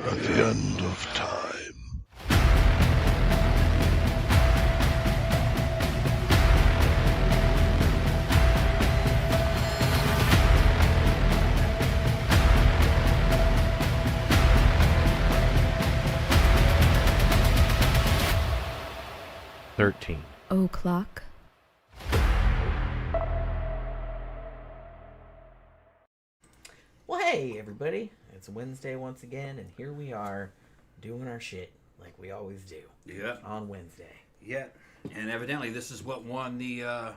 at the end of time. O'clock. Well, hey, everybody. It's Wednesday once again, and here we are doing our shit like we always do. Yeah. On Wednesday. Yeah. And evidently this is what won the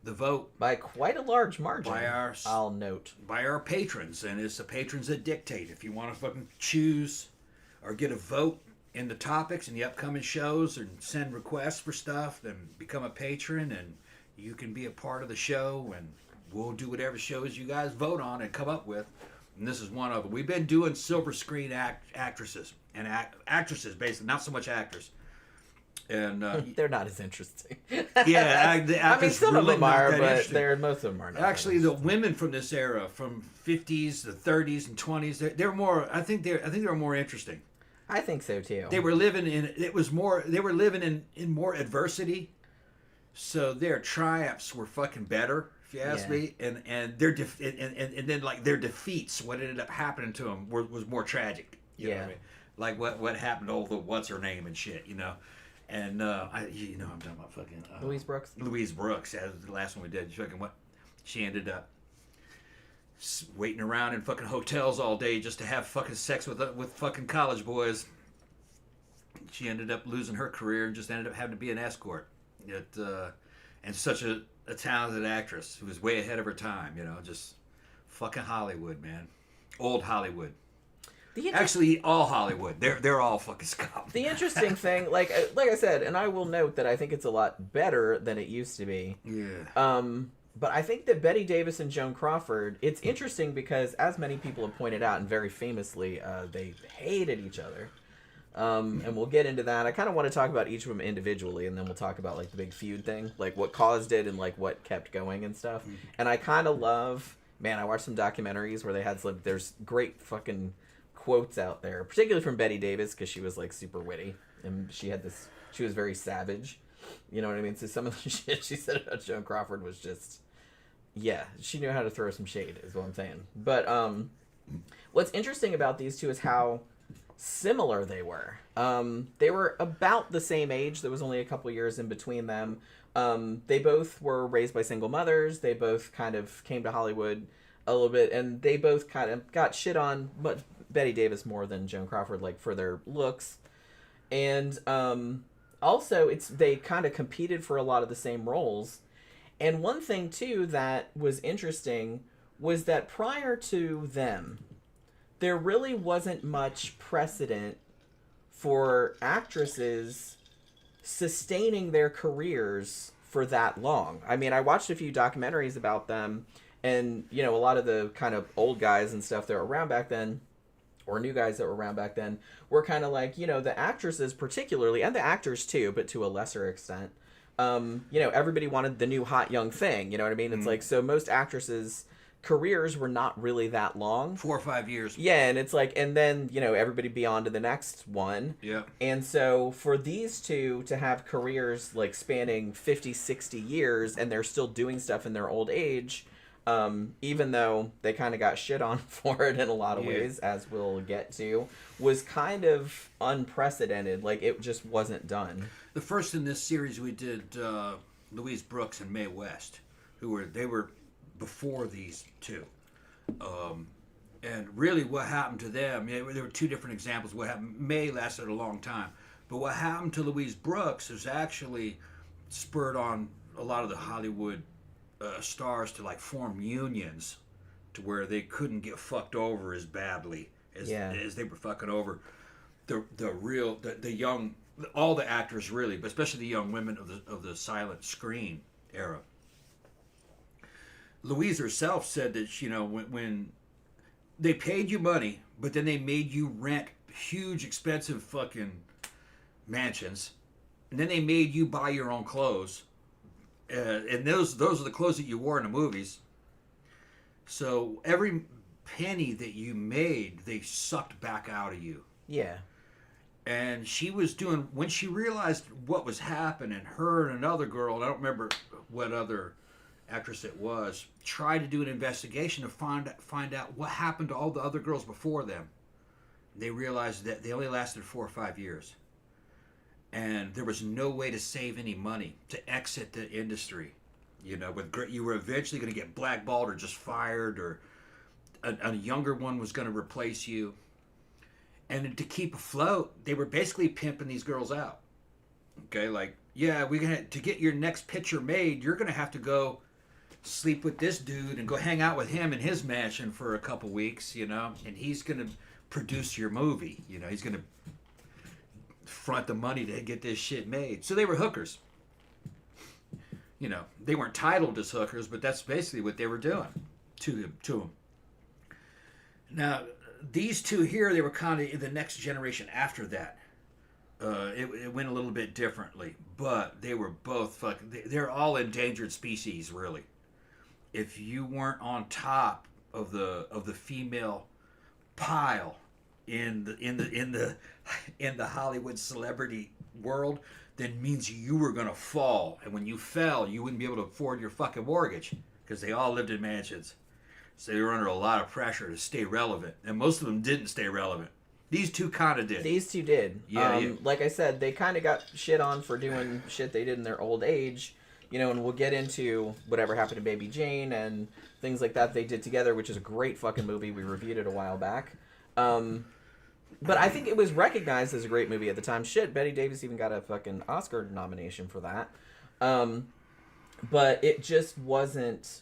vote. By quite a large margin, I'll note. By our patrons. And it's the patrons that dictate. If you want to fucking choose or get a vote in the topics and the upcoming shows and send requests for stuff, then become a patron and you can be a part of the show, and we'll do whatever shows you guys vote on and come up with. And this is one of them. We've been doing silver screen actresses and actresses, basically, not so much actors. And they're not as interesting. Yeah, the actors, I mean, some really of them are, but most of them are not. Actually, the women from this era, from 50s, the 30s, and 20s, they're more. I think they're more interesting. I think so too. They were living in. It was more. They were living in more adversity, so their triumphs were fucking better, if you ask me. And their and then like their defeats, what ended up happening to them was more tragic. You know what I mean? Like what happened to all the what's her name and shit, you know. And I'm talking about fucking Louise Brooks. Louise Brooks, as the last one we did. She ended up waiting around in fucking hotels all day just to have fucking sex with fucking college boys. She ended up losing her career and just ended up having to be an escort. And such a talented actress who was way ahead of her time, you know, just fucking Hollywood, man. Old Hollywood. Actually, all Hollywood. They're all fucking scum. The interesting thing, like I said, and I will note that I think it's a lot better than it used to be. Yeah. But I think that Bette Davis and Joan Crawford, it's interesting because, as many people have pointed out, and very famously, they hated each other. And we'll get into that. I kind of want to talk about each of them individually, and then we'll talk about like the big feud thing, like what caused it and like what kept going and stuff. And I kind of love, man, I watched some documentaries where they had there's great fucking quotes out there, particularly from Bette Davis, because she was like super witty and she was very savage, you know what I mean? So some of the shit she said about Joan Crawford was just, yeah, she knew how to throw some shade, is what I'm saying. But what's interesting about these two is how similar they were. They were about the same age. There was only a couple years in between them. They both were raised by single mothers. They both kind of came to Hollywood a little bit, and they both kind of got shit on, but Bette Davis more than Joan Crawford, like for their looks. And also they kind of competed for a lot of the same roles. And one thing too that was interesting was that prior to them, there really wasn't much precedent for actresses sustaining their careers for that long. I mean, I watched a few documentaries about them, and, you know, a lot of the kind of old guys and stuff that were around back then, or new guys that were around back then, were kind of like, you know, the actresses particularly, and the actors too, but to a lesser extent, you know, everybody wanted the new hot young thing, you know what I mean? It's like, so most actresses' careers were not really that long. 4 or 5 years. Yeah, and it's like, and then, you know, everybody be on to the next one. Yeah. And so for these two to have careers like spanning 50, 60 years, and they're still doing stuff in their old age, even though they kind of got shit on for it in a lot of ways, as we'll get to, was kind of unprecedented. Like, it just wasn't done. The first in this series we did Louise Brooks and Mae West, they were before these two. And really what happened to them, there were two different examples. What happened, Mae lasted a long time, but what happened to Louise Brooks is actually spurred on a lot of the Hollywood stars to like form unions to where they couldn't get fucked over as badly as they were fucking over the young, all the actors really, but especially the young women of the silent screen era. Louise herself said that, you know, when they paid you money, but then they made you rent huge expensive fucking mansions, and then they made you buy your own clothes. And those are the clothes that you wore in the movies. So every penny that you made, they sucked back out of you. Yeah. And she was doing, when she realized what was happening, her and another girl, and I don't remember what other actress it was, tried to do an investigation to find out what happened to all the other girls before them. They realized that they only lasted 4 or 5 years. And there was no way to save any money to exit the industry. You know, you were eventually going to get blackballed or just fired, or a younger one was going to replace you. And to keep afloat, they were basically pimping these girls out. Okay, like, yeah, to get your next picture made, you're going to have to go sleep with this dude and go hang out with him in his mansion for a couple weeks, you know, and he's going to produce your movie. You know, he's going to front the money to get this shit made. So they were hookers. You know, they weren't titled as hookers, but that's basically what they were doing to them. Now, these two here, they were kind of in the next generation after that. It went a little bit differently, but they were both they're all endangered species, really. If you weren't on top of the female pile in the Hollywood celebrity world, then means you were gonna fall, and when you fell, you wouldn't be able to afford your fucking mortgage, because they all lived in mansions. So they were under a lot of pressure to stay relevant, and most of them didn't stay relevant. These two kind of did. These two did. Yeah. Like I said, they kind of got shit on for doing shit they did in their old age, you know, and we'll get into whatever happened to Baby Jane and things like that they did together, which is a great fucking movie. We reviewed it a while back. But I think it was recognized as a great movie at the time. Shit, Bette Davis even got a fucking Oscar nomination for that. But it just wasn't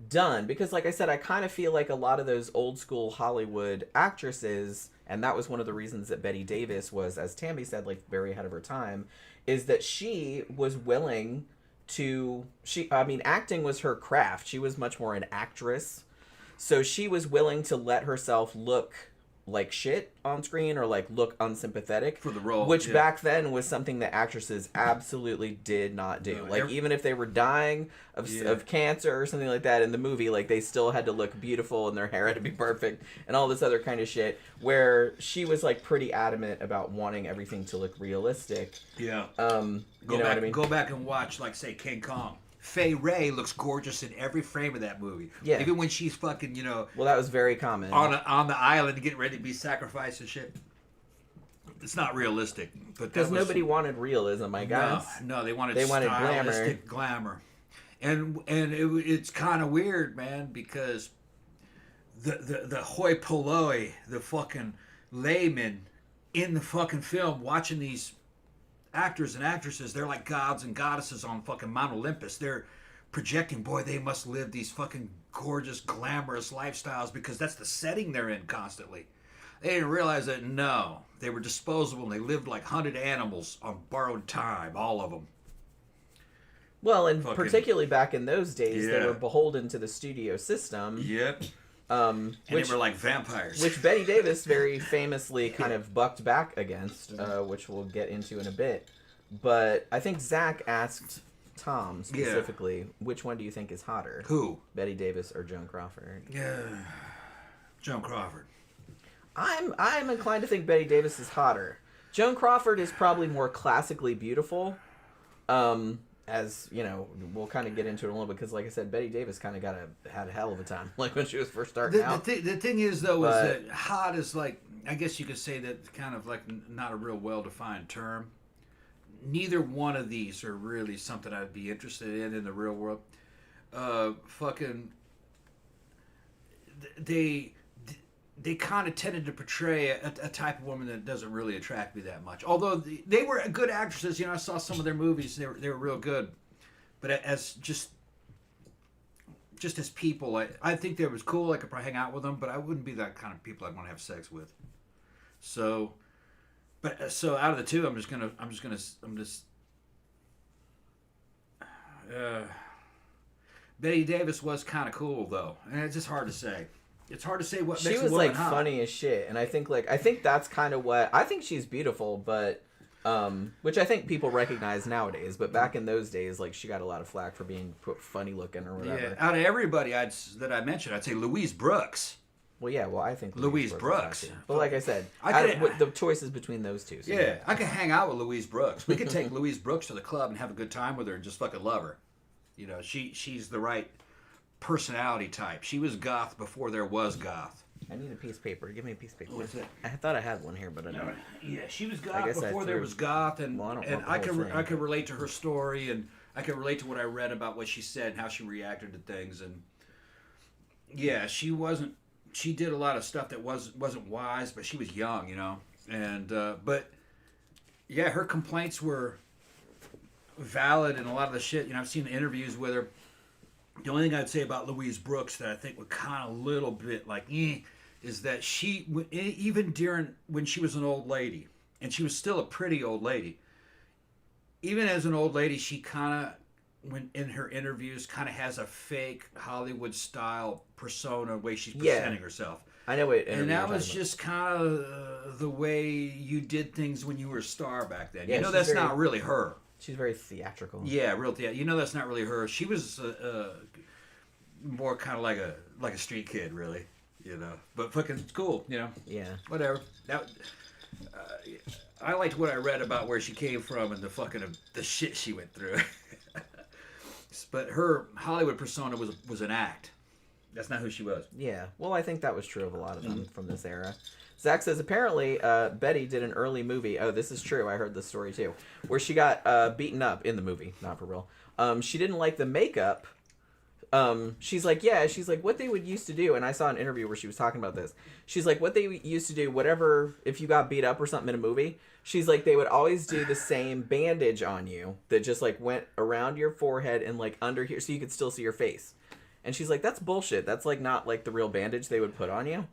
done, because like I said, I kind of feel like a lot of those old school Hollywood actresses, and that was one of the reasons that Bette Davis was, as Tammy said, like very ahead of her time, is that she was willing to, acting was her craft. She was much more an actress, so she was willing to let herself look like shit on screen, or like look unsympathetic for the role, which back then was something that actresses absolutely did not do. Even if they were dying of cancer or something like that in the movie, like they still had to look beautiful and their hair had to be perfect and all this other kind of shit, where she was like pretty adamant about wanting everything to look realistic. Yeah. You know what I mean? Go back and watch, like, say, King Kong. Fay Wray looks gorgeous in every frame of that movie. Yeah. Even when she's fucking, you know... Well, that was very common. On the island getting ready to be sacrificed and shit. It's not realistic. Because nobody wanted realism, I guess. No, they wanted stylistic glamour. And it's kind of weird, man, because the hoi polloi, the fucking layman in the fucking film watching these actors and actresses, they're like gods and goddesses on fucking Mount Olympus. They're projecting, boy, they must live these fucking gorgeous, glamorous lifestyles because that's the setting they're in constantly. They didn't realize that, no, they were disposable and they lived like hunted animals on borrowed time, all of them. Well, and particularly back in those days, they were beholden to the studio system. Yep. And they were like vampires. Which Bette Davis very famously kind of bucked back against, which we'll get into in a bit. But I think Zach asked Tom specifically, which one do you think is hotter? Who? Bette Davis or Joan Crawford? Yeah, Joan Crawford. I'm inclined to think Bette Davis is hotter. Joan Crawford is probably more classically beautiful. As you know, we'll kind of get into it a little bit because, like I said, Bette Davis kind of had a hell of a time, like when she was first starting out. The thing is, though, is that hot is like, I guess you could say that kind of like not a real well-defined term. Neither one of these are really something I'd be interested in the real world. They kind of tended to portray a type of woman that doesn't really attract me that much. Although they were good actresses, you know, I saw some of their movies; they were real good. But as just as people, I think they was cool. I could probably hang out with them, but I wouldn't be that kind of people I'd want to have sex with. So out of the two, Bette Davis was kind of cool though, and it's just hard to say. It's hard to say what makes a woman like hot. Funny as shit, and I think that's kind of what I think she's beautiful, but which I think people recognize nowadays. But back in those days, like she got a lot of flack for being funny looking or whatever. Yeah, out of everybody that I mentioned, I'd say Louise Brooks. Well, yeah. Well, I think Louise Brooks. is hot, too. But like I said, the choice is between those two. So yeah, I could hang out with Louise Brooks. We could take Louise Brooks to the club and have a good time with her and just fucking love her. You know, she's the right personality type. She was goth before there was goth. I need a piece of paper. Give me a piece of paper. What's that? I thought I had one here, but I don't. Yeah, she was goth before there was goth, and I could relate to her story, and I could relate to what I read about what she said and how she reacted to things, and yeah, she did a lot of stuff that wasn't wise, but she was young, you know, and but yeah, her complaints were valid, and a lot of the shit, you know, I've seen the interviews with her. The only thing I'd say about Louise Brooks that I think would kind of a little bit like, is that she, even when she was an old lady, and she was still a pretty old lady, even as an old lady, she kind of, when in her interviews, kind of has a fake Hollywood style persona way she's presenting herself. I know it, and that was just kind of the way you did things when you were a star back then. Yeah, you know, that's not really her. She's very theatrical. Yeah, real theatrical. You know, that's not really her. She was more kind of like a street kid, really. You know, but fucking cool. You know. Yeah. Whatever. That. I liked what I read about where she came from and the shit she went through. But her Hollywood persona was an act. That's not who she was. Yeah. Well, I think that was true of a lot of them from this era. Zach says, apparently, Betty did an early movie. Oh, this is true. I heard this story, too. Where she got beaten up in the movie. Not for real. She didn't like the makeup. She's like, what they would used to do. And I saw an interview where she was talking about this. She's like, what they used to do, whatever, if you got beat up or something in a movie, she's like, they would always do the same bandage on you that just, like, went around your forehead and, like, under here so you could still see your face. And she's like, that's bullshit. That's, like, not, like, the real bandage they would put on you.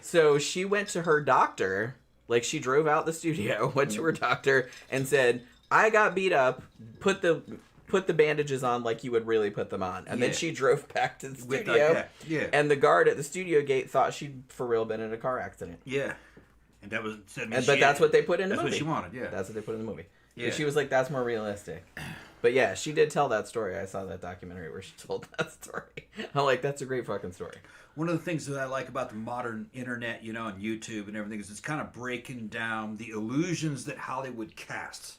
So she went to her doctor, like she drove out the studio, went to her doctor and said, I got beat up, put the bandages on like you would really put them on. And then she drove back to the studio. And the guard at the studio gate thought she'd for real been in a car accident. Yeah. And that was but that's what they put in the movie. That's what she wanted, yeah. That's what they put in the movie. Yeah. And she was like, that's more realistic. But yeah, she did tell that story. I saw that documentary where she told that story. I'm like, that's a great fucking story. One of the things that I like about the modern internet, you know, and YouTube and everything is it's kind of breaking down the illusions that Hollywood casts.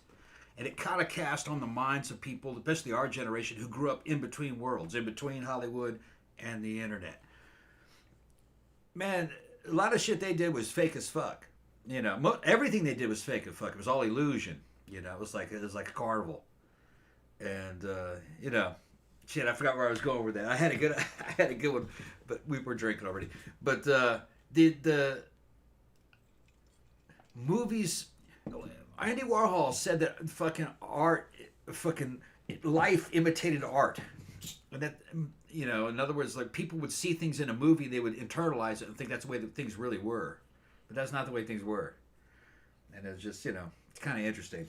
And it kind of cast on the minds of people, especially our generation, who grew up in between worlds, in between Hollywood and the internet. Man, a lot of shit they did was fake as fuck. You know, everything they did was fake as fuck. It was all illusion. You know, it was like a carnival. And, you know... Shit, I forgot where I was going with that. I had a good one, but we were drinking already. But the movies, Andy Warhol said that fucking art, fucking life imitated art. And that, you know, in other words, like people would see things in a movie, they would internalize it and think that's the way that things really were. But that's not the way things were. And it's just, you know, it's kind of interesting.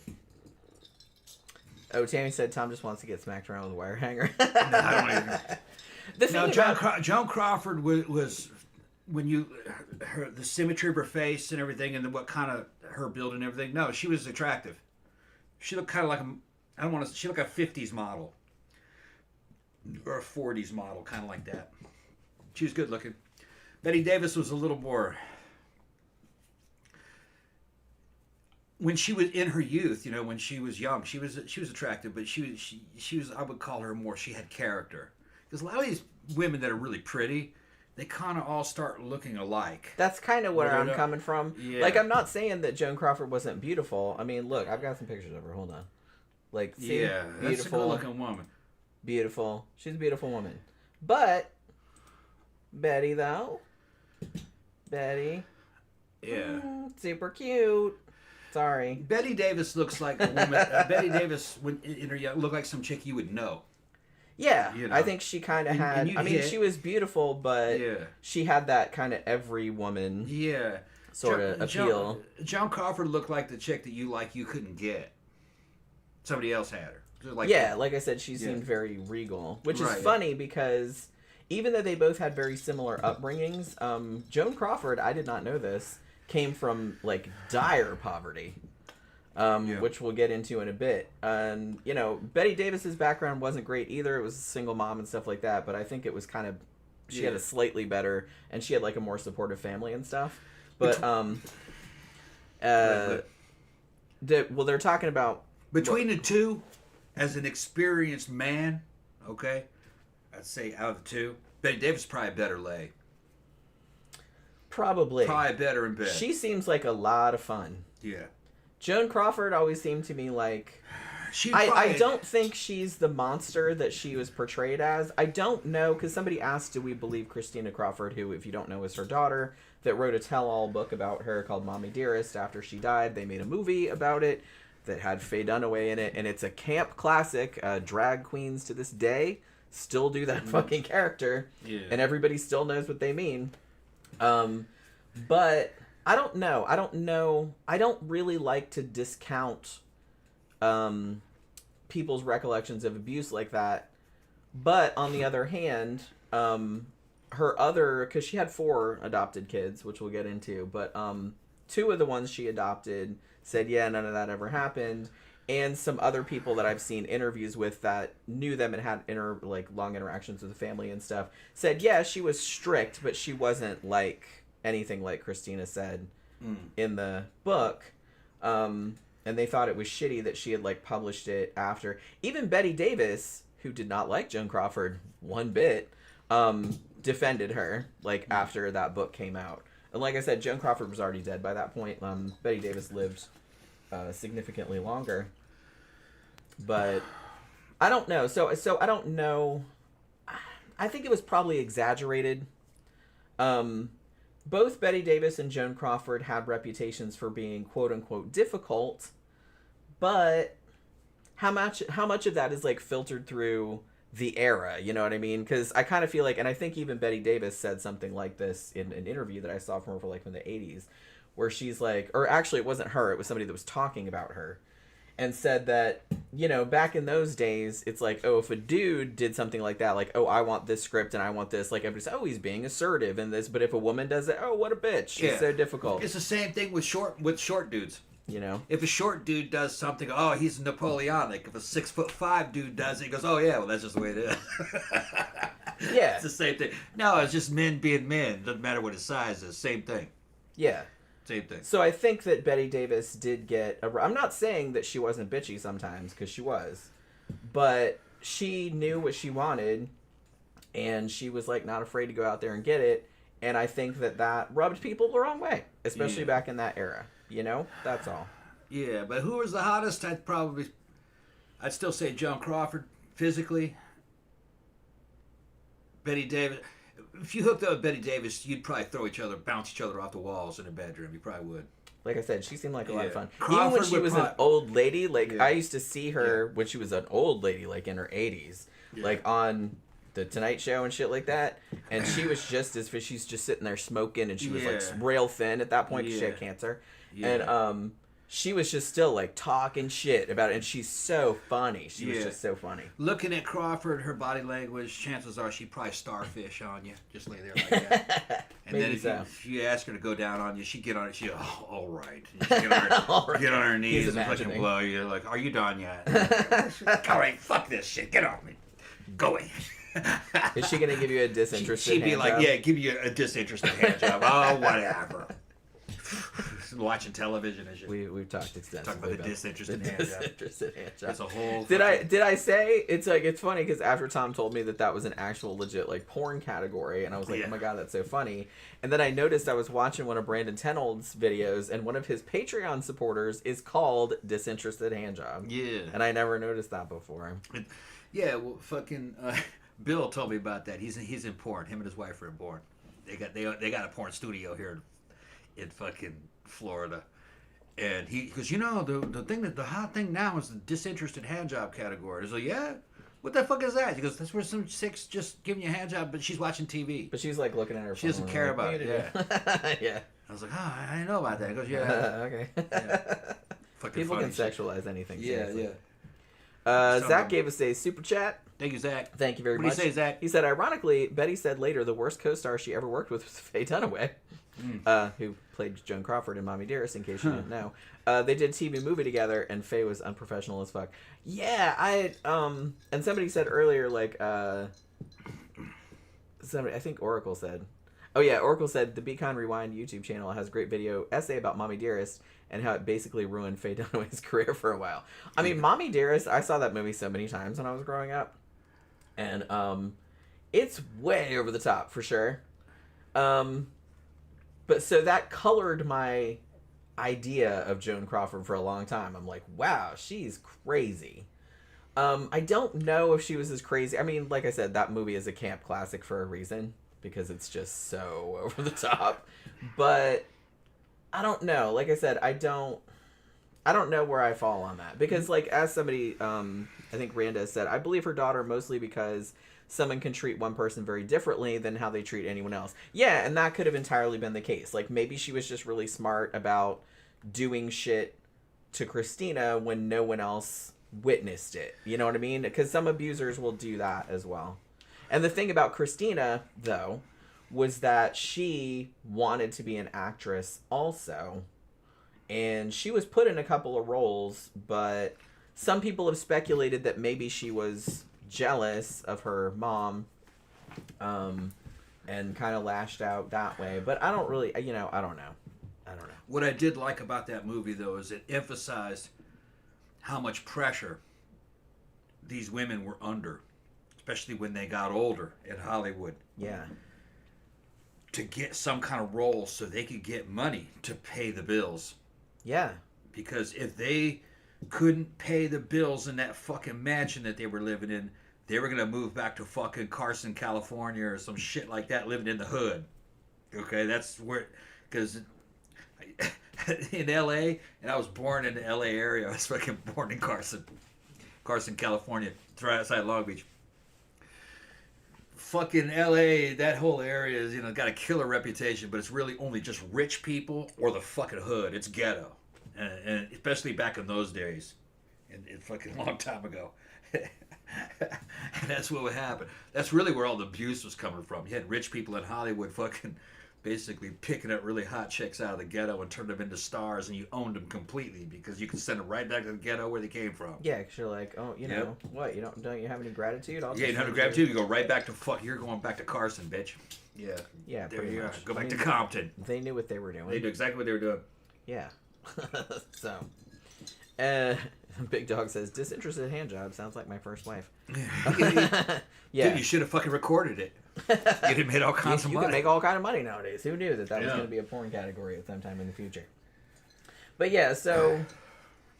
Oh, Tammy said Tom just wants to get smacked around with a wire hanger. No, I don't even. Joan Crawford was when the symmetry of her face and everything, and what kind of her build and everything. No, she was attractive. She looked kind of like she looked like a 50s model or a 40s model, kind of like that. She was good looking. Bette Davis was a little more. When she was in her youth, you know, when she was young, she was attractive, but she was I would call her more. She had character, because a lot of these women that are really pretty, they kind of all start looking alike. That's kind of where I'm coming from. Yeah. Like, I'm not saying that Joan Crawford wasn't beautiful. I mean, look, I've got some pictures of her. Hold on. Like, see, yeah, beautiful, that's a good looking woman. Beautiful. She's a beautiful woman. But Betty, though, Betty, super cute. Sorry. Bette Davis looks like a woman. Bette Davis, when in her young, looked like some chick you would know. Yeah, you know? I think she kind of had. I mean, she was beautiful, but she had that kind of every woman. Sort of appeal. Joan Crawford looked like the chick that you couldn't get. Somebody else had her. Like like I said, she seemed very regal, which is funny because even though they both had very similar upbringings, Joan Crawford, I did not know this, came from like dire poverty, which we'll get into in a bit. And you know, Bette Davis's background wasn't great either. It was a single mom and stuff like that. But I think it was kind of she had a slightly better, and she had like a more supportive family and stuff. But they're talking about between the two, as an experienced man, okay, I'd say out of the two, Bette Davis is probably a better lay. Probably better in bed. She seems like a lot of fun. Yeah. Joan Crawford always seemed to me like... I I don't think she's the monster that she was portrayed as. I don't know, because somebody asked, do we believe Christina Crawford, who, if you don't know, is her daughter, that wrote a tell-all book about her called Mommy Dearest. After she died, they made a movie about it that had Faye Dunaway in it, and it's a camp classic. Drag queens to this day still do that fucking character, and everybody still knows what they mean. But I don't know. I don't really like to discount people's recollections of abuse like that. But on the other hand, because she had 4 adopted kids, which we'll get into, but 2 of the ones she adopted said, yeah, none of that ever happened. And some other people that I've seen interviews with that knew them and had long interactions with the family and stuff said, yeah, she was strict, but she wasn't like anything like Christina said in the book. And they thought it was shitty that she had published it after. Even Bette Davis, who did not like Joan Crawford one bit, defended her after that book came out. And like I said, Joan Crawford was already dead by that point. Bette Davis lived significantly longer. But I don't know. So I don't know. I think it was probably exaggerated. Both Bette Davis and Joan Crawford had reputations for being quote unquote difficult, but how much of that is filtered through the era, you know what I mean? Because I kind of feel and I think even Bette Davis said something like this in an interview that I saw from her for in the 80s, where she's or actually it wasn't her, it was somebody that was talking about her, and said that, back in those days, it's oh, if a dude did something like that, oh, I want this script and I want this, everybody's, oh, he's being assertive in this, but if a woman does it, oh, what a bitch, she's so difficult. It's the same thing with short dudes. If a short dude does something, oh, he's Napoleonic. If a 6'5" dude does it, he goes, oh yeah, well that's just the way it is. Yeah, it's the same thing. No, it's just men being men. Doesn't matter what his size is. Same thing. Yeah. Same thing. So I think that Bette Davis did get I'm not saying that she wasn't bitchy sometimes, because she was, but she knew what she wanted, and she was not afraid to go out there and get it. And I think that rubbed people the wrong way, especially back in that era. That's all. Yeah, but who was the hottest? I'd still say Joan Crawford physically. Bette Davis. If you hooked up with Bette Davis, you'd probably bounce each other off the walls in a bedroom. You probably would. Like I said, she seemed like a lot of fun. Crawford, even when she was an old lady, I used to see her when she was an old lady, in her 80s, on the Tonight Show and shit like that. And she was just she's just sitting there smoking, and she was rail thin at that point because she had cancer. Yeah. And she was just still talking shit about it, and she's so funny. She was just so funny. Looking at Crawford, her body language, chances are she'd probably starfish on you, just lay there like that. And maybe then if you ask her to go down on you, she'd get on it. She'd go, oh, all right. Get on her knees and fucking blow you. Are you done yet? All right, fuck this shit. Get off me. Go away. Is she gonna give you a disinterested? She'd be like, yeah, give you a disinterested hand job. Oh, whatever. Watching television and shit. We've talked extensively about the disinterested hand job. It's a whole. Did I say it's funny because after Tom told me that was an actual legit porn category, and I was like, oh my god, that's so funny. And then I noticed I was watching one of Brandon Tenold's videos, and one of his Patreon supporters is called Disinterested Handjob. Yeah. And I never noticed that before. Yeah, well, fucking Bill told me about that. He's in porn. Him and his wife are in porn. They got a porn studio here in fucking Florida, and because the hot thing now is the disinterested handjob category. So yeah, what the fuck is that? He goes, that's where some chick's just giving you a handjob, but she's watching TV. But she's looking at her phone. She doesn't care about it. Yeah. Yeah. I was like, oh, I didn't know about that. He goes, yeah. Okay. Yeah. People can sexualize anything. Yeah, seriously. Yeah. Zach gave us a super chat. Thank you, Zach. Thank you very much. What do you say, Zach? He said, ironically, Betty said later the worst co-star she ever worked with was Faye Dunaway, who played Joan Crawford in Mommy Dearest, in case you didn't know. They did a TV movie together, and Faye was unprofessional as fuck. Yeah, and somebody said earlier, somebody, I think Oracle said. Oh yeah, Oracle said the Be Kind Rewind YouTube channel has a great video essay about Mommy Dearest and how it basically ruined Faye Dunaway's career for a while. I mean, Mommy Dearest, I saw that movie so many times when I was growing up, and it's way over the top for sure. But so that colored my idea of Joan Crawford for a long time. I'm like, wow, she's crazy. I don't know if she was as crazy. I mean, like I said, that movie is a camp classic for a reason because it's just so over the top. But I don't know. Like I said, I don't know where I fall on that because, like, as somebody, I think Randa said, I believe her daughter mostly because someone can treat one person very differently than how they treat anyone else. Yeah, and that could have entirely been the case. Like, maybe she was just really smart about doing shit to Christina when no one else witnessed it. You know what I mean? Because some abusers will do that as well. And the thing about Christina, though, was that she wanted to be an actress also. And she was put in a couple of roles, but some people have speculated that maybe she was jealous of her mom and kind of lashed out that way. But I don't really, I don't know. What I did like about that movie, though, is it emphasized how much pressure these women were under, especially when they got older in Hollywood. Yeah. To get some kind of role so they could get money to pay the bills. Yeah. Because if they couldn't pay the bills in that fucking mansion that they were living in, they were going to move back to fucking Carson, California or some shit like that, living in the hood. Okay, that's where... Because in L.A., and I was born in the L.A. area. I was fucking born in Carson, California, right outside Long Beach. Fucking L.A., that whole area is, got a killer reputation, but it's really only just rich people or the fucking hood. It's ghetto. And especially back in those days, and fucking long time ago. And that's what would happen. That's really where all the abuse was coming from. You had rich people in Hollywood fucking basically picking up really hot chicks out of the ghetto and turned them into stars, and you owned them completely because you could send them right back to the ghetto where they came from. Yeah, because you're like, oh, know, what? Don't you have any gratitude? You don't have any gratitude. You go right back to you're going back to Carson, bitch. Yeah. Yeah, there pretty you much. are. Go back to Compton. They knew what they were doing. They knew exactly what they were doing. Yeah. So, Big Dog says, disinterested handjob sounds like my first wife. Yeah. Dude, you should have fucking recorded it. You'd have made all kinds of money. You can make all kind of money nowadays. Who knew that was going to be a porn category at some time in the future? But yeah, so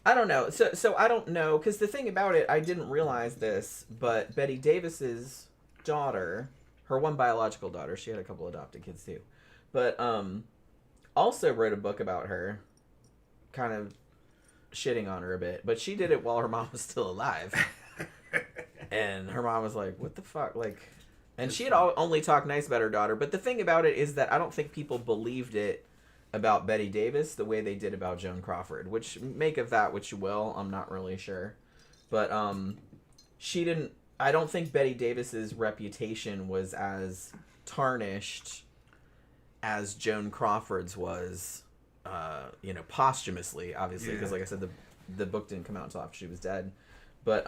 I don't know. So I don't know, because the thing about it, I didn't realize this, but Bette Davis's daughter, her one biological daughter, she had a couple adopted kids too, but also wrote a book about her, kind of shitting on her a bit, but she did it while her mom was still alive. And her mom was like, what the fuck? Like, and she had only talked nice about her daughter. But the thing about it is that I don't think people believed it about Bette Davis the way they did about Joan Crawford, which make of that what you will. I'm not really sure. But she didn't, I don't think Bette Davis's reputation was as tarnished as Joan Crawford's was, posthumously, obviously, because like I said, the book didn't come out until after she was dead. But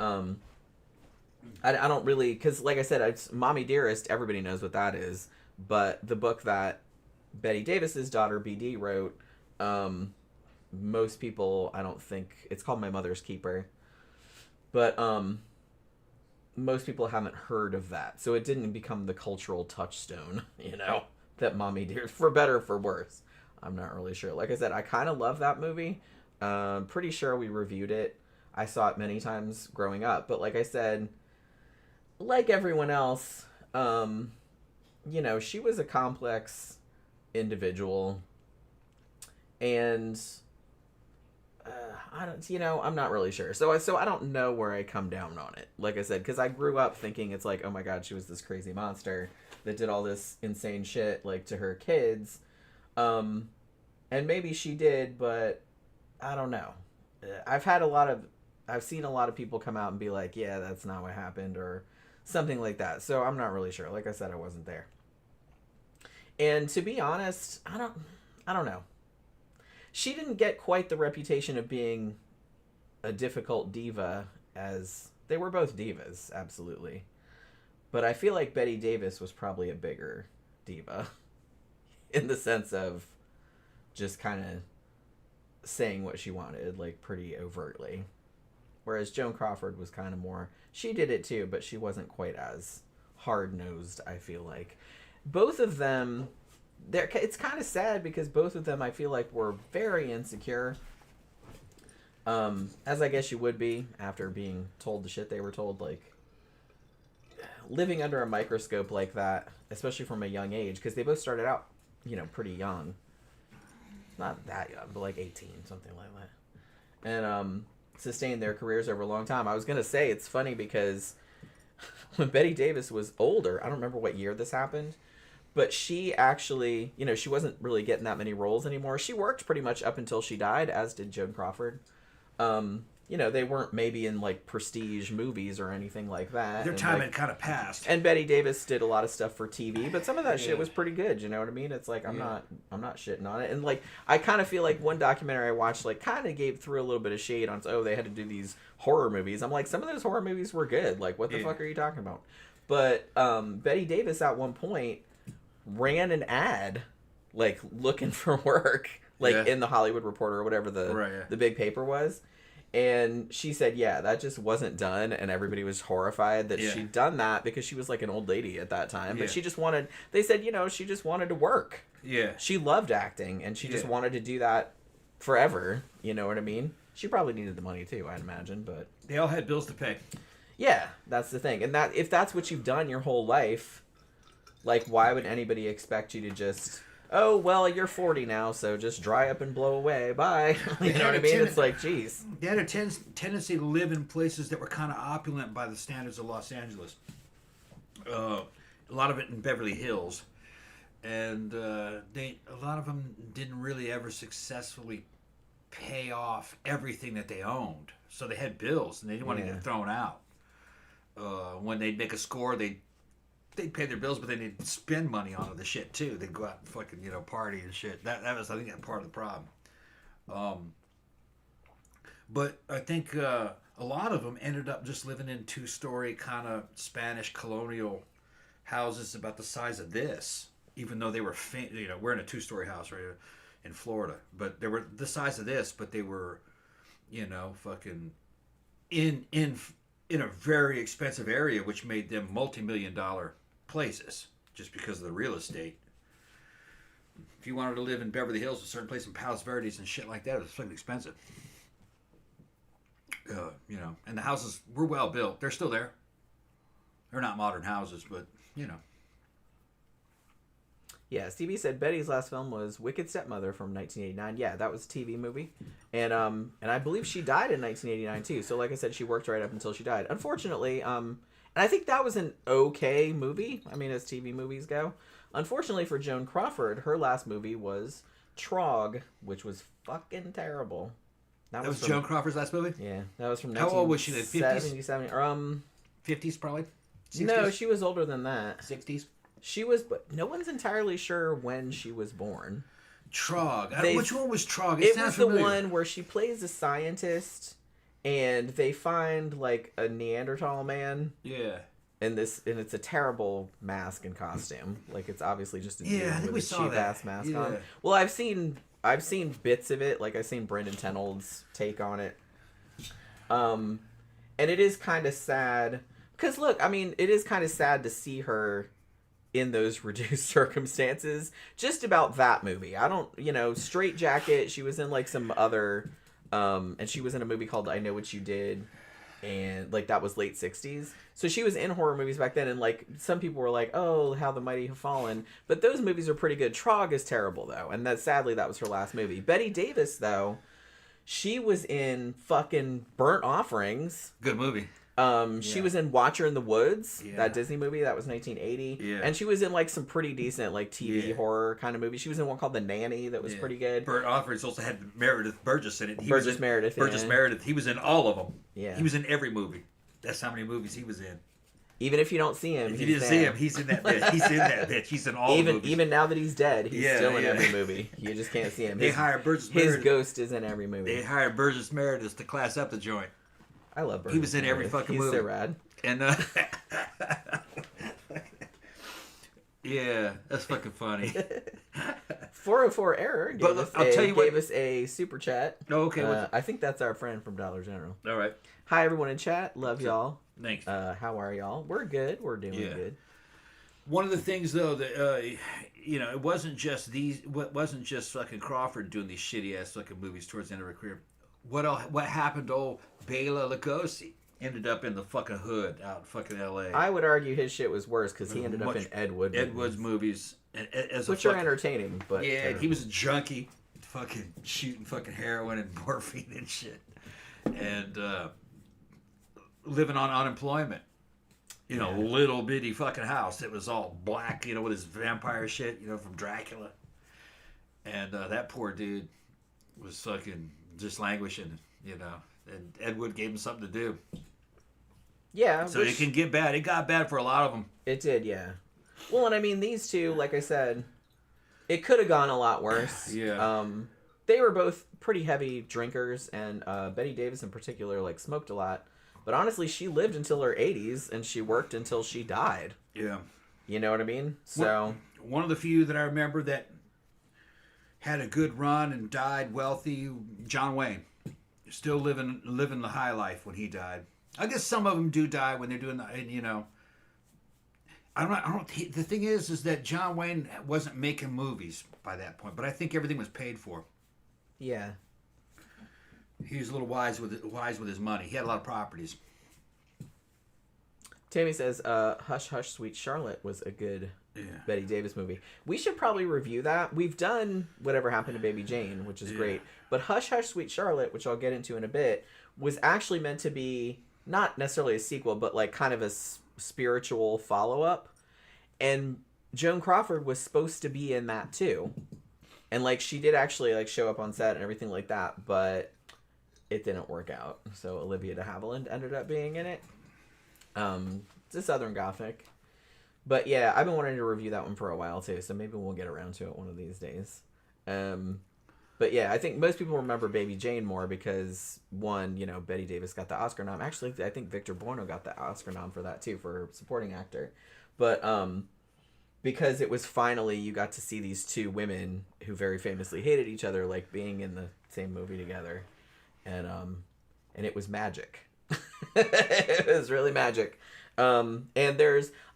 I don't really, because like I said, Mommy Dearest, everybody knows what that is. But the book that Bette Davis's daughter BD wrote, most people, I don't think, it's called My Mother's Keeper. But most people haven't heard of that, so it didn't become the cultural touchstone, that Mommy Dearest, for better or for worse. I'm not really sure. Like I said, I kind of love that movie. Pretty sure we reviewed it. I saw it many times growing up, but like I said, like everyone else, she was a complex individual, and I'm not really sure. So I don't know where I come down on it. Like I said, because I grew up thinking it's like, oh my god, she was this crazy monster that did all this insane shit like to her kids, and maybe she did, but I don't know. I've seen a lot of people come out and be like, yeah, that's not what happened, or something like that. So I'm not really sure. Like I said, I wasn't there. And to be honest, I don't know. She didn't get quite the reputation of being a difficult diva, as they were both divas, absolutely. But I feel like Bette Davis was probably a bigger diva in the sense of just kind of saying what she wanted, like, pretty overtly. Whereas Joan Crawford was kind of more... She did it too, but she wasn't quite as hard-nosed, I feel like. Both of them... It's kind of sad because both of them, I feel like, were very insecure. As I guess you would be after being told the shit they were told, like... Living under a microscope like that, especially from a young age, because they both started out, you know, pretty young. Not that young, but like 18, something like that. And sustained their careers over a long time. I was going to say, it's funny because when Bette Davis was older, I don't remember what year this happened, but she actually, you know, she wasn't really getting that many roles anymore. She worked pretty much up until she died, as did Joan Crawford. You know, they weren't maybe in, like, prestige movies or anything like that. Their time had kind of passed. And Bette Davis did a lot of stuff for TV, but some of that shit was pretty good, you know what I mean? It's like, I'm not shitting on it. And, like, I kind of feel like one documentary I watched, like, kind of threw a little bit of shade on, they had to do these horror movies. I'm like, some of those horror movies were good. Like, what the fuck are you talking about? But Bette Davis, at one point, ran an ad, like, looking for work, like, in the Hollywood Reporter or whatever the big paper was. And she said, yeah, that just wasn't done. And everybody was horrified that she'd done that because she was like an old lady at that time. But she just wanted, they said, you know, she just wanted to work. Yeah. She loved acting and she just wanted to do that forever. You know what I mean? She probably needed the money too, I'd imagine. But they all had bills to pay. Yeah, that's the thing. And that if that's what you've done your whole life, like, why would anybody expect you to just... Oh, well, you're 40 now, so just dry up and blow away. Bye. You know what I mean? It's like, geez. They had a tendency to live in places that were kind of opulent by the standards of Los Angeles. A lot of it in Beverly Hills. And a lot of them didn't really ever successfully pay off everything that they owned. So they had bills, and they didn't want to get thrown out. When they'd make a score, they'd pay their bills, but then they'd spend money on the shit too. They'd go out and fucking, you know, party and shit. That was, I think, part of the problem. But I think a lot of them ended up just living in two-story kind of Spanish colonial houses about the size of this, even though they were, you know, we're in a two-story house right here in Florida, but they were the size of this, but they were, you know, fucking in a very expensive area, which made them multi-million-dollar places just because of the real estate. If you wanted to live in Beverly Hills, a certain place in Palos Verdes and shit like that, it was fucking expensive. You know, and the houses were well built. They're still there. They're not modern houses, but you know. Yeah, Stevie said Betty's last film was Wicked Stepmother from 1989. Yeah, that was a TV movie. And I believe she died in 1989 too. So like I said, she worked right up until she died. Unfortunately, and I think that was an okay movie. I mean, as TV movies go. Unfortunately for Joan Crawford, her last movie was Trog, which was fucking terrible. That was Joan Crawford's last movie? Yeah, that was from How old was she? The 50s? 50s probably? 60s? No, she was older than that. 60s? She was, but no one's entirely sure when she was born. Trog. Which one was Trog? It was the one where she plays a scientist, and they find like a Neanderthal man. Yeah. And it's a terrible mask and costume. Like, it's obviously just a dude with a cheap ass mask on. Well, I've seen bits of it. Like, I've seen Brendan Tenold's take on it. And it is kind of sad because look, I mean, it is kind of sad to see her in those reduced circumstances. Just about that movie. I don't, you know, Straight Jacket, she was in like some other, and she was in a movie called I Know What You Did, and like that was late 60s. So she was in horror movies back then, and like some people were like, oh, How the Mighty Have Fallen. But those movies are pretty good. Trog is terrible though, and sadly that was her last movie. Bette Davis though, she was in fucking Burnt Offerings. Good movie. She was in Watcher in the Woods, that Disney movie that was 1980. Yeah. And she was in like some pretty decent like TV horror kind of movie. She was in one called The Nanny that was pretty good. Burnt Offerings also had Meredith Burgess in it. Meredith. Meredith. He was in all of them. Yeah. He was in every movie. That's how many movies he was in. Even if you don't see him, if you didn't see him, he's in that bitch. He's in that bitch. He's in all the movies. Even now that he's dead, he's still in every movie. You just can't see him. They hired Burgess Meredith. His ghost is in every movie. They hired Burgess Meredith to class up the joint. I love Burgess. He was in every fucking movie. He's so rad. And Yeah, that's fucking funny. 404 Error gave, gave us a super chat. Oh, okay. I think that's our friend from Dollar General. All right. Hi, everyone in chat. Love y'all. Thanks. How are y'all? We're good. We're doing good. One of the things, though, that it wasn't just fucking Crawford doing these shitty ass fucking movies towards the end of her career. What happened to old Bela Lugosi? Ended up in the fucking hood out in fucking L.A. I would argue his shit was worse because he ended up in Ed Wood's movies, which are entertaining, but yeah, he was a junkie, fucking shooting fucking heroin and morphine and shit, and living on unemployment. Little bitty fucking house. It was all black, with his vampire shit, from Dracula, and that poor dude was fucking just languishing, and Ed Wood gave him something to do. Yeah. So it can get bad. It got bad for a lot of them. It did, yeah. Well, and I mean, these two, like I said, it could have gone a lot worse. Yeah. They were both pretty heavy drinkers, and Bette Davis in particular, smoked a lot. But honestly, she lived until her 80s, and she worked until she died. Yeah. You know what I mean? So one of the few that I remember that had a good run and died wealthy, John Wayne. Still living the high life when he died. I guess some of them do die when they're doing the, I don't. The thing is that John Wayne wasn't making movies by that point, but I think everything was paid for. Yeah. He was a little wise with his money. He had a lot of properties. Tammy says, Hush Hush Sweet Charlotte was a good Bette Davis movie. We should probably review that. We've done Whatever Happened to Baby Jane, which is great. But Hush Hush Sweet Charlotte, which I'll get into in a bit, was actually meant to be not necessarily a sequel, but kind of a spiritual follow-up. And Joan Crawford was supposed to be in that too. And she did actually show up on set and everything like that, but it didn't work out. So Olivia de Havilland ended up being in it. It's a Southern Gothic. But yeah, I've been wanting to review that one for a while too, so maybe we'll get around to it one of these days. But yeah, I think most people remember Baby Jane more because, one, Bette Davis got the Oscar nom. Actually, I think Victor Buono got the Oscar nom for that too, for supporting actor. But because it was finally, you got to see these two women who very famously hated each other, being in the same movie together. And it was magic. It was really magic. And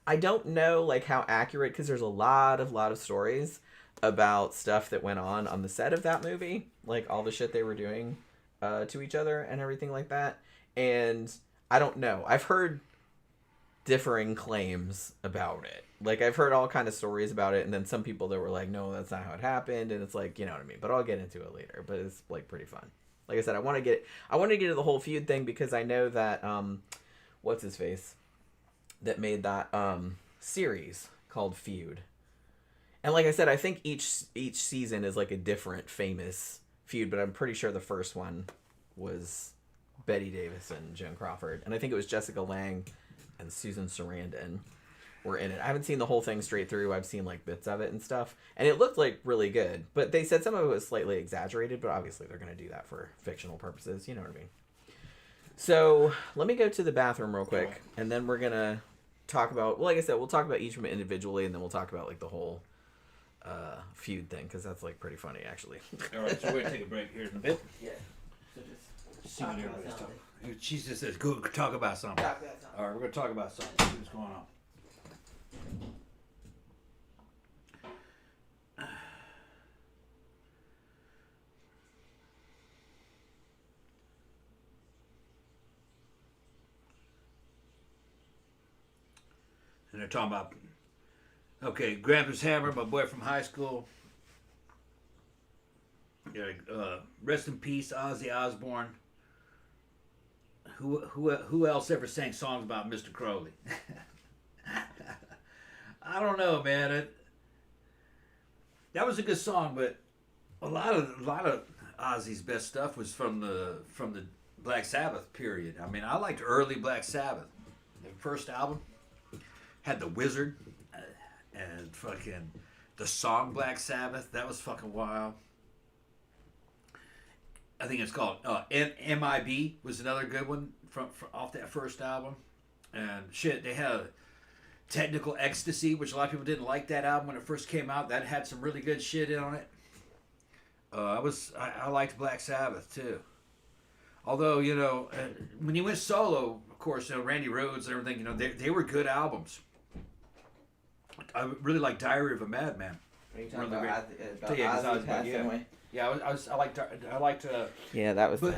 I don't know how accurate, because there's a lot of stories about stuff that went on the set of that movie, all the shit they were doing to each other and everything like that. And I don't know. I've heard differing claims about it. I've heard all kind of stories about it, and then some people that were like, no, that's not how it happened, and it's you know what I mean. But I'll get into it later. But it's pretty fun. Like I said, I want to get into the whole feud thing because I know that what's his face that made that series called Feud. And like I said, I think each season is a different famous feud, but I'm pretty sure the first one was Bette Davis and Joan Crawford. And I think it was Jessica Lange and Susan Sarandon were in it. I haven't seen the whole thing straight through. I've seen bits of it and stuff. And it looked really good. But they said some of it was slightly exaggerated, but obviously they're going to do that for fictional purposes. You know what I mean? So let me go to the bathroom real quick. And then we're going to talk about, like I said, we'll talk about each of them individually. And then we'll talk about the whole feud thing. Because that's talk pretty funny, actually. All right, so we're going to take a break here in a bit. Yeah. So just see what everybody's talking. She just says, go talk about something. All right, we're going to talk about something. See what's going on. And they're talking about, okay, Grandpa's Hammer, my boy from high school. Yeah, rest in peace, Ozzy Osbourne. Who else ever sang songs about Mr. Crowley? I don't know, man. That was a good song, but a lot of Ozzy's best stuff was from the Black Sabbath period. I mean, I liked early Black Sabbath. The first album had the Wizard and fucking the song Black Sabbath. That was fucking wild. I think it's called MIB was another good one from off that first album. And shit, they had Technical Ecstasy, which a lot of people didn't like that album when it first came out. That had some really good shit in on it. I liked Black Sabbath too. Although, you know, when he went solo, of course, you know, Randy Rhoads and everything, you know, they were good albums. I really like Diary of a Madman. Are you talking about Ozzy Ozzy passing away? Yeah, I liked. Yeah, that was. But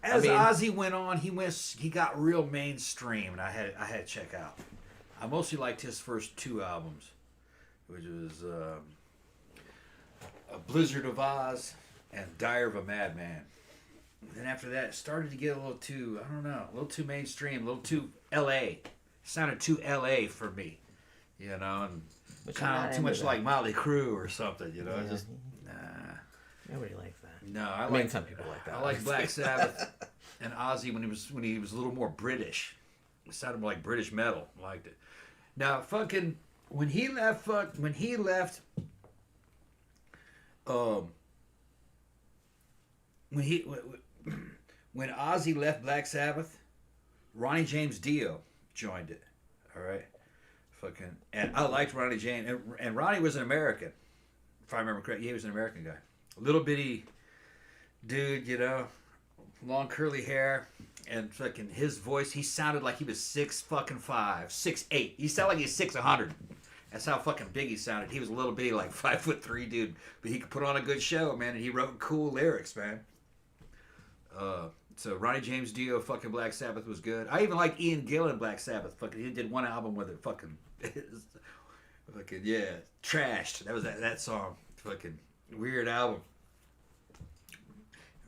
as Ozzy went on, he got real mainstream, and I had to check out. I mostly liked his first two albums, which was A Blizzard of Oz and Diary of a Madman. Then after that, it started to get a little too, I don't know, a little too mainstream, a little too L.A. Sounded too L.A. for me, you know, and kind of too much like Motley Crue or something, you know. Yeah. Just nobody likes that. No, I mean, some people like that. I like Black Sabbath and Ozzy when he was a little more British. It sounded more like British metal. I liked it. Now, fucking when he left, when Ozzy left Black Sabbath, Ronnie James Dio joined it. All right, fucking, and I liked Ronnie James, and Ronnie was an American, if I remember correctly. He was an American guy, a little bitty dude, you know, long curly hair, and fucking his voice. He sounded like he was 6'5", 6'8". He sounded like he's 600. That's how fucking big he sounded. He was a little bitty, like 5'3" dude, but he could put on a good show, man, and he wrote cool lyrics, man. So Ronnie James Dio, fucking Black Sabbath was good. I even like Ian Gillan, Black Sabbath. Fucking, he did one album with it. Fucking, fucking yeah, trashed. That was that song. Fucking weird album.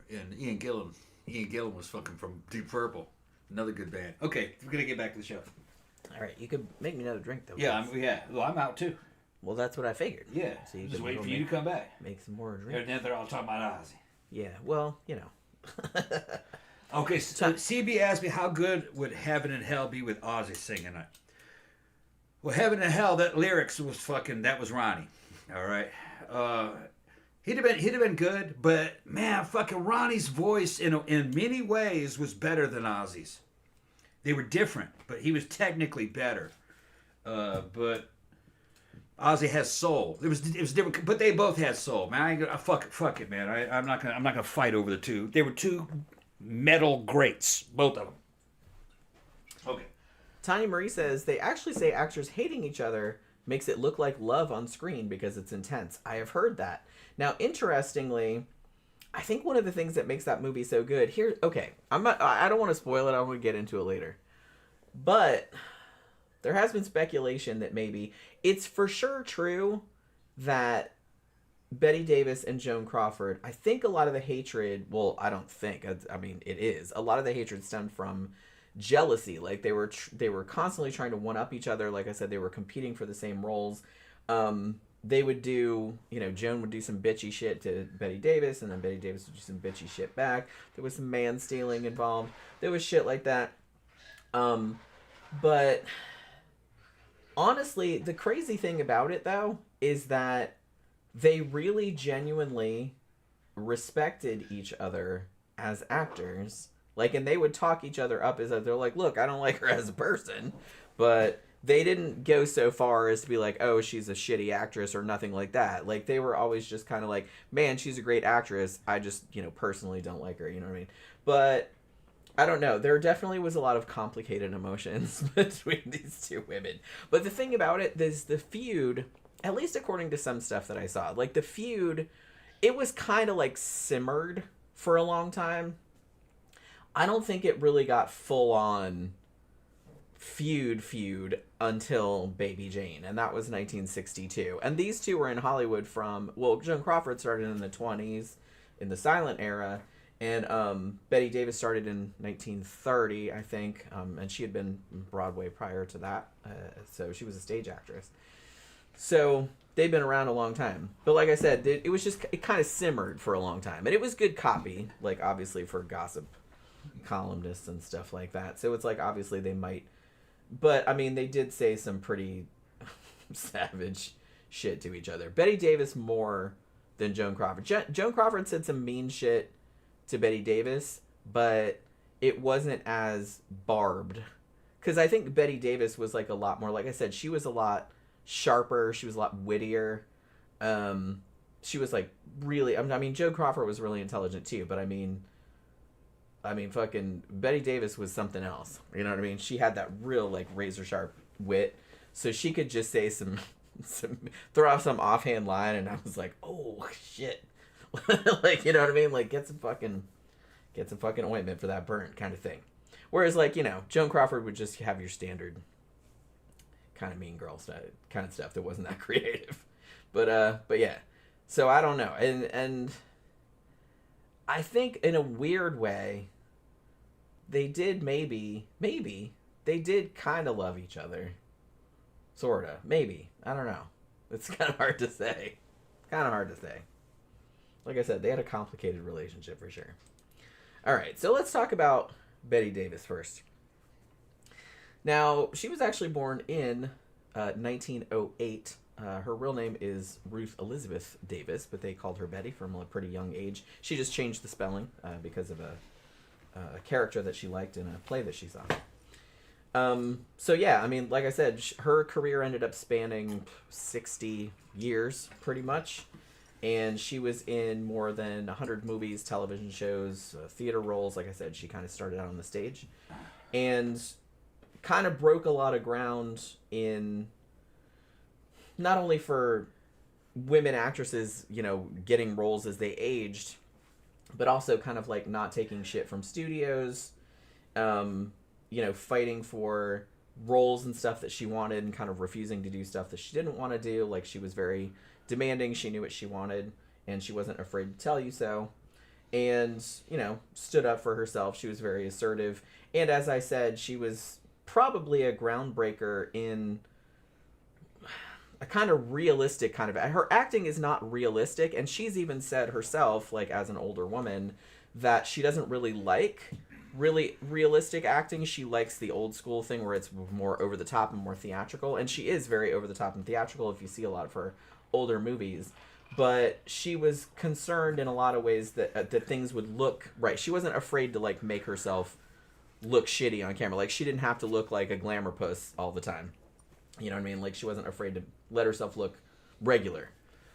And Ian Gillan was fucking from Deep Purple. Another good band. Okay, we're gonna get back to the show. All right, you could make me another drink though. Yeah, Well, I'm out too. Well, that's what I figured. Yeah. So you just waiting for you to come back. Make some more drink. And then they're all talking about Ozzy. Yeah. Well, you know. Okay, so CB asked me how good would Heaven and Hell be with Ozzy singing it. Well, Heaven and Hell, that lyrics was fucking, that was Ronnie. All right. He'd have been good, but man, fucking Ronnie's voice in many ways was better than Ozzy's. They were different, but he was technically better. But Ozzy has soul. It was different, but they both had soul. Man, fuck it, man. I'm not gonna fight over the two. They were two metal greats, both of them. Okay. Tanya Marie says they actually say actors hating each other makes it look like love on screen because it's intense. I have heard that. Now, interestingly, I think one of the things that makes that movie so good I don't want to spoil it. I want to get into it later, but there has been speculation that maybe it's for sure true that Bette Davis and Joan Crawford, I think a lot of the hatred, well, I don't think, I mean, it is, a lot of the hatred stemmed from jealousy. Like they were constantly trying to one up each other. Like I said, they were competing for the same roles. They would do, you know, Joan would do some bitchy shit to Bette Davis, and then Bette Davis would do some bitchy shit back. There was some man stealing involved. There was shit like that. But honestly, the crazy thing about it though is that they really genuinely respected each other as actors. Like, and they would talk each other up as if they're like, look, I don't like her as a person, but they didn't go so far as to be like, oh, she's a shitty actress or nothing like that. Like, they were always just kind of like, man, she's a great actress. I just, you know, personally don't like her. You know what I mean? But I don't know. There definitely was a lot of complicated emotions between these two women. But the thing about it is the feud, at least according to some stuff that I saw, like the feud, it was kind of like simmered for a long time. I don't think it really got full on feud until Baby Jane, and that was 1962. And these two were in Hollywood Joan Crawford started in the 20s in the silent era, and Bette Davis started in 1930, I think, and she had been Broadway prior to that, so she was a stage actress. So they've been around a long time. But like I said, it kind of simmered for a long time, and it was good copy, like obviously for gossip columnists and stuff like that. So it's like obviously they might, but I mean they did say some pretty savage shit to each other. Bette Davis more than Joan Crawford. Joan Crawford said some mean shit to Bette Davis, but it wasn't as barbed because I think Bette Davis was like a lot more, like I said, she was a lot sharper, she was a lot wittier. She was like really, I mean, Joan Crawford was really intelligent too, but I mean, fucking Bette Davis was something else. You know what I mean? She had that real like razor sharp wit, so she could just say some throw off some offhand line, and I was like, oh shit, like, you know what I mean? Like, get some fucking ointment for that burn kind of thing. Whereas, like, you know, Joan Crawford would just have your standard kind of mean girl stuff, kind of stuff that wasn't that creative. But yeah. So I don't know, and I think in a weird way, they did maybe they did kind of love each other, sorta, maybe, I don't know. It's kind of hard to say. Like I said, they had a complicated relationship for sure. All right, so let's talk about Bette Davis first. Now, she was actually born in 1908. Her real name is Ruth Elizabeth Davis, but they called her Betty from a pretty young age. She just changed the spelling because of a character that she liked in a play that she saw. So yeah, I mean, like I said, her career ended up spanning 60 years, pretty much. And she was in more than 100 movies, television shows, theater roles. Like I said, she kind of started out on the stage. And kind of broke a lot of ground in... not only for women actresses, you know, getting roles as they aged, but also kind of like not taking shit from studios, you know, fighting for roles and stuff that she wanted and kind of refusing to do stuff that she didn't want to do. Like, she was very demanding. She knew what she wanted, and she wasn't afraid to tell you so. And, you know, stood up for herself. She was very assertive. And as I said, she was probably a groundbreaker in... a kind of realistic kind of... her acting is not realistic, and she's even said herself, like, as an older woman, that she doesn't really like really realistic acting. She likes the old school thing where it's more over the top and more theatrical, and she is very over the top and theatrical if you see a lot of her older movies. But she was concerned in a lot of ways that things would look right. She wasn't afraid to, like, make herself look shitty on camera. Like, she didn't have to look like a glamour puss all the time. You know what I mean? Like, she wasn't afraid to let herself look regular,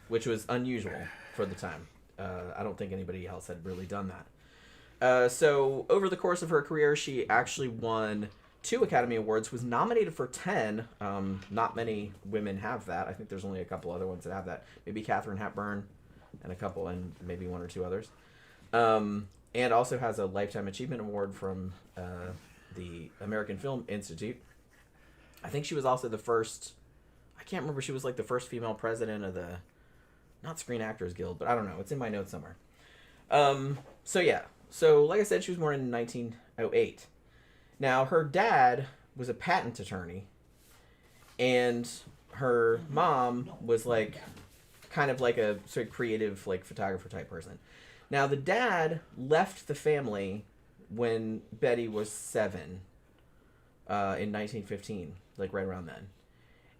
which was unusual for the time. I don't think anybody else had really done that. So over the course of her career, she actually won 2 Academy Awards, was nominated for 10. Not many women have that. I think there's only a couple other ones that have that. Maybe Katharine Hepburn and a couple, and maybe 1 or 2 others. And also has a Lifetime Achievement Award from the American Film Institute. I think she was also the first... I can't remember. She was like the first female president of the... not Screen Actors Guild, but I don't know. It's in my notes somewhere. So yeah. So, like I said, she was born in 1908. Now, her dad was a patent attorney, and her mom was like kind of like a sort of creative, like, photographer type person. Now, the dad left the family when Betty was 7 in 1915, like right around then.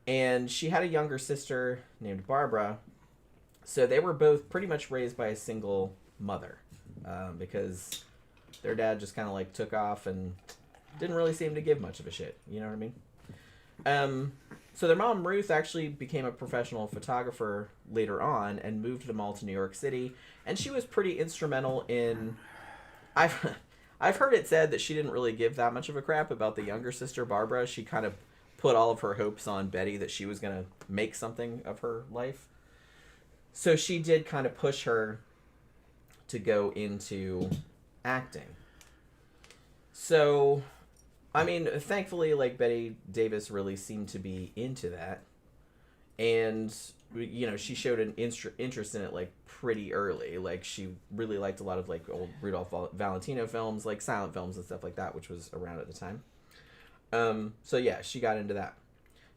And she had a younger sister named Barbara, so they were both pretty much raised by a single mother. Because their dad just kind of like took off and didn't really seem to give much of a shit. You know what I mean? So their mom, Ruth, actually became a professional photographer later on and moved them all to New York City. And she was pretty instrumental in... I've heard it said that she didn't really give that much of a crap about the younger sister, Barbara. She kind of put all of her hopes on Betty that she was going to make something of her life. So she did kind of push her to go into acting. So, I mean, thankfully, like, Bette Davis really seemed to be into that. And, you know, she showed an interest in it, like, pretty early. Like, she really liked a lot of, like, old Rudolph Valentino films, like, silent films and stuff like that, which was around at the time. So, yeah, she got into that.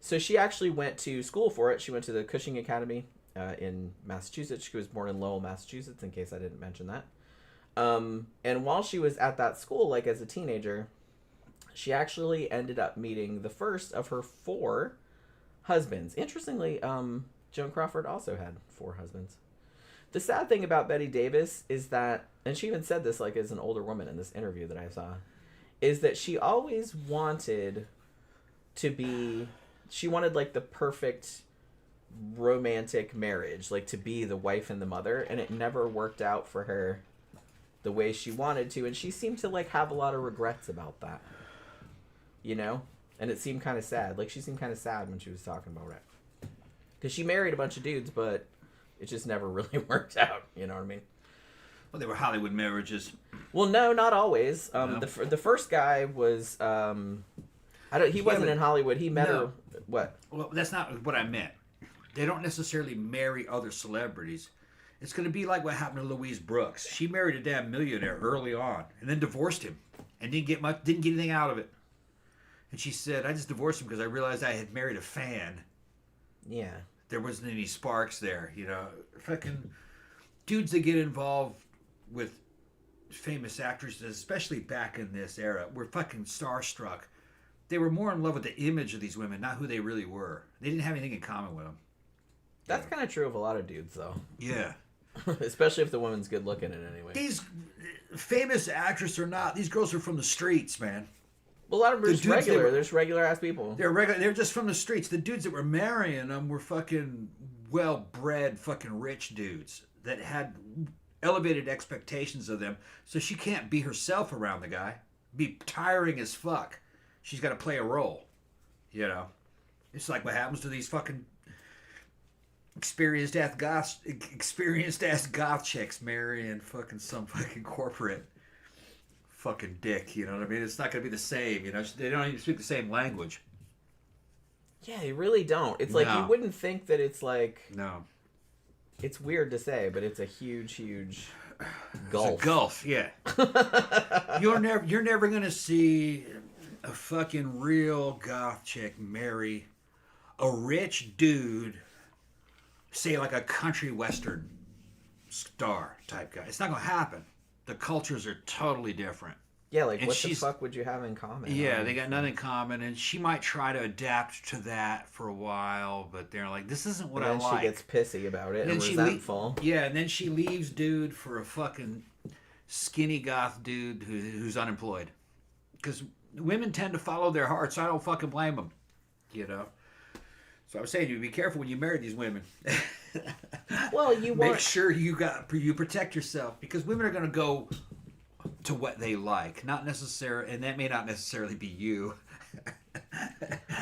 So she actually went to school for it. She went to the Cushing Academy in Massachusetts. She was born in Lowell, Massachusetts, in case I didn't mention that. And while she was at that school, like, as a teenager, she actually ended up meeting the first of her 4 husbands. Interestingly, Joan Crawford also had 4 husbands. The sad thing about Bette Davis is that, and she even said this, like, as an older woman in this interview that I saw, is that she always wanted to be, she wanted like the perfect romantic marriage, like to be the wife and the mother, and it never worked out for her the way she wanted to, and she seemed to like have a lot of regrets about that, you know, and it seemed kind of sad. Like she seemed kind of sad when she was talking about it, because she married a bunch of dudes, but it just never really worked out, you know what I mean? Well, they were Hollywood marriages. Well, no, not always. No. The first guy was he wasn't in Hollywood. He met her. What? Well, that's not what I meant. They don't necessarily marry other celebrities. It's going to be like what happened to Louise Brooks. She married a damn millionaire early on, and then divorced him, and didn't get anything out of it. And she said, "I just divorced him because I realized I had married a fan. Yeah. There wasn't any sparks there, you know. Fucking dudes that get involved with famous actresses, especially back in this era, were fucking starstruck. They were more in love with the image of these women, not who they really were. They didn't have anything in common with them. That's kind of true of a lot of dudes, though. Yeah. Especially if the woman's good looking in any way. These famous actresses or not, these girls are from the streets, man. Well, a lot of them are just dudes, regular. They're just regular ass people. They're just from the streets. The dudes that were marrying them were fucking well-bred, fucking rich dudes that had elevated expectations of them. So she can't be herself around the guy. Be tiring as fuck. She's got to play a role, you know. It's like what happens to these fucking experienced ass goth chicks marrying fucking some fucking corporate fucking dick. You know what I mean? It's not going to be the same. You know, they don't even speak the same language. Yeah, they really don't. It's like you wouldn't think that it's like. No. It's weird to say, but it's a huge, huge gulf. It's a gulf, yeah. You're never going to see a fucking real goth chick marry a rich dude, say like a country western star type guy. It's not going to happen. The cultures are totally different. Yeah, like what the fuck would you have in common? Yeah, they got nothing in common, and she might try to adapt to that for a while, but they're like, this isn't what I like. She gets pissy about it and resentful. Yeah, and then she leaves dude for a fucking skinny goth dude who's unemployed. Because women tend to follow their hearts, so I don't fucking blame them. You know? So I was saying, you be careful when you marry these women. Well, make sure you protect yourself, because women are going to go to what they like, not necessarily, and that may not necessarily be you.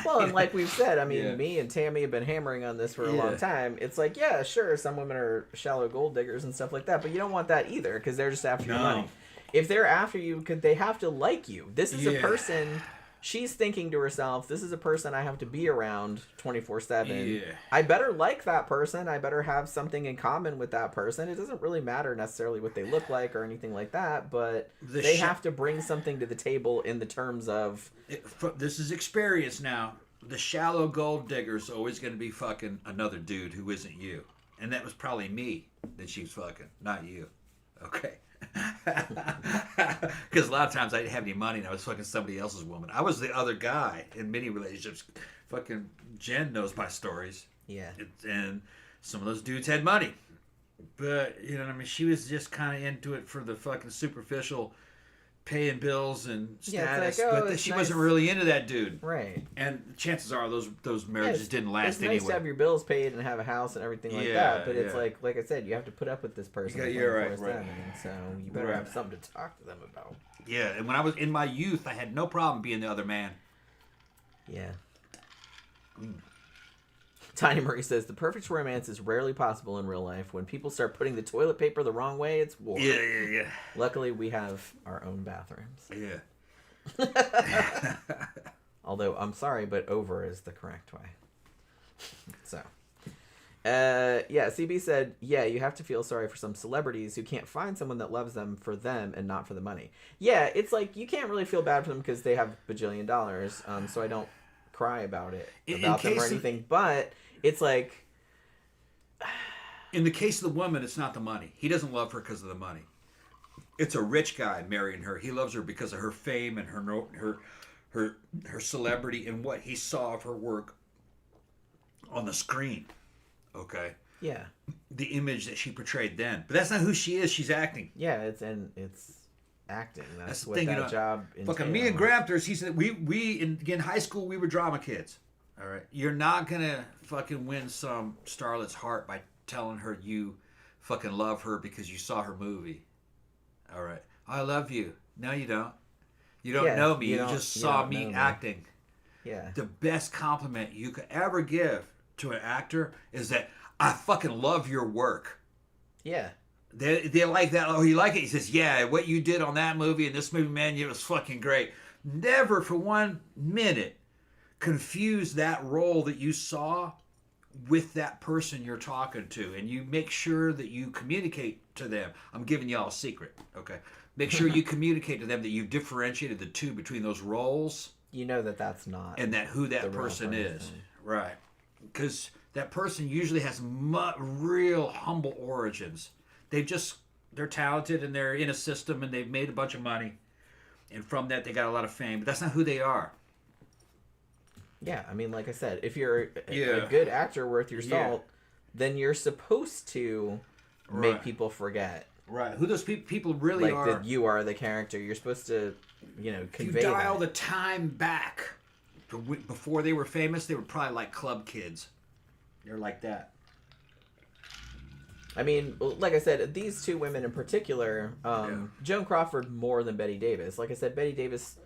Well, and like we've said, I mean, me and Tammy have been hammering on this for a long time. It's like, yeah, sure, some women are shallow gold diggers and stuff like that, but you don't want that either, because they're just after your money. If they're after you, they have to like you. This is a person. She's thinking to herself, this is a person I have to be around 24/7. Yeah. I better like that person. I better have something in common with that person. It doesn't really matter necessarily what they look like or anything like that, but they have to bring something to the table in the terms of... This is experience now. The shallow gold digger is always going to be fucking another dude who isn't you. And that was probably me that she was fucking, not you. Okay. Because a lot of times I didn't have any money and I was fucking somebody else's woman. I was the other guy in many relationships. Fucking Jen knows my stories. Yeah. And some of those dudes had money. But, you know what I mean? She was just kind of into it for the fucking superficial paying bills and status. It's like, but she wasn't really into that dude. Right. And chances are those marriages didn't last anyway. It's nice to have your bills paid and have a house and everything like that. But it's like I said, you have to put up with this person. Right. So you better have something to talk to them about. Yeah, and when I was in my youth, I had no problem being the other man. Yeah. Tiny Marie says, the perfect romance is rarely possible in real life. When people start putting the toilet paper the wrong way, it's war. Yeah. Luckily, we have our own bathrooms. Yeah. Although, I'm sorry, but over is the correct way. So. CB said, you have to feel sorry for some celebrities who can't find someone that loves them for them and not for the money. Yeah, it's like, you can't really feel bad for them because they have $1 bajillion, so I don't cry about it, about them or anything, but it's like... In the case of the woman, it's not the money. He doesn't love her because of the money. It's a rich guy marrying her. He loves her because of her fame and her celebrity and what he saw of her work on the screen. Okay? Yeah. The image that she portrayed then. But that's not who she is. She's acting. Yeah, it's acting. That's the what thing, that job fucking me and Graptors, he said, in high school, we were drama kids. All right? You're not going to fucking win some starlet's heart by telling her you fucking love her because you saw her movie. All right? I love you. No, you don't. You don't know me. You just saw me acting. Yeah. The best compliment you could ever give to an actor is that I fucking love your work. Yeah. They like that. Oh, you like it? He says, yeah, what you did on that movie and this movie, man, it was fucking great. Never for 1 minute confuse that role that you saw with that person you're talking to. And you make sure that you communicate to them. I'm giving y'all a secret, okay? Make sure you communicate to them that you've differentiated the two between those roles. You know that's not. And that who that person is. Right. Because that person usually has real humble origins. They're talented and they're in a system and they've made a bunch of money. And from that, they got a lot of fame. But that's not who they are. Yeah, I mean, like I said, if you're a good actor worth your salt, then you're supposed to make people forget. Right. Who those people really are. Like that you are the character. You're supposed to, convey If you dial that. the time back, before they were famous, they were probably like club kids. They're like that. I mean, like I said, these two women in particular, Joan Crawford more than Bette Davis. Like I said, Bette Davis,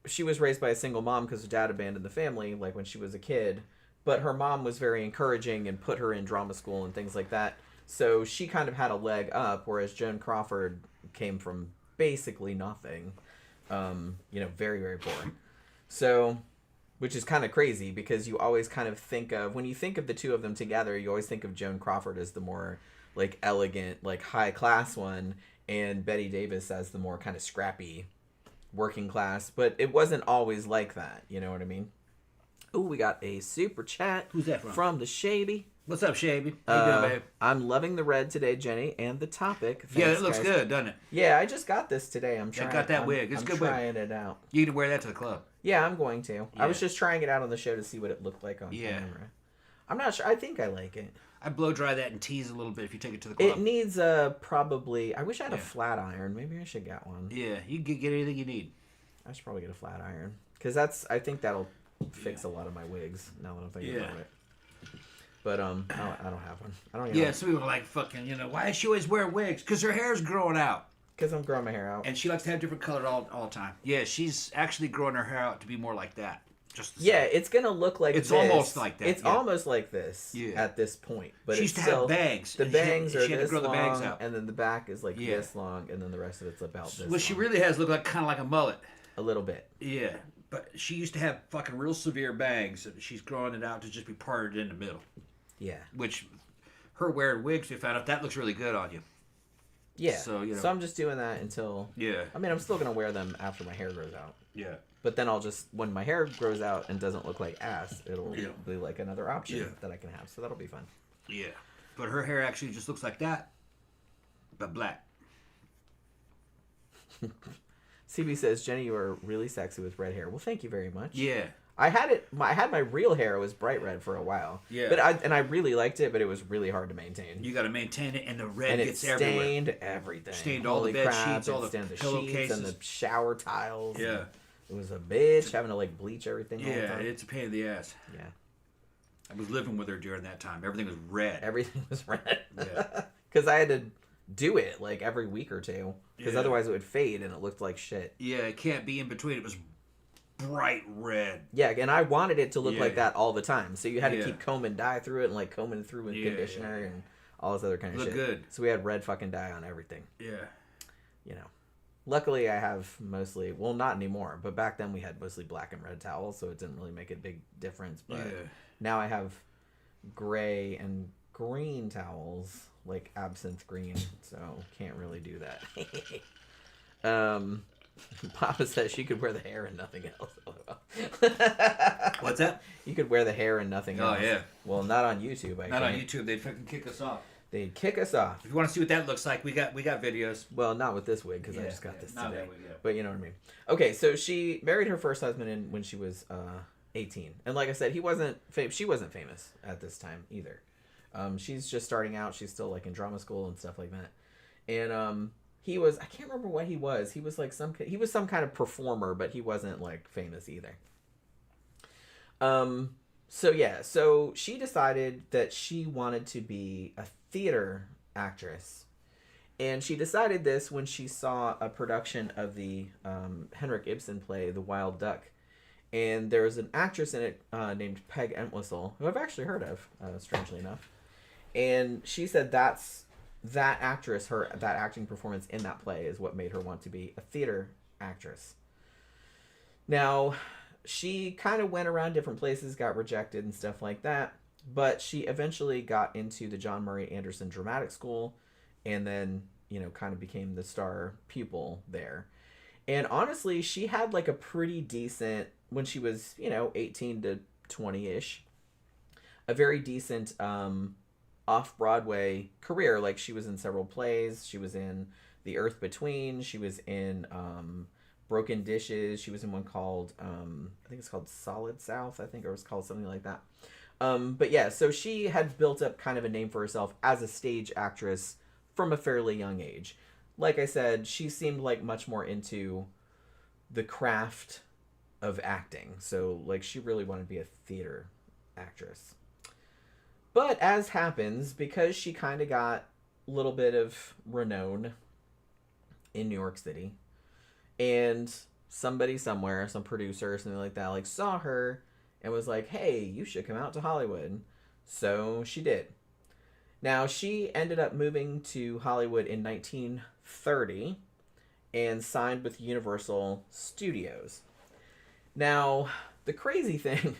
she was raised by a single mom because her dad abandoned the family, like when she was a kid. But her mom was very encouraging and put her in drama school and things like that. So she kind of had a leg up, whereas Joan Crawford came from basically nothing. Very, very poor. So, which is kind of crazy because you always kind of think of, when you think of the two of them together, you always think of Joan Crawford as the more like elegant, like high class one, and Bette Davis as the more kind of scrappy working class. But it wasn't always like that. You know what I mean? Oh, we got a super chat. Who's that from the Shaby. What's up, Shaby? How you doing, babe? I'm loving the red today, Jenny, and the topic. Thanks, yeah, it looks guys. good, doesn't it? Yeah, I just got this today. I got that wig. It's a good wig. I'm trying it out. You can wear that to the club. Yeah, I'm going to. Yeah. I was just trying it out on the show to see what it looked like on camera. I'm not sure. I think I like it. I blow dry that and tease a little bit if you take it to the club. It needs probably. I wish I had a flat iron. Maybe I should get one. Yeah, you can get anything you need. I should probably get a flat iron because I think that'll fix a lot of my wigs. Now that I'm thinking about it. But I don't have one. I don't. Yeah, some people are like fucking. Why does she always wear wigs? Because her hair's growing out. Because I'm growing my hair out. And she likes to have different color all the time. Yeah, she's actually growing her hair out to be more like that. It's gonna look like it's this. almost like that. It's almost like this at this point. But she used to have bangs. The bangs are she had this to grow long, the bangs out. and then the back is like this long, and then the rest of it's about this. What she really has look kind of like a mullet. A little bit. Yeah, but she used to have fucking real severe bangs. She's growing it out to just be parted in the middle. Yeah. Which, her wearing wigs, we found out that looks really good on you. Yeah. So I'm just doing that until. Yeah. I mean, I'm still gonna wear them after my hair grows out. Yeah. But then I'll just, when my hair grows out and doesn't look like ass, it'll be like another option that I can have. So that'll be fun. Yeah. But her hair actually just looks like that, but black. CB says, Jenny, you are really sexy with red hair. Well, thank you very much. Yeah. I had my real hair. It was bright red for a while. Yeah. But I really liked it, but it was really hard to maintain. You got to maintain it, and the red gets everywhere. And it stained everything. Stained all the bed sheets, all the pillowcases, and the shower tiles. Yeah. It was a bitch having to like bleach everything. Yeah, all the time. It's a pain in the ass. Yeah. I was living with her during that time. Everything was red. Everything was red. Yeah. Because I had to do it like every week or two. Because otherwise it would fade and it looked like shit. Yeah, it can't be in between. It was bright red. Yeah, and I wanted it to look like that all the time. So you had to keep combing dye through it and like combing through with conditioner and all this other kind of shit. Look good. So we had red fucking dye on everything. Yeah. Luckily I have mostly, well, not anymore, but back then we had mostly black and red towels, so it didn't really make a big difference. But now I have gray and green towels, like absinthe green, so can't really do that. Papa says she could wear the hair and nothing else. What's that? You could wear the hair and nothing else. Oh, yeah. Well, not on YouTube. Not on YouTube. They'd fucking kick us off. They'd kick us off. If you want to see what that looks like, we got videos. Well, not with this wig, because I just got this today. But you know what I mean. Okay, so she married her first husband when she was 18. And like I said, she wasn't famous at this time either. She's just starting out. She's still like in drama school and stuff like that. And he was, I can't remember what he was. He was like some kind of performer, but he wasn't like famous either. So she decided that she wanted to be a theater actress. And she decided this when she saw a production of the Henrik Ibsen play, The Wild Duck. And there was an actress in it named Peg Entwistle, who I've actually heard of, strangely enough. And she said that actress, that acting performance in that play is what made her want to be a theater actress. Now, she kind of went around different places, got rejected and stuff like that. But she eventually got into the John Murray Anderson Dramatic School and then, kind of became the star pupil there. And honestly, she had like a pretty decent, when she was, 18 to 20-ish, a very decent off-Broadway career. Like, she was in several plays. She was in The Earth Between. She was in Broken Dishes. She was in one called, I think it's called Solid South, or it was called something like that. But yeah, so she had built up kind of a name for herself as a stage actress from a fairly young age. Like I said, she seemed like much more into the craft of acting. So like she really wanted to be a theater actress. But as happens, because she kind of got a little bit of renown in New York City, and somebody somewhere, some producer or something like that, like saw her and was like, hey, you should come out to Hollywood. So she did. Now, she ended up moving to Hollywood in 1930 and signed with Universal Studios. Now, the crazy thing,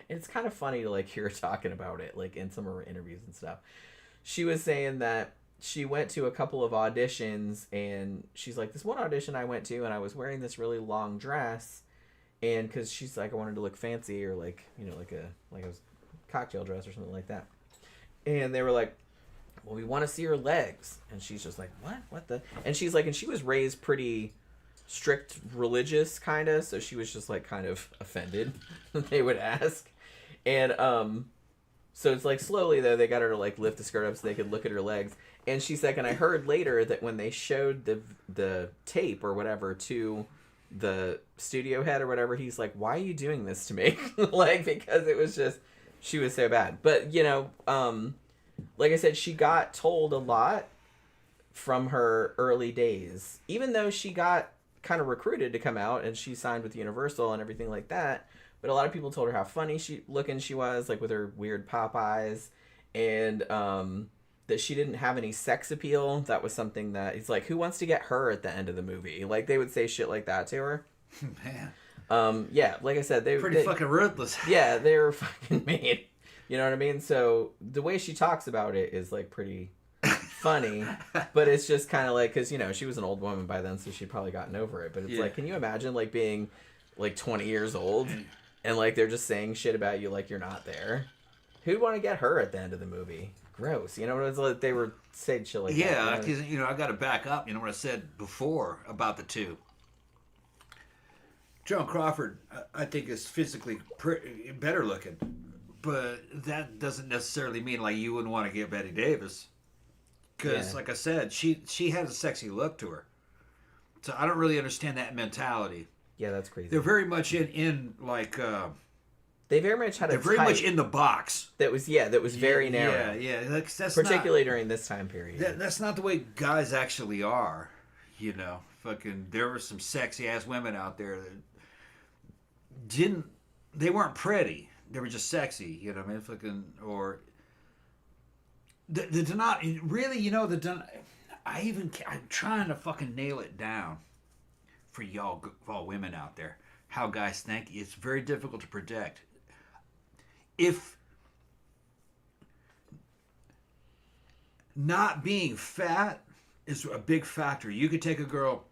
it's kind of funny to like hear her talking about it, like in some of her interviews and stuff. She was saying that she went to a couple of auditions, and she's like, this one audition I went to, and I was wearing this really long dress, and because she's like, I wanted to look fancy, or like, like a cocktail dress or something like that. And they were like, well, we want to see her legs. And she's just like, what the? And she's like, and she was raised pretty strict religious kind of, so she was just like kind of offended when they would ask. And so it's like slowly though, they got her to like lift the skirt up so they could look at her legs. And she's like, and I heard later that when they showed the tape or whatever to the studio head or whatever, he's like, why are you doing this to me? Like, because it was just, she was so bad. But, like I said, she got told a lot from her early days, even though she got kind of recruited to come out and she signed with Universal and everything like that. But a lot of people told her how funny she was, like with her weird pop eyes, and that she didn't have any sex appeal. That was something that it's like, who wants to get her at the end of the movie? Like, they would say shit like that to her. Man. Yeah, like I said, they fucking ruthless. Yeah, they were fucking mean. You know what I mean? So the way she talks about it is like pretty funny, but it's just kind of like, because she was an old woman by then, so she'd probably gotten over it. But it's like, can you imagine like being like 20 years old and like they're just saying shit about you like you're not there? Who'd want to get her at the end of the movie? Gross. You know what it was like? They were saying shit like that. Yeah, because I got to back up. What I said before about the two. Joan Crawford, I think, is physically better looking, but that doesn't necessarily mean like you wouldn't want to get Bette Davis, because like I said, she had a sexy look to her. So I don't really understand that mentality. Yeah, that's crazy. They're very much in like. They very much had. They're very much in the box. That was very narrow. Yeah. That's particularly during this time period. That's not the way guys actually are. Fucking, there were some sexy ass women out there that they weren't pretty. They were just sexy. You know what I mean? Fucking, or the not really. I'm trying to fucking nail it down for y'all women out there. How guys think it's very difficult to predict. If not being fat is a big factor, you could take a girl,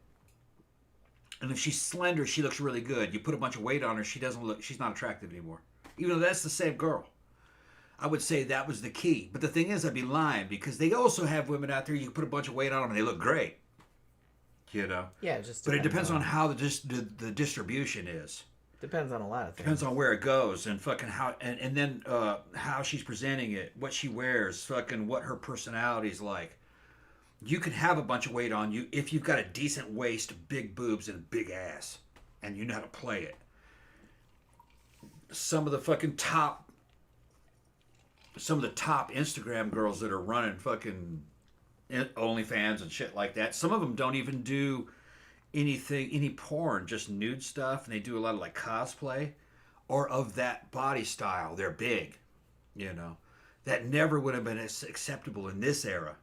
and if she's slender, she looks really good. You put a bunch of weight on her, she's not attractive anymore. Even though that's the same girl. I would say that was the key. But the thing is, I'd be lying, because they also have women out there, you put a bunch of weight on them and they look great. Yeah, it just. But it depends on how the distribution is. Depends on a lot of things. Depends on where it goes and fucking how, and then how she's presenting it, what she wears, fucking what her personality's like. you can have a bunch of weight on you if you've got a decent waist, big boobs, and a big ass, and you know how to play it. Some of the top Instagram girls that are running fucking OnlyFans and shit like that, some of them don't even do any porn, just nude stuff, and they do a lot of like cosplay or of that body style. They're big, that never would have been acceptable in this era.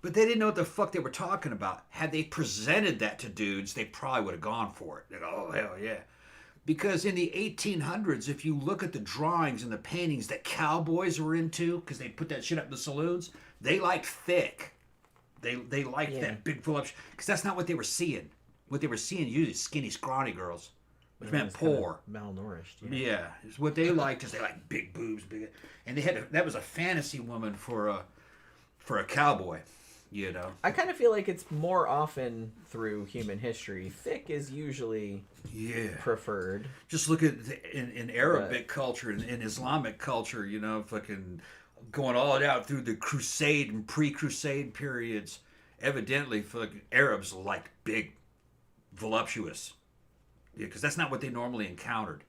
But they didn't know what the fuck they were talking about. Had they presented that to dudes, they probably would have gone for it. They'd go, oh, hell yeah. Because in the 1800s, if you look at the drawings and the paintings that cowboys were into, because they put that shit up in the saloons, they liked thick. They liked that big full up, because that's not what they were seeing. What they were seeing usually skinny, scrawny girls, which meant poor, malnourished. Yeah, what they liked is they liked big boobs, and they had that was a fantasy woman for a cowboy. I kind of feel like it's more often through human history. Thick is usually preferred. Just look at in Arabic culture and in Islamic culture, fucking going all out through the Crusade and pre-Crusade periods. Evidently, fucking Arabs liked big, voluptuous, because that's not what they normally encountered.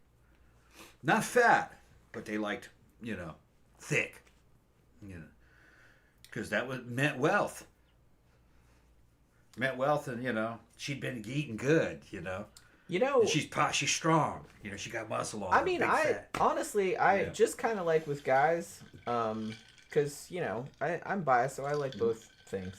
Not fat, but they liked, thick, because that meant wealth. And she'd been eating good. And she's strong. She got muscle on her. I mean, honestly, just kind of like with guys, because I'm biased, so I like both things.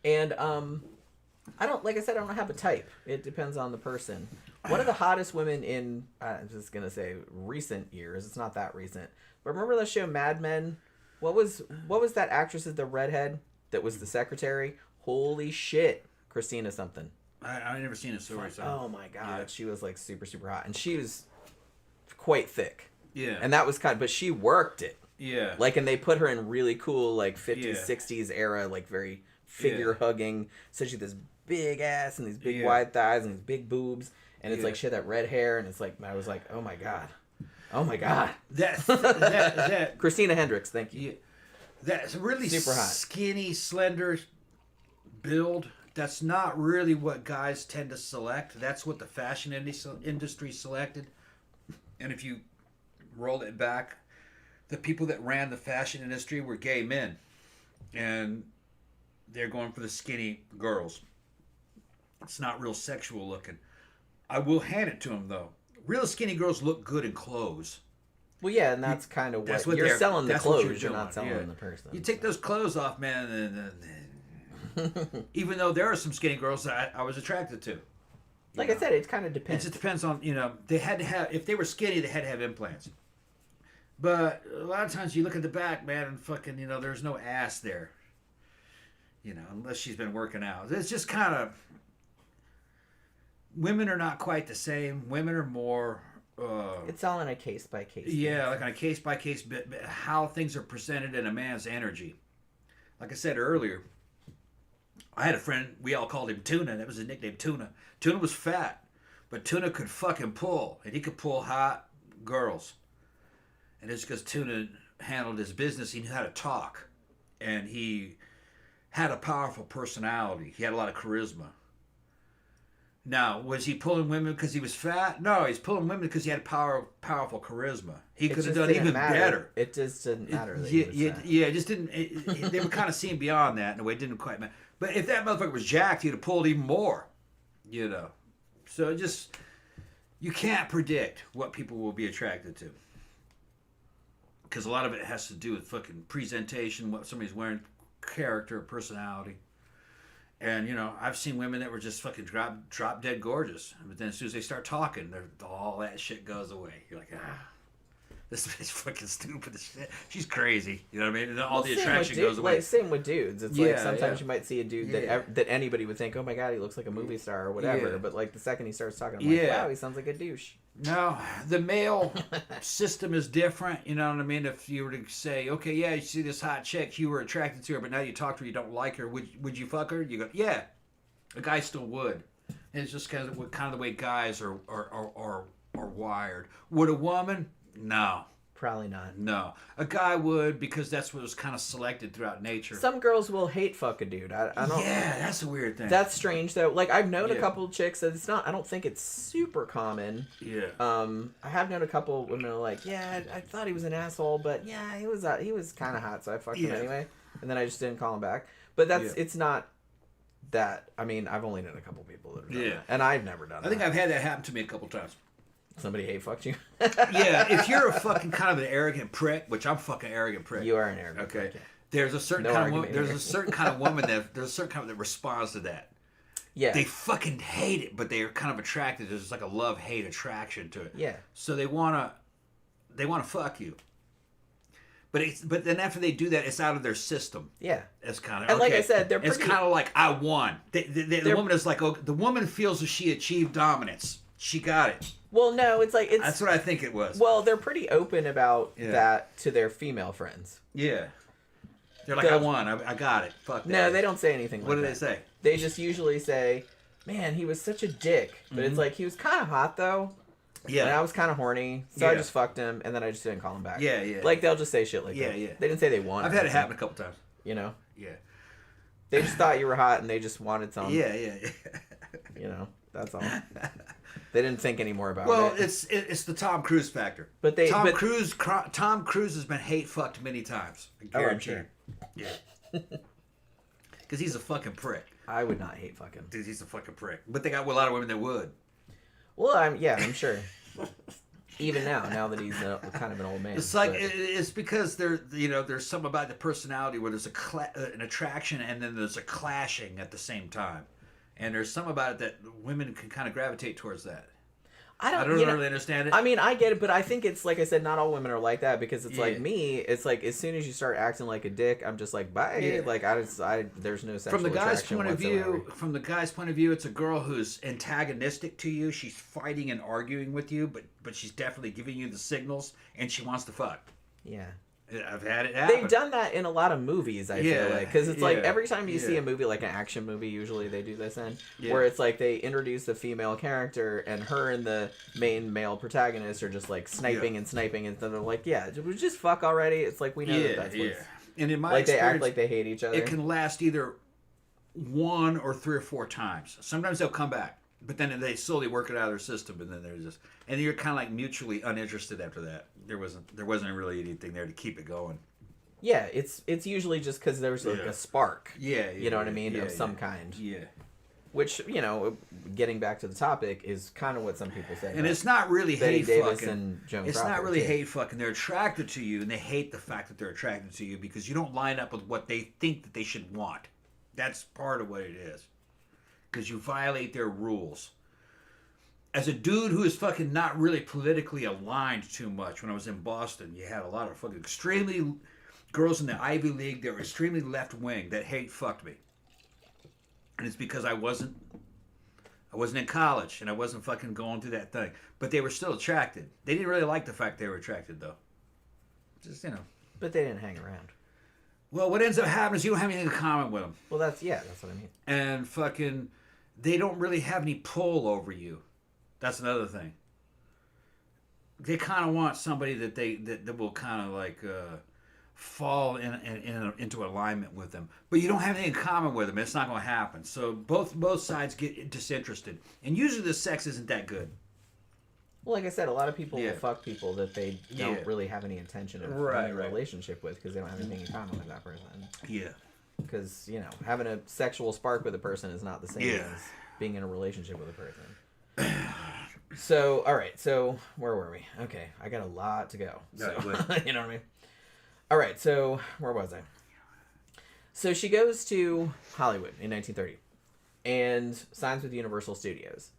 And I don't have a type. It depends on the person. One of the hottest women in, I'm just gonna say recent years. It's not that recent, but remember the show Mad Men? What was that actress, the redhead that was the secretary? Holy shit, Christina something. I never seen a story. So. Oh my god, she was like super super hot, and she was quite thick. Yeah. And that was but she worked it. Yeah. Like, and they put her in really cool like 50s 60s era, like very figure hugging. So she had this big ass and these big wide thighs and these big boobs, and it's like she had that red hair, and it's like I was like, oh my god. That Christina Hendricks, thank you. That's really super hot, skinny, slender build. That's not really what guys tend to select. That's what the fashion industry selected. And if you roll it back, the people that ran the fashion industry were gay men, and they're going for the skinny girls. It's not real sexual looking. I will hand it to them though. Real skinny girls look good in clothes. Well, yeah, and that's kind of what you're selling. The clothes, you're not selling the person. You take those clothes off, man, and even though there are some skinny girls that I was attracted to. Like I said, it kind of depends. It just depends on, they had to have, if they were skinny, they had to have implants. But a lot of times you look at the back, man, and fucking, there's no ass there. Unless she's been working out. It's just kind of, women are not quite the same. Women are more... it's all in a case-by-case. Yeah, like on a case-by-case bit, how things are presented in a man's energy. Like I said earlier, I had a friend, we all called him Tuna. That was his nickname, Tuna. Tuna was fat, but Tuna could fucking pull. And he could pull hot girls. And it's because Tuna handled his business. He knew how to talk. And he had a powerful personality. He had a lot of charisma. Now, was he pulling women because he was fat? No, he's pulling women because he had powerful charisma. He could have done even better. It just didn't matter. It just didn't. They were kind of seeing beyond that in a way. It didn't quite matter. But if that motherfucker was jacked, he'd have pulled even more. So you can't predict what people will be attracted to. Because a lot of it has to do with fucking presentation, what somebody's wearing, character, personality. And, I've seen women that were just fucking drop dead gorgeous. But then as soon as they start talking, all that shit goes away. You're like, this is fucking stupid as shit. She's crazy. You know what I mean? And all the attraction goes away. Like, same with dudes. It's like sometimes you might see a dude that anybody would think, oh my god, he looks like a movie star or whatever. But like the second he starts talking, I'm like, wow, he sounds like a douche. No, the male system is different. You know what I mean? If you were to say, okay, yeah, you see this hot chick, you were attracted to her, but now you talk to her, you don't like her. Would you fuck her? You go, yeah. A guy still would. And it's just kind of the way guys are wired. Would a woman? No. Probably not. No. A guy would, because that's what was kind of selected throughout nature. Some girls will hate fuck a dude. I don't. Yeah, that's a weird thing. That's strange though. Like I've known a Yeah. couple chicks that it's not. I don't think it's super common. Yeah. I have known a couple women who are like, yeah, I thought he was an asshole, but yeah, he was kind of hot, so I fucked him anyway, and then I just didn't call him back. But it's not that. I mean, I've only known a couple people that have done that, and I've never done that. I think I've had that happen to me a couple times. Somebody hate fucked you. Yeah, if you're a fucking kind of an arrogant prick, which I'm fucking arrogant prick. You are an arrogant Okay. prick, yeah. There's a certain No kind of argument woman, here. there's a certain kind of woman that responds to that. Yeah. They fucking hate it, but they are kind of attracted. There's like a love-hate attraction to it. Yeah. So they wanna fuck you. But then after they do that, it's out of their system. Yeah. It's kind of And like I said, they're It's pretty- kind of like I won. The woman is like, oh, the woman feels that she achieved dominance. She got it. Well, no, it's like That's what I think it was. Well, they're pretty open about that to their female friends. Yeah. They're like, I won. I got it. Fuck that. No, they don't say anything like What do that. they say? They just usually say, man, he was such a dick. But it's like, he was kind of hot, though. Yeah. And I was kind of horny, so I Yeah. just fucked him, and then I just didn't call him back. Yeah, yeah. Like, they'll just say shit like that. Yeah. They didn't say they won. I've or had it anything, happen a couple times. You know? Yeah. They just thought you were hot, and they just wanted some. Yeah. You know? That's all. They didn't think any more about Well, it. it's the Tom Cruise factor. But Tom Cruise has been hate fucked many times. I Oh, I'm guarantee sure. you. Yeah. Because he's a fucking prick. I would not hate fucking. Dude, he's a fucking prick. But they got a lot of women that would. Well, I'm sure. Even now that he's kind of an old man. It's like but- it's because there's something about the personality where there's an attraction and then there's a clashing at the same time, and there's something about it that women can kind of gravitate towards that. I don't really understand it. I mean, I get it, but I think it's like I said, not all women are like that because it's like Yeah. me. It's like as soon as you start acting like a dick, I'm just like bye. Yeah. Like there's no sexual From the guy's attraction point of whatsoever. view, it's a girl who's antagonistic to you. She's fighting and arguing with you, but she's definitely giving you the signals, and she wants to fuck. Yeah. I've had it happen. They've done that in a lot of movies, I feel like. Because it's like yeah, every time you see yeah. a movie, like an action movie, usually they do this in, Yeah. where it's like they introduce the female character and her and the main male protagonist are just like sniping and sniping, and then they're like, yeah, did we just fuck already? It's like we know that that's what's... And in my Like they experience, act like they hate each other. it can last either 1 or 3 or 4 times. Sometimes they'll come back, but then they slowly work it out of their system, and then they're just, and you're kind of like mutually uninterested after that. There wasn't really anything there to keep it going. Yeah, it's usually just because there's like a spark. Yeah, You know what I mean? yeah, of some kind. Yeah. Which, getting back to the topic, is kind of what some people say. And about it's not really Bette hate Davis fucking. and Joan It's Crawford, not really too. hate fucking. They're attracted to you, and they hate the fact that they're attracted to you because you don't line up with what they think that they should want. That's part of what it is. Because you violate their rules. As a dude who is fucking not really politically aligned too much, when I was in Boston, you had a lot of fucking extremely girls in the Ivy League that were extremely left wing that hate fucked me. And it's because I wasn't in college and I wasn't fucking going through that thing. But they were still attracted. They didn't really like the fact they were attracted though. Just, But they didn't hang around. Well, what ends up happening is you don't have anything in common with them. Well, that's what I mean. And fucking, they don't really have any pull over you. That's another thing. They kind of want somebody that will kind of like fall into alignment with them, but you don't have anything in common with them. It's not going to happen. So both sides get disinterested, and usually the sex isn't that good. Well, like I said, a lot of people Yeah. will fuck people that they don't Yeah. really have any intention of Right, having a right. relationship with because they don't have anything in common with that person. Yeah. Because, having a sexual spark with a person is not the same Yeah. as being in a relationship with a person. So, all right. So, where were we? Okay. I got a lot to go. So, you know what I mean? All right. So, where was I? So, she goes to Hollywood in 1930 and signs with Universal Studios.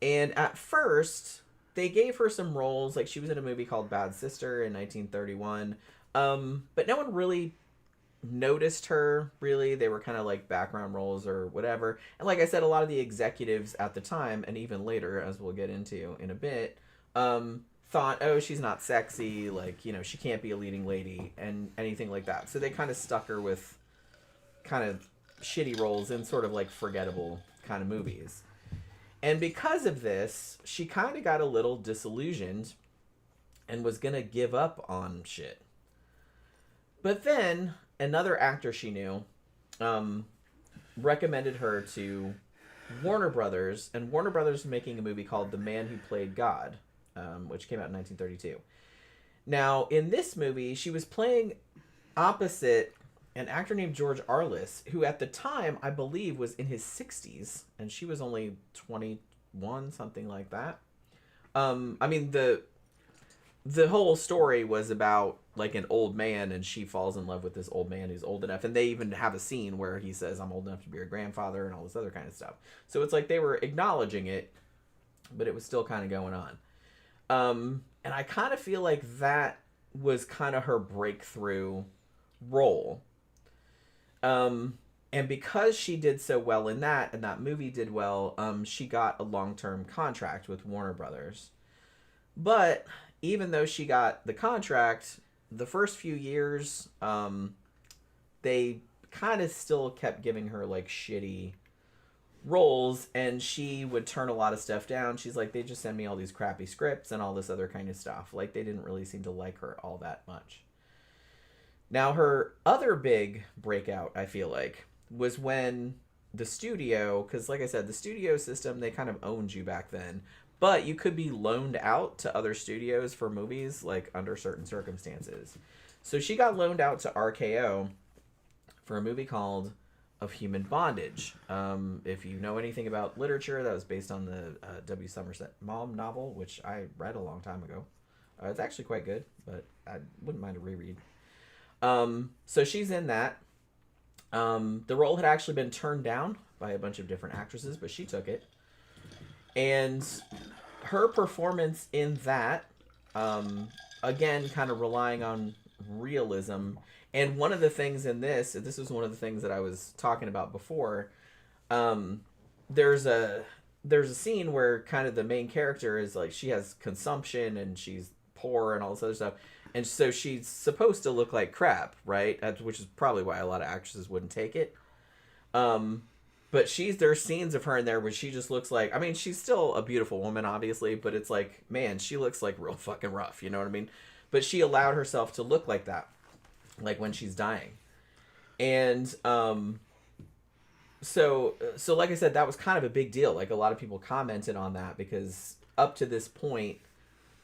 And at first, they gave her some roles. Like, she was in a movie called Bad Sister in 1931. But no one really noticed her, really. They were kind of like background roles or whatever. And like I said, a lot of the executives at the time, and even later, as we'll get into in a bit, thought, oh, she's not sexy, like, she can't be a leading lady, and anything like that. So they kind of stuck her with kind of shitty roles in sort of like forgettable kind of movies. And because of this, she kind of got a little disillusioned and was gonna give up on shit. But then another actor she knew recommended her to Warner Brothers, and Warner Brothers was making a movie called The Man Who Played God, which came out in 1932. Now, in this movie, she was playing opposite an actor named George Arliss, who at the time, I believe, was in his 60s, and she was only 21, something like that. I mean, the whole story was about like an old man, and she falls in love with this old man who's old enough, and they even have a scene where he says, I'm old enough to be your grandfather, and all this other kind of stuff. So it's like they were acknowledging it, but it was still kind of going on. And I kind of feel like that was kind of her breakthrough role. And because she did so well in that, and that movie did well, she got a long-term contract with Warner Brothers. But even though she got the contract, the first few years, they kind of still kept giving her like shitty roles, and she would turn a lot of stuff down. She's like, they just send me all these crappy scripts and all this other kind of stuff. Like, they didn't really seem to like her all that much. Now, her other big breakout, I feel like, was when the studio, because like I said, the studio system, they kind of owned you back then. But you could be loaned out to other studios for movies, like, under certain circumstances. So she got loaned out to RKO for a movie called Of Human Bondage. If you know anything about literature, that was based on the W. Somerset Maugham novel, which I read a long time ago. It's actually quite good, but I wouldn't mind a reread. So she's in that. The role had actually been turned down by a bunch of different actresses, but she took it. And her performance in that, again, kind of relying on realism. And one of the things in this is one of the things that I was talking about before. There's a scene where kind of the main character is like, she has consumption and she's poor and all this other stuff. And so she's supposed to look like crap, right? Which is probably why a lot of actresses wouldn't take it. But there's scenes of her in there where she just looks like, I mean, she's still a beautiful woman, obviously, but it's like, man, she looks like real fucking rough, you know what I mean? But she allowed herself to look like that, like when she's dying. And so like I said, that was kind of a big deal. Like, a lot of people commented on that because up to this point,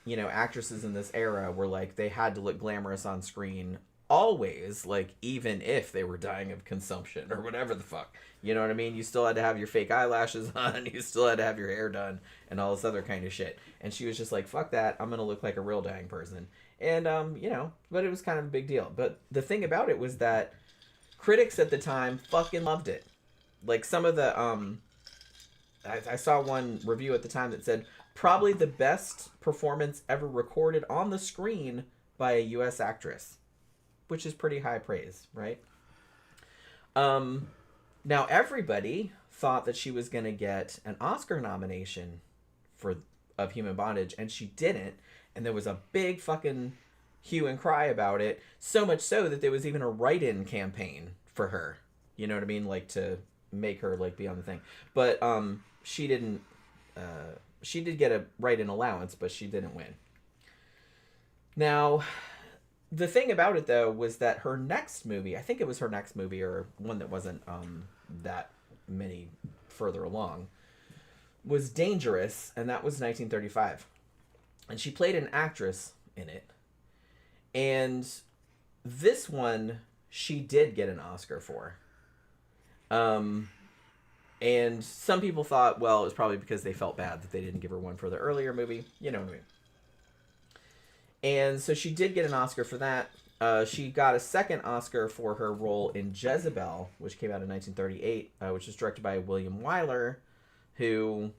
you know, actresses in this era were like, they had to look glamorous on screen always, like, even if they were dying of consumption or whatever the fuck, you know what I mean? You still had to have your fake eyelashes on, you still had to have your hair done and all this other kind of shit. And she was just like, fuck that, I'm gonna look like a real dying person. And you know, but it was kind of a big deal. But the thing about it was that critics at the time fucking loved it. Like, some of the I saw one review at the time that said, probably the best performance ever recorded on the screen by a US actress, which is pretty high praise, right? Now, everybody thought that she was going to get an Oscar nomination for Of Human Bondage, and she didn't. And there was a big fucking hue and cry about it, so much so that there was even a write-in campaign for her. You know what I mean? Like, to make her, like, be on the thing. But she didn't... she did get a write-in allowance, but she didn't win. Now, the thing about it, though, was that her next movie, I think it was her next movie, or one that wasn't that many further along, was Dangerous, and that was 1935. And she played an actress in it. And this one, she did get an Oscar for. And some people thought, well, it was probably because they felt bad that they didn't give her one for the earlier movie. You know what I mean? And so she did get an Oscar for that. She got a second Oscar for her role in Jezebel, which came out in 1938, which was directed by William Wyler, who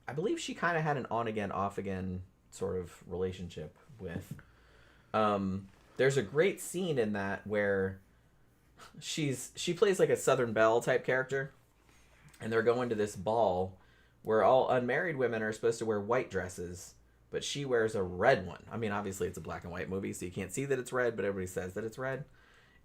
I believe she kind of had an on-again, off-again sort of relationship with. There's a great scene in that where she plays like a Southern Belle type character, and they're going to this ball where all unmarried women are supposed to wear white dresses, but she wears a red one. I mean, obviously it's a black and white movie, so you can't see that it's red, but everybody says that it's red.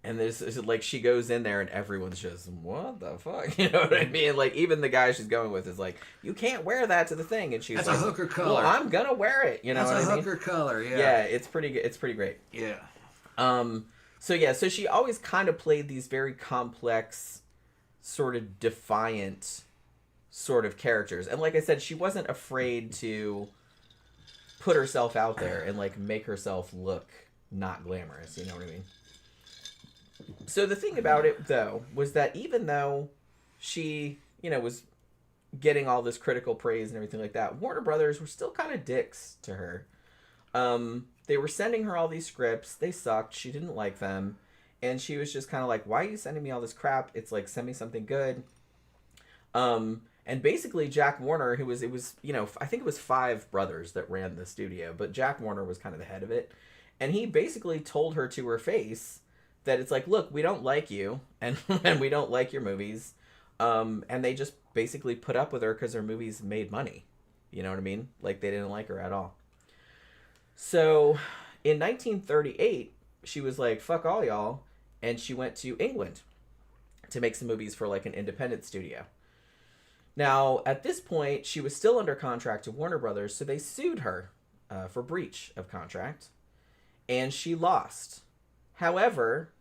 And there's like she goes in there and everyone's just what the fuck, you know what I mean? Like even the guy she's going with is like, you can't wear that to the thing, and she's That's like, a hooker color. Well, I'm gonna wear it, you know. That's what a I mean? hooker color, yeah. Yeah, it's pretty good. It's pretty great. Yeah. So she always kind of played these very complex, sort of defiant, sort of characters, and like I said, she wasn't afraid to put herself out there and like make herself look not glamorous. You know what I mean? So the thing about it, though, was that even though she, you know, was getting all this critical praise and everything like that, Warner Brothers were still kind of dicks to her. They were sending her all these scripts. They sucked. She didn't like them. And she was just kind of like, why are you sending me all this crap? It's like, send me something good. And basically Jack Warner, it was, you know, I think it was 5 brothers that ran the studio, but Jack Warner was kind of the head of it. And he basically told her to her face that it's like, look, we don't like you, and and we don't like your movies, and they just basically put up with her because her movies made money. You know what I mean? Like they didn't like her at all. So, in 1938, she was like, fuck all y'all, and she went to England to make some movies for like an independent studio. Now, at this point, she was still under contract to Warner Brothers, so they sued her for breach of contract, and she lost. However,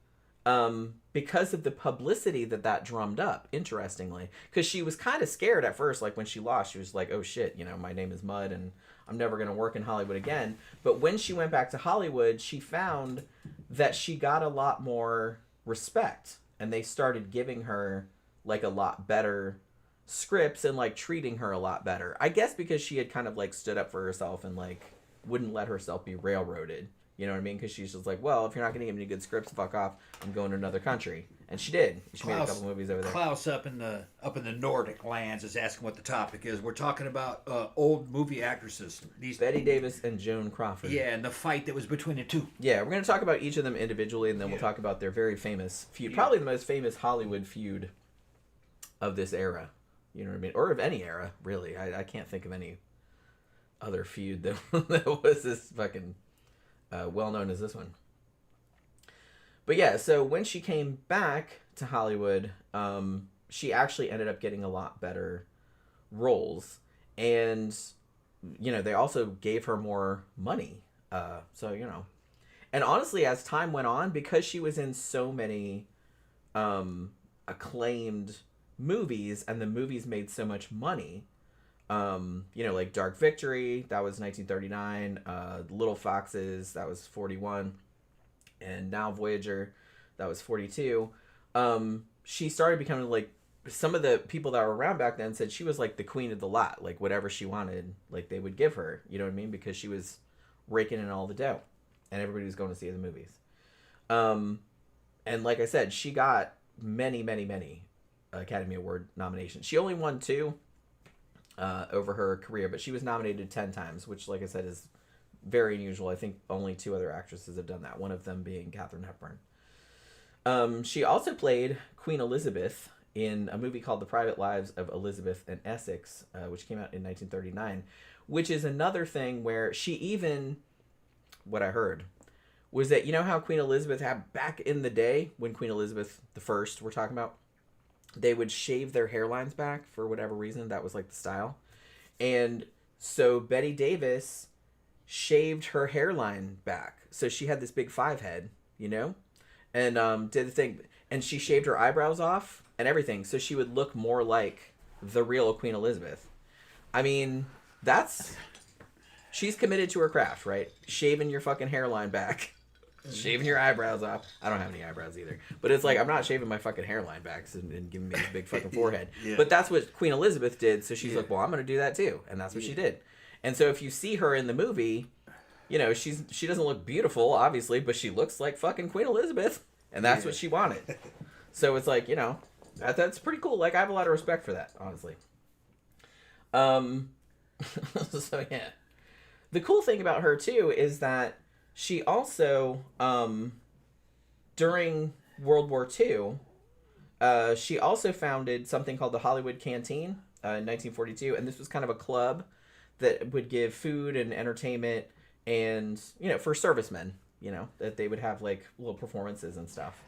because of the publicity that drummed up, interestingly, because she was kind of scared at first, like when she lost, she was like, oh shit, you know, my name is Mud and I'm never going to work in Hollywood again. But when she went back to Hollywood, she found that she got a lot more respect, and they started giving her like a lot better scripts and like treating her a lot better. I guess because she had kind of like stood up for herself and like wouldn't let herself be railroaded. You know what I mean? Because she's just like, well, if you're not going to give me any good scripts, fuck off. I'm going to another country. And she did. She made a couple movies over there. Klaus up in the Nordic lands is asking what the topic is. We're talking about old movie actresses. Bette Davis and Joan Crawford. Yeah, and the fight that was between the two. Yeah, we're going to talk about each of them individually, and then we'll talk about their very famous feud. Probably the most famous Hollywood feud of this era. You know what I mean? Or of any era, really. I can't think of any other feud that was this fucking... well known as this one. But yeah, so when she came back to Hollywood, she actually ended up getting a lot better roles. And, you know, they also gave her more money. So, you know. And honestly, as time went on, because she was in so many acclaimed movies, and the movies made so much money, you know, like Dark Victory, that was 1939, Little Foxes, that was 41, and Now Voyager, that was 42. She started becoming like, some of the people that were around back then said she was like the queen of the lot, like whatever she wanted, like they would give her, you know what I mean? Because she was raking in all the dough, and everybody was going to see the movies. And like I said, she got many, many, many Academy Award nominations. She only won 2 over her career, but she was nominated 10 times, which, like I said, is very unusual. I think only 2 other actresses have done that, one of them being Katharine Hepburn. She also played Queen Elizabeth in a movie called The Private Lives of Elizabeth and Essex, which came out in 1939, which is another thing where she even, what I heard, was that, you know how Queen Elizabeth had back in the day, when Queen Elizabeth I we're talking about, they would shave their hairlines back for whatever reason. That was like the style. And so Bette Davis shaved her hairline back. So she had this big 5 head, you know, and did the thing. And she shaved her eyebrows off and everything. So she would look more like the real Queen Elizabeth. I mean, she's committed to her craft, right? Shaving your fucking hairline back. Shaving your eyebrows off. I don't have any eyebrows either. But it's like, I'm not shaving my fucking hairline back and giving me this big fucking forehead. Yeah. But that's what Queen Elizabeth did. So she's like, well, I'm going to do that too. And that's what she did. And so if you see her in the movie, you know, she doesn't look beautiful, obviously, but she looks like fucking Queen Elizabeth. And that's what she wanted. So it's like, you know, that's pretty cool. Like, I have a lot of respect for that, honestly. So, yeah. The cool thing about her, too, is that she also, during World War II, she also founded something called the Hollywood Canteen in 1942. And this was kind of a club that would give food and entertainment and, you know, for servicemen, you know, that they would have, like, little performances and stuff.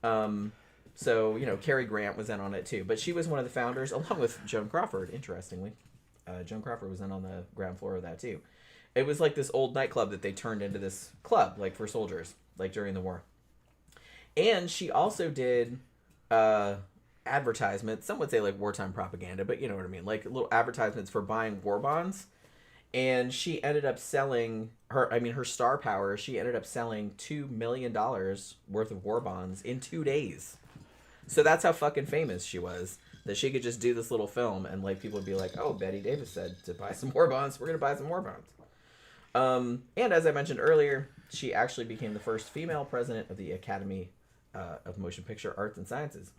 So, Cary Grant was in on it too. But she was one of the founders, along with Joan Crawford, interestingly. Joan Crawford was in on the ground floor of that too. It was like this old nightclub that they turned into this club, like for soldiers, like during the war. And she also did advertisements. Some would say like wartime propaganda, but you know what I mean. Like little advertisements for buying war bonds. And she ended up selling her star power. She ended up selling $2 million worth of war bonds in 2 days. So that's how fucking famous she was. That she could just do this little film and like people would be like, oh, Bette Davis said to buy some war bonds. We're going to buy some war bonds. And as I mentioned earlier, she actually became the first female president of the Academy of Motion Picture Arts and Sciences.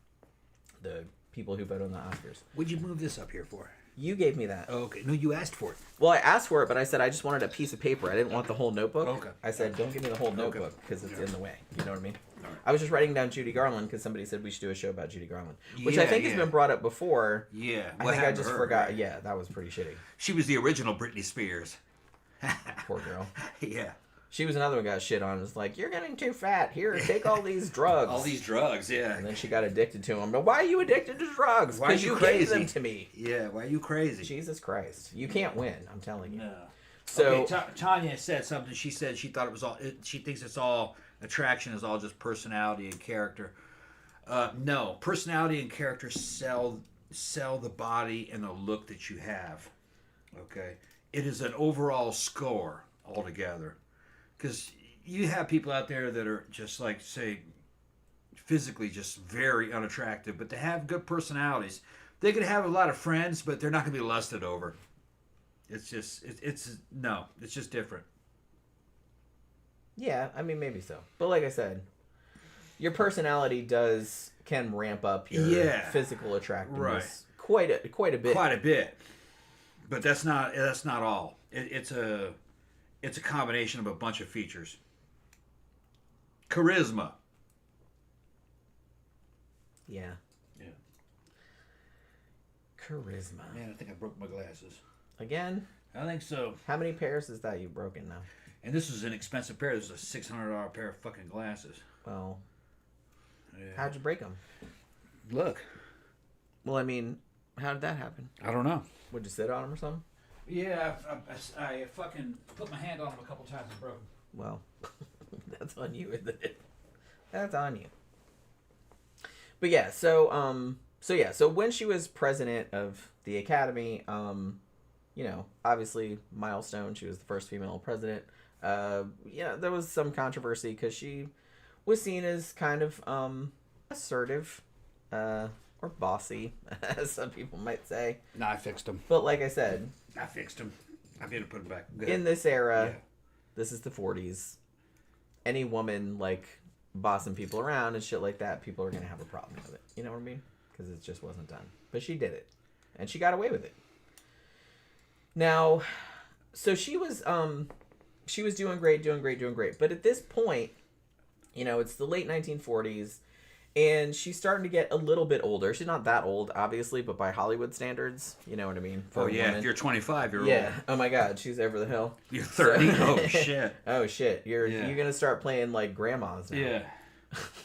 The people who vote on the Oscars. What'd you move this up here for? You gave me that. Oh, okay. No, you asked for it. Well, I asked for it, but I said I just wanted a piece of paper. I didn't want the whole notebook. Okay. I said, don't give me the whole notebook because it's in the way. You know what I mean? All right. I was just writing down Judy Garland because somebody said we should do a show about Judy Garland, which I think has been brought up before. Yeah. I think I just forgot. Right? Yeah, that was pretty shitty. She was the original Britney Spears. Poor girl. Yeah. She was another one got shit on. It was like, you're getting too fat. Here, take all these drugs. All these drugs, yeah. And then she got addicted to them. But why are you addicted to drugs? Why are you crazy? gave them to me. Yeah, why are you crazy? Jesus Christ. You can't win, I'm telling you. No. So okay, Tanya said something. She said she thought it was all. She thinks it's all attraction is all just personality and character. No, personality and character sell the body and the look that you have. Okay, it is an overall score altogether. Because you have people out there that are just like, say, physically just very unattractive, but they have good personalities. They could have a lot of friends, but they're not going to be lusted over. It's just, it's just different. Yeah, I mean, maybe so. But like I said, your personality can ramp up your physical attractiveness quite a bit. Quite a bit. But that's not all. It's a combination of a bunch of features. Charisma. Yeah. Yeah. Charisma. Man, I think I broke my glasses. Again? I think so. How many pairs is that you've broken now? And this is an expensive pair. This is a $600 pair of fucking glasses. Well, yeah. How'd you break them? Look. Well, I mean, how did that happen? I don't know. Would you sit on them or something? Yeah, I fucking put my hand on them a couple times and broke them. Well, that's on you, isn't it? That's on you. But yeah, so when she was president of the Academy, obviously milestone. She was the first female president. There was some controversy because she was seen as kind of assertive, or bossy, as some people might say. No, I fixed them. But like I said, I fixed them. I'm going to put them back. In this era, this is the 40s. Any woman like bossing people around and shit like that, people are going to have a problem with it. You know what I mean? Because it just wasn't done. But she did it, and she got away with it. Now, so she was doing great. But at this point, it's the late 1940s, and she's starting to get a little bit older. She's not that old, obviously, but by Hollywood standards, you know what I mean? Oh, yeah. If you're 25, you're old. Yeah. Oh, my God. She's over the hill. You're 30? Oh, shit. Oh, shit. You're going to start playing, like, grandmas now. Yeah.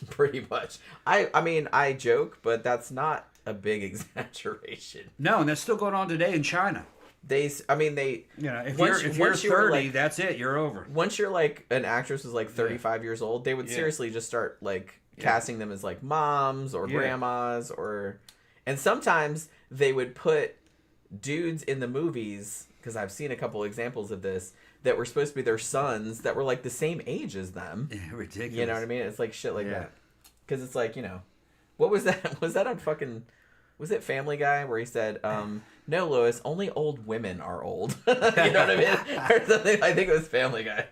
Pretty much. I mean, I joke, but that's not a big exaggeration. No, and that's still going on today in China. If you're 30, like, that's it. You're over. Once you're, like, an actress is, like, 35 years old, they would seriously just start, like, casting them as like moms or grandmas and sometimes they would put dudes in the movies, because I've seen a couple examples of this, that were supposed to be their sons that were like the same age as them. Ridiculous. You know what I mean? It's like shit like that. Because it's like, what was that? Was that on fucking, was it Family Guy where he said, no, Lois, only old women are old. You know what I mean? Or something. I think it was Family Guy.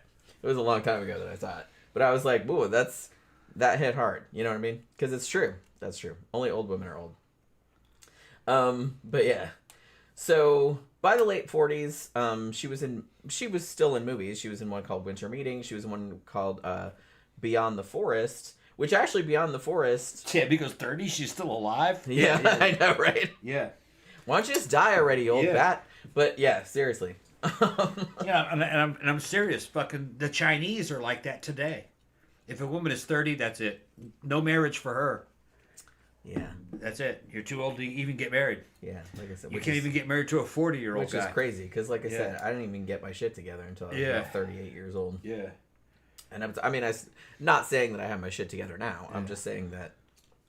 It was a long time ago that I saw it. But I was like, whoa, that hit hard. You know what I mean? Because it's true. That's true. Only old women are old. But yeah. So by the late 40s, she was still in movies. She was in one called Winter Meeting. She was in one called Beyond the Forest, which actually Beyond the Forest. Yeah, because 30, she's still alive. Yeah, I know, right? Yeah. Why don't you just die already, old bat? But yeah, seriously. And I'm serious. Fucking the Chinese are like that today. If a woman is 30, that's it. No marriage for her. Yeah. That's it. You're too old to even get married. Yeah, like I said, You can't even get married to a 40-year-old which guy. is crazy because, like I said, I didn't even get my shit together until I was about 38 years old. Yeah. And I'm not saying that I have my shit together now. I'm just saying that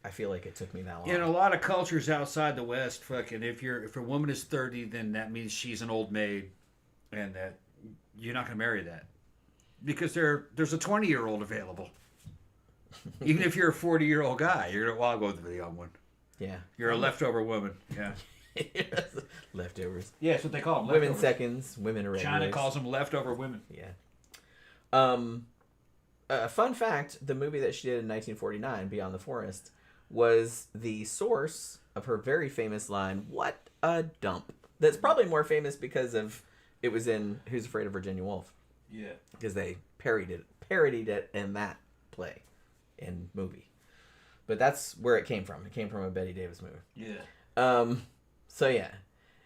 I feel like it took me that long. In a lot of cultures outside the West, fucking, if a woman is 30, then that means she's an old maid, and that you're not gonna marry that because there's a 20-year-old available. Even if you're a 40-year-old guy, you're gonna I'll go with the young one. Yeah. You're a leftover woman. Yeah. Leftovers. Yeah, that's what they call them. Women seconds, women irregulars. China calls them leftover women. Yeah. Fun fact, the movie that she did in 1949, Beyond the Forest, was the source of her very famous line, "What a dump." That's probably more famous because of it was in Who's Afraid of Virginia Woolf. Yeah. Because they parodied it in that play and movie. But that's where it came from. It came from a Bette Davis movie. Yeah. So yeah.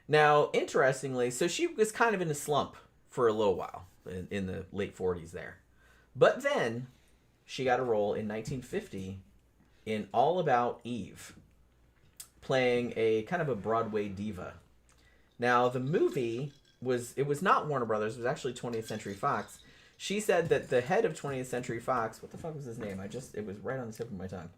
Now, interestingly, so she was kind of in a slump for a little while in the late 40s there. But then she got a role in 1950 in All About Eve, playing a kind of a Broadway diva. Now, the movie was not Warner Brothers, it was actually 20th Century Fox. She said that the head of 20th Century Fox, what the fuck was his name? It was right on the tip of my tongue.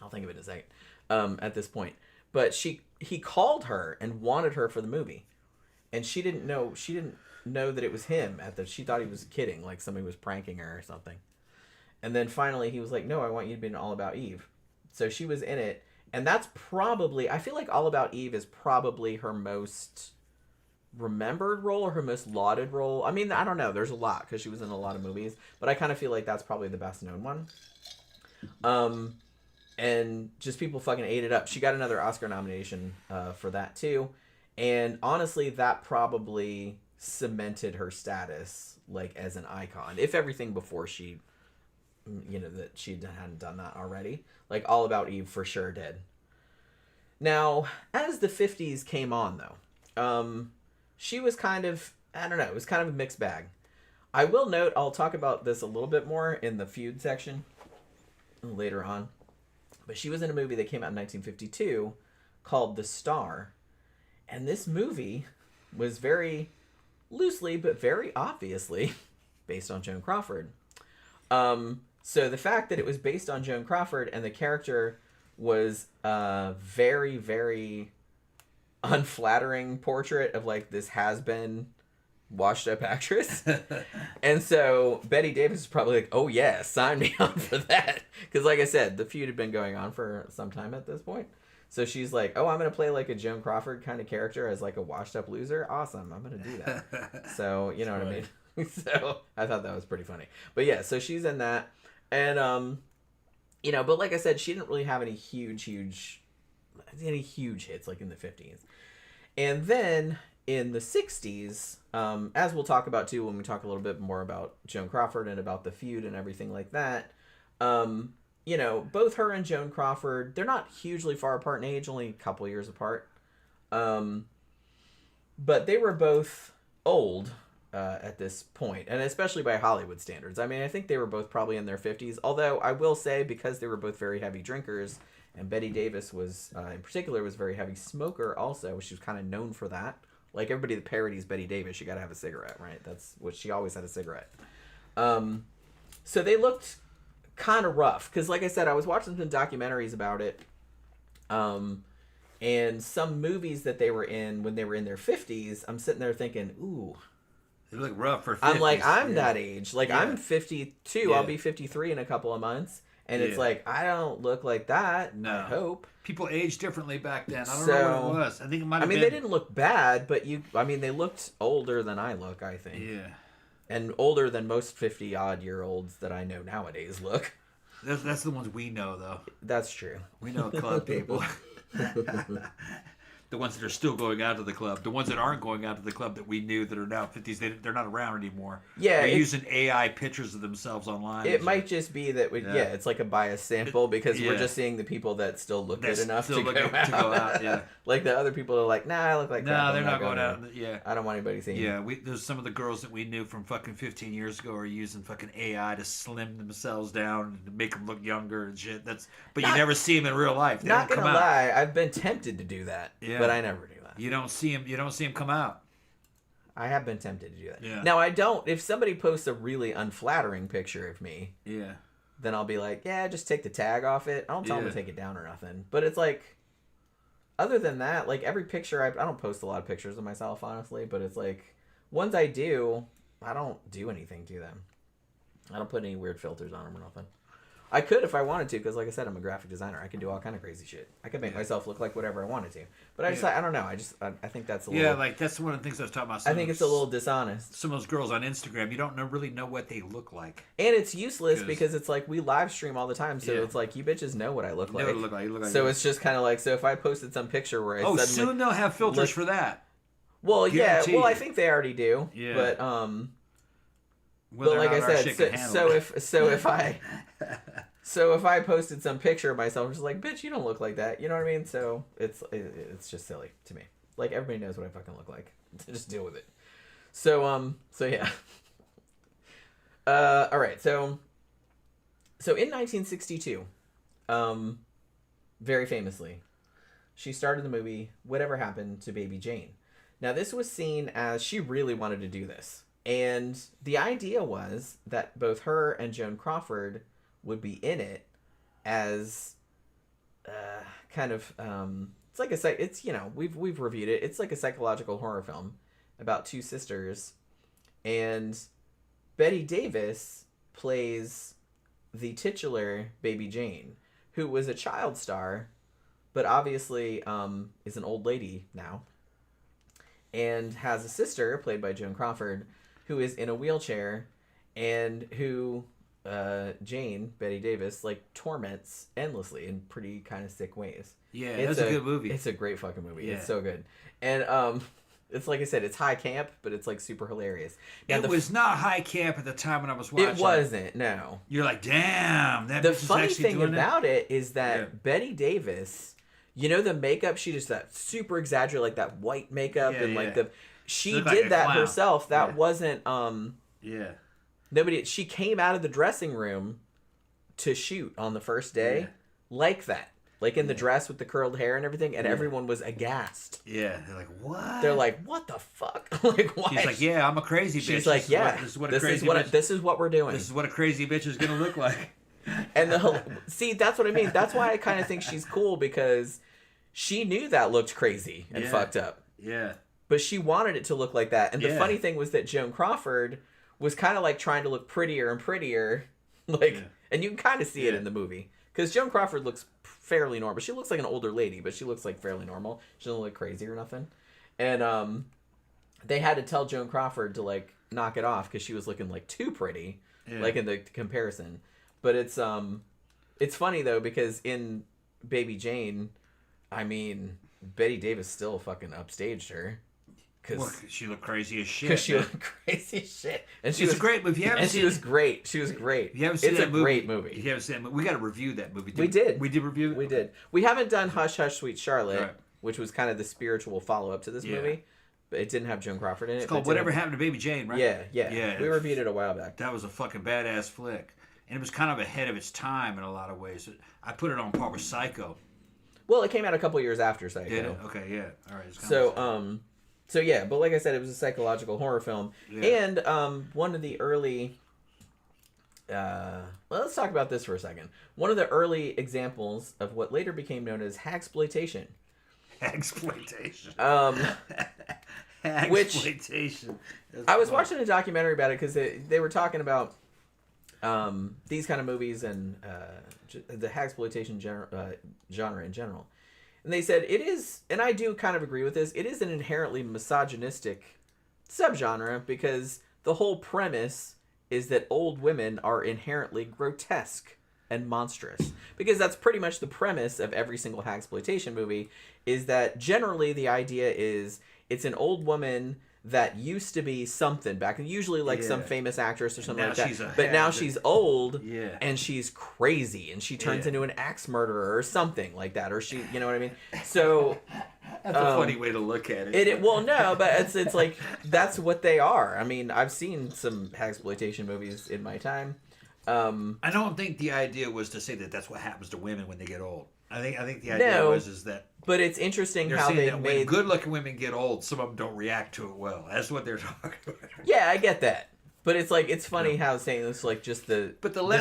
I'll think of it in a second at this point. But he called her and wanted her for the movie. And she didn't know that it was him. She thought he was kidding, like somebody was pranking her or something. And then finally he was like, "No, I want you to be in All About Eve." So she was in it. And that's probably, I feel like All About Eve is probably her most remembered role or her most lauded role. I mean, I don't know. There's a lot because she was in a lot of movies. But I kind of feel like that's probably the best known one. And just people fucking ate it up. She got another Oscar nomination for that too. And honestly, that probably cemented her status like as an icon. If everything before she, that she hadn't done that already. Like All About Eve for sure did. Now, as the 50s came on though, she was kind of, I don't know, it was kind of a mixed bag. I will note, I'll talk about this a little bit more in the feud section later on. But she was in a movie that came out in 1952 called The Star. And this movie was very loosely, but very obviously based on Joan Crawford. So the fact that it was based on Joan Crawford and the character was a very, very unflattering portrait of like this has-been washed up actress. And so Bette Davis is probably like, "Oh yeah, sign me up for that." Because like I said, the feud had been going on for some time at this point. So she's like, "Oh, I'm going to play like a Joan Crawford kind of character as like a washed up loser. Awesome. I'm going to do that." So, you know what I mean? So I thought that was pretty funny. But yeah, so she's in that. And, but like I said, she didn't really have any huge hits like in the 50s. And then in the 60s, as we'll talk about too when we talk a little bit more about Joan Crawford and about the feud and everything like that, both her and Joan Crawford, they're not hugely far apart in age, only a couple years apart. But they were both old at this point, and especially by Hollywood standards. I mean, I think they were both probably in their 50s, although I will say, because they were both very heavy drinkers, and Bette Davis was, in particular, was a very heavy smoker also. She was kind of known for that. Like everybody that parodies Bette Davis, you got to have a cigarette, right? That's what she always had, a cigarette. So they looked kind of rough because, like I said, I was watching some documentaries about it, and some movies that they were in when they were in their 50s. I'm sitting there thinking, ooh, they look rough for 50s. I'm like, I'm that age. Like I'm 52. Yeah. I'll be 53 in a couple of months, and it's like I don't look like that. No. I hope. People aged differently back then. I don't know what it was. I think it might have been. They didn't look bad, but they looked older than I look, I think. Yeah. And older than most 50-odd-year-olds that I know nowadays look. That's the ones we know, though. That's true. We know club people. the ones that are still going out to the club, the ones that aren't going out to the club that we knew that are now 50s, they're not around anymore. Yeah, they're using AI pictures of themselves online. It might just be that it's like a biased sample because we're just seeing the people that still look good enough to go out. Yeah, like the other people are like, nah, I look like crap. No, they're not going out. Yeah, I don't want anybody seeing. Yeah, there's some of the girls that we knew from fucking 15 years ago are using fucking AI to slim themselves down and make them look younger and shit. But you never see them in real life. They Not don't gonna come out. lie, I've been tempted to do that, but I never do that. You don't see them come out. I have been tempted to do that. Yeah. Now I don't. If somebody posts a really unflattering picture of me, then I'll be like, yeah, just take the tag off it. I don't tell them to take it down or nothing. But it's like, other than that, like every picture, I don't post a lot of pictures of myself, honestly. But it's like, ones I do, I don't do anything to them. I don't put any weird filters on them or nothing. I could if I wanted to, because like I said, I'm a graphic designer. I can do all kind of crazy shit. I could make myself look like whatever I wanted to. But I just, I don't know. I think that's a little... Yeah, like that's one of the things I was talking about. I think it's a little dishonest. Some of those girls on Instagram, you don't really know what they look like. And it's useless because it's like we live stream all the time, so it's like you bitches know what I look like. You look like so it's just kind of like, so if I posted some picture where I suddenly... soon they'll have filters for that. Well, Guaranteed. I think they already do. Yeah. But but like I said, so if I posted some picture of myself, I'm just like, bitch, you don't look like that. You know what I mean? So it's just silly to me. Like, everybody knows what I fucking look like. Just deal with it. So yeah. All right. So in 1962, very famously, she starred in the movie Whatever Happened to Baby Jane. Now, this was seen as she really wanted to do this. And the idea was that both her and Joan Crawford would be in it as kind of it's like it's we've reviewed it. It's like a psychological horror film about two sisters, and Bette Davis plays the titular Baby Jane, who was a child star, but obviously is an old lady now, and has a sister played by Joan Crawford who is in a wheelchair and who Jane, Bette Davis, like torments endlessly in pretty kind of sick ways. Yeah, it's a good movie. It's a great fucking movie. Yeah. It's so good. And it's like I said, it's high camp, but it's like super hilarious. Now, it was not high camp at the time when I was watching. It wasn't, no. You're like, damn, that the bitch is funny actually thing doing about it is that Bette Davis, you know, the makeup, she just that super exaggerated, like that white makeup she did like that clown. herself. That wasn't nobody. She came out of the dressing room to shoot on the first day like that. Like in the dress with the curled hair and everything, and everyone was aghast. Yeah, they're like, what? They're like, what the fuck? Like, why? She's like, yeah, I'm a crazy bitch. She's like, this is what we're doing. This is what a crazy bitch is gonna look like. And see, that's what I mean. That's why I kind of think she's cool, because she knew that looked crazy and fucked up. Yeah. But she wanted it to look like that. And the funny thing was that Joan Crawford was kind of like trying to look prettier and prettier. And you can kind of see it in the movie. Because Joan Crawford looks fairly normal. She looks like an older lady, but she looks like fairly normal. She doesn't look crazy or nothing. And they had to tell Joan Crawford to like knock it off because she was looking like too pretty, like in the comparison. But it's funny though, because in Baby Jane, I mean, Bette Davis still fucking upstaged her. Cause she looked crazy as shit. Because she looked crazy as shit. And she was was great, but if you haven't seen she was great. She was great. If you haven't seen it's that a movie, great movie. If you haven't seen that movie, we got to review that movie. We did. We did review it? We did. We haven't done Hush Hush Sweet Charlotte, right, which was kind of the spiritual follow-up to this movie. But it didn't have Joan Crawford in it. It's called Whatever Happened to Baby Jane, right? Yeah. We reviewed it a while back. That was a fucking badass flick. And it was kind of ahead of its time in a lot of ways. I put it on par with Psycho. Well, it came out a couple years after Psycho. Did it? Okay, yeah. All right. So yeah, but like I said, it was a psychological horror film. Yeah. And one of the early... well, let's talk about this for a second. One of the early examples of what later became known as hagsploitation. Hagsploitation. Hagsploitation. I was watching a documentary about it because they were talking about these kind of movies and the hagsploitation genre in general. And they said it is, and I do kind of agree with this, it is an inherently misogynistic subgenre because the whole premise is that old women are inherently grotesque. and monstrous. Because that's pretty much the premise of every single hagsploitation movie, is that generally the idea is it's an old woman that used to be something back, and usually like some famous actress or something like that. But now she's old, and she's crazy, and she turns into an axe murderer or something like that, or she, you know what I mean? So that's a funny way to look at it. Well, no, but it's like that's what they are. I mean, I've seen some hagsploitation movies in my time. I don't think the idea was to say that that's what happens to women when they get old. I think the idea was that. But it's interesting how they made when good-looking women get old, some of them don't react to it well. That's what they're talking about. Yeah, I get that. But it's like it's funny how saying this like just the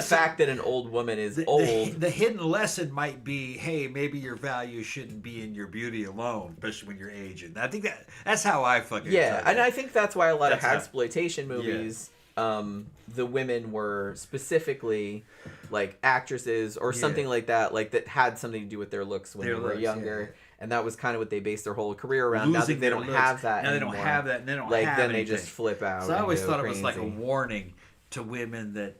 fact that an old woman is old. The hidden lesson might be, hey, maybe your value shouldn't be in your beauty alone, especially when you're aging. I think that's how I fucking and I think that's why a lot of hagsploitation movies, the women were specifically like actresses or something like that had something to do with their looks when they were younger. And that was kind of what they based their whole career around. Now that they don't have that anymore. Now they don't have that, and they don't like, have then anything. They just flip out. So I always thought crazy. It was like a warning to women that,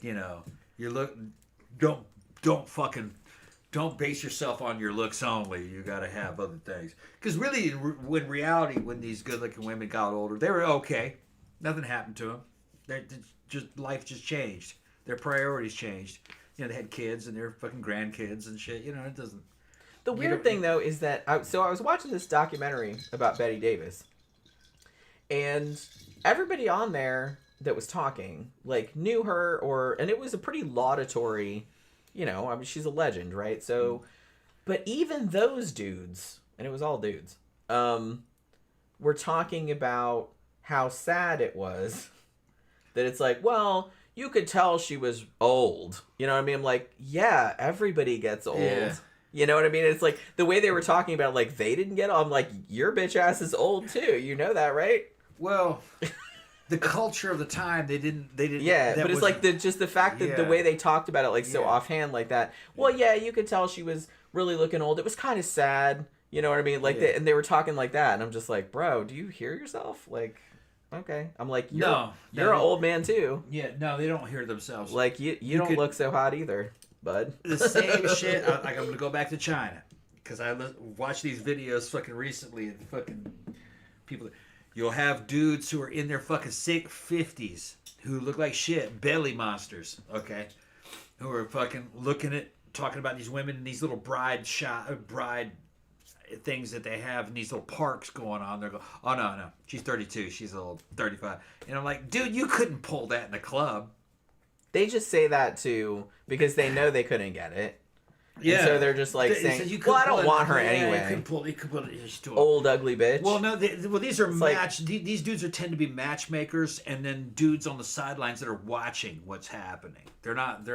don't base yourself on your looks only. You got to have other things. Because really, in reality, when these good-looking women got older, they were okay. Nothing happened to them. Life just changed. Their priorities changed. They had kids and their fucking grandkids and shit. It doesn't. The weird thing, though, is that I was watching this documentary about Bette Davis, and everybody on there that was talking, like, knew her, and it was a pretty laudatory, I mean, she's a legend, right? So, but even those dudes, and it was all dudes, were talking about how sad it was that it's like, well, you could tell she was old. You know what I mean? I'm like, yeah, everybody gets old. Yeah. You know what I mean? It's like the way they were talking about, like, they didn't get old. I'm like, your bitch ass is old too. You know that, right? Well, the culture of the time, they didn't. Yeah, but it's like just the fact that the way they talked about it, like so offhand, like that. Well, yeah, you could tell she was really looking old. It was kind of sad. You know what I mean? Like, and they were talking like that, and I'm just like, bro, do you hear yourself? Like, okay, I'm like, you're an old man too. Yeah, no, they don't hear themselves. Like, you don't look so hot either, bud. The same shit. I'm gonna go back to China because I watched these videos fucking recently, and fucking people. You'll have dudes who are in their fucking 50s who look like shit, belly monsters, okay? Who are fucking talking about these women and these little bride things that they have in these little parks going on. They're going, oh, no, she's 32, she's a little 35. And I'm like, dude, you couldn't pull that in a club. They just say that, too, because they know they couldn't get it. Yeah. And so they're just like saying, well, I don't want her anyway. You could pull it. Old ugly bitch. Well, no, these are these dudes tend to be matchmakers, and then dudes on the sidelines that are watching what's happening. They're not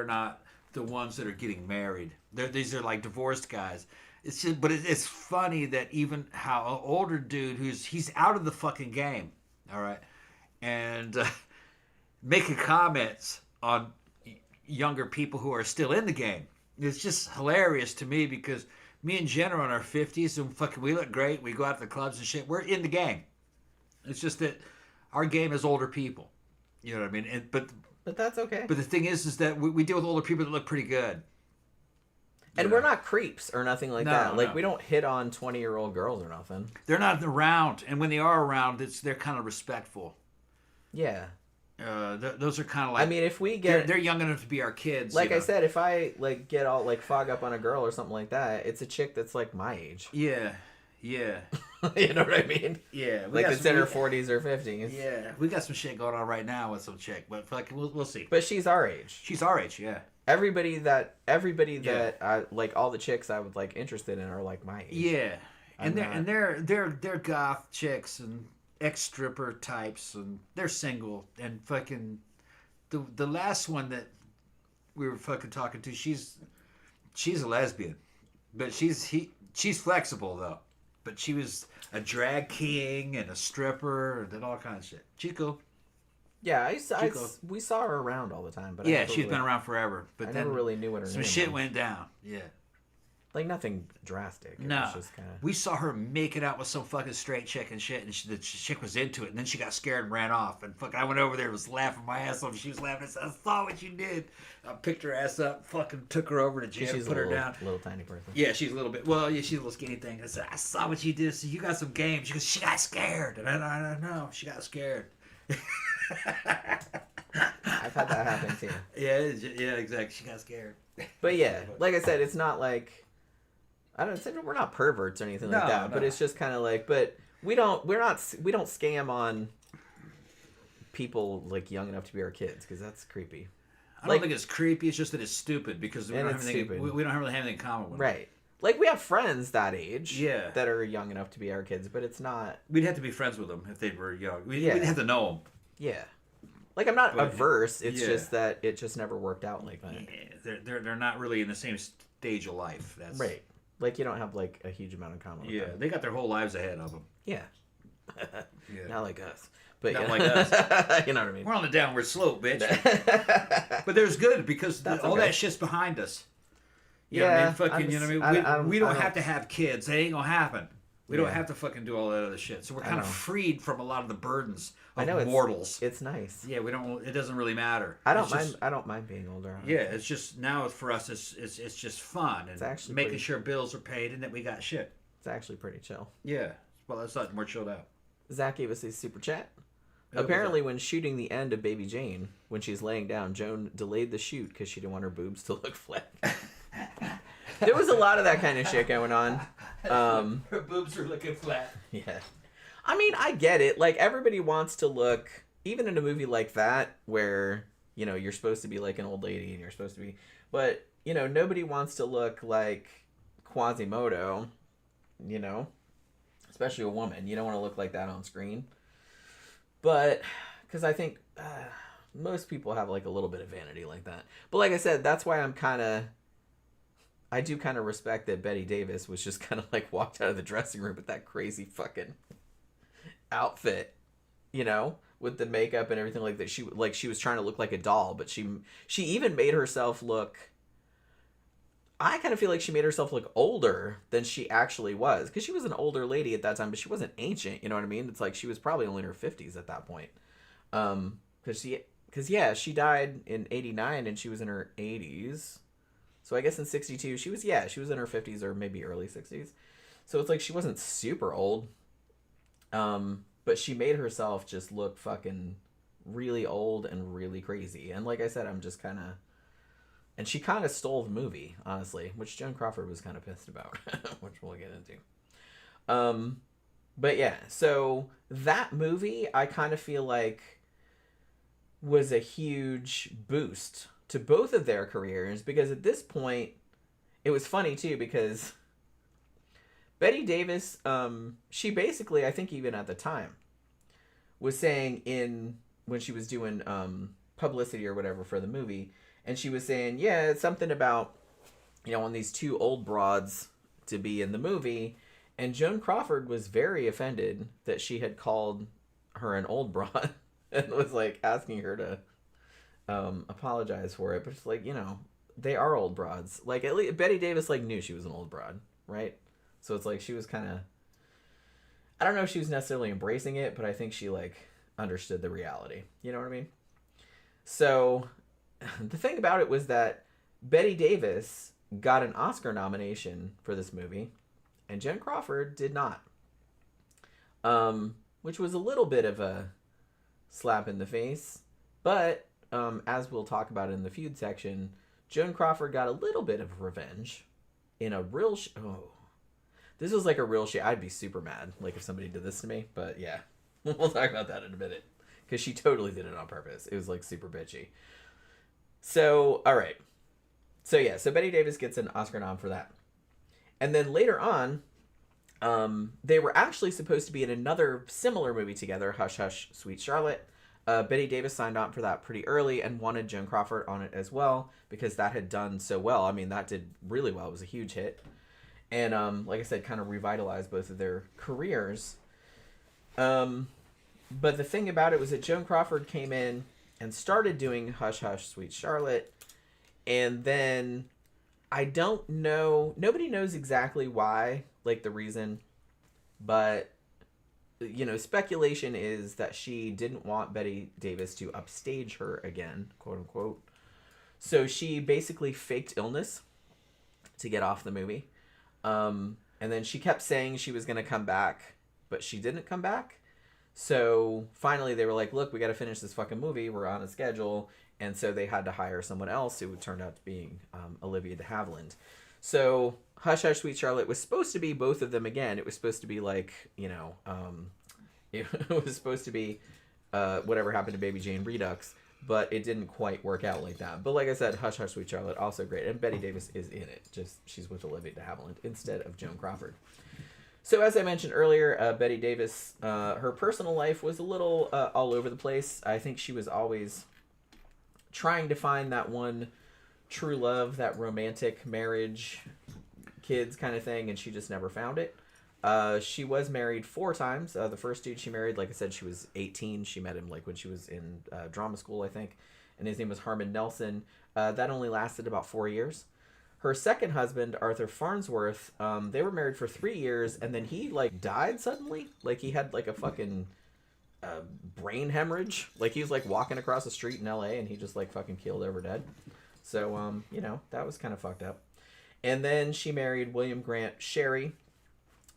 the ones that are getting married. These are like divorced guys. It's just, but it's funny that even how an older dude he's out of the fucking game, all right, and making comments on younger people who are still in the game. It's just hilarious to me because me and Jen are in our 50s and fucking we look great. We go out to the clubs and shit. We're in the game. It's just that our game is older people. You know what I mean? But that's okay. But the thing is that we deal with older people that look pretty good. And we're not creeps or nothing like that. Like, we don't hit on 20-year-old girls or nothing. They're not around. And when they are around, they're kind of respectful. Yeah. Those are kind of like. I mean, if we get, they're young enough to be our kids. Like I said, if I like get all like fog up on a girl or something like that, it's a chick that's like my age. Yeah. You know what I mean? Yeah. Like it's in her 40s or 50s. Yeah, we got some shit going on right now with some chick, but fucking we'll see. But she's our age. She's our age, yeah. Everybody that I like, all the chicks I would like interested in are like my age. Yeah, and they're goth chicks and ex-stripper types, and they're single, and fucking the last one that we were fucking talking to, she's a lesbian, but she's flexible though, but she was a drag king and a stripper and did all kinds of shit. She's cool. Yeah, we saw her around all the time, but yeah, she's been around forever. But I then never really knew what her name was. Some shit went down. Yeah. Like, nothing drastic. It No. was just kind of... We saw her making out with some fucking straight chick and shit, and the chick was into it, and then she got scared and ran off. And fucking, I went over there and was laughing my ass off. She was laughing. I said, I saw what you did. I picked her ass up, fucking took her over to jail, She's put her down. Little tiny person. Yeah, she's a little bit. Well, yeah, she's a little skinny thing. I said, I saw what you did. So you got some game. She goes, she got scared. And I don't know. She got scared. I've had that happen too. Yeah, exactly. She got scared. But yeah, like I said, it's not like... I don't say we're not perverts or anything like that, but it's just kind of like, but we don't scam on people like young enough to be our kids, because that's creepy. I don't think it's creepy. It's just that it's stupid, because we don't have anything. Stupid. We don't really have anything in common with them. Right. Like, we have friends that age, Yeah. that are young enough to be our kids, but it's not. We'd have to be friends with them if they were young. We'd Yeah. have to know them. Yeah. Like, I'm not But- averse. It's yeah. just that it just never worked out like that. Yeah, they're not really in the same stage of life. That's Right. Like, you don't have like a huge amount in common with Yeah, them. they got their whole lives ahead of them. Yeah. Yeah. Not like us. But Not yeah. like us. You know what I mean? We're on the downward slope, bitch. But there's good, because That's all okay. that shit's behind us. You know what I mean? Fucking, you know what I mean? We don't have to have kids. That ain't gonna happen. We don't have to fucking do all that other shit. So we're kind of freed from a lot of the burdens of mortals. It's nice. Yeah, we don't. It doesn't really matter. I don't It's mind. just- I don't mind being older. Honestly. Yeah, it's just now for us. It's just fun and actually making pretty- sure bills are paid and that we got shit. It's actually pretty chill. Yeah. Well, that's not more chilled out. Zach gave us a super chat. was Apparently, when shooting the end of Baby Jane, when she's laying down, Joan delayed the shoot because she didn't want her boobs to look flat. There was a lot of that kind of shit going on. Her boobs are looking flat. Yeah. I mean, I get it. Like, everybody wants to look, even in a movie like that, where, you know, you're supposed to be like an old lady and you're supposed to be, but, you know, nobody wants to look like Quasimodo, you know, especially a woman. You don't want to look like that on screen. But, because I think most people have like a little bit of vanity like that. But like I said, that's why I do kind of respect that Bette Davis was just kind of like walked out of the dressing room with that crazy fucking outfit, you know, with the makeup and everything like that. She was trying to look like a doll, but she even made herself look, I kind of feel like she made herself look older than she actually was, because she was an older lady at that time, but she wasn't ancient, you know what I mean? It's like she was probably only in her 50s at that point. Because she died in 89 and she was in her 80s. So I guess in 62, she was in her 50s or maybe early 60s. So it's like she wasn't super old. But she made herself just look fucking really old and really crazy. And like I said, I'm just kind of... And she kind of stole the movie, honestly, which Joan Crawford was kind of pissed about, which we'll get into. But yeah, so that movie, I kind of feel like was a huge boost to both of their careers, because at this point, it was funny too, because Bette Davis, she basically, I think even at the time, was saying when she was doing publicity or whatever for the movie, and she was saying, yeah, it's something about, you know, on these two old broads to be in the movie, and Joan Crawford was very offended that she had called her an old broad and was like asking her to apologize for it. But it's like, you know, they are old broads. Like, at least Bette Davis like knew she was an old broad, right? So it's like she was kind of, I don't know if she was necessarily embracing it, but I think she like understood the reality. You know what I mean? So the thing about it was that Bette Davis got an Oscar nomination for this movie, and Joan Crawford did not. Which was a little bit of a slap in the face. But, as we'll talk about in the feud section, Joan Crawford got a little bit of revenge in a real... This was like a real shit. I'd be super mad, like, if somebody did this to me. But, yeah. We'll talk about that in a minute. Because she totally did it on purpose. It was, like, super bitchy. So, all right. So, yeah. So, Bette Davis gets an Oscar nom for that. And then later on, they were actually supposed to be in another similar movie together, Hush Hush, Sweet Charlotte. Bette Davis signed on for that pretty early and wanted Joan Crawford on it as well, because that had done so well. I mean, that did really well. It was a huge hit. And, like I said, kind of revitalized both of their careers. But the thing about it was that Joan Crawford came in and started doing Hush Hush, Sweet Charlotte. And then I don't know. Nobody knows exactly why, like the reason, but speculation is that she didn't want Bette Davis to upstage her again, quote unquote. So she basically faked illness to get off the movie. And then she kept saying she was going to come back, but she didn't come back. So finally they were like, look, we got to finish this fucking movie. We're on a schedule. And so they had to hire someone else who turned out to be Olivia de Havilland. So Hush Hush Sweet Charlotte was supposed to be both of them again. It was supposed to be like, it was supposed to be Whatever Happened to Baby Jane Redux, but it didn't quite work out like that. But like I said, Hush Hush Sweet Charlotte, also great. And Bette Davis is in it. Just she's with Olivia de Havilland instead of Joan Crawford. So as I mentioned earlier, Bette Davis, her personal life was a little all over the place. I think she was always trying to find that one true love, that romantic marriage, kids kind of thing, and she just never found it. She was married 4 times. The first dude she married, like I said, she was 18. She met him like when she was in drama school, I think, and his name was Harmon Nelson. That only lasted about 4 years. Her second husband, Arthur Farnsworth, they were married for 3 years, and then he like died suddenly. Like he had like a fucking brain hemorrhage. Like he was like walking across the street in LA and he just like fucking keeled over dead. So that was kind of fucked up. And then she married William Grant Sherry.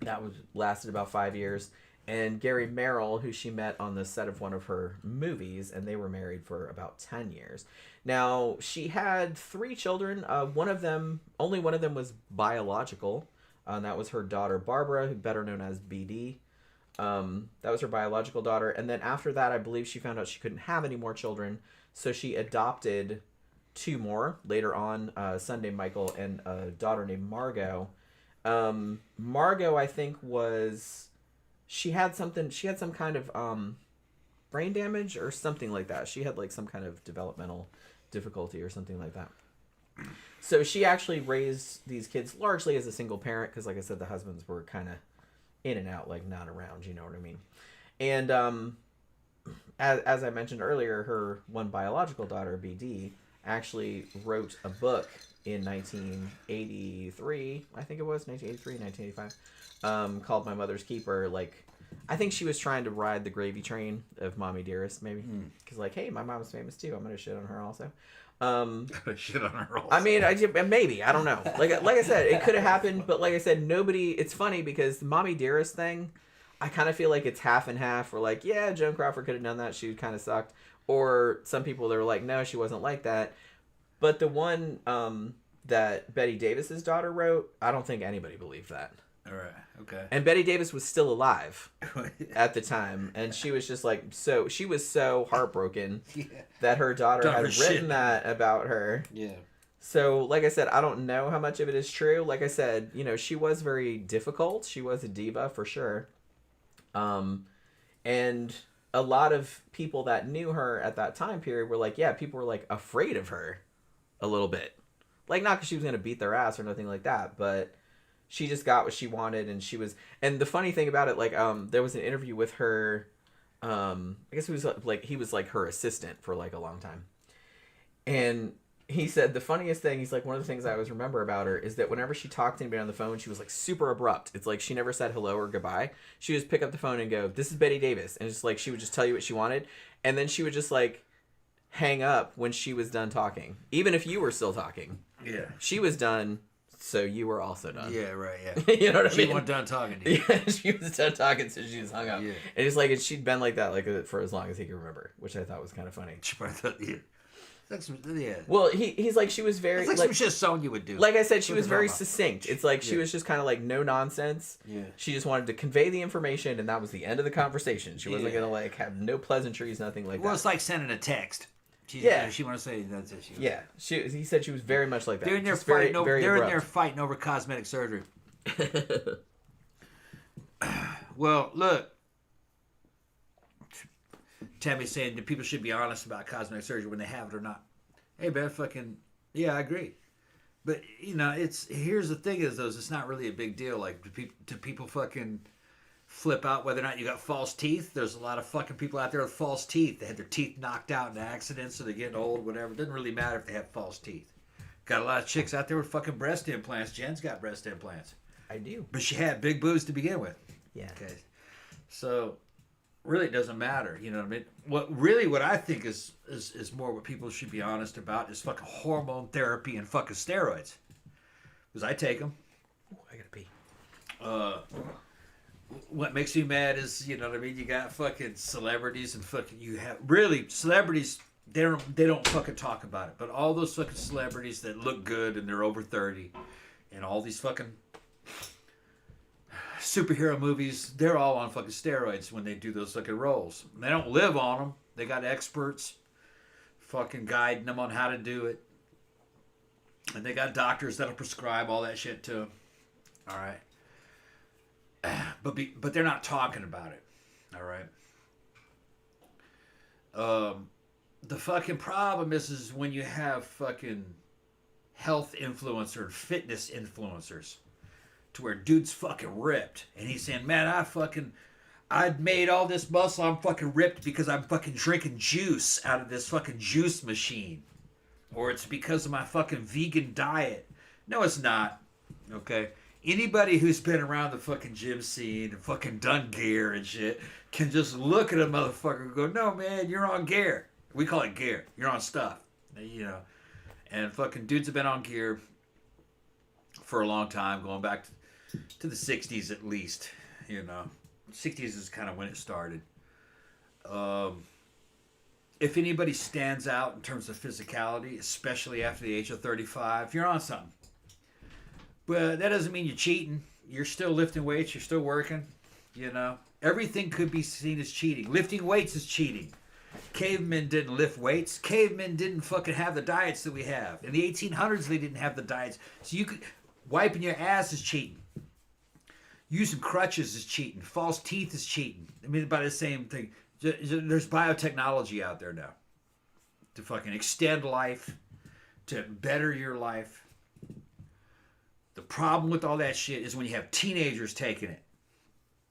That lasted about 5 years. And Gary Merrill, who she met on the set of one of her movies, and they were married for about 10 years. Now, she had 3 children. Only one of them was biological. And that was her daughter, Barbara, better known as BD. That was her biological daughter. And then after that, I believe she found out she couldn't have any more children. So she adopted 2 more later on, son named Michael and a daughter named Margot. Margot, I think, she had some kind of brain damage or something like that. She had like some kind of developmental difficulty or something like that. So she actually raised these kids largely as a single parent because, like I said, the husbands were kind of in and out, like not around, you know what I mean? And as I mentioned earlier, her one biological daughter, BD, actually wrote a book in 1983, I think it was, 1983, 1985, called My Mother's Keeper. Like, I think she was trying to ride the gravy train of Mommy Dearest, maybe. Because, like, hey, my mom's famous, too. I'm going to shit on her also. Shit on her also. I mean, maybe. I don't know. Like I said, it could have happened, but like I said, it's funny because the Mommy Dearest thing, I kind of feel like it's half and half. We're like, yeah, Joan Crawford could have done that. She kind of sucked. Or some people that were like, no, she wasn't like that. But the one that Bette Davis's daughter wrote, I don't think anybody believed that. All right. Okay. And Bette Davis was still alive at the time, and she was just like she was so heartbroken that her daughter had written that about her. Yeah. So, like I said, I don't know how much of it is true. Like I said, she was very difficult. She was a diva for sure. And a lot of people that knew her at that time period were like, yeah, people were like afraid of her a little bit. Like, not because she was going to beat their ass or nothing like that, but she just got what she wanted, and and the funny thing about it, like, there was an interview with her, I guess he was like her assistant for like a long time. And he said the funniest thing, he's like, one of the things I always remember about her is that whenever she talked to anybody on the phone, she was like super abrupt. It's like she never said hello or goodbye. She would just pick up the phone and go, "This is Bette Davis." And just like, she would just tell you what she wanted. And then she would just like hang up when she was done talking. Even if you were still talking. Yeah. She was done, so you were also done. Yeah, right, yeah. You know what I mean? She wasn't done talking to you. Yeah, she was done talking, so she just hung up. Yeah. And it's like, she'd been like that like for as long as he could remember, which I thought was kind of funny. She probably thought, yeah. Yeah. Well, he's like, she was very... It's like some shit song you would do. Like I said, she was very succinct. It's like she was just kind of like no nonsense. Yeah. She just wanted to convey the information, and that was the end of the conversation. She wasn't going to like have no pleasantries, nothing like that. Well, it's like sending a text. She want to say that's it. He said she was very much like that. They're in there fighting over. They're in there fighting over cosmetic surgery. Well, look. Tammy's saying that people should be honest about cosmetic surgery when they have it or not. Hey, man, I agree. But here's the thing is it's not really a big deal. Like, do people fucking flip out whether or not you got false teeth? There's a lot of fucking people out there with false teeth. They had their teeth knocked out in accidents, so they're getting old, whatever. It doesn't really matter if they have false teeth. Got a lot of chicks out there with fucking breast implants. Jen's got breast implants. I do. But she had big boobs to begin with. Yeah. Okay. So, really, it doesn't matter. You know what I mean? What I think is more what people should be honest about is fucking hormone therapy and fucking steroids. Because I take them. Ooh, I gotta pee. What makes me mad is, you know what I mean? You got fucking celebrities and fucking really celebrities. They don't fucking talk about it. But all those fucking celebrities that look good and they're over 30, and all these fucking superhero movies, they're all on fucking steroids when they do those fucking roles. They don't live on them. They got experts fucking guiding them on how to do it. And they got doctors that'll prescribe all that shit to them. All right. But they're not talking about it. All right. The fucking problem is when you have fucking health influencer, fitness influencers, to where dude's fucking ripped, and he's saying, "Man, I'd made all this muscle. I'm fucking ripped because I'm fucking drinking juice out of this fucking juice machine, or it's because of my fucking vegan diet." No, it's not. Okay. Anybody who's been around the fucking gym scene and fucking done gear and shit can just look at a motherfucker and go, "No, man, you're on gear." We call it gear. You're on stuff. You know. And fucking dudes have been on gear for a long time, going back to the 60s at least. You know. 60s is kind of when it started. If anybody stands out in terms of physicality, especially after the age of 35, you're on something. But that doesn't mean you're cheating. You're still lifting weights. You're still working. You know. Everything could be seen as cheating. Lifting weights is cheating. Cavemen didn't lift weights. Cavemen didn't fucking have the diets that we have. In the 1800s, they didn't have the diets. So wiping your ass is cheating. Using crutches is cheating. False teeth is cheating. I mean, about the same thing. There's biotechnology out there now to fucking extend life, to better your life. The problem with all that shit is when you have teenagers taking it.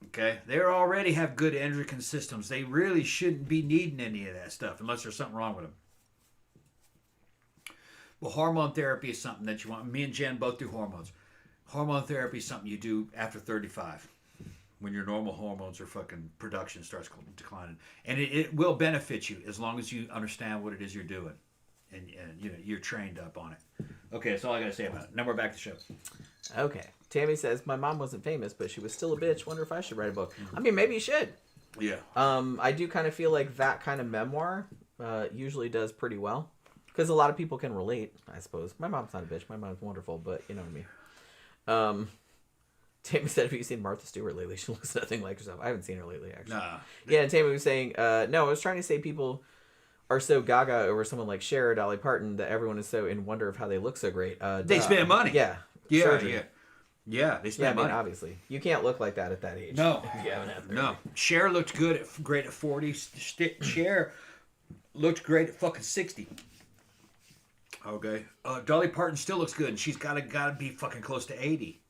Okay? They already have good endocrine systems. They really shouldn't be needing any of that stuff unless there's something wrong with them. Well, hormone therapy is something that you want. Me and Jen both do hormones. Hormone therapy is something you do after 35. When your normal hormones or fucking production starts declining. And it will benefit you as long as you understand what it is you're doing. And you know, you're trained up on it. Okay, that's all I got to say about it. Now we're back to the show. Okay. Tammy says, "My mom wasn't famous, but she was still a bitch. Wonder if I should write a book." I mean, maybe you should. Yeah. I do kind of feel like that kind of memoir usually does pretty well. Because a lot of people can relate, I suppose. My mom's not a bitch. My mom's wonderful, but you know what I mean. Tammy said, "Have you seen Martha Stewart lately? She looks nothing like herself." I haven't seen her lately, actually. Nah. Yeah, and Tammy was saying, no, I was trying to say people are so gaga over someone like Cher or Dolly Parton that everyone is so in wonder of how they look so great. They spend money. Yeah. Yeah, surgery. yeah, they spend money. Obviously. You can't look like that at that age. No. If you haven't had therapy. No. Cher looked great at 40. Cher looked great at fucking 60. Okay. Dolly Parton still looks good, and she's gotta be fucking close to 80.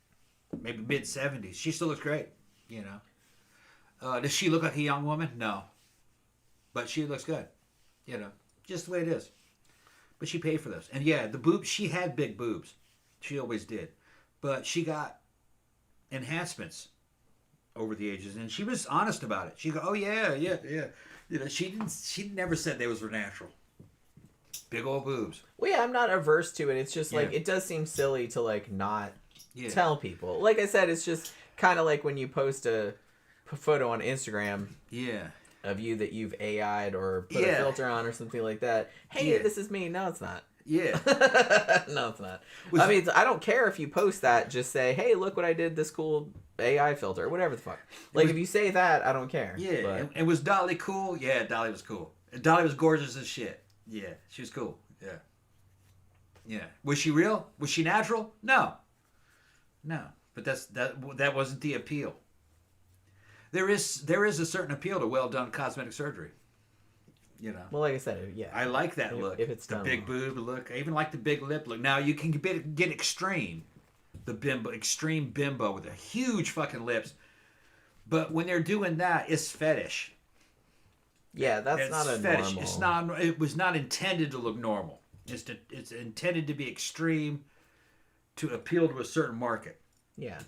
Maybe mid 70s. She still looks great, you know. Does she look like a young woman? No. But she looks good. You know, just the way it is. But she paid for those. And yeah, the boobs, she had big boobs. She always did. But she got enhancements over the ages. And she was honest about it. She go, "Oh, yeah. You know, she never said they were natural. Big old boobs." Well, yeah, I'm not averse to it. It's just like, it does seem silly to like not tell people. Like I said, it's just kind of like when you post a photo on Instagram. Yeah. Of you that you've AI'd or put a filter on or something like that. Hey, this is me. No, it's not. Yeah. No, it's not. I mean, I don't care if you post that. Just say, "Hey, look what I did, this cool AI filter," or whatever the fuck. Like, if you say that, I don't care. Yeah. But... And was Dolly cool? Yeah, Dolly was cool. And Dolly was gorgeous as shit. Yeah, she was cool. Yeah. Yeah. Was she real? Was she natural? No. But that wasn't the appeal. There is a certain appeal to well done cosmetic surgery. You know. Well, like I said, yeah. I like that look. If it's the done big boob look. I even like the big lip look. Now you can get extreme. Extreme bimbo with a huge fucking lips. But when they're doing that, it's fetish. Yeah, that's not a fetish. normal. It's not. It was not intended to look normal. It's intended to be extreme to appeal to a certain market. Yeah.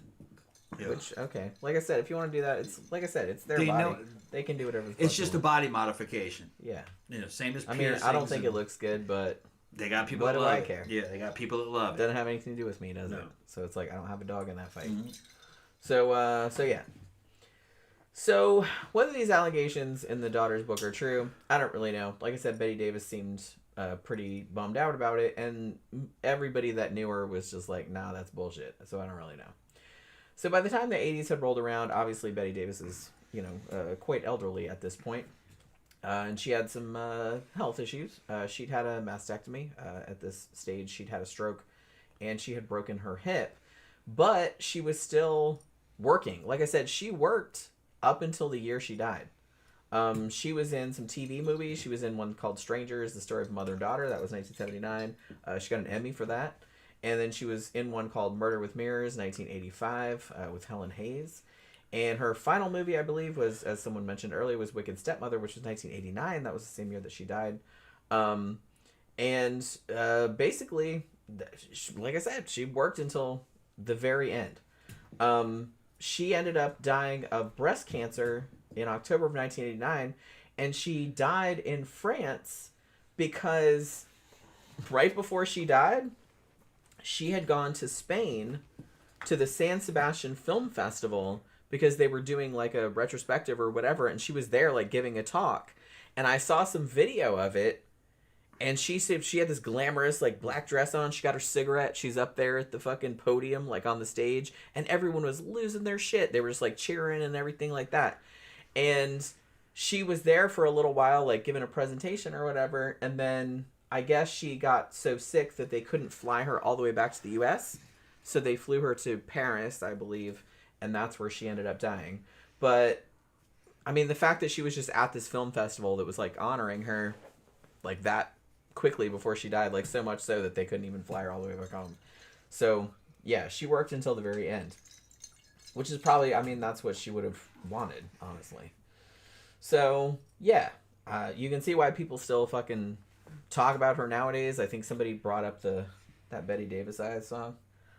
Yeah. Which, okay. Like I said, if you want to do that, it's like I said, it's their They body. know- They can do whatever the fuck It's they just a want. body modification. Yeah. Same as I piercings. mean, I don't think it looks good, but They got people what that do love I it. care? Yeah, they got people that love it it. doesn't have anything to do with me, does it? No. So it's like I don't have a dog in that fight. Mhm. So yeah. So whether these allegations in the daughter's book are true, I don't really know. Like I said, Bette Davis seemed pretty bummed out about it, and everybody that knew her was just like, nah, that's bullshit. So I don't really know. So by the time the 80s had rolled around, obviously Bette Davis is, quite elderly at this point. And she had some health issues. She'd had a mastectomy. At this stage, she'd had a stroke, and she had broken her hip. But she was still working. Like I said, she worked up until the year she died. She was in some TV movies. She was in one called Strangers, the story of mother and daughter. That was 1979. She got an Emmy for that. And then she was in one called Murder with Mirrors, 1985, with Helen Hayes. And her final movie, I believe, was, as someone mentioned earlier, was Wicked Stepmother, which was 1989. That was the same year that she died. Basically, like I said, she worked until the very end. She ended up dying of breast cancer in October of 1989, and she died in France because right before she died, she had gone to Spain to the San Sebastian Film Festival because they were doing like a retrospective or whatever, and she was there like giving a talk. And I saw some video of it, and she said she had this glamorous like black dress on. She got her cigarette. She's up there at the fucking podium, like on the stage, and everyone was losing their shit. They were just like cheering and everything like that. And she was there for a little while, like giving a presentation or whatever, and then I guess she got so sick that they couldn't fly her all the way back to the U.S., so they flew her to Paris, I believe, and that's where she ended up dying. But, I mean, the fact that she was just at this film festival that was, like, honoring her, like, that quickly before she died, like, so much so that they couldn't even fly her all the way back home. So, yeah, she worked until the very end. Which is probably, I mean, that's what she would have wanted, honestly. So, yeah, you can see why people still fucking talk about her nowadays. I think somebody brought up that Bette Davis Eyes song.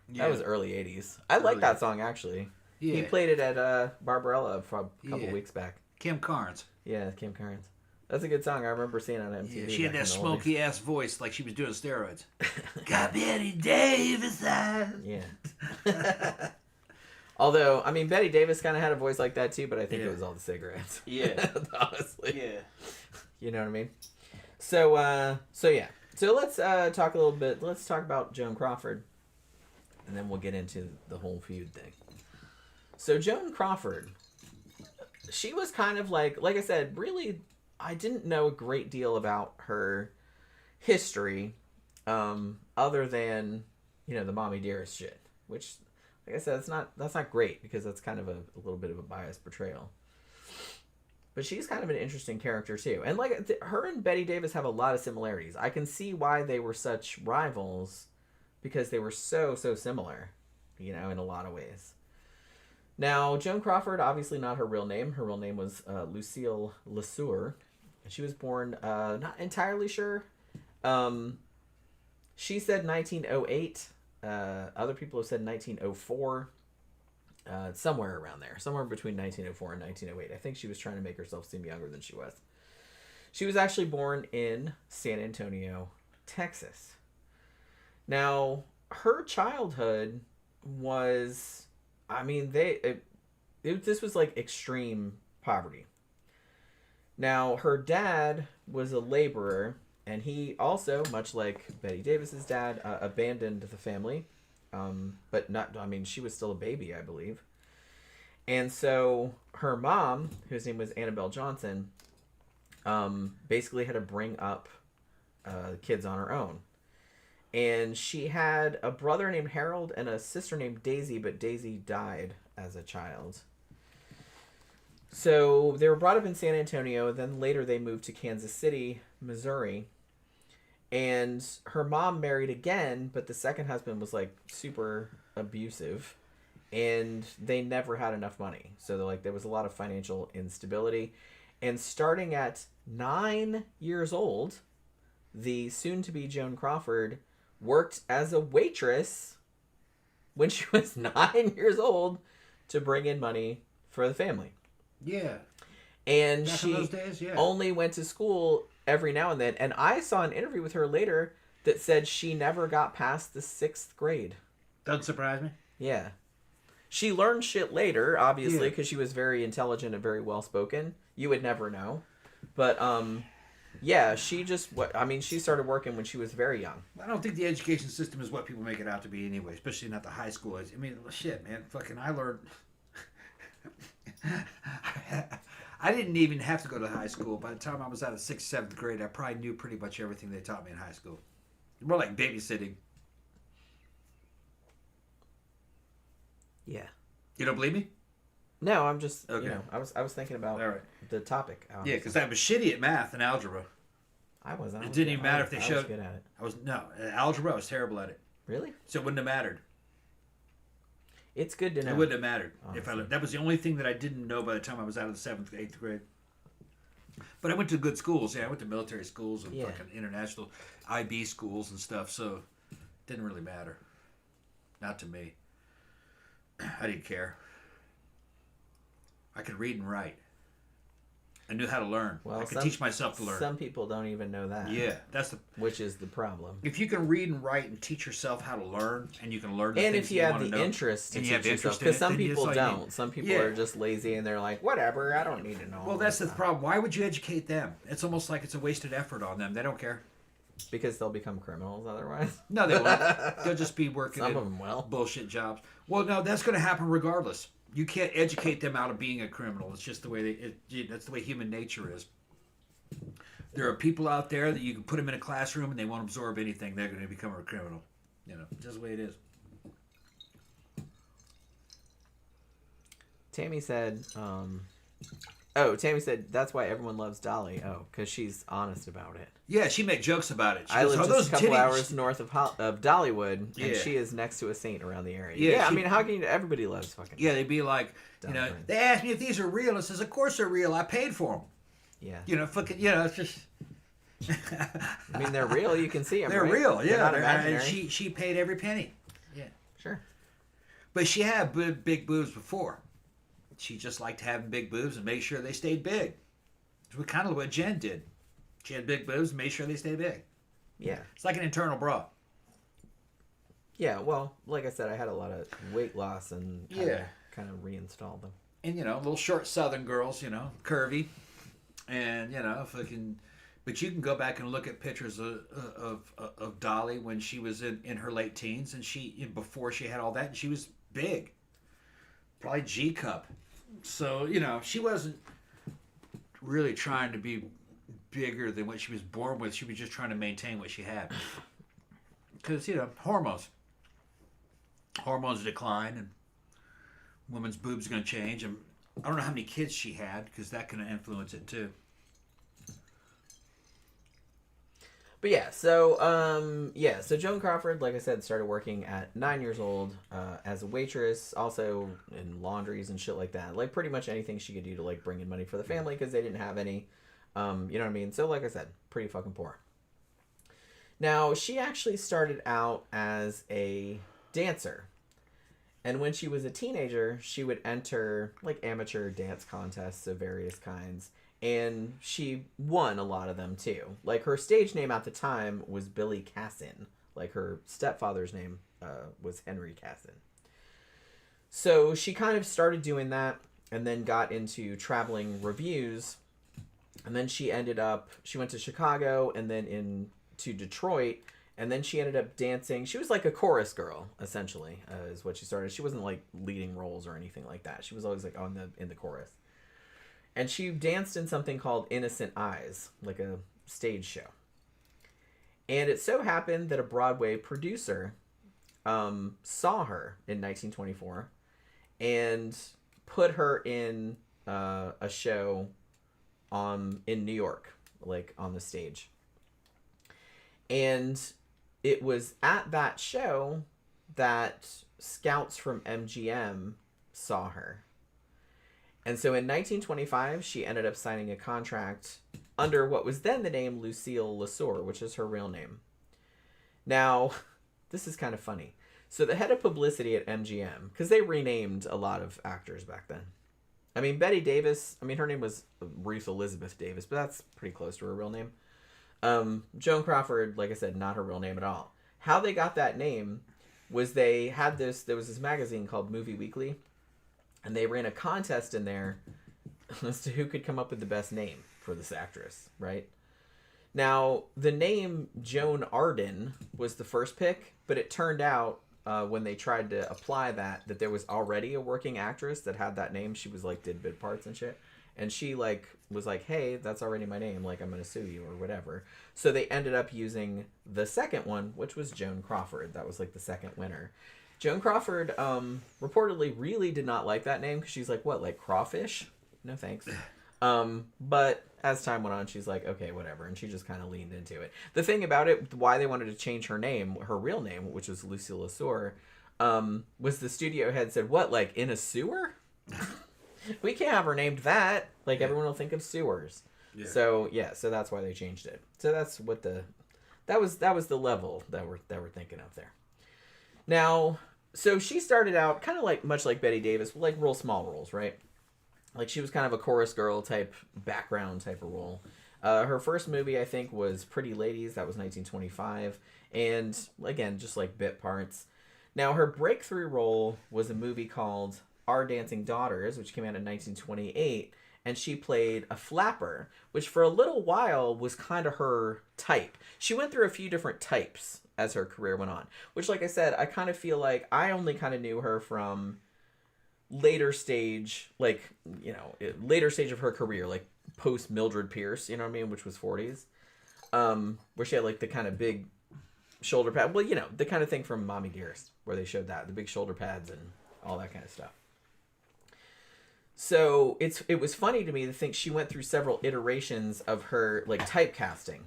Yeah. That was early 80s. I like that song, actually. Yeah. He played it at Barbarella for a couple weeks back. Kim Carnes. Yeah, Kim Carnes. That's a good song. I remember seeing it on MTV. Yeah, she had that smoky-ass voice like she was doing steroids. Got Bette Davis eyes. Yeah. Although, I mean, Bette Davis kind of had a voice like that, too, but I think it was all the cigarettes. Yeah. Honestly. Yeah. You know what I mean? So yeah. So let's talk a little bit. Let's talk about Joan Crawford, and then we'll get into the whole feud thing. So Joan Crawford, she was kind of like I said, really, I didn't know a great deal about her history, other than, the mommy dearest shit, which, like I said, that's not great because that's kind of a little bit of a biased portrayal. But she's kind of an interesting character, too. And, her and Bette Davis have a lot of similarities. I can see why they were such rivals, because they were so similar, in a lot of ways. Now, Joan Crawford, obviously not her real name. Her real name was Lucille Lesueur. And she was born, not entirely sure. She said 1908. Other people have said 1904. Somewhere around there. Somewhere between 1904 and 1908. I think she was trying to make herself seem younger than she was. She was actually born in San Antonio, Texas. Now, her childhood was, I mean, this was like extreme poverty. Now, her dad was a laborer, and he also, much like Bette Davis's dad, abandoned the family. But not, I mean, she was still a baby, I believe. And so her mom, whose name was Annabelle Johnson, basically had to bring up kids on her own. And she had a brother named Harold and a sister named Daisy, but Daisy died as a child. So they were brought up in San Antonio, then later they moved to Kansas City, Missouri. And her mom married again, but the second husband was like super abusive, and they never had enough money. So there was a lot of financial instability. And starting at 9 years old, the soon-to-be Joan Crawford worked as a waitress when she was 9 years old to bring in money for the family. Yeah. And Back in she those days, yeah. only went to school every now and then. And I saw an interview with her later that said she never got past the 6th grade. Doesn't surprise me. Yeah. She learned shit later, obviously, Yeah. because she was very intelligent and very well-spoken. You would never know. But, yeah, she started working when she was very young. I don't think the education system is what people make it out to be anyway, especially not the high school. I mean, shit, man. Fucking, I learned... I didn't even have to go to high school. By the time I was out of 6th, 7th grade, I probably knew pretty much everything they taught me in high school. More like babysitting. Yeah. You don't believe me? No, I'm just, Okay. I was thinking about All right. the topic. Yeah, because I was shitty at math and algebra. I wasn't. It didn't even matter if they I showed... was good at it. Algebra, I was terrible at it. Really? So it wouldn't have mattered. It's good to know. It wouldn't have mattered. Honestly. That was the only thing that I didn't know by the time I was out of the 7th, 8th grade. But I went to good schools. Yeah, I went to military schools and fucking international IB schools and stuff. So it didn't really matter. Not to me. I didn't care. I could read and write. I knew how to learn. Well, I could teach myself to learn. Some people don't even know that. Yeah, which is the problem. If you can read and write and teach yourself how to learn, and you can learn the And things if you have want the to know, interest to and teach you have yourself, interest in because it, some then people that's all you don't. need. Some people Yeah. are just lazy and they're like, whatever, I don't need to know. Well, that's the problem. Why would you educate them? It's almost like it's a wasted effort on them. They don't care. Because they'll become criminals otherwise. No, they won't. They'll just be working Some in of them will. bullshit jobs. Well, no, that's going to happen regardless. You can't educate them out of being a criminal. It's just the way that's the way human nature is. There are people out there that you can put them in a classroom and they won't absorb anything. They're going to become a criminal. Just the way it is. Tammy said, that's why everyone loves Dolly. Oh, because she's honest about it. Yeah, she made jokes about it. She I goes, live "Oh, just a those couple titties." hours north of Dollywood, and Yeah. she is next to a saint around the area. Yeah, I she- mean, how can you? Everybody loves fucking. Yeah, they'd be like, Dolly. they asked me if these are real. I says, of course they're real. I paid for them. Yeah. Fucking, it's just... I mean, they're real. You can see them. They're right? real, yeah. They're not And imaginary. she paid every penny. Yeah. Sure. But she had big boobs before. She just liked having big boobs and made sure they stayed big. It's kind of what Jen did. She had big boobs and made sure they stayed big. Yeah. It's like an internal bra. Yeah. Well, like I said, I had a lot of weight loss and kind of reinstalled them. And, little short southern girls, curvy. And, fucking... But you can go back and look at pictures of Dolly when she was in her late teens, and before she had all that, and she was big, probably G cup. So she wasn't really trying to be bigger than what she was born with. She was just trying to maintain what she had, because hormones decline, and women's boobs are going to change. And I don't know how many kids she had, because that can influence it too. But yeah, so Joan Crawford, like I said, started working at 9 years old as a waitress, also in laundries and shit like that. Like pretty much anything she could do to like bring in money for the family because they didn't have any. You know what I mean? So like I said, pretty fucking poor. Now, she actually started out as a dancer. And when she was a teenager, she would enter like amateur dance contests of various kinds. And she won a lot of them too. Like her stage name at the time was Billy Cassin. Like her stepfather's name was Henry Cassin. So she kind of started doing that and then got into traveling reviews. And then she went to Chicago and then into Detroit. And then she ended up dancing. She was like a chorus girl, essentially, is what she started. She wasn't like leading roles or anything like that. She was always like in the chorus. And she danced in something called Innocent Eyes, like a stage show. And it so happened that a Broadway producer saw her in 1924 and put her in a show in New York, like on the stage. And it was at that show that scouts from MGM saw her. And so in 1925, she ended up signing a contract under what was then the name Lucille Lesueur, which is her real name. Now, this is kind of funny. So the head of publicity at MGM, because they renamed a lot of actors back then. I mean, Bette Davis, her name was Ruth Elizabeth Davis, but that's pretty close to her real name. Joan Crawford, like I said, not her real name at all. How they got that name was there was this magazine called Movie Weekly, and they ran a contest in there as to who could come up with the best name for this actress, right? Now, the name Joan Arden was the first pick, but it turned out when they tried to apply that there was already a working actress that had that name. She was did bit parts and shit. And she was like, hey, that's already my name. I'm going to sue you or whatever. So they ended up using the second one, which was Joan Crawford. That was the second winner. Joan Crawford reportedly really did not like that name because she's like, what, like crawfish? No thanks. But as time went on, she's like, okay, whatever. And she just kind of leaned into it. The thing about it, why they wanted to change her name, her real name, which was Lucille Lesueur, was the studio head said, what, like in a sewer? We can't have her named that. Everyone will think of sewers. Yeah. So that's why they changed it. So that's what that was the level that we're thinking of there. Now, so she started out kind of much like Bette Davis, real small roles, right? She was kind of a chorus girl type background type of role. Her first movie, I think, was Pretty Ladies. That was 1925. And again, just bit parts. Now, her breakthrough role was a movie called Our Dancing Daughters, which came out in 1928. And she played a flapper, which for a little while was kind of her type. She went through a few different types as her career went on. Which, like I said, I kind of feel like I only kind of knew her from later stage, later stage of her career, post Mildred Pierce, you know what I mean, which was 40s, where she had the kind of big shoulder pad, the kind of thing from Mommy Dearest, where they showed that, the big shoulder pads and all that kind of stuff. So it was funny to me to think she went through several iterations of her typecasting.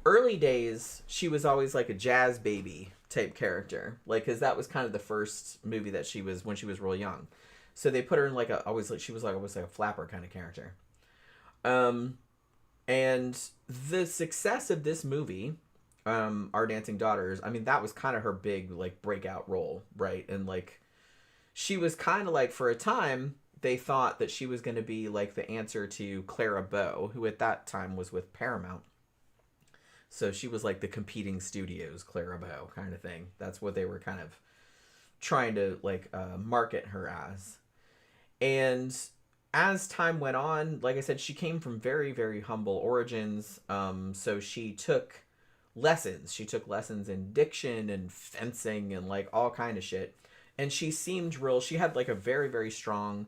Early days, she was always a jazz baby type character, because that was kind of the first movie that she was when she was real young. So they put her in she was always a flapper kind of character. And the success of this movie, Our Dancing Daughters, that was kind of her big breakout role, right? And she was kind of for a time they thought that she was going to be the answer to Clara Bow, who at that time was with Paramount. So she was the competing studios, Clara Bow kind of thing. That's what they were kind of trying to market her as. And as time went on, like I said, she came from very, very humble origins. So she took lessons. She took lessons in diction and fencing and all kind of shit. And she seemed she had a very, very strong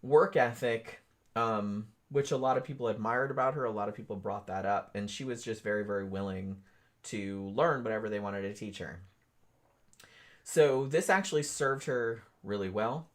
work ethic, which a lot of people admired about her. A lot of people brought that up. And she was just very, very willing to learn whatever they wanted to teach her. So this actually served her really well.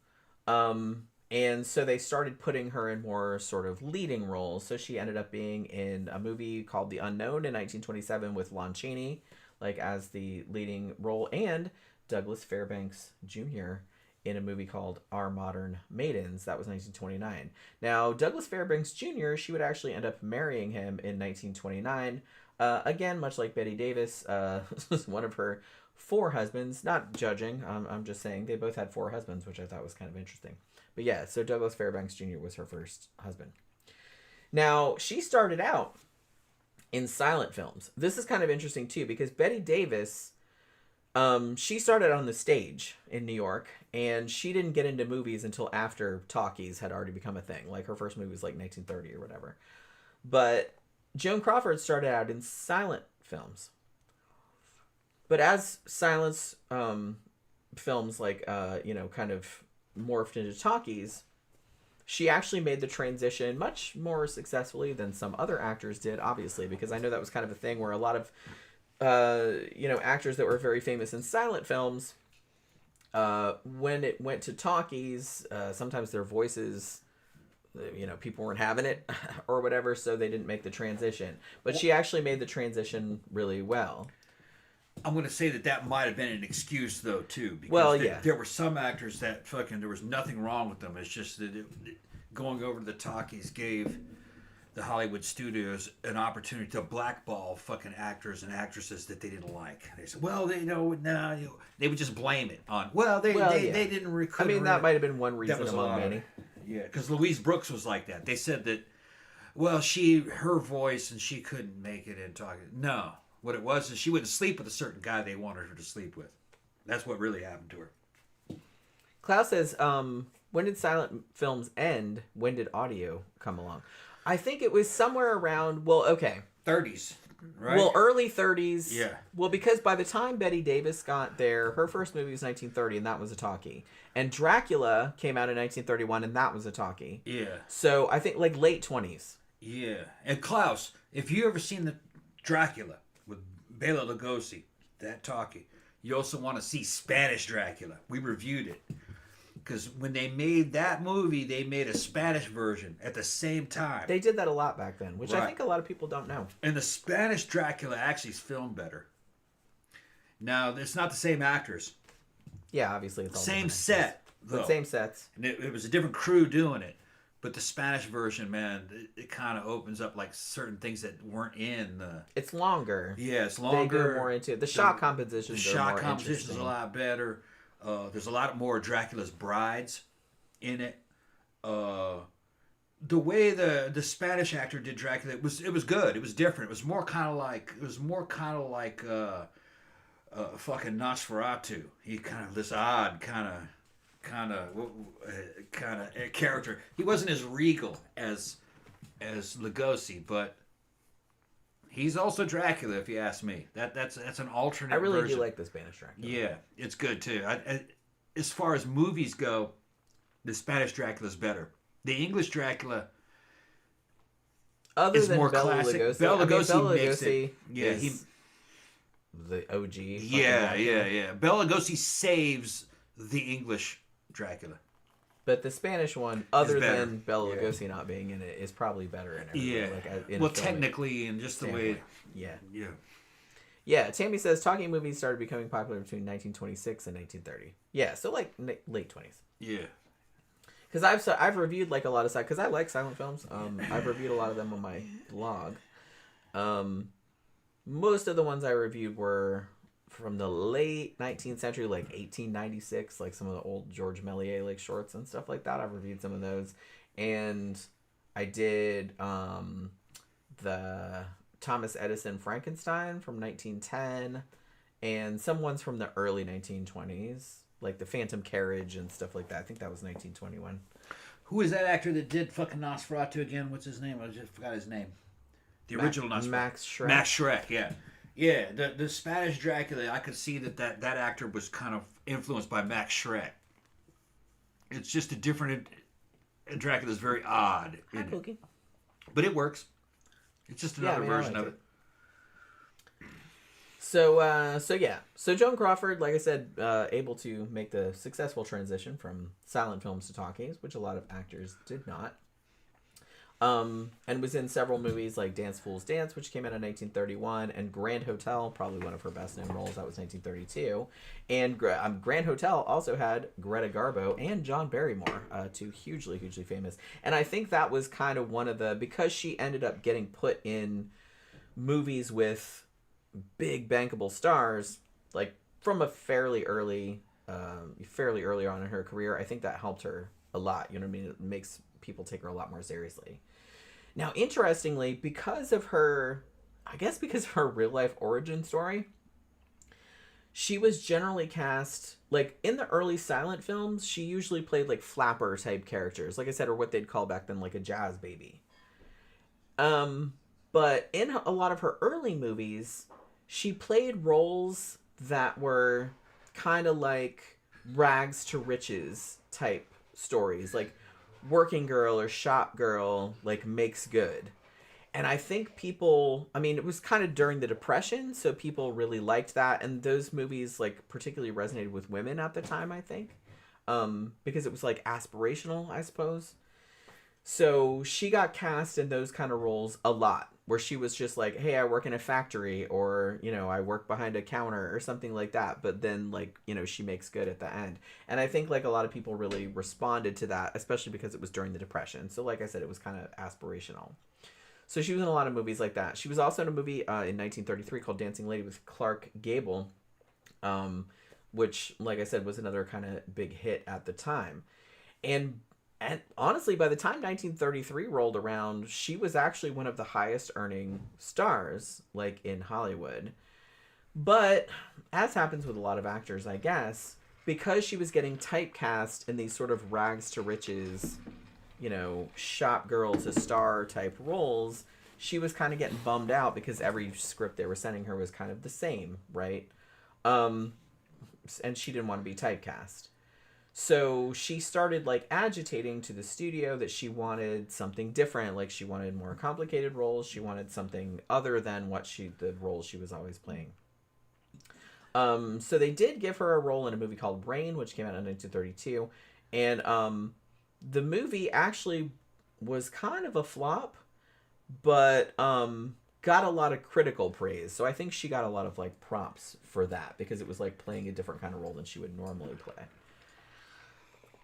And so they started putting her in more sort of leading roles. So she ended up being in a movie called The Unknown in 1927 with Lon Chaney, as the leading role, and Douglas Fairbanks Jr. in a movie called Our Modern Maidens. That was 1929. Now, Douglas Fairbanks Jr., she would actually end up marrying him in 1929. Again, much like Bette Davis, this was one of her 4 husbands. Not judging, I'm just saying they both had 4 husbands, which I thought was kind of interesting. But yeah, so Douglas Fairbanks Jr. was her first husband. Now, she started out in silent films. This is kind of interesting too, because Bette Davis, she started on the stage in New York, and she didn't get into movies until after talkies had already become a thing. Her first movie was 1930 or whatever. But Joan Crawford started out in silent films. But as silence films kind of morphed into talkies, she actually made the transition much more successfully than some other actors did, obviously, because I know that was kind of a thing where a lot of actors that were very famous in silent films, when it went to talkies, sometimes their voices, people weren't having it or whatever, so they didn't make the transition. But she actually made the transition really well. I'm going to say that might have been an excuse, though, too. Because Well, yeah. there were some actors that there was nothing wrong with them. It's just that going over to the talkies gave the Hollywood studios an opportunity to blackball fucking actors and actresses that they didn't like. They said, well, they they would just blame it on, they didn't recruit. I mean, that might have been one reason was among many. Yeah, because Louise Brooks was like that. They said that, her voice and she couldn't make it in talking. No. What it was is she wouldn't sleep with a certain guy they wanted her to sleep with. That's what really happened to her. Klaus says, when did silent films end? When did audio come along? I think it was somewhere around, 30s, right? Well, early 30s. Yeah. Well, because by the time Bette Davis got there, her first movie was 1930, and that was a talkie. And Dracula came out in 1931, and that was a talkie. Yeah. So I think like late 20s. Yeah. And Klaus, if you ever seen the Dracula with Bela Lugosi, that talkie, you also want to see Spanish Dracula. We reviewed it. Because when they made that movie, they made a Spanish version at the same time. They did that a lot back then, which I think a lot of people don't know. And the Spanish Dracula actually is filmed better. Now, it's not the same actors. Yeah, obviously it's all same set, though. Same sets. And it was a different crew doing it. But the Spanish version, man, it kind of opens up like certain things that weren't in the... It's longer. Yeah, it's longer. They go more into it. The shot compositions The are shot more compositions interesting. a lot better. There's a lot more Dracula's brides in it. The way the Spanish actor did Dracula, it was good. It was different. It was more kind of like fucking Nosferatu. He kind of this odd kind of character. He wasn't as regal as Lugosi, but he's also Dracula, if you ask me. That's an alternate. I really version. do like the Spanish Dracula. Yeah, it's good too. As far as movies go, the Spanish Dracula's better. The English Dracula is than more Bela classic. Lugosi. Bela Lugosi Bela makes Lugosi it. Yeah, is the OG. Yeah. Bela Lugosi saves the English Dracula. But the Spanish one, other better. than Bela Lugosi not being in it, is probably better in it. Yeah. Well, technically, and just the way. Yeah. Yeah. Yeah, Tammy says talking movies started becoming popular between 1926 and 1930. Yeah, so like late 20s. Yeah. Because I've reviewed like a lot of because I like silent films. I've reviewed a lot of them on my blog. Most of the ones I reviewed were from the late 19th century, like 1896, like some of the old George Méliès like shorts and stuff like that. I've reviewed some of those, and I did the Thomas Edison Frankenstein from 1910, and some ones from the early 1920s, like the Phantom Carriage and stuff like that. I think that was 1921. Who is that actor that did fucking Nosferatu again? What's his name? I just forgot his name. The original Nosferatu. Max Schreck. Max Schreck, yeah. Yeah, the Spanish Dracula, I could see that actor was kind of influenced by Max Schreck. It's just a different... Dracula's very odd. Hi, Pookie. But it works. It's just another version of it. So Joan Crawford, like I said, able to make the successful transition from silent films to talkies, which a lot of actors did not. And was in several movies like Dance Fools Dance, which came out in 1931, and Grand Hotel, probably one of her best known roles. That was 1932. And Grand Hotel also had Greta Garbo and John Barrymore, two hugely famous. And I think that was kind of one of the, because she ended up getting put in movies with big bankable stars, like from a fairly early on in her career. I think that helped her a lot. You know what I mean? It makes people take her a lot more seriously. Now, interestingly, because of her real life origin story, she was generally cast, like in the early silent films, she usually played like flapper type characters, like I said, or what they'd call back then like a jazz baby. But in a lot of her early movies, she played roles that were kind of like rags to riches type stories, like working girl or shop girl, like makes good. And I think people, I mean, it was kind of during the Depression, so people really liked that, and those movies like particularly resonated with women at the time, I think, because it was like aspirational, I suppose. So she got cast in those kind of roles a lot where she was just like, hey, I work in a factory, or, you know, I work behind a counter or something like that. But then, like, you know, she makes good at the end. And I think, like, a lot of people really responded to that, especially because it was during the Depression. So, like I said, it was kind of aspirational. So she was in a lot of movies like that. She was also in a movie in 1933 called Dancing Lady with Clark Gable, which, like I said, was another kind of big hit at the time. And honestly, by the time 1933 rolled around, she was actually one of the highest earning stars, like, in Hollywood. But, as happens with a lot of actors, I guess, because she was getting typecast in these sort of rags to riches, you know, shop girl to star type roles, she was kind of getting bummed out because every script they were sending her was kind of the same, right? And she didn't want to be typecast. So she started, like, agitating to the studio that she wanted something different. Like, she wanted more complicated roles. She wanted something other than the roles she was always playing. So they did give her a role in a movie called Rain, which came out in 1932. And the movie actually was kind of a flop, but got a lot of critical praise. So I think she got a lot of, like, props for that because it was, like, playing a different kind of role than she would normally play.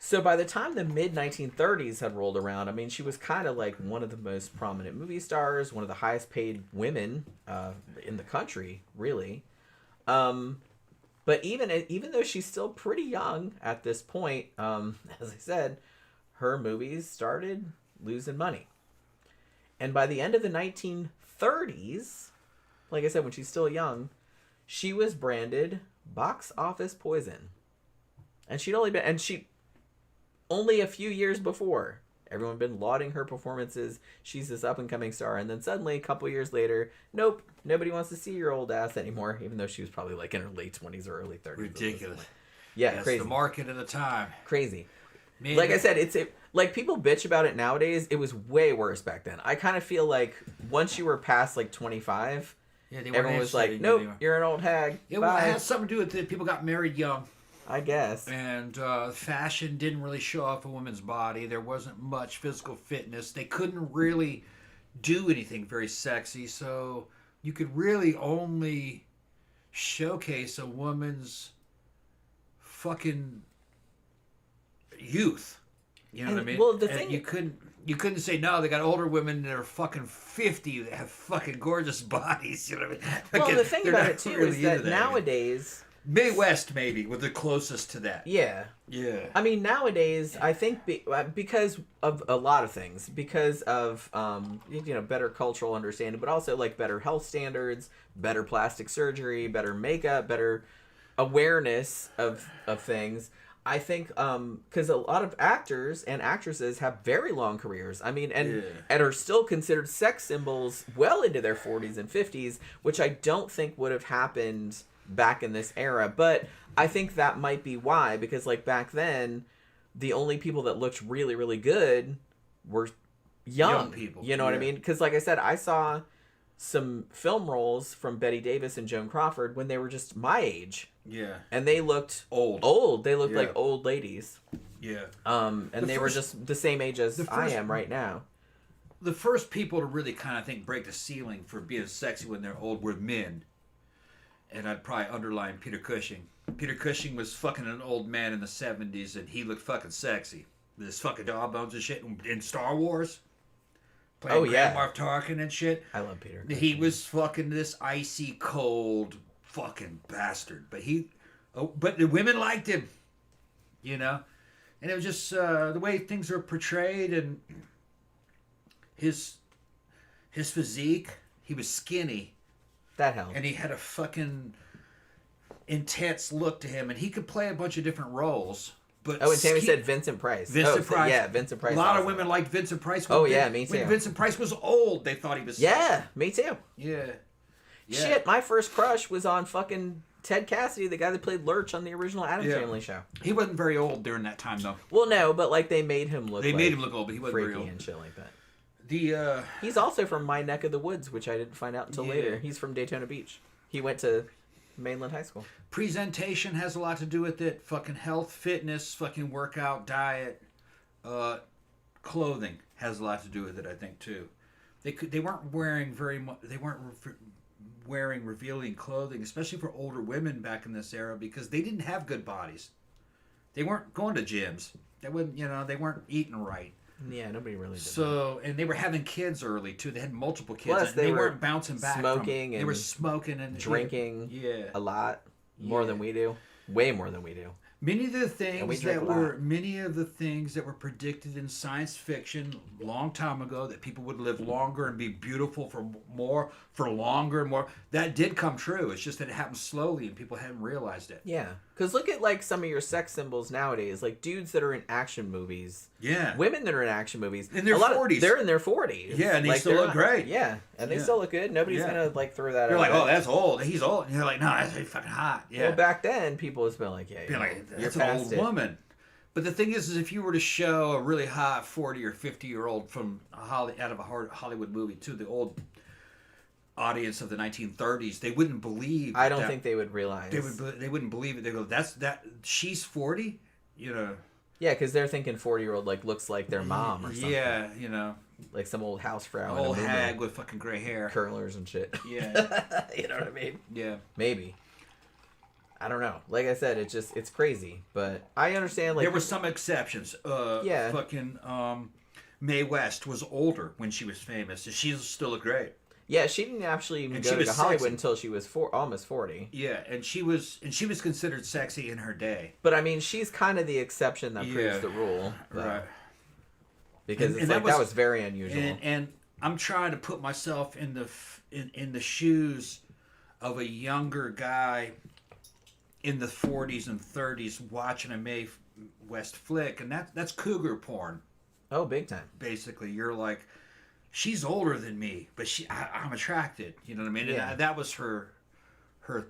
So by the time the mid-1930s had rolled around, I mean, she was kind of like one of the most prominent movie stars, one of the highest paid women in the country, really. But even though she's still pretty young at this point, as I said, her movies started losing money. And by the end of the 1930s, like I said, when she's still young, she was branded box office poison. And only a few years before, everyone had been lauding her performances. She's this up-and-coming star. And then suddenly, a couple years later, nope, nobody wants to see your old ass anymore, even though she was probably, like, in her late 20s or early 30s. Ridiculous. Yeah, That's crazy. the market at the time. Crazy. Man, like I said, like, people bitch about it nowadays. It was way worse back then. I kind of feel like once you were past, like, 25, everyone was like, nope, you're an old hag. Yeah, well, it had something to do with it. People got married young. I guess. And fashion didn't really show off a woman's body. There wasn't much physical fitness. They couldn't really do anything very sexy. So you could really only showcase a woman's fucking youth. You know what I mean? Well, you couldn't say, no, they got older women that are fucking 50 that have fucking gorgeous bodies. You know what I mean? Well, the thing about it, too, is that nowadays... Midwest, maybe, was the closest to that. Yeah. Yeah. I mean, nowadays, I think because of a lot of things, because of, better cultural understanding, but also, like, better health standards, better plastic surgery, better makeup, better awareness of things, I think, because a lot of actors and actresses have very long careers. I mean, and are still considered sex symbols well into their 40s and 50s, which I don't think would have happened back in this era. But I think that might be why, because, like, back then, the only people that looked really, really good were young people. You know what I mean? Because, like I said, I saw some film roles from Bette Davis and Joan Crawford when they were just my age. Yeah. And they looked old. They looked like old ladies. Yeah. And they were just the same age as I am right now. The first people to really kind of, break the ceiling for being sexy when they're old were men. And I'd probably underline Peter Cushing. Peter Cushing was fucking an old man in the 70s, and he looked fucking sexy. This fucking jawbones and shit in Star Wars. Playing Grand Moff Tarkin and shit. I love Peter Cushing. He was fucking this icy cold fucking bastard. But the women liked him. You know? And it was just the way things were portrayed, and his physique. He was skinny. That helped. And he had a fucking intense look to him, and he could play a bunch of different roles. But and Tammy said Vincent Price. Vincent Price. Yeah, Vincent Price. A lot of women liked Vincent Price. Me too. When Vincent Price was old, they thought he was sexy. Me too. Yeah. Shit, my first crush was on fucking Ted Cassidy, the guy that played Lurch on the original Addams Family show. He wasn't very old during that time, though. Well, no, but, like, they made him look old, but he wasn't very old. And shit like that. He's also from my neck of the woods, which I didn't find out until later. He's from Daytona Beach. He went to Mainland High School. Presentation has a lot to do with it. Fucking health, fitness, fucking workout, diet, clothing has a lot to do with it, I think, too. They weren't wearing very much. They weren't wearing revealing clothing, especially for older women back in this era, because they didn't have good bodies. They weren't going to gyms. They wouldn't, they weren't eating right. Yeah, nobody really did. So, and they were having kids early too. They had multiple kids. Plus, and they weren't bouncing back. Smoking they were smoking and drinking. Yeah, a lot more than we do. Way more than we do. Many of the things that were predicted in science fiction a long time ago, that people would live longer and be beautiful for longer and more, that did come true. It's just that it happened slowly and people hadn't realized it. Yeah, because look at like some of your sex symbols nowadays, like dudes that are in action movies. Yeah, women that are in action movies in their 40s. They're in their 40s. Yeah, and they still look great. Yeah, and they still look good. Nobody's gonna like throw that. You're out like, oh, that's old. He's old. And you're like, no, that's fucking hot. Yeah. Well, back then people was like, yeah, that's an old woman. But the thing is if you were to show a really hot 40 or 50-year-old from out of a Hollywood movie to the old audience of the 1930s, they wouldn't believe. I don't think they would realize. They wouldn't believe it. They go, she's 40, Yeah, because they're thinking 40-year-old like looks like their mom or something. Yeah, like some old housefrau, old hag with fucking gray hair, curlers and shit. Yeah, you know what I mean? Yeah, maybe. I don't know. Like I said, it's crazy, but I understand. Like there were some exceptions. Fucking Mae West was older when she was famous, and she still looked great. Yeah, she didn't actually even go to Hollywood until she was almost 40. Yeah, and she was considered sexy in her day. But I mean, she's kind of the exception that proves the rule, right? Because that was very unusual. And I'm trying to put myself in the shoes of a younger guy in the 40s and 30s watching a Mae West flick, and that's cougar porn. Oh, big time. Basically, you're like, she's older than me, but I'm attracted. You know what I mean? Yeah. And that was her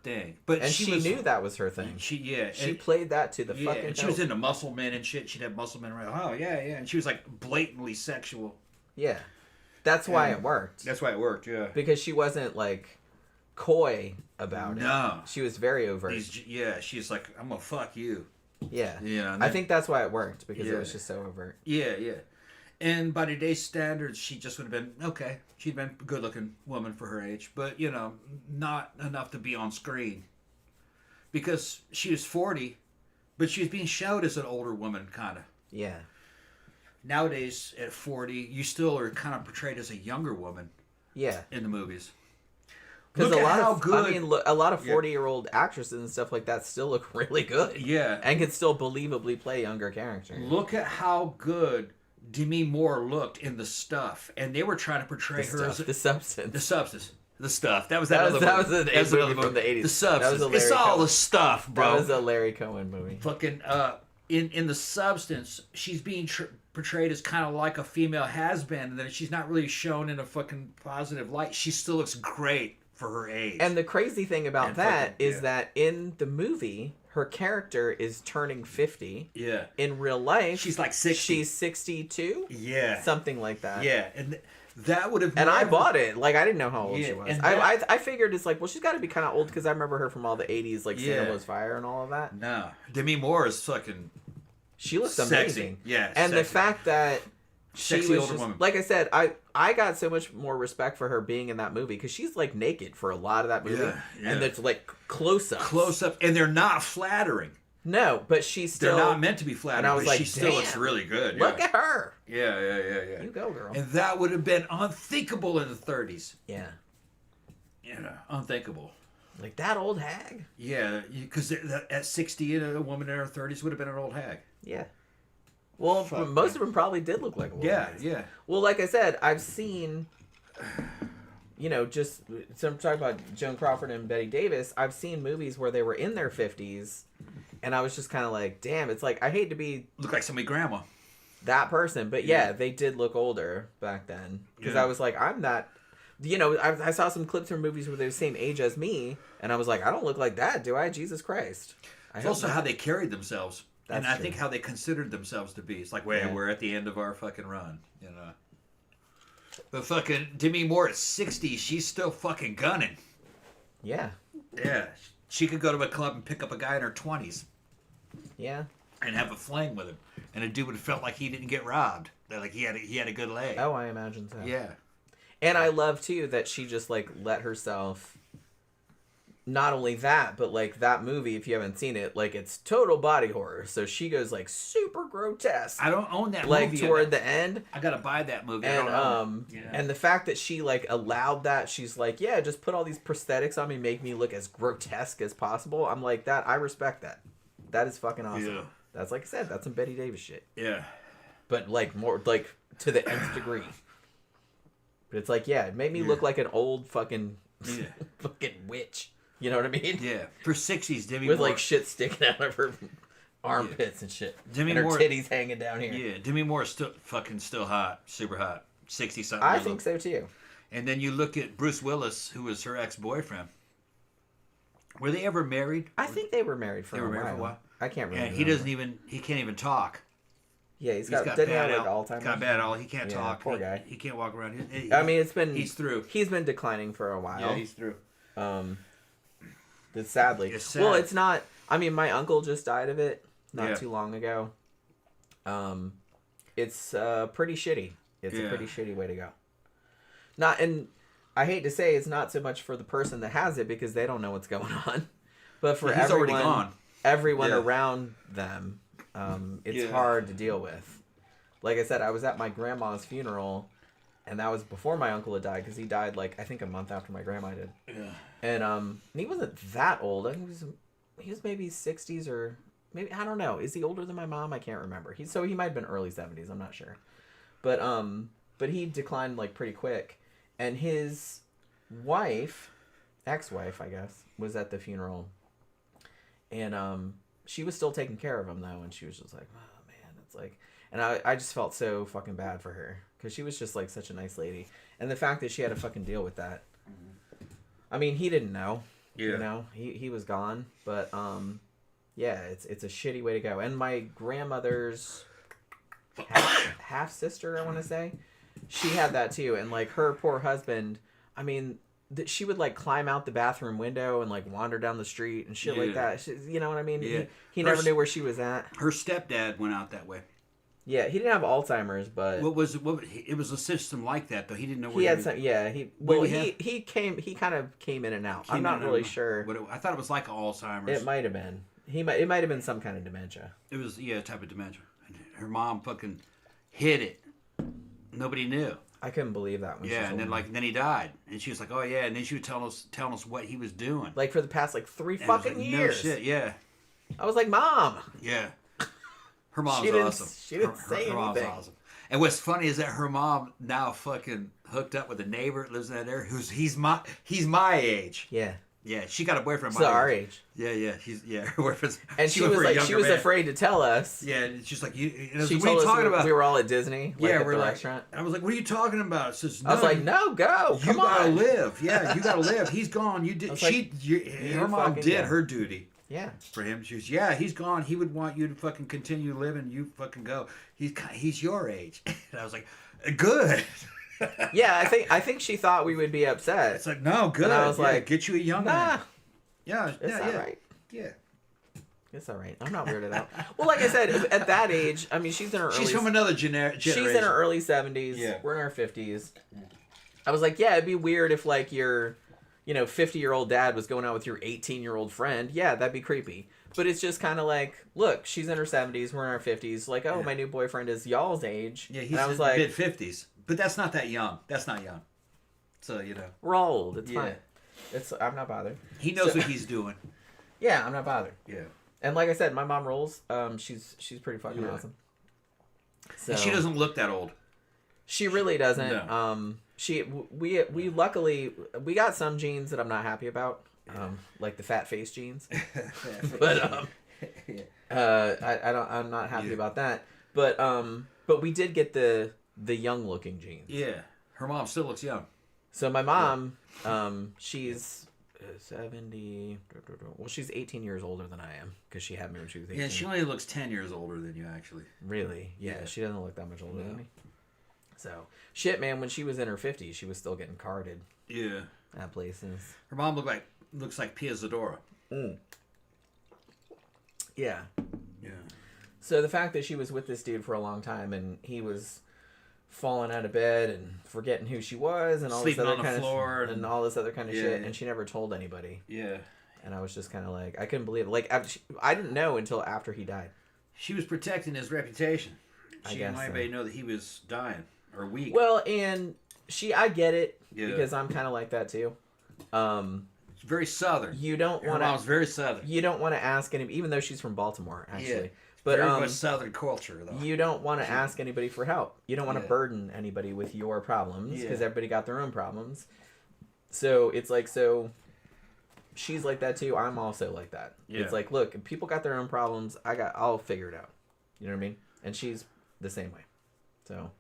thing. But she knew that was her thing. She played that to the fucking. And she was into muscle men and shit. She'd have muscle men around. Oh yeah, and she was like blatantly sexual. Yeah, that's why it worked. That's why it worked. Yeah, because she wasn't like coy about it. No, she was very overt. She's like, I'm gonna fuck you. Yeah, yeah. I think that's why it worked, because it was just so overt. Yeah. And by today's standards, she just would have been okay. She'd been a good-looking woman for her age, but not enough to be on screen. Because she was 40, but she was being showed as an older woman, kind of. Yeah. Nowadays, at 40, you still are kind of portrayed as a younger woman. Yeah. In the movies. Because a lot of 40-year-old actresses and stuff like that still look really good. Yeah. And can still believably play younger characters. Look at how good Demi Moore looked in The Stuff, and they were trying to portray her as the substance. The substance. The Stuff. That was an movie from the 80s. The Substance. It's all the stuff, bro. That was a Larry Cohen movie. Fucking in The Substance, she's being portrayed as kind of like a female has-been, and then she's not really shown in a fucking positive light. She still looks great for her age. And the crazy thing about that is that in the movie, her character is turning 50. Yeah. In real life, she's like 60. She's 62. Yeah. Something like that. Yeah. And that would have. And I bought it. Like, I didn't know how old she was. I figured it's like, well, she's got to be kind of old, because I remember her from all the 80s, like Santa Blows Fire and all of that. No. Demi Moore is fucking. She looks sexy. amazing. Yeah. And the fact that. Sexy older woman. Like I said, I got so much more respect for her being in that movie, because she's like naked for a lot of that movie. Yeah. And it's like close-ups. And they're not flattering. No, but she's still... They're not meant to be flattering, and I was like, she still looks really good. Look at her. Yeah. You go, girl. And that would have been unthinkable in the 30s. Yeah. Unthinkable. Like that old hag? Yeah, because at 60, a woman in her 30s would have been an old hag. Yeah. Well, most of them probably did look like old hags. Yeah. Well, like I said, I've seen... so I'm talking about Joan Crawford and Bette Davis. I've seen movies where they were in their 50s, and I was just kind of like, damn, it's like, I hate to be... Look like somebody's grandma. That person. But yeah, they did look older back then. Because I was like, I'm not... I saw some clips from movies where they're the same age as me, and I was like, I don't look like that, do I? Jesus Christ. It's also how they carried themselves. That's I think how they considered themselves to be. It's like, we're at the end of our fucking run, But fucking Demi Moore at 60, she's still fucking gunning. Yeah. Yeah. She could go to a club and pick up a guy in her 20s. Yeah. And have a fling with him. And a dude would have felt like he didn't get robbed. Like he had a good leg. Oh, I imagine so. Yeah. And I love too that she just like let herself. Not only that, but like that movie, if you haven't seen it, like it's total body horror. So she goes like super grotesque. I don't own that like movie. Toward the end. I gotta buy that movie. And I don't know. and the fact that she like allowed that, she's like, yeah, just put all these prosthetics on me, make me look as grotesque as possible. I'm like, that I respect that. That is fucking awesome. Yeah. That's like I said, that's some Bette Davis shit. Yeah. But like more like to the nth degree. But it's like, yeah, it made me look like an old fucking fucking witch. You know what I mean? Yeah. For 60s, Demi With Moore. like shit sticking out of her armpits and shit. Demi and her Moore, titties hanging down here. Yeah, Demi Moore is still hot, super hot, 60-something. I think so too. And then you look at Bruce Willis, who was her ex-boyfriend. Were they ever married? I think they were married for, They were married for a while. I can't remember. And he can't even talk. Yeah, he's got bad Alzheimer's. Got bad He can't talk. Poor guy. He can't walk around. I mean, he's through. He's been declining for a while. Yeah, he's through. Sadly. It's sad. Well, it's not. I mean, my uncle just died of it not too long ago. It's pretty shitty. It's a pretty shitty way to go. And I hate to say it's not so much for the person that has it because they don't know what's going on, but for he's already gone. Everyone around them, it's hard to deal with. Like I said, I was at my grandma's funeral, and that was before my uncle had died because he died like I think a month after my grandma did. Yeah. And he wasn't that old. I think he was maybe 60s or maybe I don't know. Is he older than my mom? I can't remember. He might have been early 70s. I'm not sure. But he declined like pretty quick, and his ex-wife, I guess, was at the funeral, and she was still taking care of him though, and she was just like, oh man, it's like, and I just felt so fucking bad for her because she was just like such a nice lady, and the fact that she had to fucking deal with that. I mean, he didn't know. Yeah. You know, he was gone, but yeah, it's a shitty way to go. And my grandmother's half sister, I want to say, she had that too, and like her poor husband. I mean, she would like climb out the bathroom window and like wander down the street and shit like that. You know what I mean? Yeah. He never knew where she was at. Her stepdad went out that way. Yeah, he didn't have Alzheimer's, but it was a system like that though. He didn't know where he had some. Yeah, he kind of came in and out. I'm not really sure. I thought it was like Alzheimer's. It might have been. It might have been some kind of dementia. It was a type of dementia. Her mom fucking hid it. Nobody knew. I couldn't believe that when and then he died, and she was like, "Oh yeah," and then she would telling us what he was doing, like for the past like 3 fucking years. No shit, yeah. I was like, "Mom." Yeah. Her mom's awesome. She didn't say anything. Her mom's awesome. And what's funny is that her mom now fucking hooked up with a neighbor that lives in that area. He's my age. Yeah. Yeah, she got a boyfriend my age. Our age. Yeah, her boyfriend's. And she was afraid to tell us. Yeah, she's like, what are you talking about? We were all at Disney. Like, at the restaurant. I was like, what are you talking about? Says, I was like, no, go. You gotta live. Yeah, you gotta live. He's gone. You did. Her mom did her duty. Yeah. For him, she was, he's gone. He would want you to fucking continue living. You fucking go. He's your age. And I was like, good. Yeah, I think she thought we would be upset. It's like, no, good. And I was like, get you a young man. Yeah, it's all right. Yeah. It's all right. I'm not weirded out. Well, like I said, at that age, I mean, she's in her early... She's from another generation. She's in her early 70s. Yeah. We're in our 50s. I was like, yeah, it'd be weird if, like, your, 50-year-old dad was going out with your 18-year-old friend. Yeah, that'd be creepy. But it's just kind of like, look, she's in her 70s, we're in our 50s. Like, my new boyfriend is y'all's age. Yeah, he's in mid-50s. But that's not that young. That's not young. So, we're all old. It's fine. I'm not bothered. He knows what he's doing. Yeah, I'm not bothered. Yeah. And like I said, my mom rolls. She's pretty fucking awesome. So, and she doesn't look that old. She really doesn't. No. We luckily we got some genes that I'm not happy about. Like the fat face genes. But I'm not happy about that. But we did get the young looking genes. Yeah. Her mom still looks young. So my mom, she's 70. Well, she's 18 years older than I am because she had me when she was 18. Yeah, she only looks 10 years older than you, actually. Really? Yeah, she doesn't look that much older than me. So, shit, man, when she was in her 50s, she was still getting carded. Yeah. At places. Her mom looks like Pia Zadora. Mm. Yeah. Yeah. So the fact that she was with this dude for a long time and he was falling out of bed and forgetting who she was and all Sleeping this other on the kind floor of and all this other kind of Yeah. shit, and she never told anybody. Yeah. And I was just kind of like, I couldn't believe it. Like, I didn't know until after he died. She was protecting his reputation. I She didn't guess want so. anybody to know that he was dying or weak. Well, and I get it Yeah. because I'm kind of like that too. It's very southern. You don't Her want mom's to. very southern. You don't want to ask anybody, even though she's from Baltimore, actually. Yeah. But Very much southern culture, though. you don't want to ask anybody for help. You don't want to Yeah. burden anybody with your problems because Yeah. everybody got their own problems. So it's like, so she's like that too. I'm also like that. Yeah. It's like, look, if people got their own problems, I'll figure it out. You know what I mean? And she's the same way. So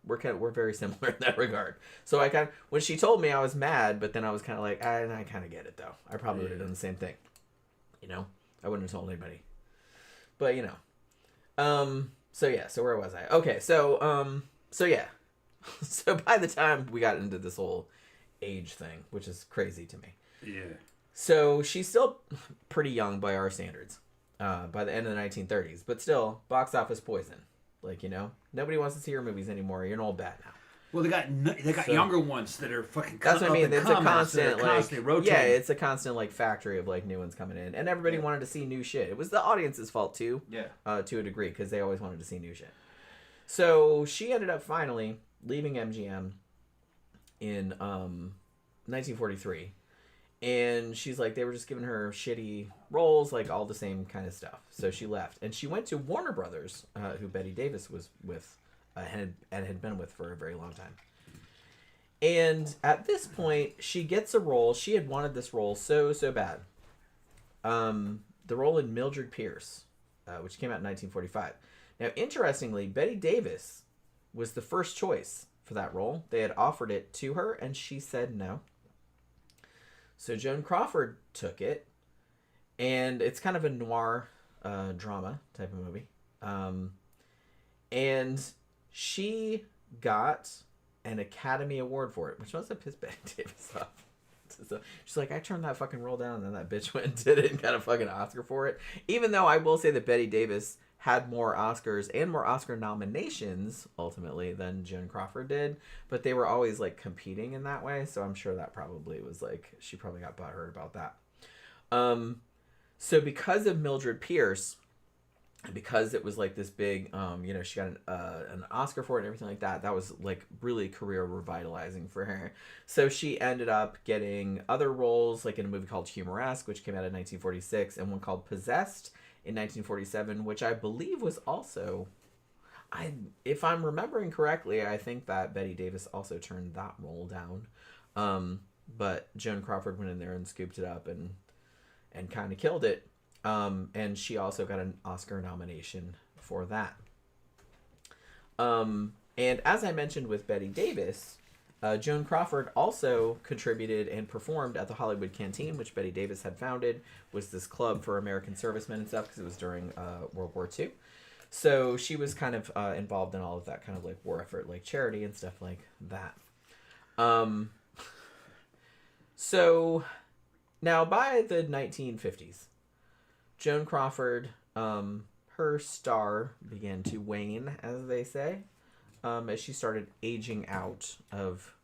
we're very similar in that regard. So when she told me, I was mad, but then I was kind of like, I kind of get it though. I probably would have done the same thing. You know, I wouldn't have told anybody. But you know, so yeah. So where was I? Okay. So yeah. So by the time we got into this whole age thing, which is crazy to me. Yeah. So she's still pretty young by our standards, by the end of the 1930s, but still box office poison. Like, you know, nobody wants to see her movies anymore. You're an old bat now. Well, they got So- younger ones that are fucking. That's what I mean. It's a constant, like, constantly rotating. yeah, it's a constant like factory of like new ones coming in, and everybody wanted to see new shit. It was the audience's fault too, Yeah. to a degree, because they always wanted to see new shit. So she ended up finally leaving MGM in 1943, and she's like, they were just giving her shitty roles, like all the same kind of stuff. So she left, and she went to Warner Brothers, who Bette Davis was with, and had been with for a very long time. And at this point, she gets a role. She had wanted this role so bad. The role in Mildred Pierce, which came out in 1945. Now, interestingly, Bette Davis was the first choice for that role. They had offered it to her, and she said no. So Joan Crawford took it, and it's kind of a noir drama type of movie. And she got an Academy Award for it, which must have pissed Bette Davis off. So she's like, I turned that fucking role down, and then that bitch went and did it and got a fucking Oscar for it. Even though I will say that Bette Davis had more Oscars and more Oscar nominations, ultimately, than Joan Crawford did. But they were always, like, competing in that way. So I'm sure that probably was, like, she probably got butthurt about that. So because of Mildred Pierce, and because it was, like, this big, you know, she got an Oscar for it and everything like that, that was, like, really career revitalizing for her. So she ended up getting other roles, like in a movie called Humoresque, which came out in 1946, and one called Possessed in 1947, which I believe was also, if I'm remembering correctly, I think that Bette Davis also turned that role down. But Joan Crawford went in there and scooped it up and kind of killed it. And she also got an Oscar nomination for that. And as I mentioned with Bette Davis, Joan Crawford also contributed and performed at the Hollywood Canteen, which Bette Davis had founded, was this club for American servicemen and stuff, because it was during World War II. So she was kind of involved in all of that kind of like war effort, like charity and stuff like that. So now by the 1950s, Joan Crawford, her star began to wane, as they say, as she started aging out of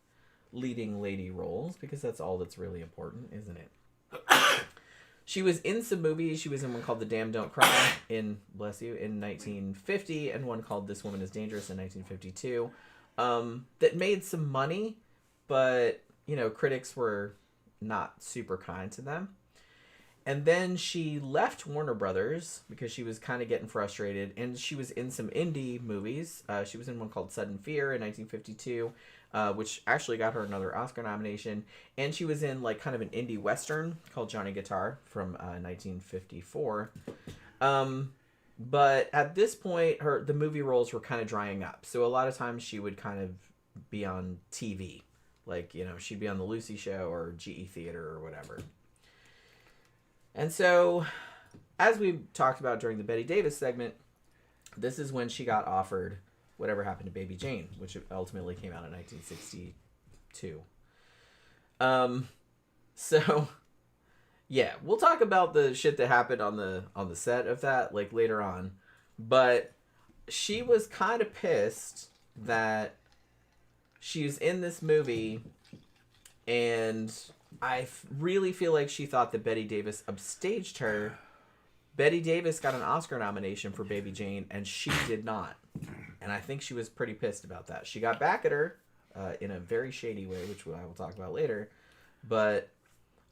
leading lady roles, because that's all that's really important, isn't it? She was in some movies. She was in one called The Damned Don't Cry in 1950, and one called This Woman is Dangerous in 1952, that made some money, but, you know, critics were not super kind to them. And then she left Warner Brothers because she was kind of getting frustrated, and she was in some indie movies. She was in one called Sudden Fear in 1952, which actually got her another Oscar nomination. And she was in like kind of an indie western called Johnny Guitar from 1954. But at this point, the movie roles were kind of drying up. So a lot of times she would kind of be on TV. Like, you know, she'd be on The Lucy Show or GE Theater or whatever. And so, as we talked about during the Bette Davis segment, this is when she got offered Whatever Happened to Baby Jane, which ultimately came out in 1962. So, yeah, we'll talk about the shit that happened on the set of that like later on. But she was kind of pissed that she was in this movie, and I really feel like she thought that Bette Davis upstaged her. Bette Davis got an Oscar nomination for Baby Jane, and she did not. And I think she was pretty pissed about that. She got back at her in a very shady way, which I will talk about later. But,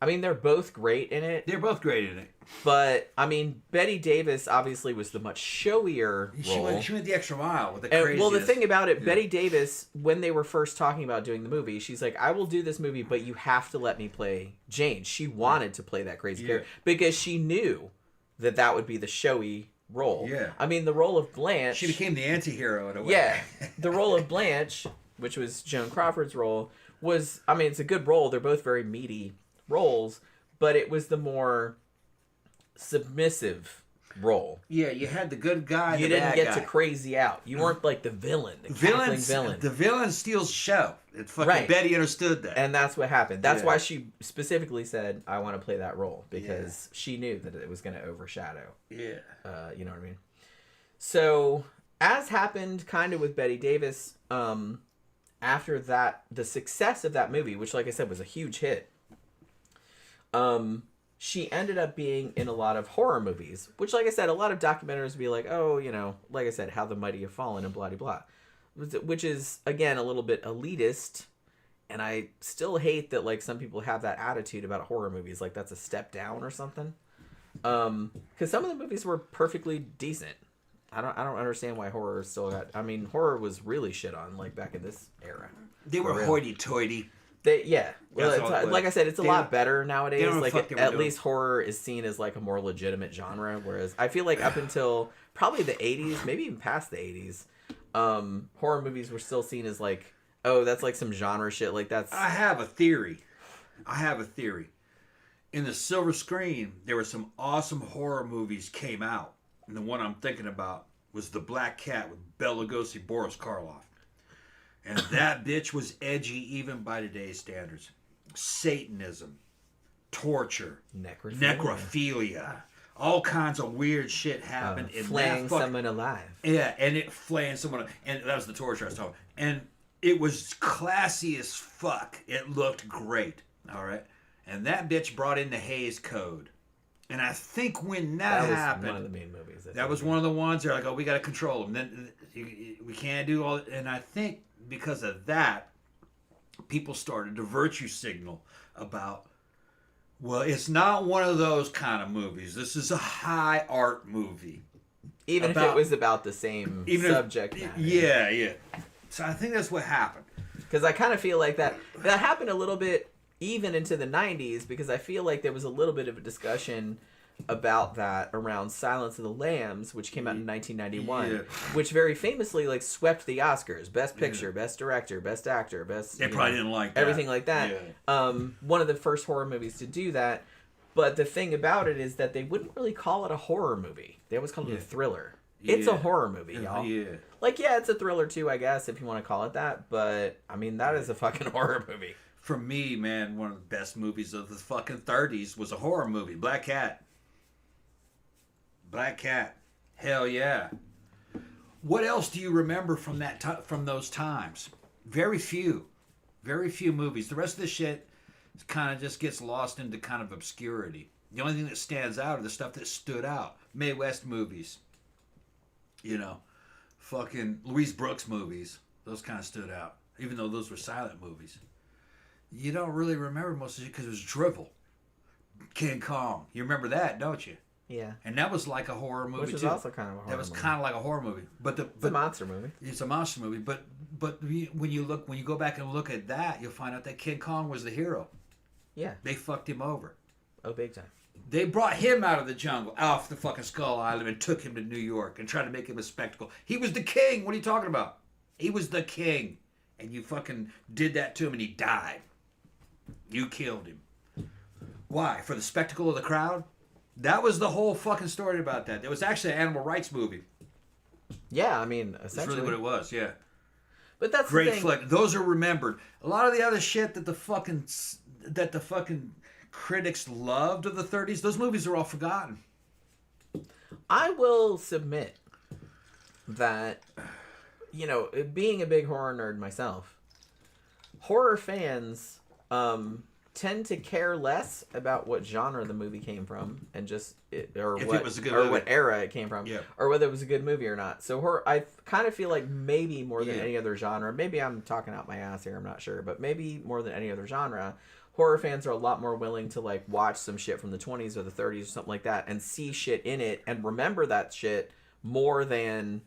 I mean, they're both great in it. They're both great in it. But, I mean, Bette Davis obviously was the much showier role. She went the extra mile with the craziest. Well, the thing about it, Bette Davis, when they were first talking about doing the movie, she's like, I will do this movie, but you have to let me play Jane. She wanted to play that crazy character because she knew that would be the showy role. Yeah. I mean, the role of Blanche... She became the anti-hero in a way. Yeah. The role of Blanche, which was Joan Crawford's role, was... I mean, it's a good role. They're both very meaty roles, but it was the more submissive role. Yeah, you had the good guy, you the didn't bad get guy. to crazy out. You weren't like the villain, the cackling villain. The villain steals the show. It's fucking Right. Betty understood that. And that's what happened. That's why she specifically said, I want to play that role, because she knew that it was going to overshadow. Yeah. You know what I mean? So, as happened kind of with Bette Davis, after that, the success of that movie, which, like I said, was a huge hit, she ended up being in a lot of horror movies, which, like I said, a lot of documentaries would be like, oh, you know, like I said, How the Mighty Have Fallen and blah, blah, blah. Which is, again, a little bit elitist, and I still hate that, like, some people have that attitude about horror movies, like that's a step down or something. Because some of the movies were perfectly decent. I don't understand why horror still got... I mean, horror was really shit on, like, back in this era. They were hoity-toity. Well, it's, like I said, it's a lot better nowadays. Like, at least horror is seen as, like, a more legitimate genre, whereas I feel like up until probably the 80s, maybe even past the 80s, horror movies were still seen as, like, oh, that's, like, some genre shit. Like, that's... I have a theory. In the silver screen, there were some awesome horror movies came out. And the one I'm thinking about was The Black Cat with Bela Lugosi, Boris Karloff. And that bitch was edgy even by today's standards. Satanism, torture, necrophilia. All kinds of weird shit happened. Flaying someone alive. Yeah, and it flaying someone. And that was the torture I was talking about. And it was classy as fuck. It looked great. All right. And that bitch brought in the Hays Code. And I think when that happened... That was one of the main movies. That was one of the ones they're like, oh, we got to control them. Then we can't do all... And I think because of that, people started to virtue signal about, well, it's not one of those kind of movies. This is a high art movie. Even if it was about the same subject matter. Yeah. So I think that's what happened. Because I kind of feel like that happened a little bit even into the 90s, because I feel like there was a little bit of a discussion about that around Silence of the Lambs, which came out in 1991, which very famously like swept the Oscars, Best Picture, Best Director, Best Actor, Best... They probably didn't like that. Everything like that. Yeah. One of the first horror movies to do that, but the thing about it is that they wouldn't really call it a horror movie. They always called it a thriller. It's a horror movie, y'all. Yeah. Like, yeah, it's a thriller too, I guess, if you want to call it that, but, I mean, that is a fucking horror movie. For me, man, one of the best movies of the fucking 30s was a horror movie, Black Cat. Black Cat. Hell yeah. What else do you remember from from those times? Very few movies. The rest of the shit kind of just gets lost into kind of obscurity. The only thing that stands out are the stuff that stood out. Mae West movies. You know, fucking Louise Brooks movies. Those kind of stood out, even though those were silent movies. You don't really remember most of it because it was drivel. King Kong. You remember that, don't you? Yeah. And that was like a horror movie, which was also kind of a horror movie. That was kind of like a horror movie. But it's a monster movie. It's a monster movie. But when you go back and look at that, you'll find out that King Kong was the hero. Yeah. They fucked him over. Oh, big time. They brought him out of the jungle, off the fucking Skull Island, and took him to New York and tried to make him a spectacle. He was the king. What are you talking about? He was the king. And you fucking did that to him and he died. You killed him. Why? For the spectacle of the crowd? That was the whole fucking story about that. It was actually an animal rights movie. Yeah, I mean, essentially. That's really what it was, yeah. But that's great the thing. flick. Those are remembered. A lot of the other shit that the fucking critics loved of the 30s, those movies are all forgotten. I will submit that, you know, being a big horror nerd myself, horror fans tend to care less about what genre the movie came from and just what era it came from, or whether it was a good movie or not. So horror, I kind of feel like maybe more than any other genre, maybe I'm talking out my ass here, I'm not sure, but maybe more than any other genre, horror fans are a lot more willing to like watch some shit from the 20s or the 30s or something like that and see shit in it and remember that shit more than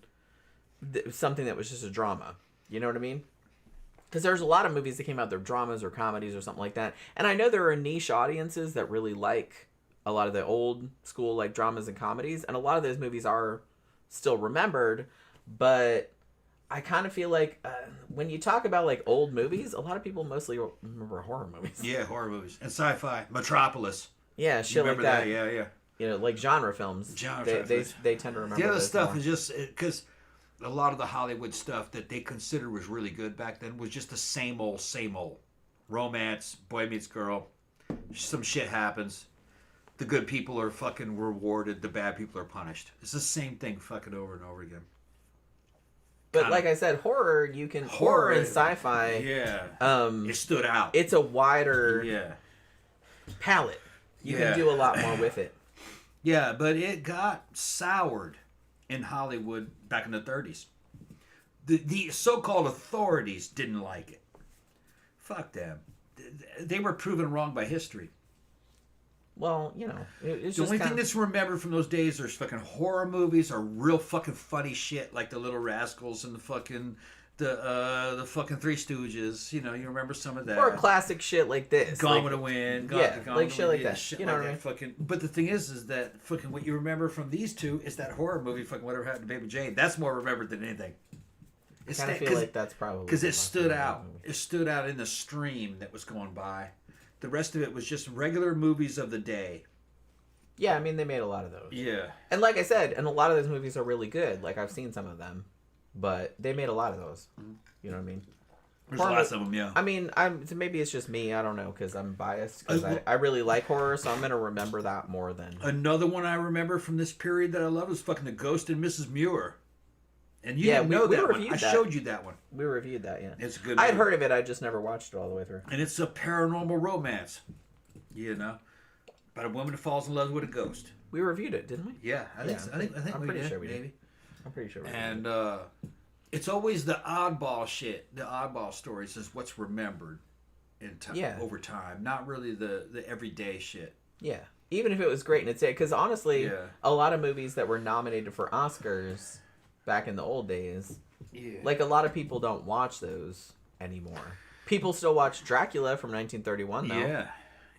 something that was just a drama. You know what I mean? Because there's a lot of movies that came out, they're dramas or comedies or something like that. And I know there are niche audiences that really like a lot of the old school like dramas and comedies. And a lot of those movies are still remembered. But I kind of feel like when you talk about like old movies, a lot of people mostly remember horror movies. Yeah, horror movies. And sci-fi. Metropolis. Yeah, shit like that. Yeah. You know, like genre films. They tend to remember the other stuff more. is just... because a lot of the Hollywood stuff that they considered was really good back then was just the same old. Romance, boy meets girl, some shit happens. The good people are fucking rewarded, the bad people are punished. It's the same thing fucking over and over again. But like I said, horror and sci-fi. It stood out. It's a wider palette. You can do a lot more with it. Yeah, but it got soured in Hollywood back in the 30s. The so-called authorities didn't like it. Fuck them. They were proven wrong by history. Well, you know, it's the just only thing that's remembered from those days are fucking horror movies or real fucking funny shit like the Little Rascals and the fucking Three Stooges. You know, you remember some of that. Or classic shit like this. Gone with the Wind. Like shit like that. You know what I mean? Fucking, but the thing is that fucking what you remember from these two is that horror movie, fucking Whatever Happened to Baby Jane. That's more remembered than anything. I kind of feel like that's probably... because it stood out. It stood out in the stream that was going by. The rest of it was just regular movies of the day. Yeah, I mean, they made a lot of those. Yeah. And like I said, and a lot of those movies are really good. Like, I've seen some of them. But they made a lot of those. You know what I mean? There's lots of them, yeah. I mean, maybe it's just me. I don't know, because I'm biased. Because I really like horror, so I'm going to remember that more than... Another one I remember from this period that I love was fucking The Ghost and Mrs. Muir. And you didn't know that one. I showed you that one. We reviewed that, yeah. It's a good movie. I'd heard of it, I just never watched it all the way through. And it's a paranormal romance. You know? About a woman who falls in love with a ghost. We reviewed it, didn't we? Yeah, I think I'm we pretty did, sure we maybe. did. I'm pretty sure we did. And it's always the oddball shit, the oddball stories is what's remembered in time, over time. Not really the everyday shit. Yeah. Even if it was great and it's it. Because honestly, a lot of movies that were nominated for Oscars back in the old days, like a lot of people don't watch those anymore. People still watch Dracula from 1931 though.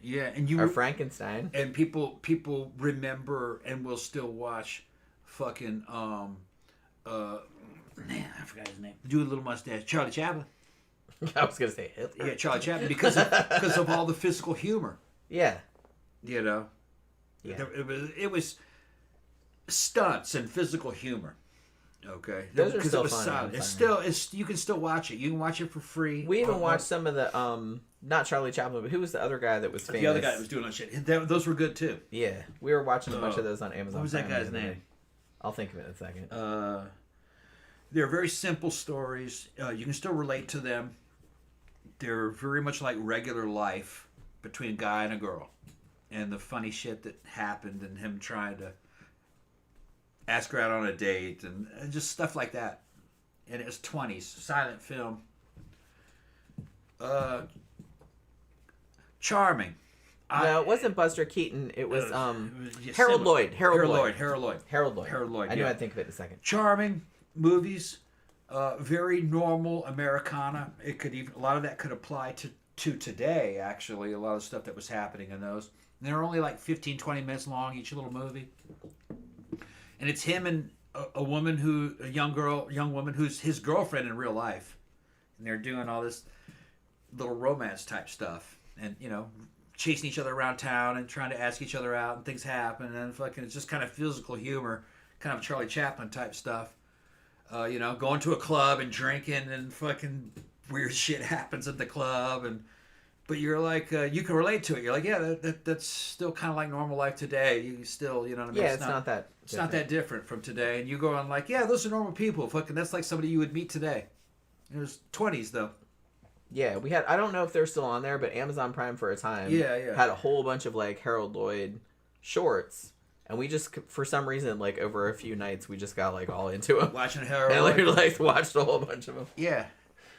Yeah, and or Frankenstein. And people remember and will still watch fucking man, I forgot his name. The dude with a little mustache, Charlie Chaplin. I was gonna say Hitler. Yeah, Charlie Chaplin because of all the physical humor. Yeah. You know. Yeah. It was stunts and physical humor. Okay, those are still fun. You can still watch it. You can watch it for free. We even watched some of the not Charlie Chaplin, but who was the other guy that was famous? The other guy that was doing that shit. Those were good too. Yeah, we were watching a bunch of those on Amazon. What was that guy's name? I'll think of it in a second. They're very simple stories. You can still relate to them. They're very much like regular life between a guy and a girl, and the funny shit that happened, and him trying to ask her out on a date, and just stuff like that. And it was 20s, silent film. Charming. No, it wasn't Buster Keaton. It was Harold Lloyd. Harold Lloyd. I knew I'd think of it in a second. Charming movies, very normal Americana. It could even, a lot of that could apply to today. Actually, a lot of stuff that was happening in those. And they're only like 15, 20 minutes long each little movie. And it's him and a young woman who's his girlfriend in real life, and they're doing all this little romance type stuff, and you know, chasing each other around town and trying to ask each other out, and things happen, and fucking it's just kind of physical humor, kind of Charlie Chaplin type stuff. You know, going to a club and drinking, and fucking weird shit happens at the club, but you're like, you can relate to it. You're like, yeah, that's still kind of like normal life today. You still, you know what I mean? Yeah, it's not that. It's not that different from today. And you go on like, yeah, those are normal people. Fucking, that's like somebody you would meet today. It was 20s though. Yeah, we had. I don't know if they're still on there, but Amazon Prime for a time had a whole bunch of like Harold Lloyd shorts, and we just for some reason like over a few nights we just got like all into them. Watching Harold and Lloyd. like watched a whole bunch of them. Yeah,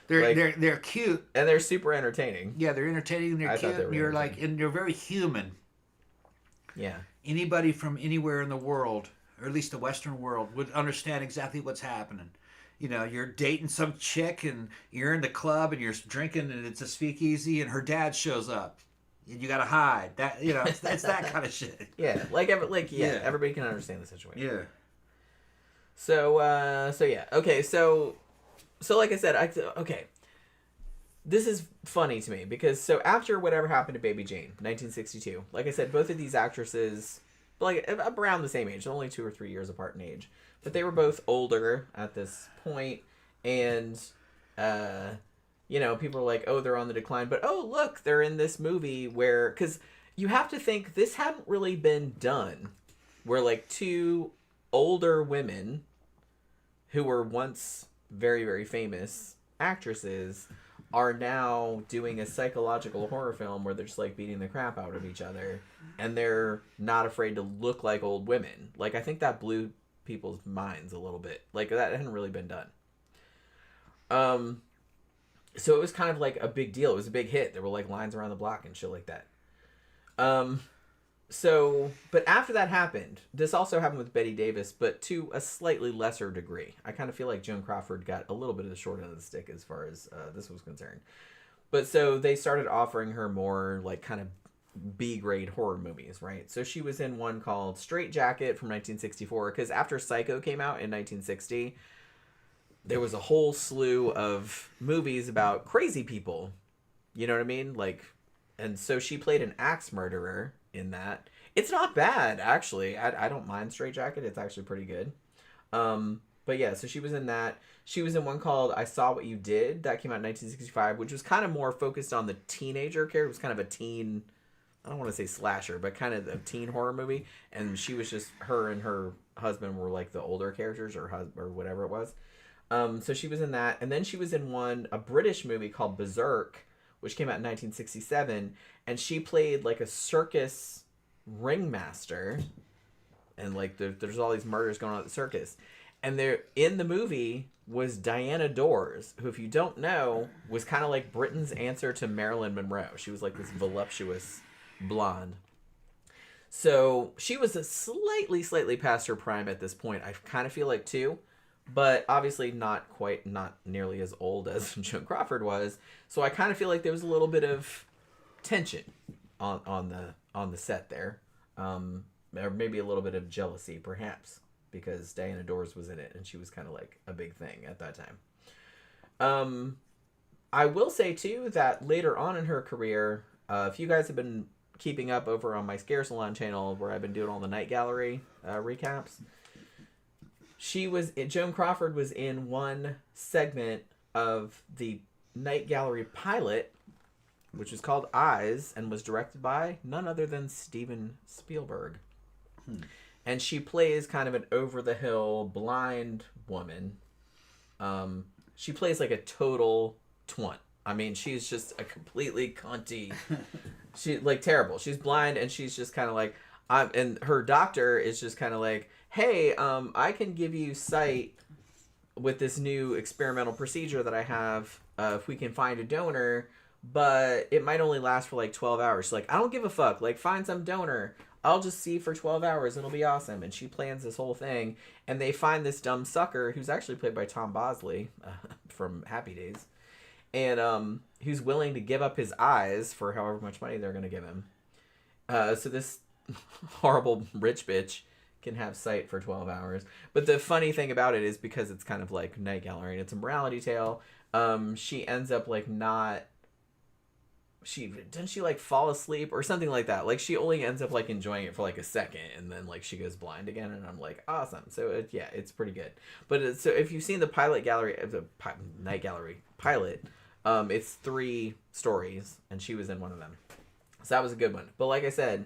they're cute and they're super entertaining. Yeah, they're entertaining. They're cute. And you're like, and they're very human. Yeah. Anybody from anywhere in the world, or at least the Western world, would understand exactly what's happening. You know, you're dating some chick and you're in the club and you're drinking and it's a speakeasy and her dad shows up and you gotta hide. That, you know, it's that kind of shit. Yeah, everybody can understand the situation. Yeah. So yeah, okay, so like I said, okay. This is funny to me because so after whatever happened to Baby Jane, 1962, like I said, both of these actresses, like around the same age, only 2 or 3 years apart in age, but they were both older at this point, and you know, people are like, oh, they're on the decline, but oh, look, they're in this movie where, because you have to think this hadn't really been done, where like two older women who were once very, very famous actresses are now doing a psychological horror film where they're just like beating the crap out of each other, and they're not afraid to look like old women. Like, I think that blew people's minds a little bit. Like, that hadn't really been done. So it was kind of like a big deal. It was a big hit. There were like lines around the block and shit like that. So, but after that happened, this also happened with Bette Davis, but to a slightly lesser degree. I kind of feel like Joan Crawford got a little bit of the short end of the stick as far as this was concerned. But so they started offering her more like kind of B-grade horror movies, right? So she was in one called Straight Jacket from 1964, because after Psycho came out in 1960, there was a whole slew of movies about crazy people. You know what I mean? Like, and so she played an axe murderer in that. It's not bad, actually. I don't mind Straight Jacket. It's actually pretty good. But yeah, so she was in that. She was in one called I Saw What You Did. That came out in 1965, which was kind of more focused on the teenager character. It was kind of a teen, I don't want to say slasher, but kind of a teen horror movie. And she was just, her and her husband were like the older characters, or whatever it was. So she was in that. And then she was in a British movie called Berserk, which came out in 1967. And she played like a circus ringmaster. And like there's all these murders going on at the circus. And there in the movie was Diana Dors, who, if you don't know, was kind of like Britain's answer to Marilyn Monroe. She was like this voluptuous blonde. So she was a slightly past her prime at this point. I kind of feel like too, but obviously not nearly as old as Joan Crawford was. So I kind of feel like there was a little bit of tension on the set there, or maybe a little bit of jealousy, perhaps, because Diana Dors was in it and she was kind of like a big thing at that time. I will say too that later on in her career, if you guys have been keeping up over on my Scare Salon channel, where I've been doing all the Night Gallery recaps, Joan Crawford was in one segment of the Night Gallery pilot, which is called Eyes, and was directed by none other than Steven Spielberg. And she plays kind of an over-the-hill blind woman. She plays like a total twunt. I mean, she's just a completely cunty. She like terrible. She's blind, and she's just kind of like, and her doctor is just kind of like, hey, I can give you sight with this new experimental procedure that I have, if we can find a donor, but it might only last for like 12 hours. She's like, I don't give a fuck. Like, find some donor. I'll just see for 12 hours. It'll be awesome. And she plans this whole thing, and they find this dumb sucker who's actually played by Tom Bosley from Happy Days, and who's willing to give up his eyes for however much money they're going to give him. So this horrible rich bitch can have sight for 12 hours. But the funny thing about it is, because it's kind of like Night Gallery and it's a morality tale, she ends up like not... Didn't she like fall asleep or something like that? Like, she only ends up like enjoying it for like a second, and then like she goes blind again, and I'm like, awesome. So it's pretty good. But so if you've seen the Night Gallery pilot, it's 3 stories, and she was in one of them. So that was a good one. But like I said,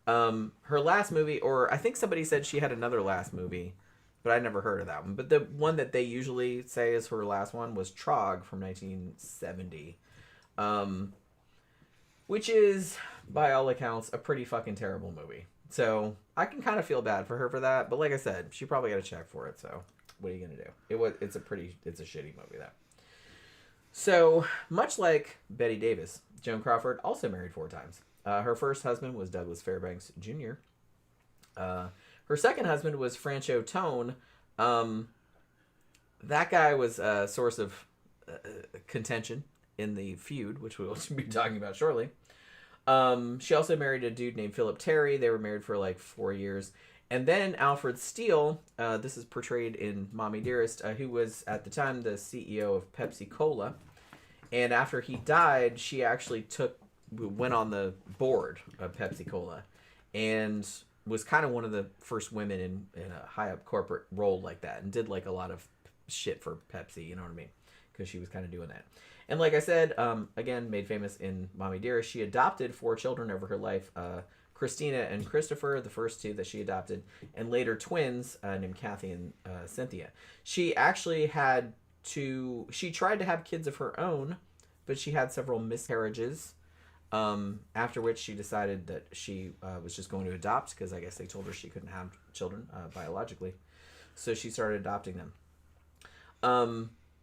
her last movie, or I think somebody said she had another last movie, but I never heard of that one. But the one that they usually say is her last one was Trog from 1970. which is, by all accounts, a pretty fucking terrible movie. So I can kind of feel bad for her for that, but like I said, she probably got a check for it. So what are you gonna do? It's a shitty movie though. So much like Bette Davis, Joan Crawford also married 4 times. Her first husband was Douglas Fairbanks Jr. Her second husband was Francho Tone. That guy was a source of contention in the feud, which we'll be talking about shortly. She also married a dude named Philip Terry. They were married for like 4 years. And then Alfred Steele, this is portrayed in Mommy Dearest, who was at the time the CEO of Pepsi Cola. And after he died, she actually went on the board of Pepsi Cola and was kind of one of the first women in a high up corporate role like that, and did like a lot of shit for Pepsi, you know what I mean? Because she was kind of doing that. And like I said, again, made famous in Mommy Dearest, she adopted 4 children over her life. Christina and Christopher, the first 2 that she adopted, and later twins named Kathy and Cynthia. She actually she tried to have kids of her own, but she had several miscarriages, after which she decided that she was just going to adopt, because I guess they told her she couldn't have children biologically. So she started adopting them.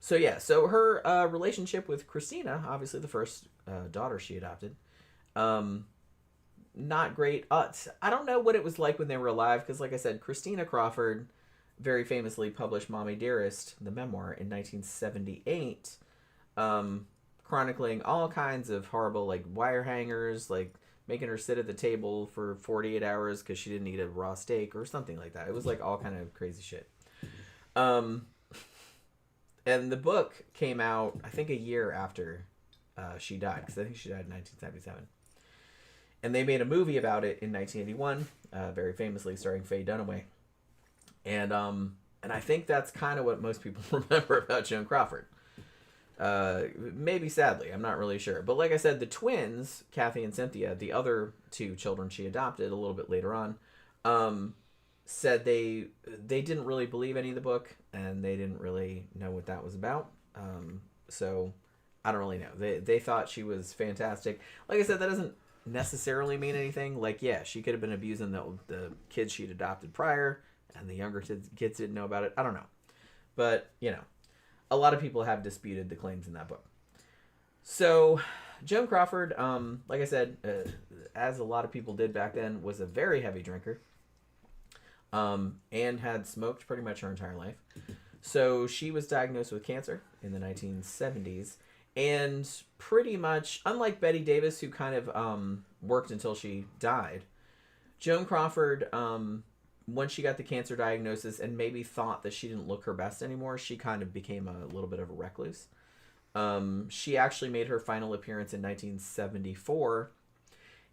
So her relationship with Christina, obviously the first daughter she adopted, not great. I don't know what it was like when they were alive, because like I said, Christina Crawford very famously published Mommy Dearest, the memoir, in 1978, chronicling all kinds of horrible, like, wire hangers, like making her sit at the table for 48 hours because she didn't eat a raw steak or something like that. It was like all kind of crazy shit. And the book came out, I think, a year after she died, because I think she died in 1977. And they made a movie about it in 1981, very famously starring Faye Dunaway. And I think that's kind of what most people remember about Joan Crawford. Maybe sadly, I'm not really sure. But like I said, the twins, Kathy and Cynthia, the other 2 children she adopted a little bit later on, said they didn't really believe any of the book, and they didn't really know what that was about. So I don't really know. They thought she was fantastic. Like I said, that doesn't necessarily mean anything. Like, yeah, she could have been abusing the kids she'd adopted prior, and the younger kids didn't know about it. I don't know. But, you know, a lot of people have disputed the claims in that book. So Joan Crawford, like I said, as a lot of people did back then, was a very heavy drinker, and had smoked pretty much her entire life. So she was diagnosed with cancer in the 1970s, and pretty much, unlike Bette Davis, who kind of worked until she died, Joan Crawford, once she got the cancer diagnosis and maybe thought that she didn't look her best anymore, she kind of became a little bit of a recluse. She actually made her final appearance in 1974,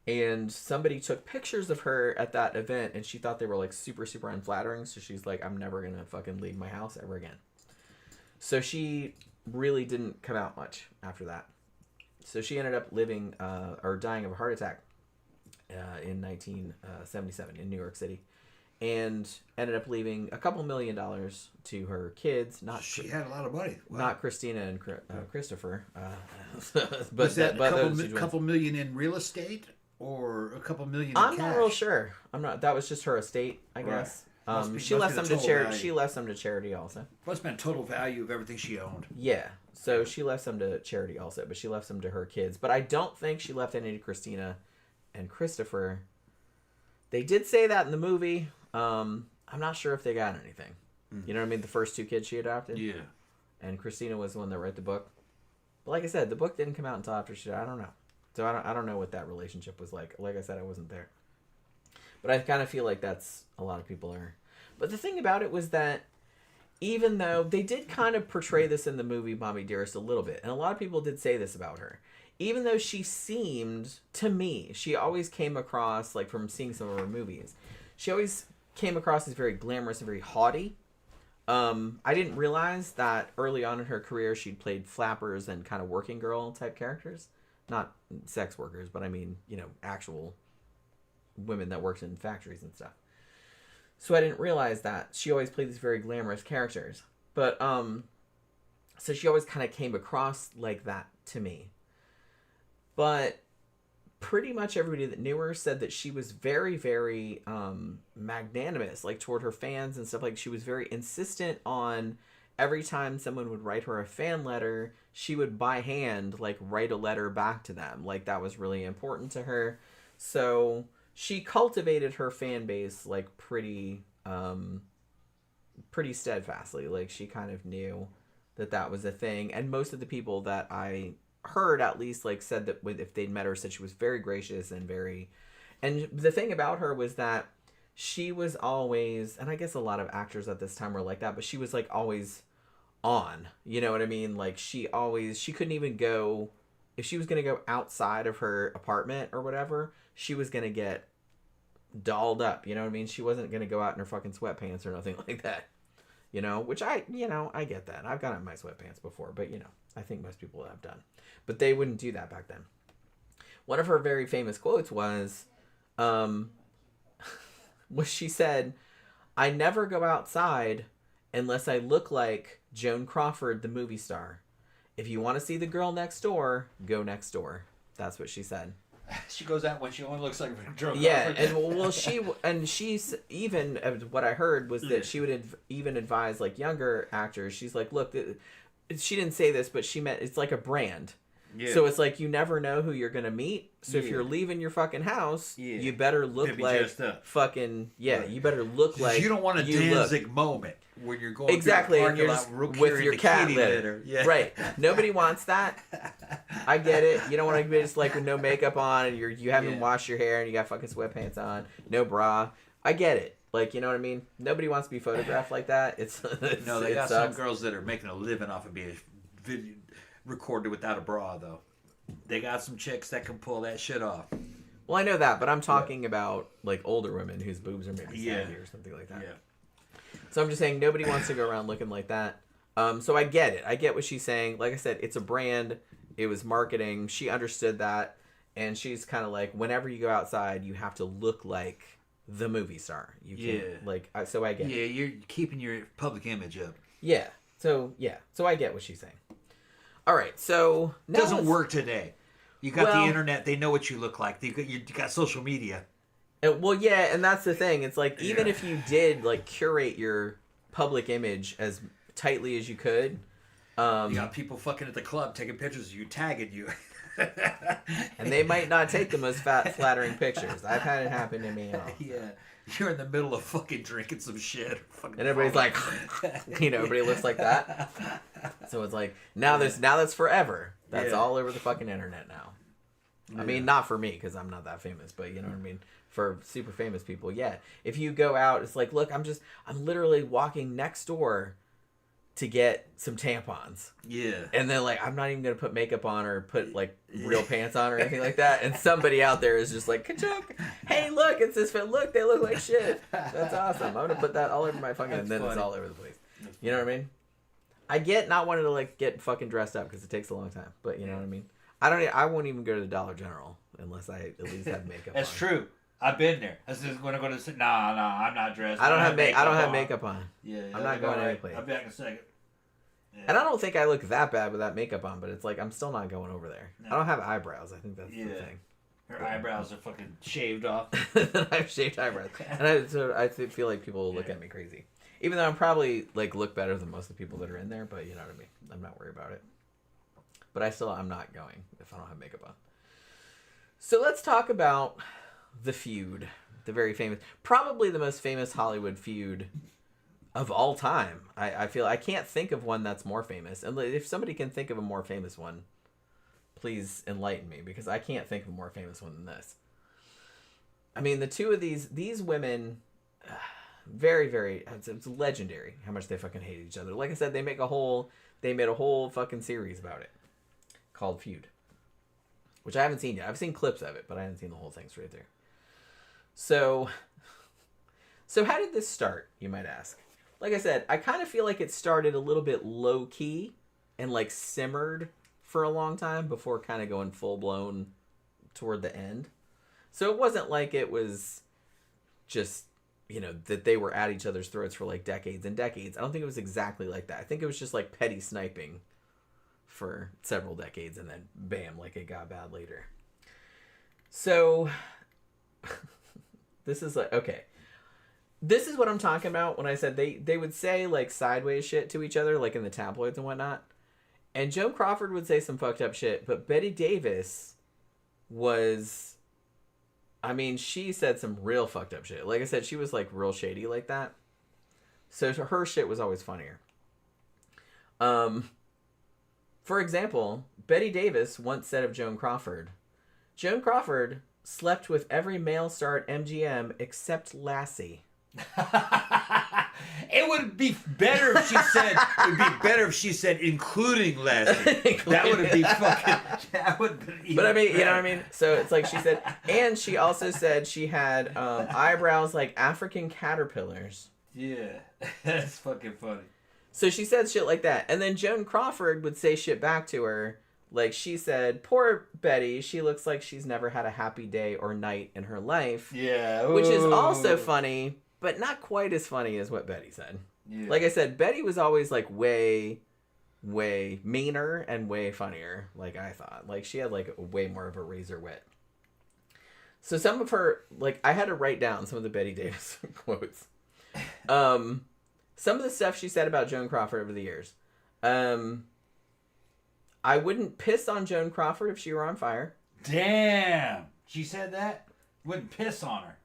and somebody took pictures of her at that event, and she thought they were like super, super unflattering. So she's like, I'm never going to fucking leave my house ever again. So she really didn't come out much after that. So she ended up living, or dying of a heart attack in 1977 in New York City, and ended up leaving a couple $1 million to her kids. She had a lot of money. Wow. Not Christina and Christopher. But was that a couple million in real estate, or a couple million in cash? I'm not real sure. That was just her estate, I guess. She left some to charity. She left some to charity also. Must have been total value of everything she owned. Yeah. So she left some to charity also, but she left some to her kids. But I don't think she left any to Christina and Christopher. They did say that in the movie. I'm not sure if they got anything. You know what I mean? The first 2 kids she adopted. Yeah. And Christina was the one that wrote the book. But like I said, the book didn't come out until after she died. I don't know. So I don't know what that relationship was like. Like I said, I wasn't there. But I kind of feel like that's a lot of people are. But the thing about it was that even though they did kind of portray this in the movie Mommy Dearest a little bit, and a lot of people did say this about her, even though she seemed, to me, she always came across, like from seeing some of her movies, she always came across as very glamorous and very haughty. I didn't realize that early on in her career she'd played flappers and kind of working girl type characters. Not sex workers, but I mean, you know, actual women that worked in factories and stuff. So I didn't realize that she always played these very glamorous characters. But, so she always kind of came across like that to me. But pretty much everybody that knew her said that she was very, very magnanimous, like toward her fans and stuff. Like she was very insistent on every time someone would write her a fan letter, she would by hand like write a letter back to them. Like that was really important to her. So she cultivated her fan base like pretty steadfastly. Like she kind of knew that was a thing. And most of the people that I heard at least like said that if they'd met her, said she was very gracious and very, and the thing about her was that she was always, and I guess a lot of actors at this time were like that, but she was like always on, you know what I mean? Like she couldn't even go, if she was going to go outside of her apartment or whatever, she was going to get dolled up, you know what I mean? She wasn't going to go out in her fucking sweatpants or nothing like that, you know, which I get that. I've gone out in my sweatpants before, but I think most people have done, but they wouldn't do that back then. One of her very famous quotes was she said, "I never go outside unless I look like Joan Crawford, the movie star. If you want to see the girl next door, go next door." That's what she said. She goes out when she only looks like Joan Crawford. Yeah, and she's even, what I heard was that she would even advise like younger actors. She's like, look, she didn't say this, but she meant it's like a brand. Yeah. So it's like you never know who you're gonna meet. So if you're leaving your fucking house, you better look like fucking you better look like you don't want a Danzig moment when you're going exactly, through and you're just with your cat litter. Yeah. Right. Nobody wants that. I get it. You don't want to be just like with no makeup on and you haven't washed your hair and you got fucking sweatpants on, no bra. I get it. Like, you know what I mean? Nobody wants to be photographed like that. No, they got some girls that are making a living off of being video recorded without a bra, though. They got some chicks that can pull that shit off. Well, I know that, but I'm talking about like older women whose boobs are maybe saggy or something like that. Yeah. So I'm just saying nobody wants to go around looking like that. So I get it. I get what she's saying. Like I said, it's a brand. It was marketing. She understood that, and she's kind of like, whenever you go outside, you have to look like the movie star. You can't so I get it. Yeah, you're keeping your public image up. Yeah. So I get what she's saying. All right, so it doesn't work today. You got the internet; they know what you look like. You got social media. And that's the thing. It's like even if you did like curate your public image as tightly as you could, you got people fucking at the club taking pictures of you, tagging you, and they might not take the most flattering pictures. I've had it happen to me. Yeah. You're in the middle of fucking drinking some shit. And everybody's like, everybody looks like that. So it's like, now that's forever. That's all over the fucking internet now. Yeah. I mean, not for me, because I'm not that famous, but you know what I mean? For super famous people, yeah. If you go out, it's like, look, I'm literally walking next door to get some tampons. Yeah. And then like I'm not even gonna put makeup on or put like real pants on or anything like that. And somebody out there is just like, ka-chunk, hey look, it's this fit. Look, they look like shit. That's awesome. I'm gonna put that all over my fucking and then funny. It's all over the place. You know what I mean? I get not wanting to like get fucking dressed up because it takes a long time. But you know what I mean? I won't even go to the Dollar General unless I at least have makeup That's on. True. I've been there. I was just going to go to no, I'm not dressed. I don't have makeup on. Yeah, I'm not going any place. I'll be back in a second. Yeah. And I don't think I look that bad with that makeup on, but it's like I'm still not going over there. No. I don't have eyebrows. I think that's the thing. Her eyebrows are fucking shaved off. I have shaved eyebrows, and I feel like people will look at me crazy, even though I'm probably like look better than most of the people that are in there. But you know what I mean. I'm not worried about it. But I'm not going if I don't have makeup on. So let's talk about the feud, the very famous, probably the most famous Hollywood feud of all time. I feel I can't think of one that's more famous. And if somebody can think of a more famous one, please enlighten me, because I can't think of a more famous one than this. I mean, the two of these women, very, very, it's legendary how much they fucking hate each other. Like I said, they made a whole fucking series about it called Feud, which I haven't seen yet. I've seen clips of it, but I haven't seen the whole thing straight through. So how did this start, you might ask? Like I said, I kind of feel like it started a little bit low key and like simmered for a long time before kind of going full blown toward the end. So it wasn't like it was just, that they were at each other's throats for like decades and decades. I don't think it was exactly like that. I think it was just like petty sniping for several decades, and then bam, like it got bad later. So this is like, okay. This is what I'm talking about when I said they would say like sideways shit to each other, like in the tabloids and whatnot. And Joan Crawford would say some fucked up shit, but Bette Davis was, I mean, she said some real fucked up shit. Like I said, she was like real shady like that. So her shit was always funnier. For example, Bette Davis once said of Joan Crawford slept with every male star at MGM except Lassie. It would be better if she said. It would be better if she said, including Lassie. That would be fucking. That would. But I mean, you know what I mean. So it's like she said, and she also said she had eyebrows like African caterpillars. Yeah, that's fucking funny. So she said shit like that, and then Joan Crawford would say shit back to her. Like she said, poor Betty, she looks like she's never had a happy day or night in her life. Yeah. Which is also funny, but not quite as funny as what Betty said. Yeah. Like I said, Betty was always like way meaner and way funnier, like I thought. Like she had like way more of a razor wit. So some of her, like I had to write down some of the Bette Davis quotes. Some of the stuff she said about Joan Crawford over the years. I wouldn't piss on Joan Crawford if she were on fire. Damn. She said that? Wouldn't piss on her.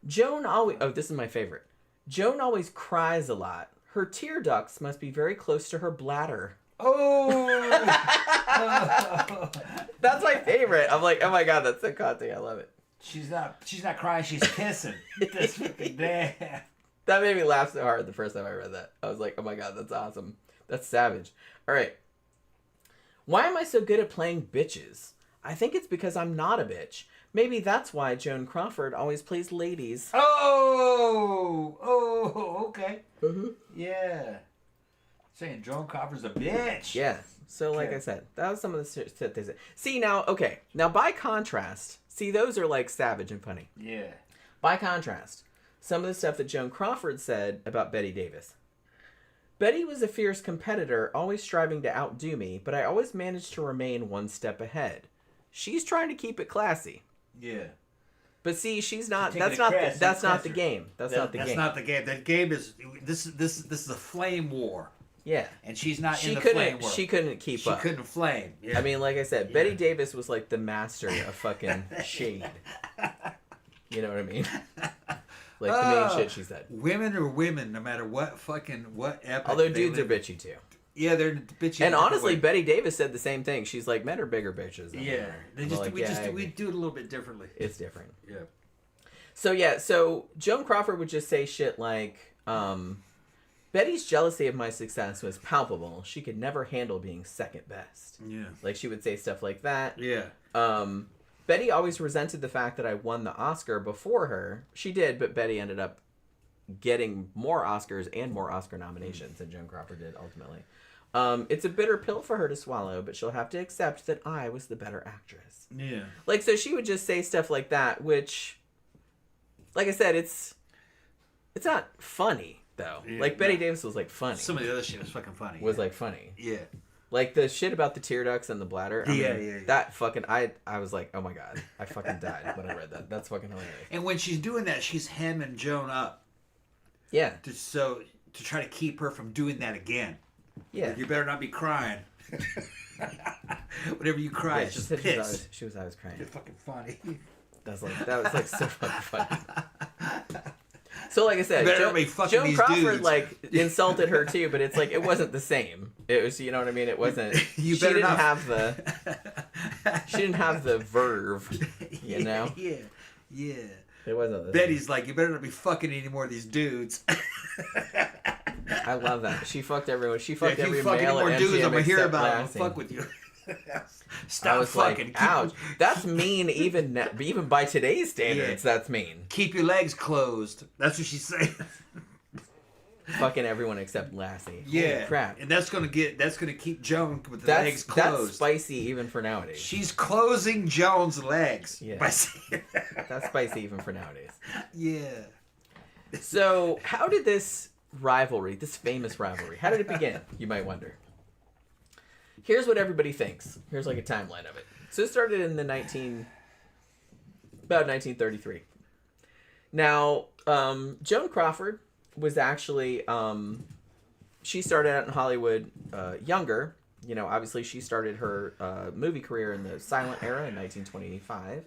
Joan always... Oh, this is my favorite. Joan always cries a lot. Her tear ducts must be very close to her bladder. Oh! That's my favorite. I'm like, oh my god, that's so cutting. I love it. She's not crying, she's pissing. That's fucking damn. That made me laugh so hard the first time I read that. I was like, oh my god, that's awesome. That's savage. All right. Why am I so good at playing bitches? I think it's because I'm not a bitch. Maybe that's why Joan Crawford always plays ladies. Oh, okay. Mm-hmm. Yeah. Saying Joan Crawford's a bitch. Yeah. So like I said, that was some of the shit they said. See now, okay. Now by contrast, see those are like savage and funny. Yeah. By contrast, some of the stuff that Joan Crawford said about Bette Davis. Betty was a fierce competitor, always striving to outdo me, but I always managed to remain one step ahead. She's trying to keep it classy. Yeah. But see, she's not. That's not the game. That's not the game. That's not the game. That game is this is a flame war. Yeah. And she's not in the flame war. She couldn't keep up. She couldn't flame. Yeah. I mean, like I said, Bette Davis was like the master of fucking shade. You know what I mean? Like the main shit she said. Women are women, no matter what epoch. Although dudes are bitchy too. Yeah, they're bitchy. And honestly, Bette Davis said the same thing. She's like, men are bigger bitches. Yeah, we do it a little bit differently. It's different. Yeah. So Joan Crawford would just say shit like, Betty's jealousy of my success was palpable. She could never handle being second best. Yeah. Like she would say stuff like that. Yeah. Betty always resented the fact that I won the Oscar before her. She did, but Betty ended up getting more Oscars and more Oscar nominations than Joan Crawford did ultimately. It's a bitter pill for her to swallow, but she'll have to accept that I was the better actress. Yeah. Like, so she would just say stuff like that, which, like I said, it's not funny, though. Yeah, like, Bette Davis was, like, funny. Some of the other shit was fucking funny. Like, funny. Yeah. Like, the shit about the tear ducts and the bladder. I mean, yeah. That fucking, I was like, oh my god. I fucking died when I read that. That's fucking hilarious. And when she's doing that, she's hemming Joan up. Yeah. To try to keep her from doing that again. Yeah. Like, you better not be crying. Whenever you cry, it's just piss. She was always crying. It's fucking funny. That was like so fucking funny. So like I said, Joan Crawford dudes. like insulted her too, but it's like it wasn't the same. It was, you know what I mean? It wasn't. She didn't have the verve, you know? Yeah. It wasn't. Betty's like, you better not be fucking any more of these dudes. I love that. She fucked everyone. She fucked every male. If you fuck any more dudes, I'm gonna hear about it. I'll Lassie. fuck with you. Stop fucking. Like, ouch. That's mean. Even by today's standards, that's mean. Keep your legs closed. That's what she's saying. Fucking everyone except Lassie. Yeah. Holy crap. And that's gonna keep Joan with the legs closed. That's spicy even for nowadays. She's closing Joan's legs. Yeah. By saying that. That's spicy even for nowadays. Yeah. So how did this famous rivalry, how did it begin? You might wonder. here's what everybody thinks. Here's like a timeline of it. So it started in about 1933. Now, Joan Crawford was actually, she started out in Hollywood younger. You know, obviously she started her movie career in the silent era in 1925.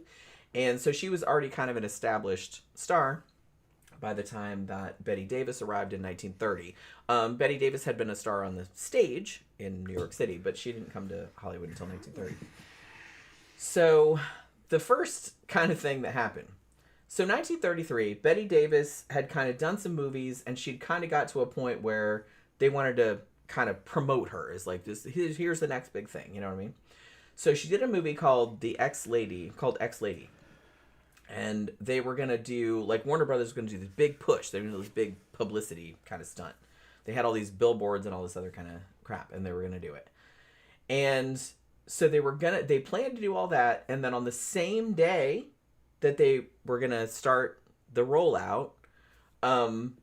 And so she was already kind of an established star by the time that Bette Davis arrived in 1930. Bette Davis had been a star on the stage in New York City, but she didn't come to Hollywood until 1930. So the first kind of thing that happened. So 1933, Bette Davis had kind of done some movies, and she'd kind of got to a point where they wanted to kind of promote her as like this. Here's the next big thing, you know what I mean? So she did a movie called X Lady, and they were gonna do like Warner Brothers was gonna do this big push. They were gonna do this big publicity kind of stunt. They had all these billboards and all this other kind of crap, and they were gonna do it. And so they planned to do all that, and then on the same day that they were gonna start the rollout,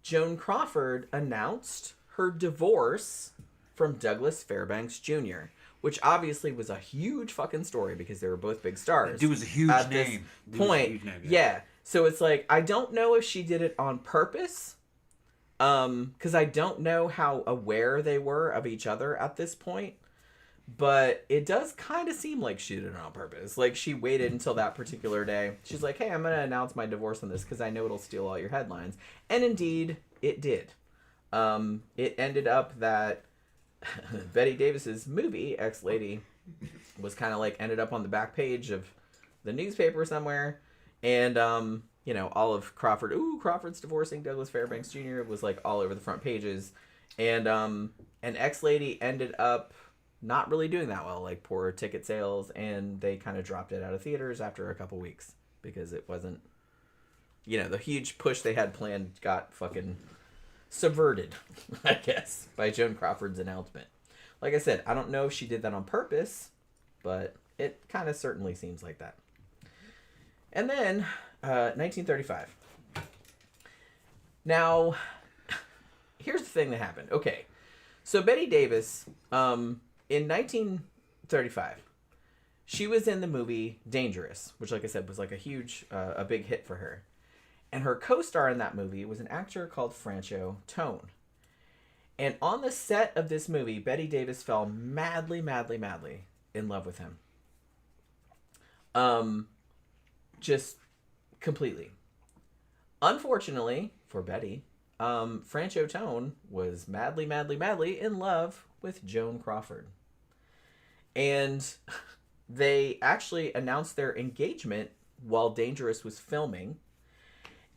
Joan Crawford announced her divorce from Douglas Fairbanks Jr., which obviously was a huge fucking story because they were both big stars. Dude was a huge name. Point, yeah. So it's like, I don't know if she did it on purpose, because I don't know how aware they were of each other at this point, but it does kind of seem like she did it on purpose. Like, she waited until that particular day. She's like, hey, I'm going to announce my divorce on this because I know it'll steal all your headlines. And indeed, it did. It ended up that Bette Davis's movie, X Lady, was kind of like ended up on the back page of the newspaper somewhere. And, you know, all of Crawford's divorcing Douglas Fairbanks Jr. was like all over the front pages. And X Lady ended up not really doing that well, like poor ticket sales. And they kind of dropped it out of theaters after a couple weeks because it wasn't, you know, the huge push they had planned got fucking subverted, I guess, by Joan Crawford's announcement. Like I said, I don't know if she did that on purpose, but it kind of certainly seems like that. And then, 1935. Now, here's the thing that happened. Okay, so Bette Davis, in 1935, she was in the movie Dangerous, which, like I said, was like a big hit for her. And her co-star in that movie was an actor called Francho Tone. And on the set of this movie, Bette Davis fell madly, madly, madly in love with him. Just completely. Unfortunately for Bette, Francho Tone was madly, madly, madly in love with Joan Crawford. And they actually announced their engagement while Dangerous was filming.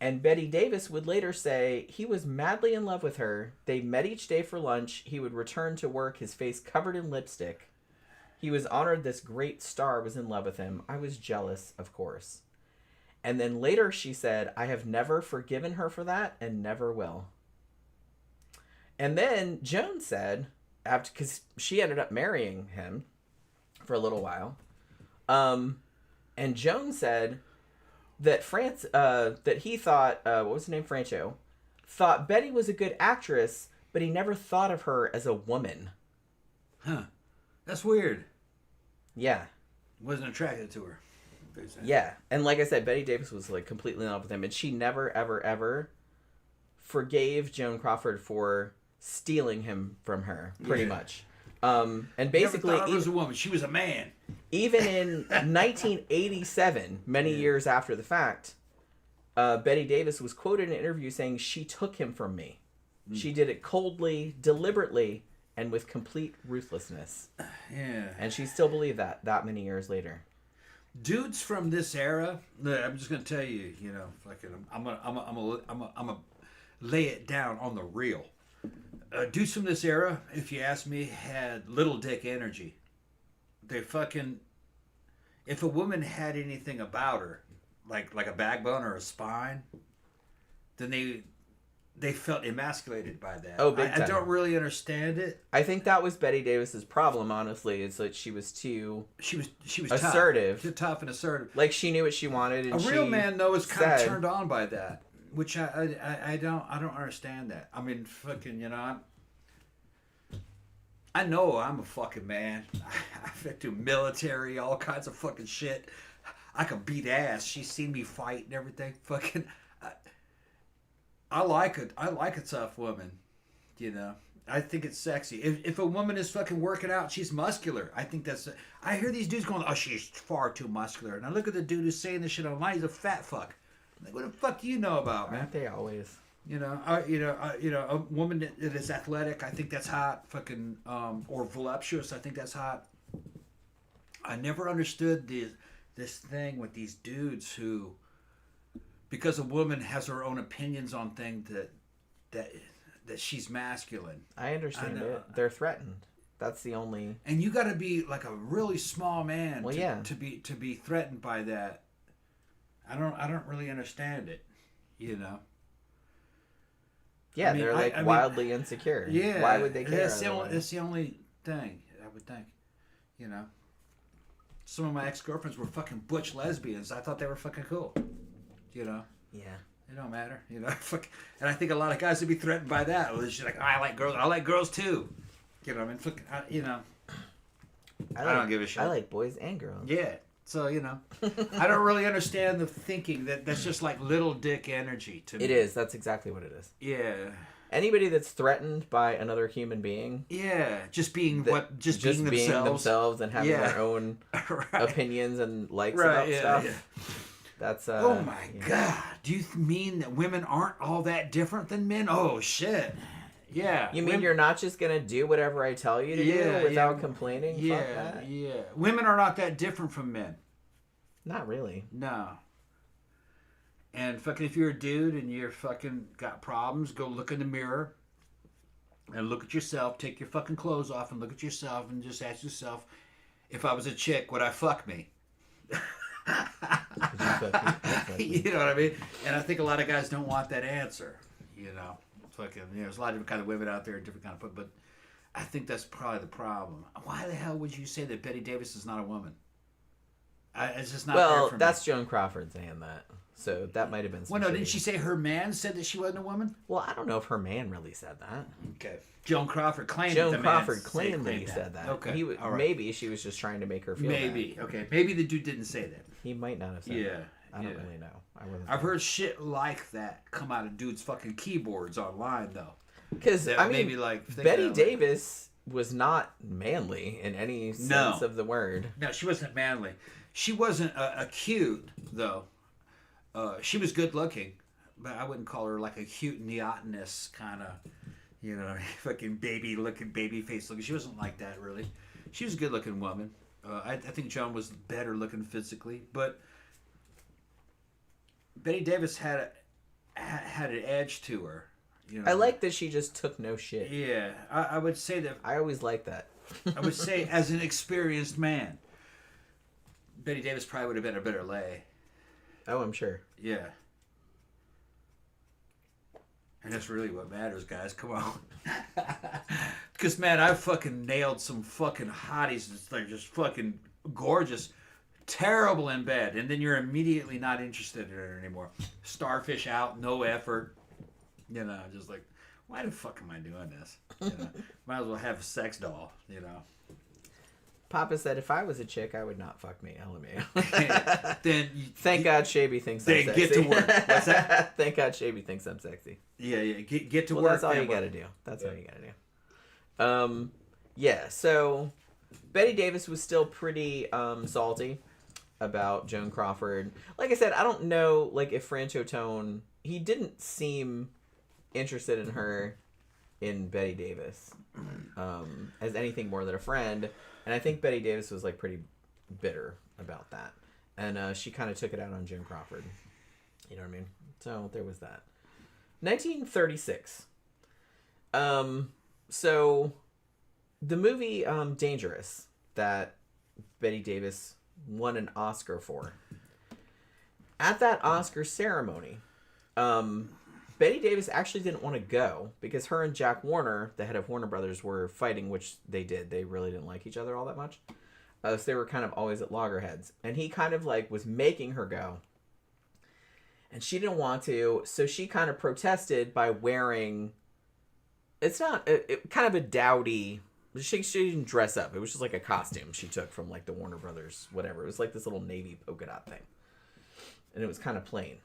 And Bette Davis would later say he was madly in love with her. They met each day for lunch. He would return to work, his face covered in lipstick. He was honored this great star was in love with him. I was jealous, of course. And then later she said, I have never forgiven her for that and never will. And then Joan said, because she ended up marrying him for a little while. And Joan said that that he thought, what was his name? Francho, thought Bette was a good actress, but he never thought of her as a woman. Huh. That's weird. Yeah. Wasn't attracted to her. Yeah. And like I said, Bette Davis was like completely in love with him, and she never, ever, ever forgave Joan Crawford for stealing him from her, pretty much. And basically, never thought of her as a woman. She was a man. Even in 1987, many years after the fact, Bette Davis was quoted in an interview saying, she took him from me. She did it coldly, deliberately, and with complete ruthlessness. Yeah. And she still believed that many years later. Dudes from this era, I'm just gonna tell you, you know, fucking, I'm gonna lay it down on the real. Dudes from this era, if you ask me, had little dick energy. They fucking, if a woman had anything about her, like a backbone or a spine, then they felt emasculated by that. Oh, big time. I don't really understand it. I think that was Bette Davis's problem, honestly. It's that she was too She was assertive. Too tough and assertive. Like, she knew what she wanted, and A real man, though, is kind of said- turned on by that, which I don't understand that. I mean, fucking, you know, I know I'm a fucking man. I do military, all kinds of fucking shit. I can beat ass. She's seen me fight and everything. Fucking, I like it. I like a tough woman. You know, I think it's sexy. If a woman is fucking working out, she's muscular. I think that's. I hear these dudes going, "Oh, she's far too muscular," and I look at the dude who's saying this shit online. He's a fat fuck. I'm like, what the fuck do you know about, man? Aren't they always? You know, a woman that is athletic, I think that's hot. Fucking, or voluptuous, I think that's hot. I never understood this thing with these dudes who, because a woman has her own opinions on things that she's masculine. I understand it. They're threatened. That's the only. And you got to be like a really small man Well, to be threatened by that. I don't really understand it, you know. Yeah, I mean, they're like wildly insecure. Yeah. Why would they care? That's the only thing I would think, you know. Some of my ex-girlfriends were fucking butch lesbians. I thought they were fucking cool, you know. Yeah. It don't matter, you know. And I think a lot of guys would be threatened by that. Well, it's just like, oh, I like girls. I like girls too. You know, I mean, you know. I don't give a shit. I like boys and girls. Yeah. So, you know, I don't really understand the thinking that's just like little dick energy to me. It is. That's exactly what it is. Yeah. Anybody that's threatened by another human being. Yeah. Just being just being themselves and having their own opinions and likes about stuff. Yeah. That's oh my god. Do you mean that women aren't all that different than men? Oh shit. Yeah. You mean you're not just gonna do whatever I tell you to do without complaining? Yeah. Fuck that. Yeah. Women are not that different from men. Not really. No. And fucking if you're a dude and you're fucking got problems, go look in the mirror and look at yourself. Take your fucking clothes off and look at yourself and just ask yourself, if I was a chick, would I fuck me? You know what I mean? And I think a lot of guys don't want that answer. You know, fucking. You know, there's a lot of different kind of women out there, different kind of. But I think that's probably the problem. Why the hell would you say that Bette Davis is not a woman? It's just not. Well, fair for that's me. Joan Crawford saying that. So that might have been. Well, no, didn't she say her man said that she wasn't a woman? Well, I don't know if her man really said that. Okay. Joan Crawford claimed. Joan Crawford claimed that he said that. Okay. All right. Maybe she was just trying to make her feel. Maybe. Bad. Okay. Maybe the dude didn't say that. He might not have said that. I don't really know. I've heard shit like that come out of dudes' fucking keyboards online, though. Because I mean, maybe like Bette Davis was not manly in any sense of the word. No, she wasn't manly. She wasn't cute though. She was good looking, but I wouldn't call her like a cute neotenous kind of, you know, fucking baby looking, baby face looking. She wasn't like that really. She was a good looking woman. I think Joan was better looking physically, but Bette Davis had an edge to her. You know? I like that she just took no shit. Yeah, I would say that. I always like that. I would say, as an experienced man, Bette Davis probably would have been a better lay. Oh, I'm sure. Yeah. And that's really what matters, guys. Come on. Because, man, I've fucking nailed some fucking hotties that are just fucking gorgeous, terrible in bed, and then you're immediately not interested in her anymore. Starfish out, no effort. You know, just like, why the fuck am I doing this? You know, might as well have a sex doll, you know. Papa said if I was a chick, I would not fuck me. LMAO. Thank God Shaby thinks I'm sexy. Get to work. What's that? Thank God Shaby thinks I'm sexy. Yeah. Get to work. That's all you got to do. That's all you got to do. Yeah, so Bette Davis was still pretty salty about Joan Crawford. Like I said, I don't know like if Francho Tone, he didn't seem interested in her in Bette Davis as anything more than a friend. And I think Bette Davis was like pretty bitter about that. And she kind of took it out on Joan Crawford. You know what I mean? So there was that. 1936. So the movie Dangerous that Bette Davis won an Oscar for. At that Oscar ceremony, Bette Davis actually didn't want to go because her and Jack Warner, the head of Warner Brothers, were fighting, which they did. They really didn't like each other all that much. So they were kind of always at loggerheads. And he kind of like was making her go. And she didn't want to. So she kind of protested by wearing, it's not, kind of a dowdy she didn't dress up. It was just like a costume she took from like the Warner Brothers, whatever. It was like this little navy polka dot thing. And it was kind of plain.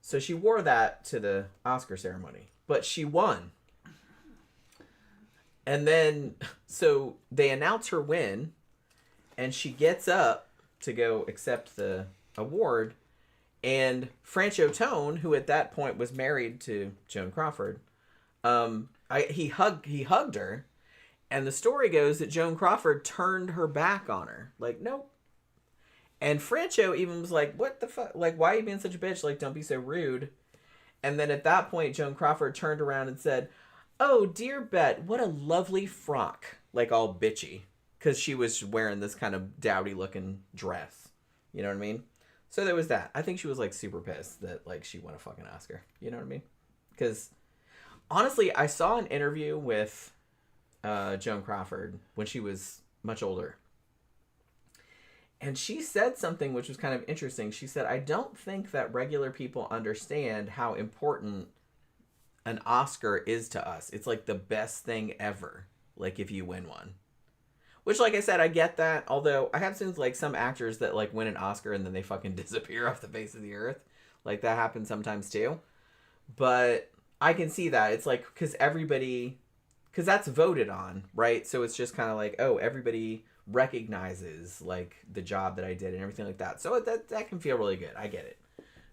So she wore that to the Oscar ceremony. But she won. And then, so they announce her win. And she gets up to go accept the award. And Francho Tone, who at that point was married to Joan Crawford, he hugged her. And the story goes that Joan Crawford turned her back on her. Like, nope. And Francho even was like, what the fuck? Like, why are you being such a bitch? Like, don't be so rude. And then at that point, Joan Crawford turned around and said, oh, dear Bet, what a lovely frock. Like, all bitchy. Because she was wearing this kind of dowdy-looking dress. You know what I mean? So there was that. I think she was, like, super pissed that, like, she won a fucking Oscar. You know what I mean? Because, honestly, I saw an interview with Joan Crawford when she was much older. And she said something which was kind of interesting. She said, I don't think that regular people understand how important an Oscar is to us. It's like the best thing ever. Like if you win one. Which, like I said, I get that. Although I have seen like some actors that like win an Oscar and then they fucking disappear off the face of the earth. Like that happens sometimes too. But I can see that. It's like, because that's voted on, right? So it's just kind of like, oh, everybody recognizes like the job that I did and everything like that. So that can feel really good. I get it.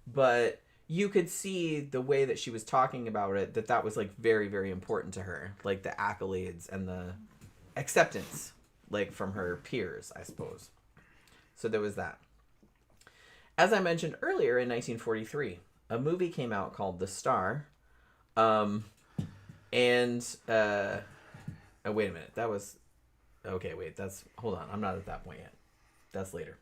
But you could see the way that she was talking about it, that was like very, very important to her. Like the accolades and the acceptance, like from her peers, I suppose. So there was that. As I mentioned earlier, in 1943, a movie came out called The Star. Oh, wait a minute. That was... Okay, wait. Hold on. I'm not at that point yet. That's later.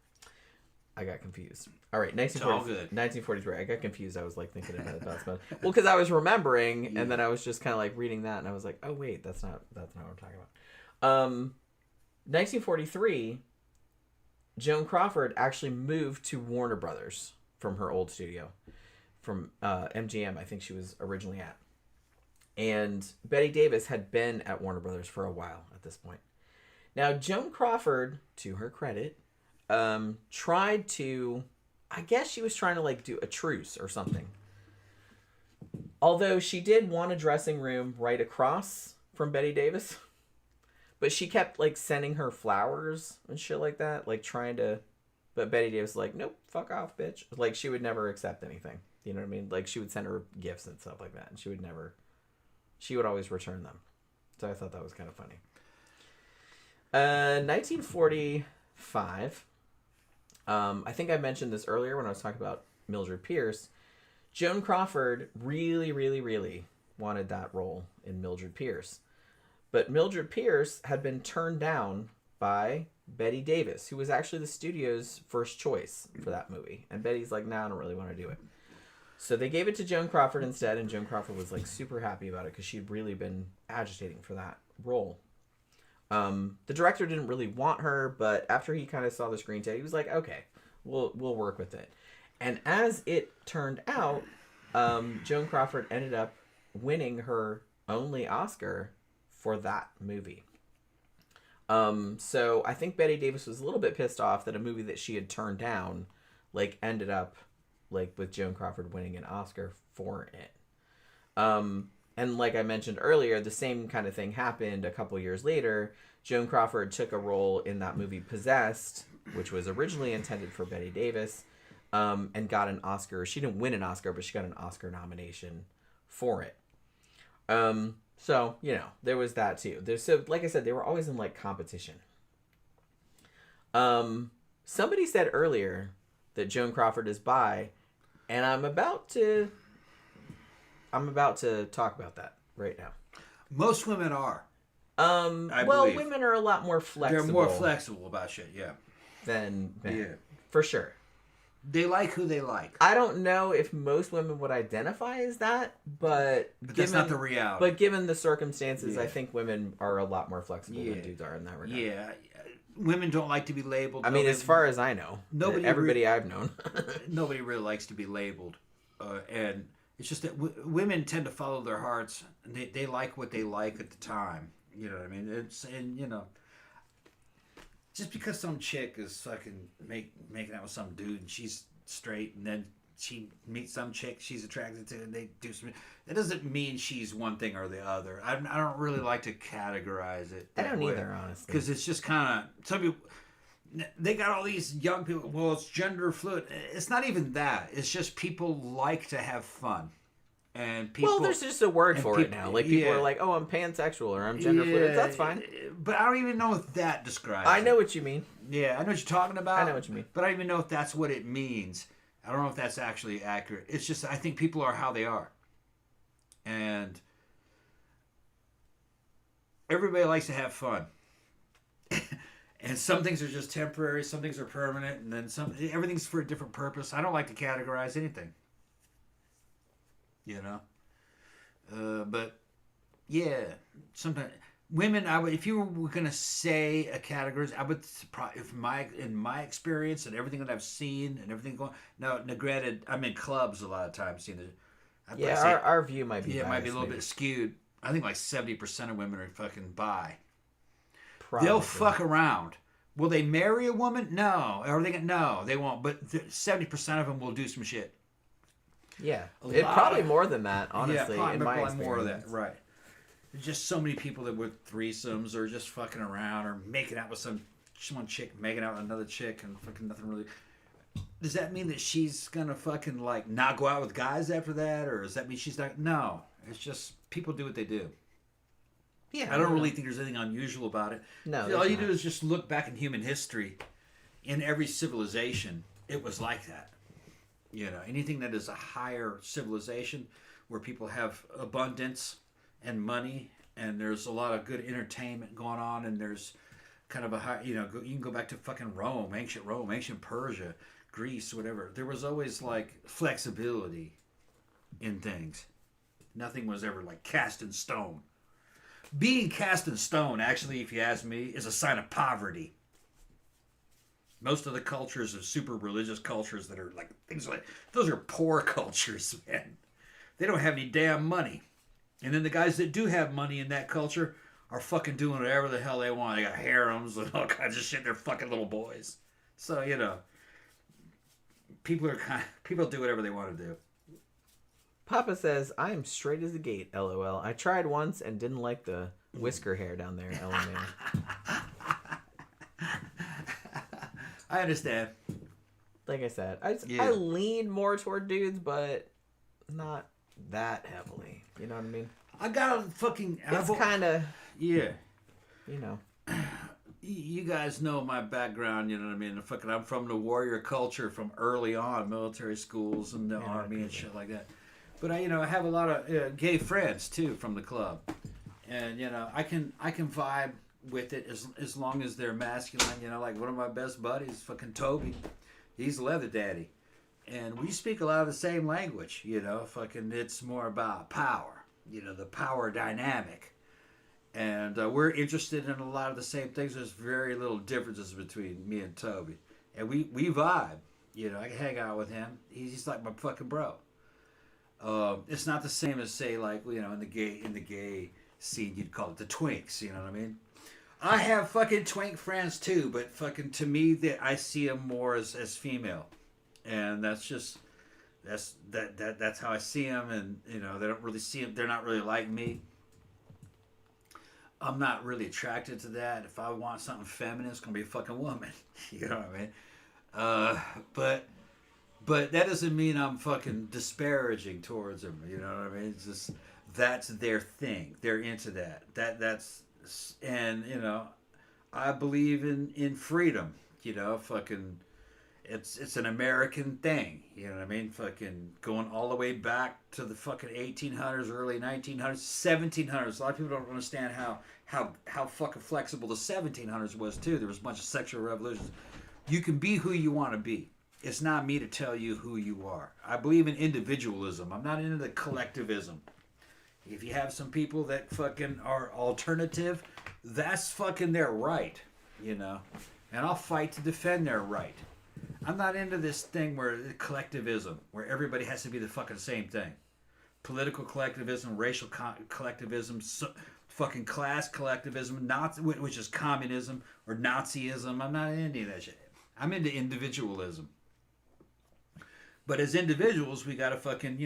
I got confused. All right, 1943. I got confused. I was like thinking about it. Well, because I was remembering, and then I was just kind of like reading that, and I was like, oh, wait, that's not what I'm talking about. 1943, Joan Crawford actually moved to Warner Brothers from her old studio. From MGM, I think she was originally at. And Bette Davis had been at Warner Brothers for a while at this point. Now, Joan Crawford, to her credit, tried to... I guess she was trying to, like, do a truce or something. Although she did want a dressing room right across from Bette Davis. But she kept, like, sending her flowers and shit like that. Like, trying to... But Bette Davis was like, nope, fuck off, bitch. Like, she would never accept anything. You know what I mean? Like, she would send her gifts and stuff like that. And she would never... She would always return them. So I thought that was kind of funny. 1945. I think I mentioned this earlier when I was talking about Mildred Pierce. Joan Crawford really, really, really wanted that role in Mildred Pierce. But Mildred Pierce had been turned down by Bette Davis, who was actually the studio's first choice for that movie. And Betty's like, nah, I don't really want to do it. So they gave it to Joan Crawford instead, and Joan Crawford was like super happy about it because she'd really been agitating for that role. The director didn't really want her, but after he kind of saw the screenplay, he was like, okay, we'll work with it. And as it turned out, Joan Crawford ended up winning her only Oscar for that movie. So I think Bette Davis was a little bit pissed off that a movie that she had turned down, like, ended up like with Joan Crawford winning an Oscar for it. And like I mentioned earlier, the same kind of thing happened a couple years later. Joan Crawford took a role in that movie Possessed, which was originally intended for Bette Davis, and got an Oscar. She didn't win an Oscar, but she got an Oscar nomination for it. So, you know, there was that too. So, like I said, they were always in like competition. Somebody said earlier that Joan Crawford is bi, and I'm about to talk about that right now. Most women are. Well, believe. women are a lot more flexible. They're more flexible about shit, yeah. Than men. Yeah. For sure. They like who they like. I don't know if most women would identify as that, but that's not the reality. But given the circumstances, Yeah. I think women are a lot more flexible than dudes are in that regard. Yeah. Women don't like to be labeled. I mean, as far as I know, everybody I've known. Nobody really likes to be labeled. And it's just that women tend to follow their hearts. And they like what they like at the time. You know what I mean? And you know, just because some chick is fucking making out with some dude and she's straight, and then she meets some chick she's attracted to, and they do some. That doesn't mean she's one thing or the other. I don't really like to categorize it. I don't either, honestly, because it's just kind of some people. They got all these young people. Well, it's gender fluid. It's not even that. It's just people like to have fun, and people. Well, there's just a word for it now. Like people are like, "Oh, I'm pansexual," or "I'm gender fluid." That's fine. But I don't even know if that describes. I know what you mean. Yeah, I know what you're talking about. I know what you mean. But I don't even know if that's what it means. I don't know if that's actually accurate. It's just I think people are how they are, and everybody likes to have fun. And some things are just temporary, some things are permanent, and then everything's for a different purpose. I don't like to categorize anything. You know? But, yeah, sometimes... Women, if you were going to say a category, I would probably, in my experience and everything that I've seen and everything going... Now, granted, I'm in clubs a lot of times. Seeing our view might be biased, might be a little bit skewed. I think like 70% of women are fucking bi. Probably. They'll fuck around. Will they marry a woman? No. No, they won't. But 70% of them will do some shit. Yeah. Probably more than that, honestly, in my experience. More of that, right. There's just so many people that with threesomes or just fucking around or making out with one chick, making out with another chick and fucking nothing really... Does that mean that she's gonna fucking like not go out with guys after that? Or does that mean she's not... No. It's just people do what they do. Yeah, I don't really think there's anything unusual about it. No, all you do is just look back in human history. In every civilization, it was like that. You know, anything that is a higher civilization where people have abundance and money, and there's a lot of good entertainment going on, and there's kind of a high, you know, you can go back to fucking Rome, ancient Persia, Greece, whatever. There was always like flexibility in things. Nothing was ever like cast in stone. Being cast in stone, actually, if you ask me, is a sign of poverty. Most of the cultures of super religious cultures that are like things like those are poor cultures, man. They don't have any damn money. And then the guys that do have money in that culture are fucking doing whatever the hell they want. They got harems and all kinds of shit. They're fucking little boys. So, you know, people do whatever they want to do. Papa says, I am straight as a gate, LOL. I tried once and didn't like the whisker hair down there, LMAO. I understand. Like I said, I lean more toward dudes, but not that heavily. You know what I mean? I got a fucking... It's kind of... Yeah. You know. You guys know my background, you know what I mean? I'm from the warrior culture from early on, military schools and the army and shit like that. But I have a lot of gay friends too from the club, and I can vibe with it as long as they're masculine. Like one of my best buddies, fucking Toby, he's leather daddy, and we speak a lot of the same language. Fucking it's more about power, the power dynamic, and we're interested in a lot of the same things. There's very little differences between me and Toby, and we vibe. I can hang out with him. He's like my fucking bro. It's not the same as say like in the gay scene you'd call it the twinks. You know what I mean? I have fucking twink friends too, but fucking to me I see them more as female, and that's how I see them, and they don't really see them. They're not really like me. I'm not really attracted to that. If I want something feminine, it's gonna be a fucking woman. You know what I mean? But that doesn't mean I'm fucking disparaging towards them. You know what I mean? It's just that's their thing. They're into that. And I believe in freedom. Fucking it's an American thing. You know what I mean? Fucking going all the way back to the fucking 1800s, early 1900s, 1700s. A lot of people don't understand how fucking flexible the 1700s was too. There was a bunch of sexual revolutions. You can be who you want to be. It's not me to tell you who you are. I believe in individualism. I'm not into the collectivism. If you have some people that fucking are alternative, that's fucking their right, And I'll fight to defend their right. I'm not into this thing where collectivism, where everybody has to be the fucking same thing. Political collectivism, racial collectivism, fucking class collectivism, which is communism or Nazism. I'm not into any of that shit. I'm into individualism. But as individuals, we gotta fucking,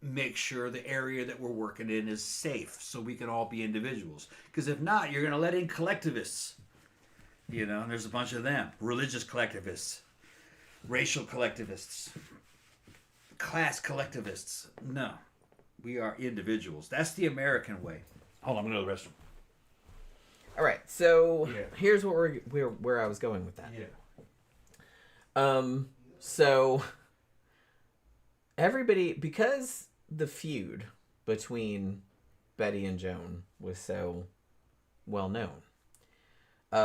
make sure the area that we're working in is safe so we can all be individuals. Because if not, you're gonna let in collectivists. There's a bunch of them. Religious collectivists. Racial collectivists. Class collectivists. No. We are individuals. That's the American way. Hold on, I'm going to go to the restroom. All right, so here's what where I was going with that. Yeah. So everybody, because the feud between Betty and Joan was so well known,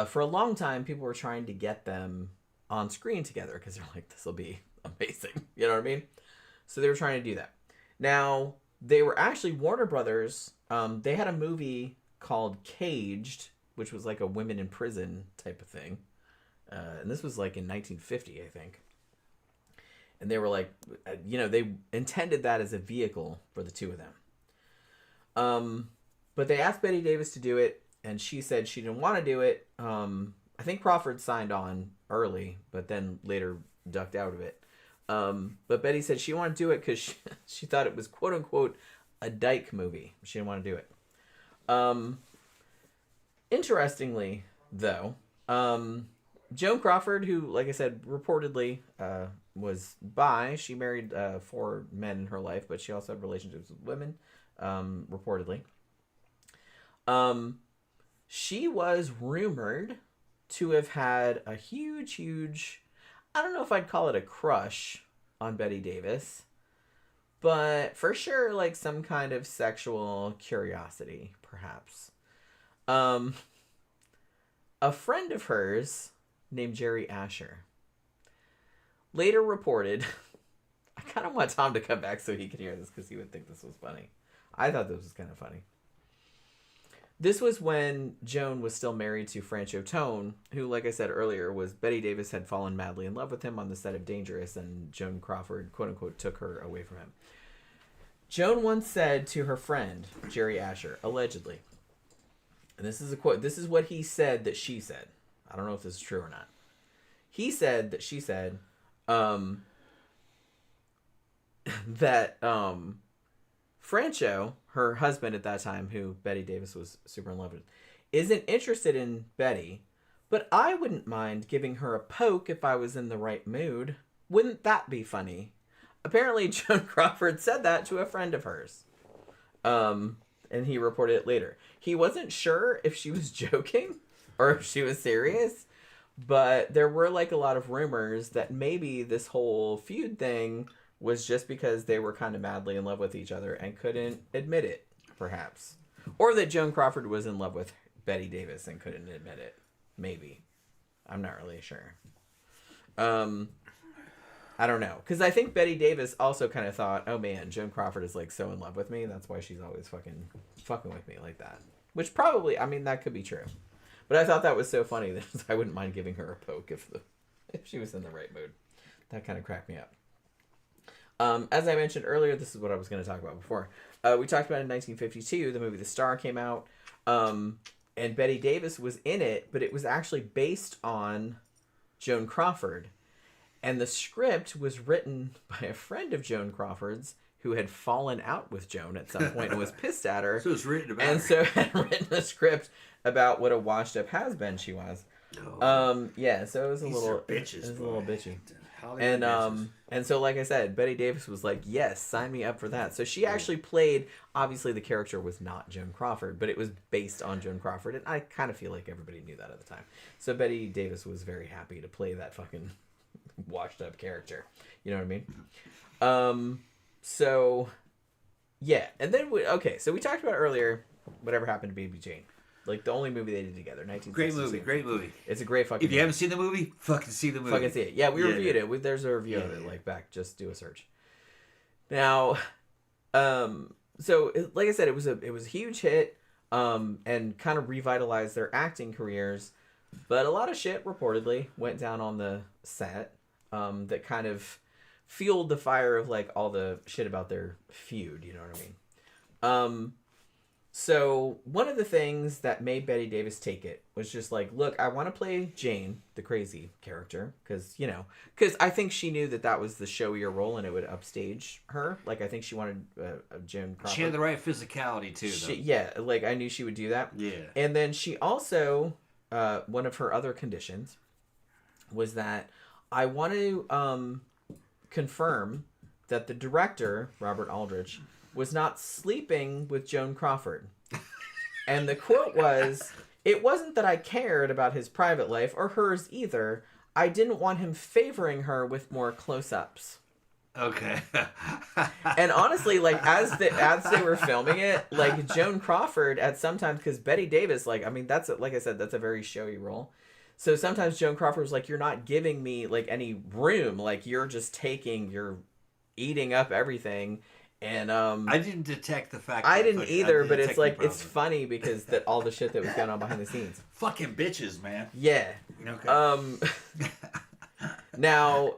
for a long time people were trying to get them on screen together because they're like, this will be amazing. You know what I mean? So they were trying to do that. Now, they were actually Warner Brothers. They had a movie called Caged, which was like a women in prison type of thing. And this was like in 1950, I think. And they were like, they intended that as a vehicle for the two of them. But they asked Bette Davis to do it, and she said she didn't want to do it. I think Crawford signed on early, but then later ducked out of it. But Betty said she wanted to do it because she thought it was quote unquote a dyke movie. She didn't want to do it. Interestingly, though, Joan Crawford, who, like I said, reportedly was bi, she married 4 men in her life, but she also had relationships with women, reportedly. She was rumored to have had a huge, I don't know if I'd call it a crush on Bette Davis, but for sure, like some kind of sexual curiosity, perhaps. A friend of hers named Jerry Asher later reported, I kind of want Tom to come back so he could hear this because he would think this was funny. I thought this was kind of funny. This was when Joan was still married to Francho Tone, who, like I said earlier, was Bette Davis had fallen madly in love with him on the set of Dangerous, and Joan Crawford, quote-unquote, took her away from him. Joan once said to her friend, Jerry Asher, allegedly, and this is a quote, this is what he said that she said. I don't know if this is true or not. He said that she said that Francho, her husband at that time, who Bette Davis was super in love with, isn't interested in Betty, but I wouldn't mind giving her a poke if I was in the right mood. Wouldn't that be funny? Apparently, Joan Crawford said that to a friend of hers. And he reported it later. He wasn't sure if she was joking or if she was serious, but there were like a lot of rumors that maybe this whole feud thing was just because they were kind of madly in love with each other and couldn't admit it, perhaps. Or that Joan Crawford was in love with Bette Davis and couldn't admit it. Maybe. I'm not really sure. I don't know. Because I think Bette Davis also kind of thought, oh man, Joan Crawford is like so in love with me. That's why she's always fucking with me like that. Which probably, I mean, that could be true. But I thought that was so funny that I wouldn't mind giving her a poke if she was in the right mood. That kind of cracked me up. As I mentioned earlier, this is what I was going to talk about before. We talked about in 1952, the movie The Star came out, and Bette Davis was in it, but it was actually based on Joan Crawford. And the script was written by a friend of Joan Crawford's who had fallen out with Joan at some point and was pissed at her. So it was written about and her. So had written a script about what a washed-up has-been she was. Oh. Yeah, so it was a These little are bitches, it was a little bitchy. Hollywood bitches. And so like I said, Bette Davis was like, yes, sign me up for that. So she actually played, obviously the character was not Joan Crawford, but it was based on Joan Crawford, and I kind of feel like everybody knew that at the time. So Bette Davis was very happy to play that fucking washed up character. You know what I mean? So yeah, and then so we talked about earlier whatever happened to Baby Jane. Like the only movie they did together, 1962. Great movie. It's a great fucking If you haven't seen the movie, fucking see the movie. Fucking see it. Yeah, we reviewed it. There's a review of it, like back. Just do a search. Now, so like I said, it was a huge hit, and kind of revitalized their acting careers. But a lot of shit reportedly went down on the set, that kind of fueled the fire of like all the shit about their feud. You know what I mean? So one of the things that made Bette Davis take it was just like, look, I want to play Jane, the crazy character, because I think she knew that was the showier role and it would upstage her. Like, I think she wanted Joan Crawford. She had the right physicality too, though. Like I knew she would do that. Yeah. And then she also, one of her other conditions was that I want to confirm that the director, Robert Aldrich, was not sleeping with Joan Crawford. And the quote was, "It wasn't that I cared about his private life, or hers either. I didn't want him favoring her with more close-ups." Okay. And honestly, like, as they were filming it, like, Joan Crawford at sometimes, because Bette Davis, like, I mean, like I said, that's a very showy role. So sometimes Joan Crawford was like, you're not giving me, like, any room. Like, you're eating up everything. And I didn't detect the fact. I didn't either, but it's like it's funny because that all the shit that was going on behind the scenes. Fucking bitches, man. Yeah. Okay. Now,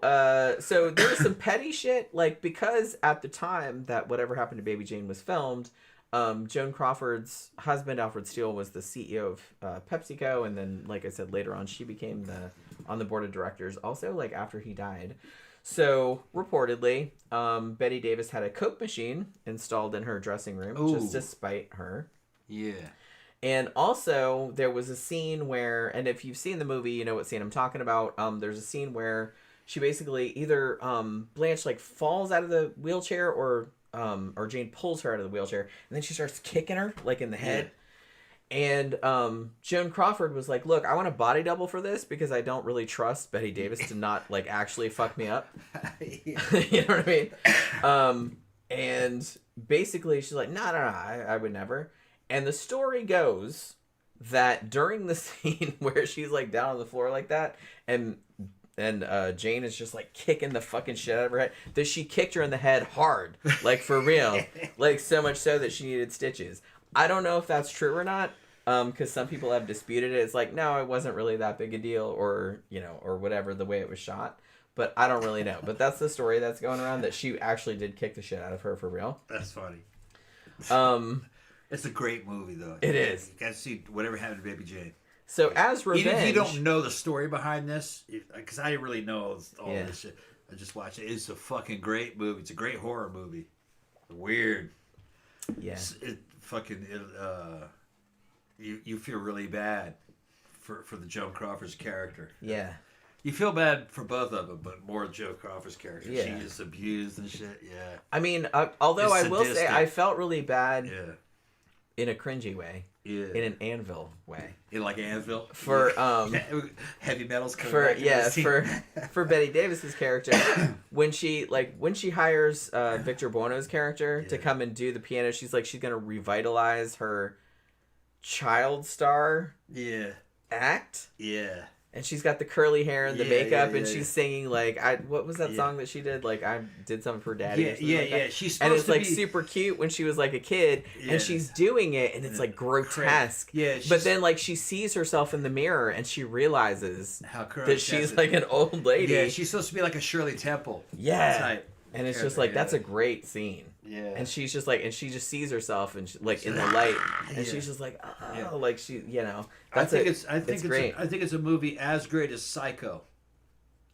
so there was some petty shit, like, because at the time that Whatever Happened to Baby Jane was filmed, Joan Crawford's husband Alfred Steele was the CEO of PepsiCo, and then, like I said, later on she became on the board of directors. Also, like, after he died. So, reportedly, Bette Davis had a Coke machine installed in her dressing room, just to spite her. Yeah. And also, there was a scene where, and if you've seen the movie, you know what scene I'm talking about. There's a scene where she basically either Blanche, like, falls out of the wheelchair, or Jane pulls her out of the wheelchair, and then she starts kicking her, like, in the head. Yeah. And Joan Crawford was like, look, I want a body double for this because I don't really trust Bette Davis to not, like, actually fuck me up. You know what I mean? And basically she's like, no, I would never. And the story goes that during the scene where she's, like, down on the floor like that, and Jane is just, like, kicking the fucking shit out of her head, that she kicked her in the head hard, like, for real. Like, so much so that she needed stitches. I don't know if that's true or not, because some people have disputed it. It's like, no, it wasn't really that big a deal, or, or whatever, the way it was shot. But I don't really know. But that's the story that's going around, that she actually did kick the shit out of her for real. That's funny. It's a great movie, though. It is. You got to see Whatever Happened to Baby Jane. So, as revenge... Even if you don't know the story behind this, because I didn't really know all this shit. I just watched it. It's a fucking great movie. It's a great horror movie. Weird. Yeah. You feel really bad for the Joan Crawford's character. Yeah. You feel bad for both of them, but more Joan Crawford's character. Yeah. She is abused and shit. Yeah. I mean, although I will say I felt really bad. Yeah. In a cringy way. Yeah. In an Anvil way. In, like, Anvil? For heavy metals coming back. For Bette Davis's character, when she hires Victor Buono's character to come and do the piano, she's like, she's gonna revitalize her child star act. Yeah. And she's got the curly hair and the makeup, and she's singing, like, what was that song that she did? Like, I did something for Daddy. Yeah. She's supposed and it's, to like, be super cute when she was, like, a kid, and she's doing it, and it's, like, grotesque. Yeah. But then, like, she sees herself in the mirror, and she realizes that she's, like, an old lady. Yeah, she's supposed to be like a Shirley Temple. Type. And it's just, like, that's a great scene. Yeah. And she's just like, and she just sees herself and like in the light, and she's just like, like she, I think it's a movie as great as Psycho.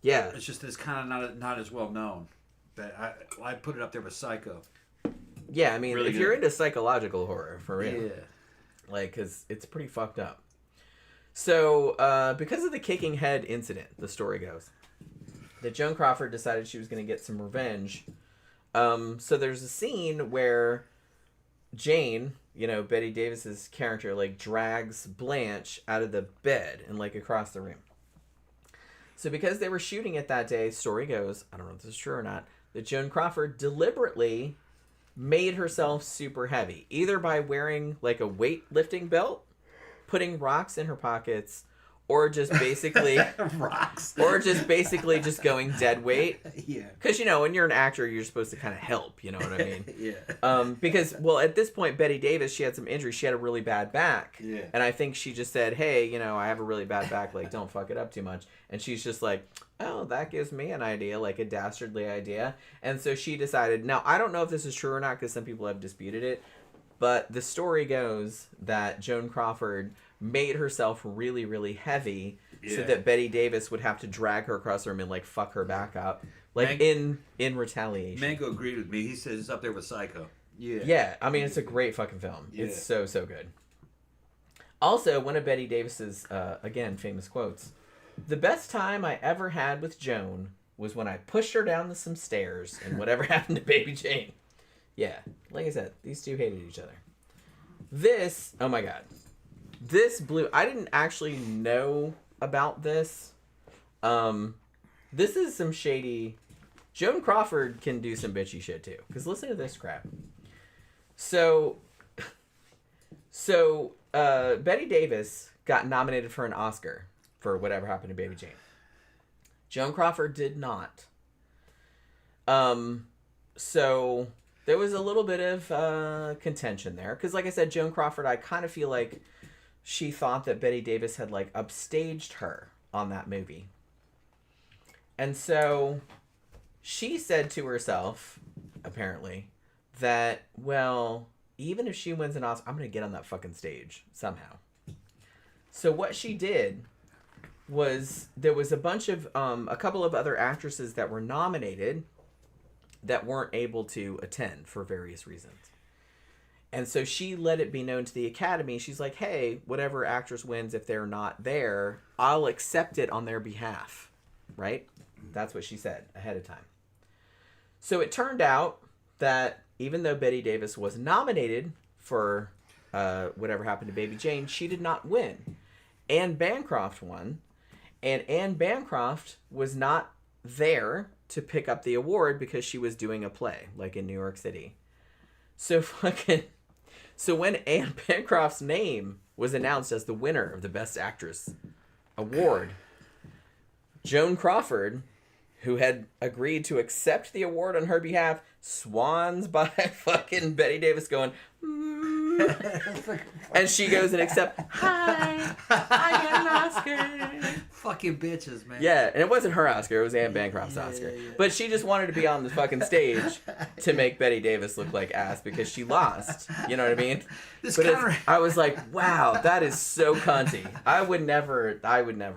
Yeah. It's just it's kind of not as well known, but I put it up there with Psycho. Yeah, I mean, really if you're into psychological horror, for real, like, because it's pretty fucked up. So, because of the kicking head incident, the story goes that Joan Crawford decided she was going to get some revenge. So there's a scene where Jane, Bette Davis's character, like, drags Blanche out of the bed and, like, across the room. So because they were shooting it that day, story goes, I don't know if this is true or not, that Joan Crawford deliberately made herself super heavy, either by wearing, like, a weightlifting belt, putting rocks in her pockets, or just basically rocks, or just basically just going dead weight. Yeah. Because when you're an actor, you're supposed to kind of help. You know what I mean? Yeah. Because at this point, Bette Davis, she had some injuries. She had a really bad back. Yeah. And I think she just said, "Hey, I have a really bad back. Like, don't fuck it up too much." And she's just like, "Oh, that gives me an idea, like a dastardly idea." And so she decided. Now, I don't know if this is true or not because some people have disputed it. But the story goes that Joan Crawford made herself really, really heavy so that Bette Davis would have to drag her across the room and, like, fuck her back up. Like, in retaliation. Mango agreed with me. He says it's up there with Psycho. Yeah. Yeah, I mean, it's a great fucking film. Yeah. It's so, so good. Also, one of Bette Davis's, again, famous quotes, "The best time I ever had with Joan was when I pushed her down some stairs and whatever happened to Baby Jane." Yeah, like I said, these two hated each other. This, oh my god. This blew, I didn't actually know about this. This is some shady, Joan Crawford can do some bitchy shit too. Because listen to this crap. So, Bette Davis got nominated for an Oscar for whatever happened to Baby Jane. Joan Crawford did not. So there was a little bit of contention there. Because like I said, Joan Crawford, I kind of feel like she thought that Bette Davis had, like, upstaged her on that movie. And so she said to herself, apparently, that, well, even if she wins an Oscar, I'm going to get on that fucking stage somehow. So what she did was, there was a bunch of, a couple of other actresses that were nominated that weren't able to attend for various reasons. And so she let it be known to the Academy. She's like, hey, whatever actress wins, if they're not there, I'll accept it on their behalf. Right? That's what she said ahead of time. So it turned out that even though Bette Davis was nominated for whatever happened to Baby Jane, she did not win. Anne Bancroft won. And Anne Bancroft was not there to pick up the award because she was doing a play, like in New York City. So when Anne Bancroft's name was announced as the winner of the Best Actress award, Joan Crawford, who had agreed to accept the award on her behalf, swans by fucking Bette Davis going, and she goes and accepts, hi, I get an Oscar. Fucking bitches, man. Yeah, and it wasn't her Oscar, it was Anne Bancroft's Oscar. Yeah. But she just wanted to be on the fucking stage to make Bette Davis look like ass because she lost. You know what I mean? I was like, wow, that is so cunty. I would never.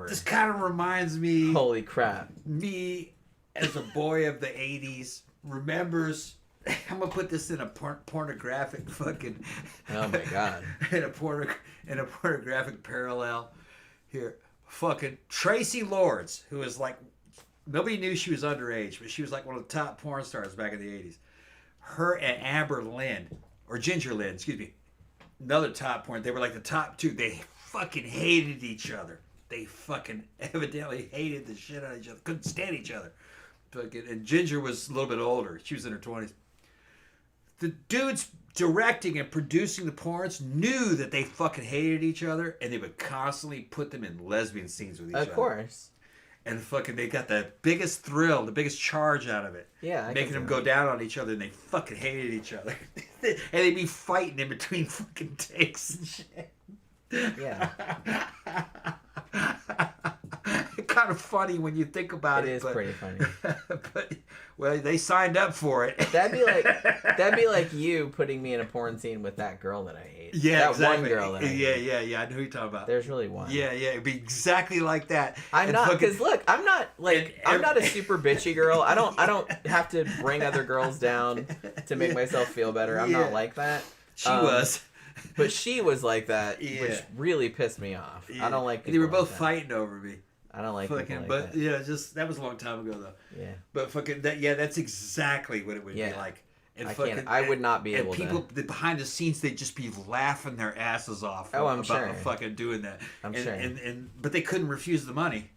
This kind of reminds me. Holy crap. Me, as a boy of the 80s, remembers. I'm gonna put this in a pornographic fucking. Oh my god. in a pornographic parallel here. Fucking Tracy Lords, who was like, nobody knew she was underage, but she was like one of the top porn stars back in the 80s. Her and Amber Lynn, or Ginger Lynn, excuse me, another top porn. They were like the top two. They fucking hated each other. They fucking evidently hated the shit out of each other. Couldn't stand each other. Fucking, and Ginger was a little bit older. She was in her 20s. The dudes directing and producing the porns knew that they fucking hated each other, and they would constantly put them in lesbian scenes with each other. Of course. And fucking, they got the biggest thrill, the biggest charge out of it. Yeah. Making them go down on each other, and they fucking hated each other. And they'd be fighting in between fucking takes and shit. Yeah. Kind of funny when you think about it. It is pretty funny. But well, they signed up for it. That'd be like you putting me in a porn scene with that girl that I hate. Yeah, that exactly. one girl that I hate. Yeah. I know who you're talking about. There's really one. Yeah. It'd be exactly like that. I'm not, because look, I'm not a super bitchy girl. I don't have to bring other girls down to make myself feel better. I'm not like that. She was. But she was like that, which really pissed me off. Yeah. I don't like. They were both like fighting over me. I don't like fucking, like but that. Yeah, just that was a long time ago though. Yeah. But fucking that, yeah, that's exactly what it would be like. And I would not be able to. And people behind the scenes, they'd just be laughing their asses off. I'm about sure. Fucking doing that. I'm sure. But they couldn't refuse the money.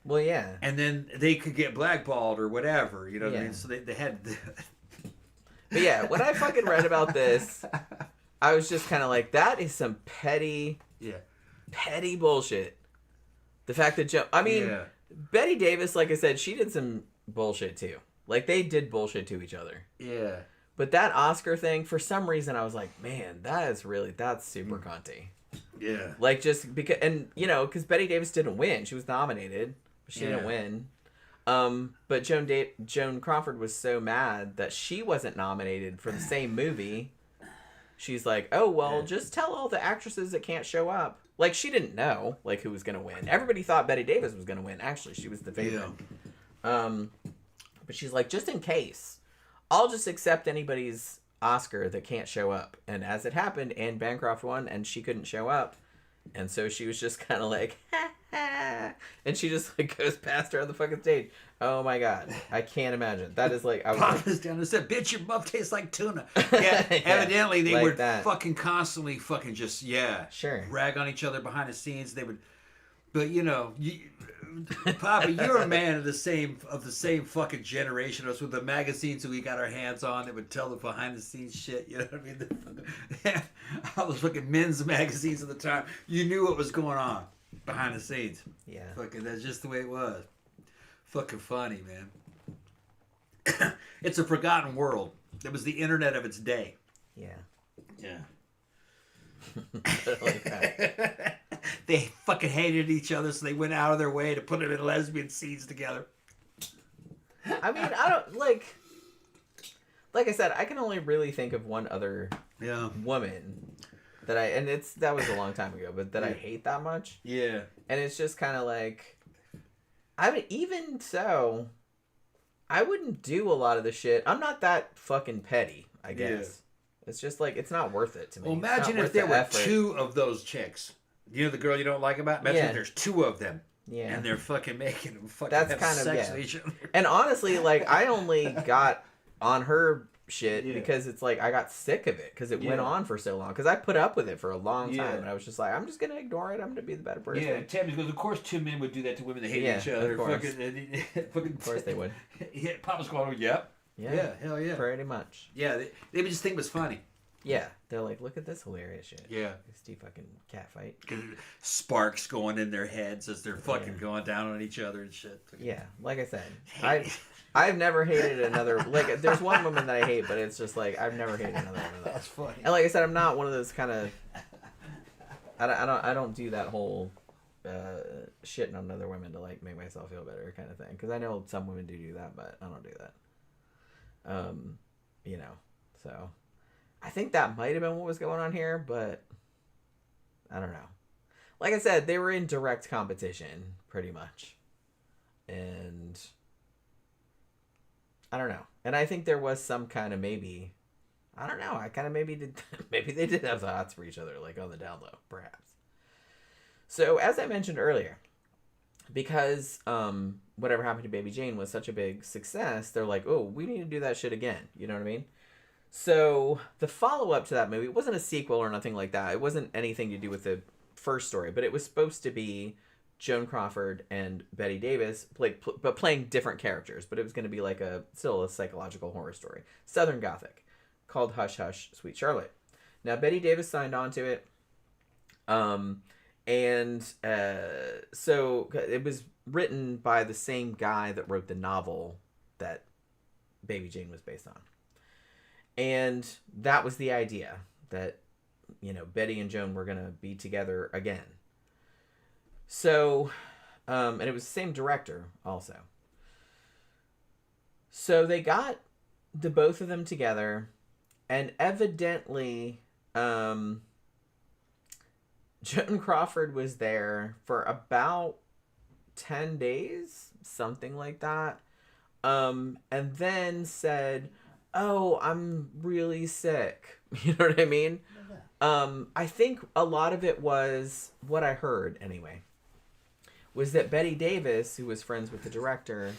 Well, yeah. And then they could get blackballed or whatever. You know what I mean? So they had. But yeah, when I fucking read about this, I was just kind of like, that is some petty bullshit. The fact that Bette Davis, like I said, she did some bullshit too. Like, they did bullshit to each other. Yeah. But that Oscar thing, for some reason, I was like, man, that's super cunty. Yeah. Like, just because, and, you know, because Bette Davis didn't win. She was nominated, but she didn't win. But Joan Crawford was so mad that she wasn't nominated for the same movie she's like, oh, well, just tell all the actresses that can't show up. Like, she didn't know, like, who was going to win. Everybody thought Bette Davis was going to win. Actually, she was the favorite. Yeah. But she's like, just in case, I'll just accept anybody's Oscar that can't show up. And as it happened, Anne Bancroft won, and she couldn't show up. And so she was just kind of like, ha, ha. And she just, like, goes past her on the fucking stage. Oh, my God. I can't imagine. That is, like... Papa's down and said, bitch, your muff tastes like tuna. Yeah, evidently they would fucking constantly fucking just, sure, rag on each other behind the scenes. They would... But, Papa, you're a man of the same fucking generation as us with the magazines that we got our hands on that would tell the behind the scenes shit. You know what I mean? All those fucking men's magazines at the time. You knew what was going on behind the scenes. Yeah. Fucking, that's just the way it was. Fucking funny, man. It's a forgotten world. It was the internet of its day. Yeah. Yeah. Like that. They fucking hated each other, so they went out of their way to put them in lesbian scenes together. I mean, I don't like I said, I can only really think of one other woman that that was a long time ago, but that I hate that much. Yeah. And it's just kind of like, I mean, even so, I wouldn't do a lot of the shit. I'm not that fucking petty, I guess. Yeah. It's just like, it's not worth it to me. Well, imagine if there were two of those chicks. You know the girl you don't like about? Imagine if there's two of them. Yeah. And they're fucking making them fucking have sex with each other. And honestly, like, I only got on her shit because it's like, I got sick of it because it went on for so long. Because I put up with it for a long time. And I was just like, I'm just going to ignore it. I'm going to be the better person. Yeah, Tammy goes, of course two men would do that to women that hate each other. Of course. Of course they would. Yeah, Papa's going, yep. Yeah, hell yeah. Pretty much. Yeah, they would just think it was funny. Yeah, they're like, look at this hilarious shit. Yeah. This fucking cat fight. Sparks going in their heads as they're fucking going down on each other and shit. Yeah, like I said, I've never hated another, like, there's one woman that I hate, but it's just like, I've never hated another one of those. That's funny. And like I said, I'm not one of those kind of, I don't do that whole shitting on other women to, like, make myself feel better kind of thing. Because I know some women do that, but I don't do that. So... I think that might have been what was going on here, but I don't know. Like I said, they were in direct competition, pretty much. And I don't know. And I think there was some kind of maybe, I don't know, I kind of maybe they did have the hots for each other, like on the down low, perhaps. So as I mentioned earlier, because Whatever Happened to Baby Jane was such a big success, they're like, oh, we need to do that shit again. You know what I mean? So the follow-up to that movie, it wasn't a sequel or nothing like that. It wasn't anything to do with the first story, but it was supposed to be Joan Crawford and Bette Davis, but playing different characters. But it was going to be like still a psychological horror story. Southern Gothic, called Hush Hush, Sweet Charlotte. Now, Bette Davis signed on to it. So it was written by the same guy that wrote the novel that Baby Jane was based on. And that was the idea, that, Betty and Joan were going to be together again. So, and it was the same director also. So they got the both of them together, and evidently, Joan Crawford was there for about 10 days, something like that. And then said, oh, I'm really sick. You know what I mean? I think a lot of it was, what I heard anyway, was that Bette Davis, who was friends with the director,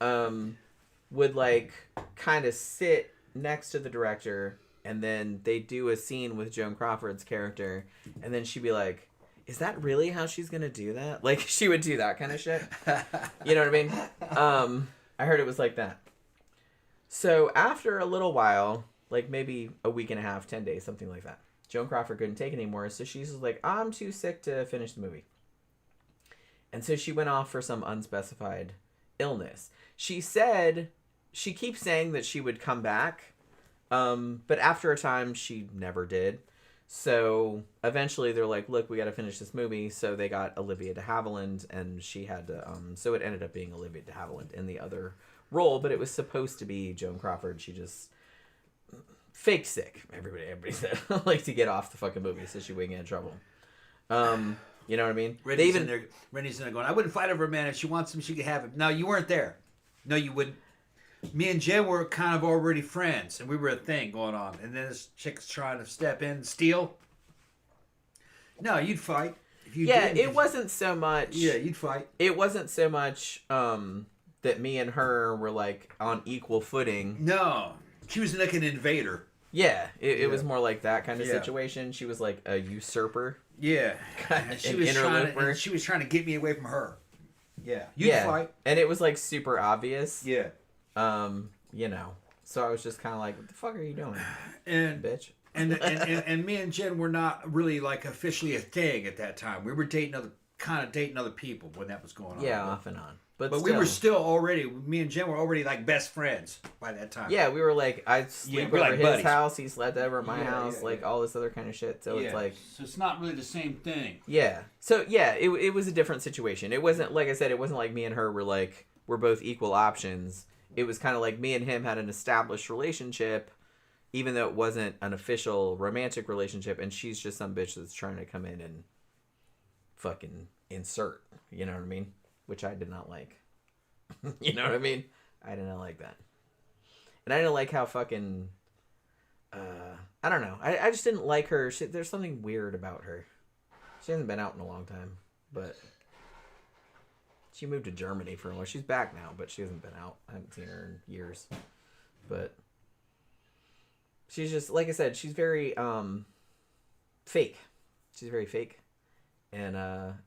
would like kind of sit next to the director, and then they do a scene with Joan Crawford's character, and then she'd be like, is that really how she's gonna do that? Like, she would do that kind of shit. You know what I mean? I heard it was like that. So after a little while, like maybe a week and a half, 10 days, something like that, Joan Crawford couldn't take it anymore, so she's like, I'm too sick to finish the movie. And so she went off for some unspecified illness. She said, she keeps saying that she would come back, but after a time, she never did. So eventually they're like, look, we got to finish this movie. So they got Olivia de Havilland, and she had to, so it ended up being Olivia de Havilland in the other role, but it was supposed to be Joan Crawford. She just fake sick. Everybody said like to get off the fucking movie so she wouldn't get in trouble. You know what I mean? Randy's in there going, I wouldn't fight over a man. If she wants him, she could have him. No, you weren't there. No, you wouldn't. Me and Jen were kind of already friends, and we were a thing going on. And then this chick's trying to step in and steal. No, you'd fight. If you didn't, it wasn't so much. Yeah, you'd fight. It wasn't so much that me and her were like on equal footing. No, she was like an invader. Yeah, it was more like that kind of situation. She was like a usurper. Yeah, and she was trying to get me away from her. Yeah, you'd fight, and it was like super obvious. Yeah, you know, so I was just kind of like, "What the fuck are you doing, bitch?" And me and Jen were not really like officially a thing at that time. We were dating other people when that was going on. Yeah, off and on. But we were still already, me and Jen were already like best friends by that time. Yeah, we were like, I'd sleep over like his buddies. house, he slept over at my house, all this other kind of shit. So it's like... So it's not really the same thing. Yeah. So yeah, it was a different situation. It wasn't, like I said, it wasn't like me and her were like, we're both equal options. It was kind of like me and him had an established relationship, even though it wasn't an official romantic relationship, and she's just some bitch that's trying to come in and fucking insert, you know what I mean? Which I did not like. You know what I mean? I did not like that. And I didn't like how fucking... I don't know. I just didn't like her. There's something weird about her. She hasn't been out in a long time, but... She moved to Germany for a while. She's back now, but she hasn't been out. I haven't seen her in years. But... She's just, like I said, she's very fake. She's very fake. And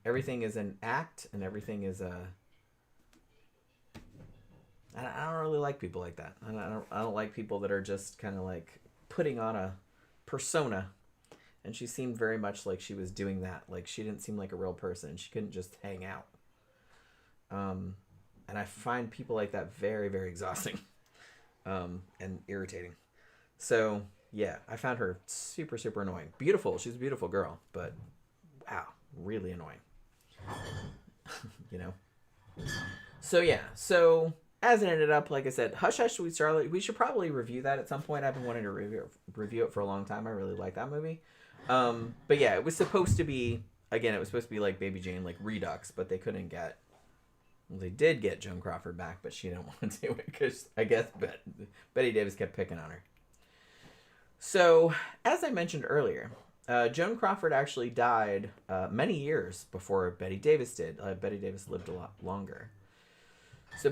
everything is an act, and everything is I don't really like people like that. I don't like people that are just kind of like putting on a persona. And she seemed very much like she was doing that. Like she didn't seem like a real person. She couldn't just hang out. And I find people like that very, very exhausting and irritating. So yeah, I found her super, super annoying. Beautiful. She's a beautiful girl, but wow, really annoying. You know? So yeah, as it ended up, like I said, Hush Hush Sweet Charlotte, we should probably review that at some point. I've been wanting to review it for a long time. I really like that movie. But yeah, it was supposed to be, again, it was supposed to be like Baby Jane, like Redux, but they couldn't get, well, they did get Joan Crawford back, but she didn't want to do it because I guess Bette Davis kept picking on her. So, as I mentioned earlier, Joan Crawford actually died many years before Bette Davis did. Bette Davis lived a lot longer. So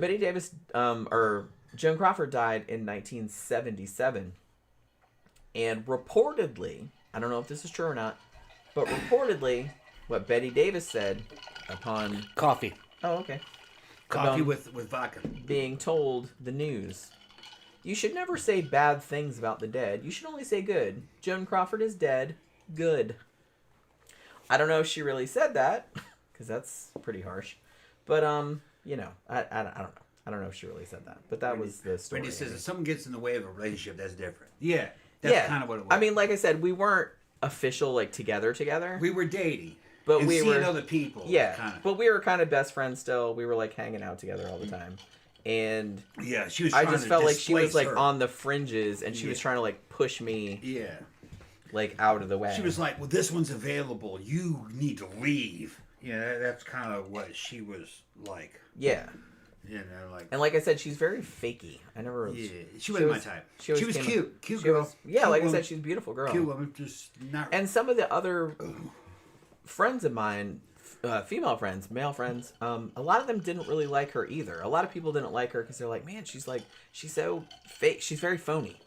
Joan Crawford died in 1977. And reportedly, I don't know if this is true or not, but reportedly, what Bette Davis said upon... Coffee. Oh, okay. Coffee with vodka. Being told the news. You should never say bad things about the dead. You should only say good. Joan Crawford is dead. Good. I don't know if she really said that, because that's pretty harsh. But, you know, I don't know. I don't know if she really said that. But that was the story. Randy says if someone gets in the way of a relationship, that's different. Yeah. That's kind of what it was. I mean, like I said, we weren't official, like, together. We were dating. But and we seeing were other people. Yeah. Kinda. But we were kind of best friends still. We were, like, hanging out together all the time. And yeah, she was I just felt like she was, like, her. on the fringes, and she was trying to, like, push me. Yeah. Like, out of the way. She was like, well, this one's available. You need to leave. Yeah, that's kind of what she was like. Yeah. You know, like... And like I said, she's very fakey. I never... Yeah, she wasn't my type. She was cute. Cute girl. Like woman. I said, she's a beautiful girl. Cute woman, just not... And some of the other friends of mine, female friends, male friends, a lot of them didn't really like her either. A lot of people didn't like her because they're like, man, she's so fake. She's very phony.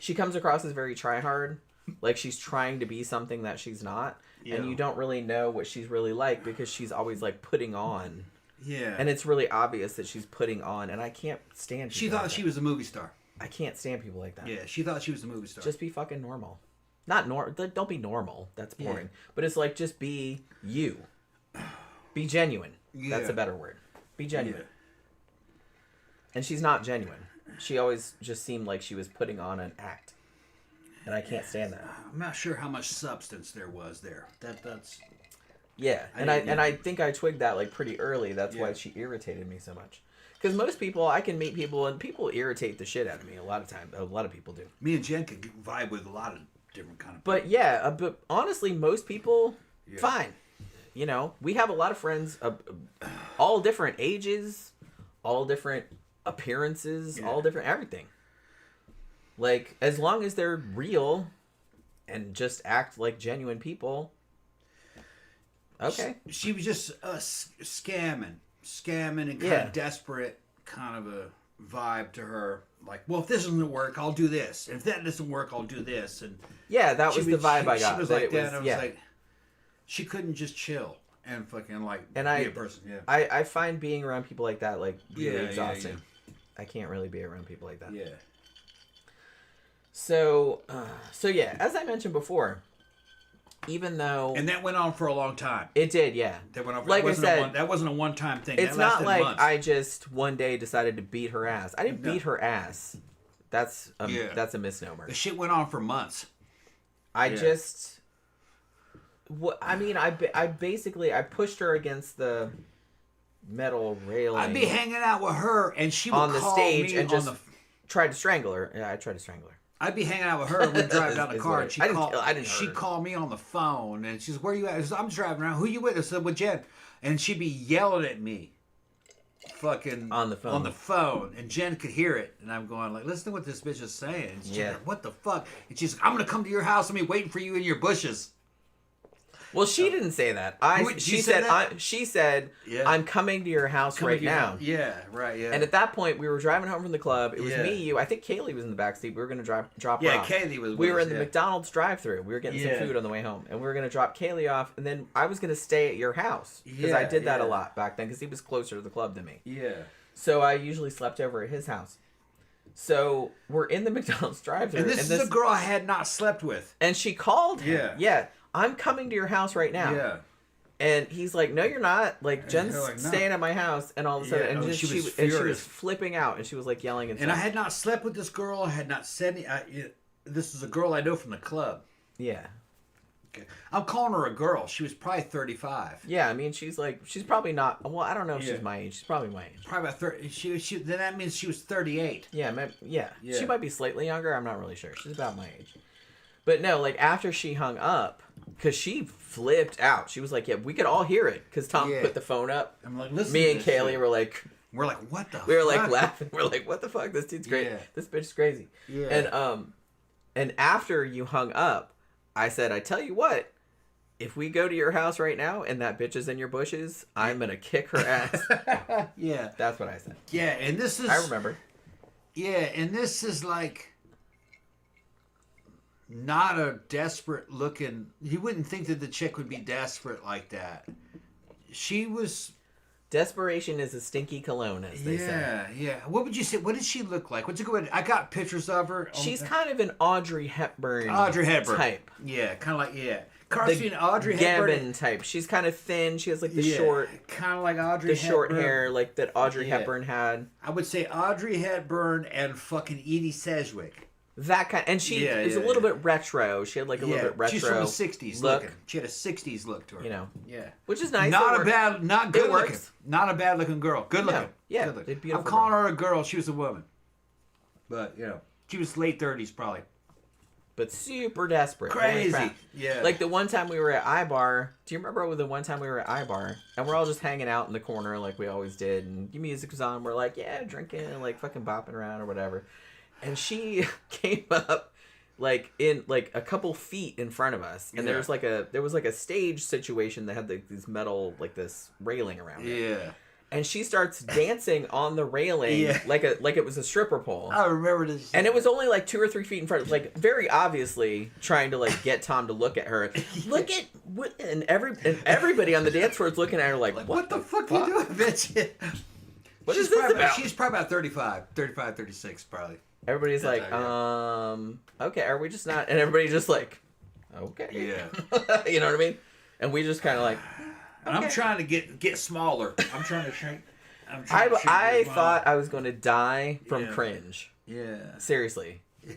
She comes across as very try-hard. Like she's trying to be something that she's not. Yeah. And you don't really know what she's really like because she's always like putting on. Yeah. And it's really obvious that she's putting on, and I can't stand people. She thought she was a movie star. I can't stand people like that. Yeah, she thought she was a movie star. Just be fucking normal. Not don't be normal. That's boring. Yeah. But it's like, just be you. Be genuine. Yeah. That's a better word. Be genuine. Yeah. And she's not genuine. She always just seemed like she was putting on an act. And I can't stand that. I'm not sure how much substance there was there. That's... Yeah, and I think I twigged that like pretty early. That's why she irritated me so much. Because most people, I can meet people, and people irritate the shit out of me a lot of times. A lot of people do. Me and Jen could vibe with a lot of different kind of people. But yeah, but honestly, most people, fine. You know, we have a lot of friends, all different ages, all different appearances, all different everything. Like, as long as they're real and just act like genuine people, okay. She was just scamming and kind of desperate, kind of a vibe to her. Like, well, if this doesn't work, I'll do this. And if that doesn't work, I'll do this. And yeah, that was the vibe I got. She was like that, and I was like, she couldn't just chill and fucking like be a person. Yeah, I find being around people like that like really exhausting. Yeah. I can't really be around people like that. Yeah. So yeah, as I mentioned before, even though... And that went on for a long time. It did, yeah. That went on like I said, that wasn't a one-time thing. It's that not like months. I just one day decided to beat her ass. I didn't beat her ass. That's a misnomer. The shit went on for months. I basically pushed her against the metal railing. I'd be hanging out with her, and she would on the call stage me and just tried to strangle her. Yeah, I tried to strangle her. I'd be hanging out with her. We'd drive down the car. And she'd call me on the phone, and she's, "Where you at?" I said, "I'm driving around." "Who you with?" I said, "With Jen." And she'd be yelling at me, fucking on the phone. And Jen could hear it, and I'm going like, "Listen to what this bitch is saying." And she's yeah. like, "What the fuck?" And she's like, "I'm gonna come to your house. I'm be waiting for you in your bushes." Well, she didn't say that. She said, "I'm coming to your house right now." Yeah, right, yeah. And at that point, we were driving home from the club. It was me, you. I think Kaylee was in the backseat. We were going to drop her off. Yeah, Kaylee was with We were us, in the McDonald's drive-thru. We were getting some food on the way home. And we were going to drop Kaylee off. And then I was going to stay at your house. Because I did that a lot back then. Because he was closer to the club than me. Yeah. So I usually slept over at his house. So we're in the McDonald's drive-thru. And this is a girl I had not slept with. And she called him. Yeah. Yeah. "I'm coming to your house right now." Yeah. And he's like, "No, you're not. Like, Jen's like, no. staying at my house." And all of a sudden, and she was she furious. was flipping out, and she was like yelling and stuff. And I had not slept with this girl. I had not said this is a girl I know from the club. Yeah. Okay. I'm calling her a girl. She was probably 35. Yeah, I mean, she's probably not. Well, I don't know if she's my age. She's probably my age. Probably about 30. Then that means she was 38. Yeah, She might be slightly younger. I'm not really sure. She's about my age. But no, like after she hung up, because she flipped out. She was like, "Yeah, we could all hear it." Because Tom put the phone up. I'm like, "Listen." Me and Kaylee shit. were like, "What the?" We were like laughing. We're like, "What the fuck? This dude's great. Yeah. This bitch is crazy." Yeah. And after you hung up, I said, "I tell you what, if we go to your house right now and that bitch is in your bushes, I'm gonna kick her ass." Yeah. That's what I said. Yeah, and this is. I remember. Yeah, and this is like. Not a desperate looking. You wouldn't think that the chick would be desperate like that. She was. Desperation is a stinky cologne, as they say. Yeah. What would you say? What did she look like? What's a good? I got pictures of her. She's kind of an Audrey Hepburn. Type. Yeah, kind of like Carson Audrey Hepburn Gambin type. She's kind of thin. She has like the short. Kind of like Audrey. The short hair, like that Audrey Hepburn had. I would say Audrey Hepburn and fucking Edie Sedgwick. That kind, and she is a little bit retro. She had like a little bit retro. She's from the '60s look. Looking. She had a '60s look to her. You know. Yeah. Which is nice. Not good looking. Works. Not a bad looking girl. Good looking. No. Yeah. Good looking. Beautiful I'm calling her a girl. She was a woman. But she was late 30s probably. But super desperate. Crazy. Yeah. Like the one time we were at iBar. Do you remember the one time we were at iBar and we're all just hanging out in the corner like we always did, and music was on. We're like, yeah, drinking and like fucking bopping around or whatever. And she came up like in like a couple feet in front of us, and there was like a stage situation that had these metal like this railing around it. Yeah. And she starts dancing on the railing like it was a stripper pole. I remember this. And it was only like 2 or 3 feet in front, like very obviously trying to like get Tom to look at her. Look at and everybody on the dance floor is looking at her like what the fuck you doing, bitch? What is this about? She's probably about 35, 36 probably. Everybody's like, okay, are we just not? And everybody's just like, okay. Yeah. You know what I mean? And we just kind of like, okay. I'm trying to get smaller. I'm trying to shrink. I thought I was going to die from cringe. Yeah. Seriously. Yeah.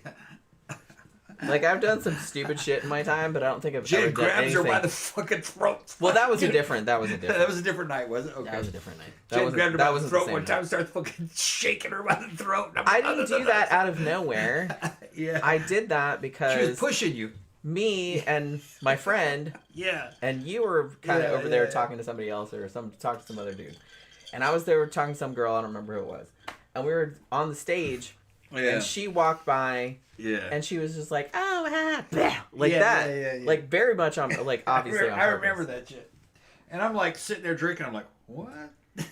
Like, I've done some stupid shit in my time, but I don't think I've Jen ever done grabs anything. her by the fucking throat. Well, that was a different. That was a different night, was it? Okay. That was a different night. Jen grabbed her by the throat one one time, starts fucking shaking her by the throat. I didn't do that out of nowhere. Yeah. I did that because She was pushing you. me and my friend, Yeah. and you were kind of over there talking to somebody else or talking to some other dude, and I was there talking to some girl. I don't remember who it was, and we were on the stage, and she walked by. Yeah. And she was just like, oh, like that. Yeah. Like, very much on, like, obviously on I purpose. remember that shit. And I'm like sitting there drinking. I'm like, what?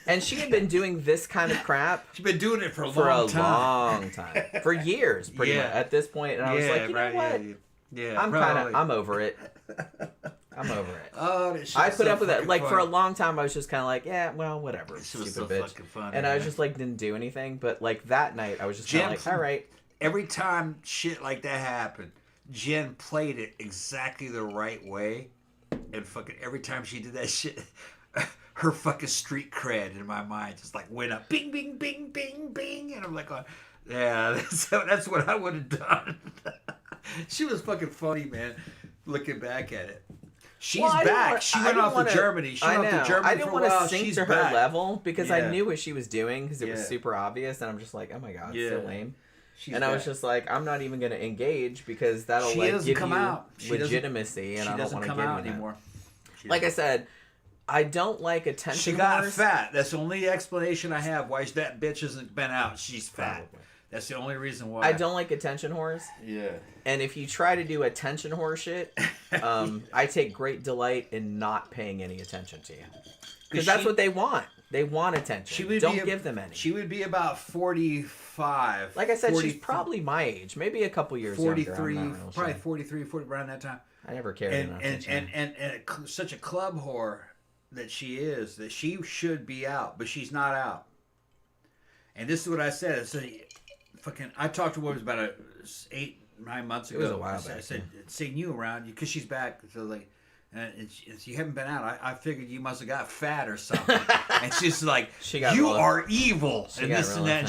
And she had been doing this kind of crap She's been doing it for a long time. For years, pretty much, at this point. And I was like, you know what? Yeah. I'm over it. I'm over it. Oh, that shit I was put so up with it. fucking Like, for a funny. long time, I was just kind of like, yeah, well, whatever. This was Stupid so bitch. fucking funny. And I was man. just like, didn't do anything. But, like, that night, I was just kind of like, all right. Every time shit like that happened, Jen played it exactly the right way. And fucking every time she did that shit, her fucking street cred in my mind just like went up. Bing, bing, bing, bing, bing. And I'm like, oh, yeah, that's what I would have done. She was fucking funny, man, looking back at it. She's back. She went off to Germany. She went off to Germany I didn't want to sink to her back. level because I knew what she was doing because it was Yeah. super obvious. And I'm just like, oh my God, it's so lame. She's and I was just like, I'm not even going to engage because that'll like give you legitimacy, and I don't want to give you anymore. Like I said, I don't like attention. She got whores. fat. That's the only explanation I have why that bitch hasn't been out. She's fat. Probably. That's the only reason why. I don't like attention whores. Yeah. And if you try to do attention whore shit, I take great delight in not paying any attention to you. Because that's what they want. They want attention. Don't give them any. She would be about 45. Like I said, she's probably my age. Maybe a couple years 43, younger. I'm not real probably sure. 43, 40, around that time. I never cared enough. And such a club whore that she is, that she should be out, but she's not out. And this is what I said. I said, fucking, I talked to a woman about 8-9 months ago. It was a while back. I said, seeing you around, because she's back. So like, and you haven't been out. I figured you must have got fat or something. And she's like, you are evil. And this and that. And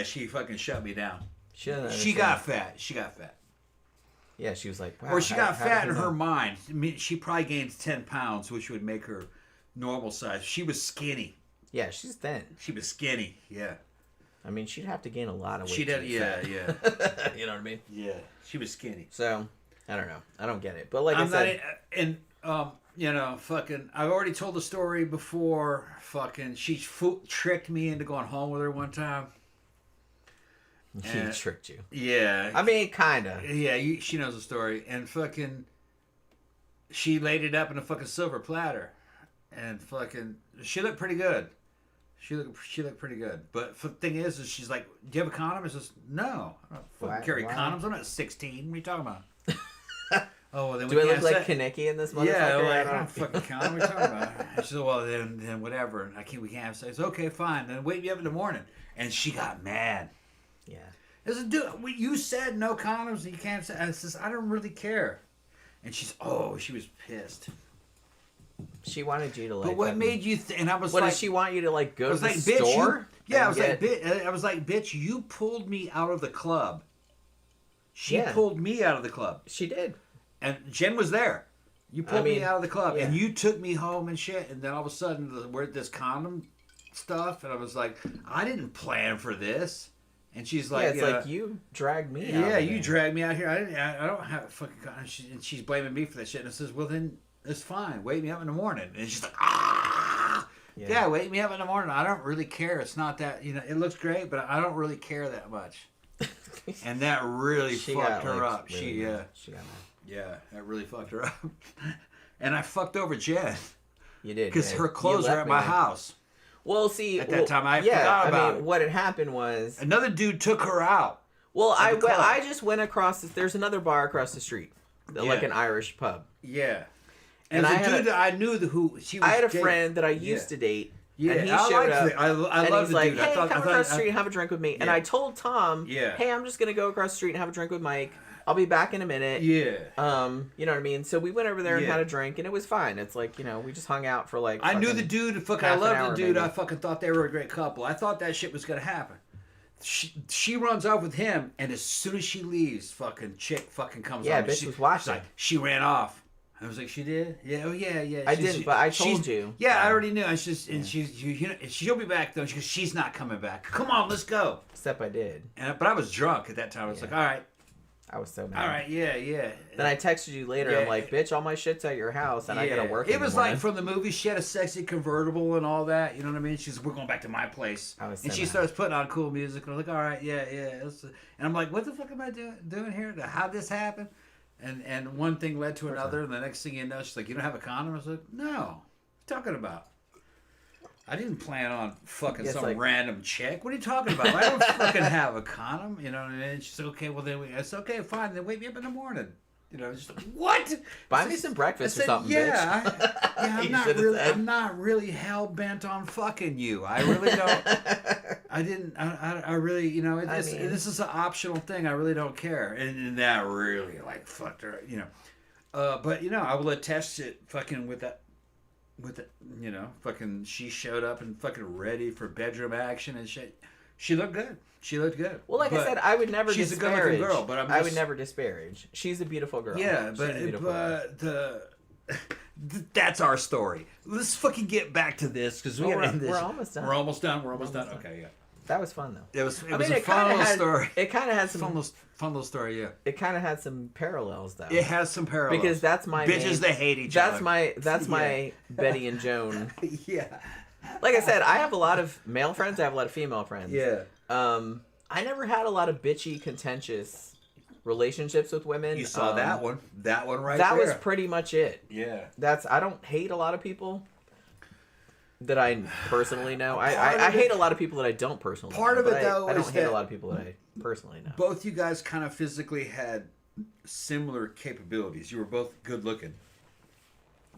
she fucking shut me down. She got fat. She got fat. Yeah, she was like, wow. Or she got fat in her mind. I mean, she probably gained 10 pounds, which would make her normal size. She was skinny. Yeah, she's thin. She was skinny. Yeah. I mean, she'd have to gain a lot of weight. She did. Yeah. You know what I mean? Yeah. She was skinny. So, I don't know. I don't get it. But like I said, fucking, I've already told the story before. Fucking, she tricked me into going home with her one time. she tricked you. Yeah. I mean, kinda. Yeah, she knows the story. And fucking, she laid it up in a fucking silver platter. And fucking, she looked pretty good. She looked pretty good. But the thing is she's like, do you have a condom? I says, no. I don't fucking carry condoms. I'm not 16. What are you talking about? Oh, well, then do I look like Kaneki in this motherfucker? Yeah, like, I don't fucking condom. What are you talking about? And she said, well, then whatever. And we can't have sex. Okay, fine. Then wake me up in the morning. And she got mad. Yeah. I said, dude, you said no condoms and you can't have sex. I says, I don't really care. And she was pissed. She wanted you to like. But what made you? And I was what like, does she want you to like go to the bitch, store? I was like, bitch, you pulled me out of the club. She pulled me out of the club. She did. And Jen was there. You pulled me out of the club, and you took me home and shit. And then all of a sudden, we're at this condom stuff, and I was like, I didn't plan for this. And she's like, it's like you dragged me. out Yeah, you dragged me out here. I don't have a fucking condom. And she's blaming me for that shit. And I says, well then. It's fine. Wake me up in the morning. And she's like, yeah, wake me up in the morning. I don't really care. It's not that, it looks great, but I don't really care that much. And that really fucked her up. Really she got mad. Yeah, that really fucked her up. And I fucked over Jen. You did. Because her clothes are at my house. Well, see. At that time, I forgot about it. What had happened was. Another dude took her out. Well, I just went across. There's another bar across the street. Like an Irish pub. Yeah. And I had I knew who she was. I had a dating. friend that I used to date. Yeah, and he showed up. I love the like, dude. Hey, come across the street and have a drink with me. Yeah. And I told Tom, hey, I'm just gonna go across the street and have a drink with Mike. I'll be back in a minute. Yeah. You know what I mean? So we went over there and had a drink, and it was fine. It's like, we just hung out for like. I knew the dude. I loved the dude. Maybe. I fucking thought they were a great couple. I thought that shit was gonna happen. she runs off with him, and as soon as she leaves, fucking chick fucking comes Yeah, on. bitch was watching. She's like, she ran off. I was like, she did? Yeah, oh yeah. I didn't, but I told you. Yeah, I already knew. It's just, and she'll be back though. She goes, she's not coming back. Come on, let's go. Except I did. But I was drunk at that time. I was like, all right. I was so mad. All right, yeah. Then I texted you later. I'm like, bitch, all my shit's at your house, and I gotta work. It was like from the movie. She had a sexy convertible and all that. You know what I mean? She's, we're going back to my place. And she starts putting on cool music. And I'm like, all right, yeah. And I'm like, what the fuck am I doing here? How'd this happen? And one thing led to another. And the next thing you know, she's like, you don't have a condom? I was like, no. What are you talking about? I didn't plan on fucking some random chick. What are you talking about? I don't fucking have a condom. You know what I mean? She's okay. Well, then it's okay, fine. Then wake me up in the morning. You know, just what? Buy me some breakfast or something, bitch. I'm not really hell bent on fucking you. I really don't. I really, you know, this is an optional thing. I really don't care. And that really like fucked her, you know. But you know, I will attest it fucking with that. You know, fucking, she showed up and fucking ready for bedroom action and shit. She looked good. Well, like I said, I would never disparage. She's a good-looking girl, but I would never disparage. She's a beautiful girl. Yeah, but that's our story. Let's fucking get back to this because we're almost done. We're almost done. Okay, yeah. That was fun though. It was a fun little story. It kind of had some fun little story, yeah. It kind of had some parallels though. It has some parallels because that's my bitches that hate each other. That's my Betty and Joan. Yeah. Like I said, I have a lot of male friends. I have a lot of female friends. Yeah. I never had a lot of bitchy, contentious relationships with women. You saw that one right there. That was pretty much it. Yeah. I don't hate a lot of people that I personally know. I hate a lot of people that I don't personally know. Part of it, though, I don't hate a lot of people that I personally know. Both you guys kind of physically had similar capabilities. You were both good looking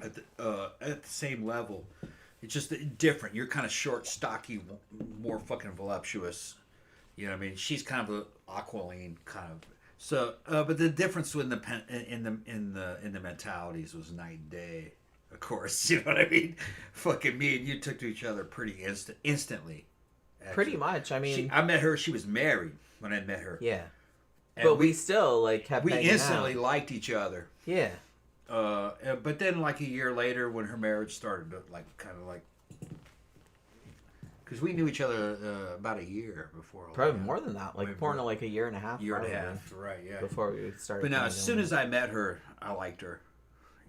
at the same level. It's just different. You're kind of short, stocky, more fucking voluptuous. You know what I mean? She's kind of an Aqualine kind of. So, but the difference in the mentalities was night and day. Of course, you know what I mean. Fucking me and you took to each other pretty instantly. Actually. Pretty much. I mean, I met her. She was married when I met her. Yeah, and but we still like kept. We hanging instantly out. Liked each other. Yeah. But then, like a year later, when her marriage started, because we knew each other about a year before. Probably more than that, like more than like a year and a half. Right? Yeah. Before we started. But now, as soon as I met her, I liked her.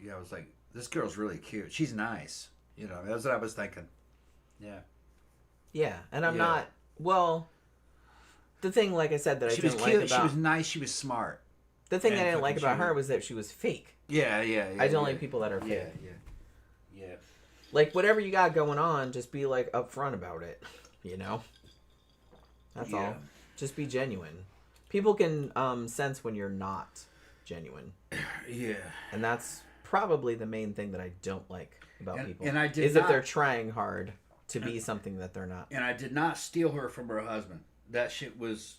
Yeah, I was like, this girl's really cute. She's nice. You know, that's what I was thinking. Yeah. Yeah, and I'm not. Well, the thing, like I said, that I didn't like about she was nice. She was smart. The thing I didn't like about her was that she was fake. Yeah. I don't like people that are fake. Yeah. Like, whatever you got going on, just be, like, upfront about it, you know? That's all. Just be genuine. People can sense when you're not genuine. Yeah. And that's probably the main thing that I don't like about people. And I did is that they're trying hard to be something that they're not. And I did not steal her from her husband. That shit was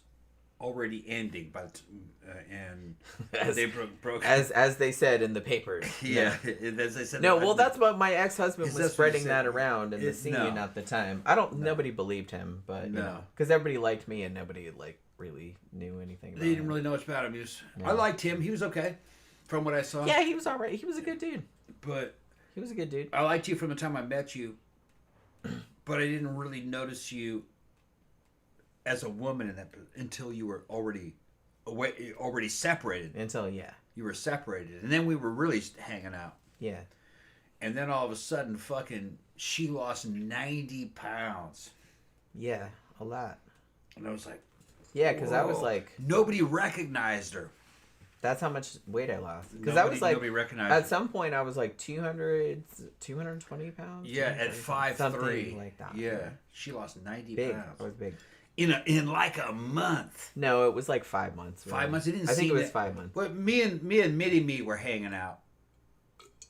already ending and they broke as they said in the papers. Yeah. As they said. No, well, that's what my ex-husband was spreading that around in the scene at the time. Nobody believed him, but you know, because everybody liked me and nobody like really knew anything about They didn't really know much about him. I liked him. He was okay from what I saw. Yeah, he was all right. He was a good dude. But he was a good dude. I liked you from the time I met you, but I didn't really notice you as a woman until you were already separated. You were separated, and then we were really hanging out. Yeah. And then all of a sudden, fucking, she lost 90 pounds. Yeah, a lot. And I was like, yeah, because I was like, nobody recognized her. That's how much weight I lost. Because I was like, nobody recognized at her. some point I was like 220 pounds. Yeah, at 5'3", something like that. Yeah, she lost 90 big. pounds. I was big. In like a month. No, it was like 5 months. Really. 5 months. I think it was 5 months. But me and Mitty were hanging out,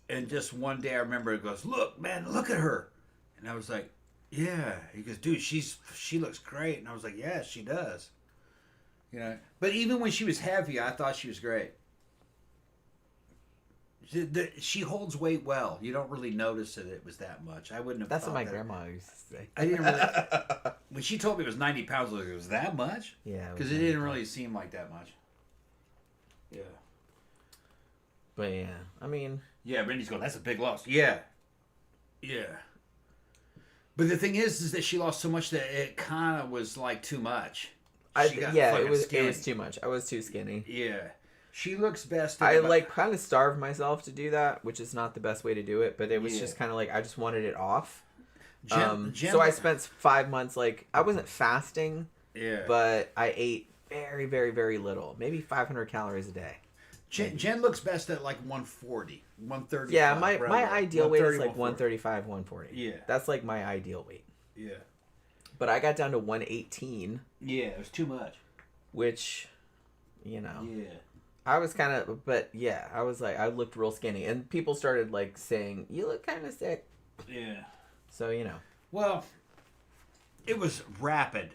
and just one day I remember it goes, "Look, man, look at her," and I was like, "Yeah." He goes, "Dude, she looks great," and I was like, "Yeah, she does." You know, but even when she was heavy, I thought she was great. She holds weight well. You don't really notice that it was that much. I wouldn't have. That's what my that. grandma used to say. I didn't really. When she told me it was 90 pounds, I was like, it was that much? Yeah. Because it didn't really seem like that much. Yeah. But yeah, I mean. Yeah, Randy's going, that's a big loss. Yeah. Yeah. But the thing is that she lost so much that it kind of was like too much. It was too much. I was too skinny. Yeah. She looks best. I like kind of starved myself to do that, which is not the best way to do it, but it was just kind of like I just wanted it off. So I spent 5 months like I wasn't fasting, but I ate very, very, very little, maybe 500 calories a day. Jen looks best at like 140, 130. Yeah, my ideal weight is like 135, 140. Yeah, that's like my ideal weight. Yeah, but I got down to 118. Yeah, it was too much. Which, you know. Yeah. I was kind of, but yeah, I was like, I looked real skinny, and people started like saying, "You look kind of sick." Yeah. So you know. Well, it was rapid.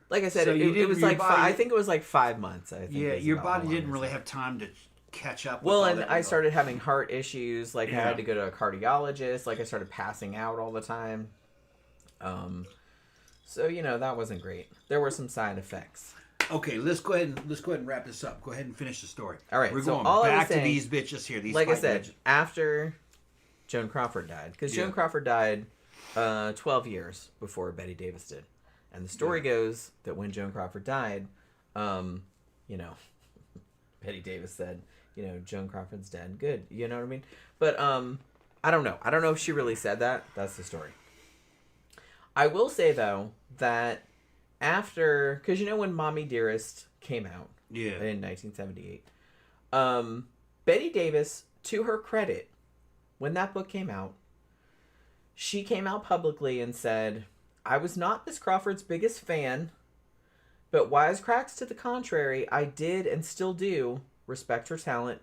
Like I said, so it was like I think it was like 5 months. I think. Yeah, your body didn't really have time to catch up. Well, and I started having heart issues. Like I had to go to a cardiologist. Like I started passing out all the time. So you know that wasn't great. There were some side effects. Okay, let's go ahead and wrap this up. Go ahead and finish the story. All right, we're so going back to these bitches here. These like I said, bitches. after Joan Crawford died, because Joan Crawford died 12 years before Bette Davis did, and the story goes that when Joan Crawford died, you know, Bette Davis said, you know, Joan Crawford's dead. Good, you know what I mean? But I don't know. I don't know if she really said that. That's the story. I will say though that. After, because you know when Mommy Dearest came out in 1978, Bette Davis, to her credit, when that book came out, she came out publicly and said, I was not Miss Crawford's biggest fan, but wisecracks to the contrary, I did and still do respect her talent.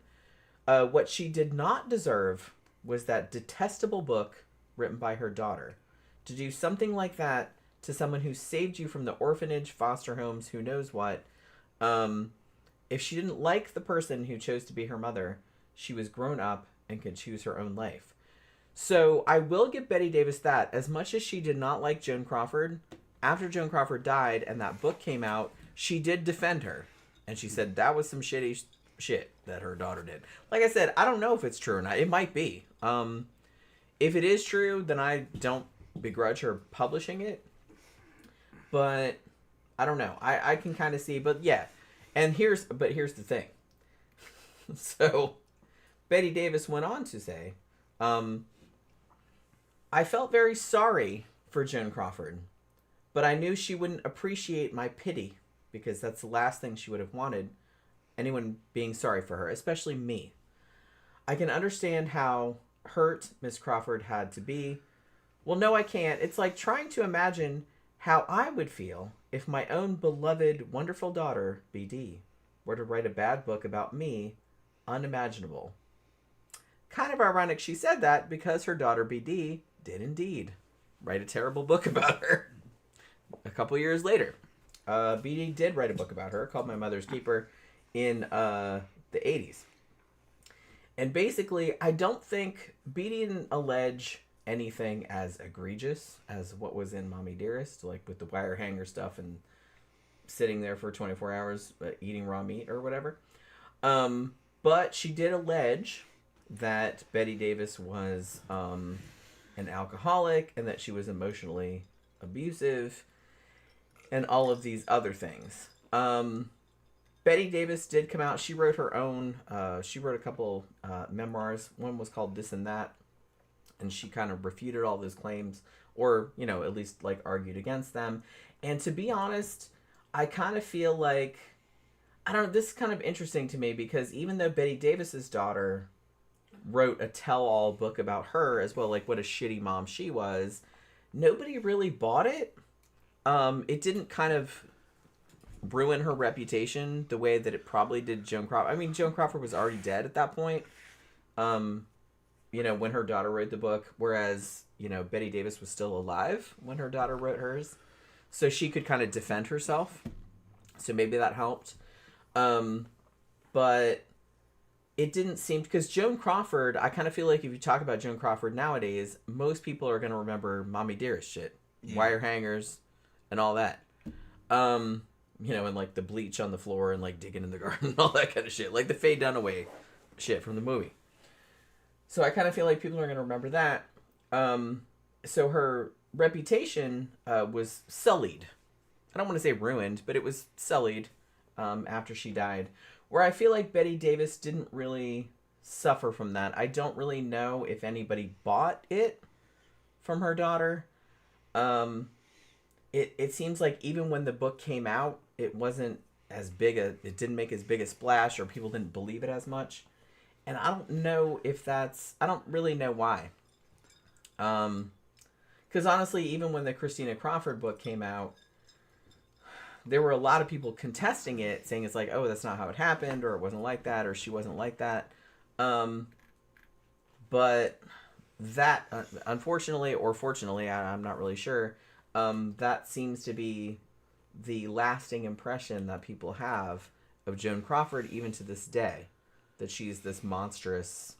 What she did not deserve was that detestable book written by her daughter. To do something like that to someone who saved you from the orphanage, foster homes, who knows what. If she didn't like the person who chose to be her mother, she was grown up and could choose her own life. So I will give Bette Davis that. As much as she did not like Joan Crawford, after Joan Crawford died and that book came out, she did defend her. And she said that was some shitty shit that her daughter did. Like I said, I don't know if it's true or not. It might be. If it is true, then I don't begrudge her publishing it. But I don't know. I can kind of see, but yeah. And here's the thing. So Bette Davis went on to say, I felt very sorry for Joan Crawford, but I knew she wouldn't appreciate my pity because that's the last thing she would have wanted, anyone being sorry for her, especially me. I can understand how hurt Miss Crawford had to be. Well, no, I can't. It's like trying to imagine how I would feel if my own beloved, wonderful daughter, BD, were to write a bad book about me. Unimaginable. Kind of ironic she said that because her daughter, BD, did indeed write a terrible book about her. A couple years later, BD did write a book about her called My Mother's Keeper in the 80s. And basically, I don't think BD didn't allege anything as egregious as what was in Mommy Dearest, like with the wire hanger stuff and sitting there for 24 hours eating raw meat or whatever. But she did allege that Bette Davis was an alcoholic and that she was emotionally abusive and all of these other things. Bette Davis did come out. She wrote her own, she wrote a couple memoirs. One was called This and That. And she kind of refuted all those claims, or, you know, at least, like, argued against them. And to be honest, I kind of feel like, I don't know, this is kind of interesting to me, because even though Bette Davis's daughter wrote a tell-all book about her, as well, like, what a shitty mom she was, nobody really bought it. It didn't kind of ruin her reputation the way that it probably did Joan Crawford. I mean, Joan Crawford was already dead at that point. You know, when her daughter wrote the book, whereas, you know, Bette Davis was still alive when her daughter wrote hers. So she could kind of defend herself. So maybe that helped. But it didn't seem, because Joan Crawford, I kind of feel like if you talk about Joan Crawford nowadays, most people are going to remember Mommy Dearest shit, wire hangers, and all that. You know, and like the bleach on the floor and like digging in the garden and all that kind of shit, like the Faye Dunaway shit from the movie. So I kind of feel like people are going to remember that. So her reputation was sullied. I don't want to say ruined, but it was sullied after she died. Where I feel like Bette Davis didn't really suffer from that. I don't really know if anybody bought it from her daughter. It seems like even when the book came out, it wasn't as big it didn't make as big a splash, or people didn't believe it as much. And I don't know if I don't really know why. Because honestly, even when the Christina Crawford book came out, there were a lot of people contesting it, saying it's like, oh, that's not how it happened, or it wasn't like that, or she wasn't like that. But that, unfortunately, or fortunately, I'm not really sure, that seems to be the lasting impression that people have of Joan Crawford, even to this day, that she's this monstrous,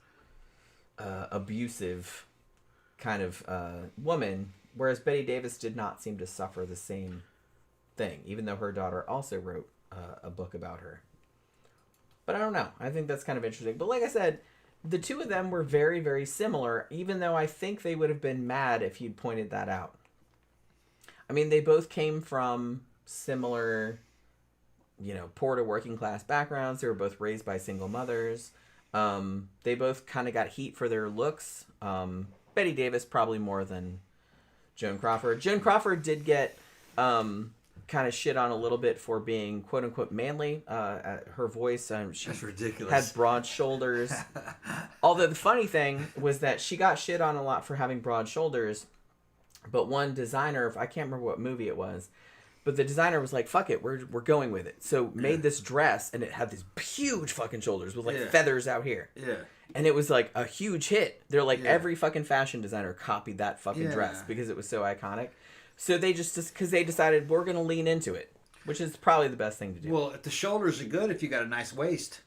abusive kind of woman, whereas Bette Davis did not seem to suffer the same thing, even though her daughter also wrote a book about her. But I don't know. I think that's kind of interesting. But like I said, the two of them were very, very similar, even though I think they would have been mad if you'd pointed that out. I mean, they both came from similar, you know, poor to working class backgrounds. They were both raised by single mothers. They both kind of got heat for their looks. Bette Davis probably more than Joan Crawford. Joan Crawford did get kind of shit on a little bit for being quote unquote manly. Her voice, she That's ridiculous. had broad shoulders. Although the funny thing was that she got shit on a lot for having broad shoulders. But one designer, I can't remember what movie it was, but the designer was like, fuck it, we're going with it. So made this dress, and it had these huge fucking shoulders with like feathers out here. Yeah. And it was like a huge hit. They're like, every fucking fashion designer copied that fucking dress because it was so iconic. So they just because they decided we're going to lean into it, which is probably the best thing to do. Well, if the shoulders are good if you got a nice waist.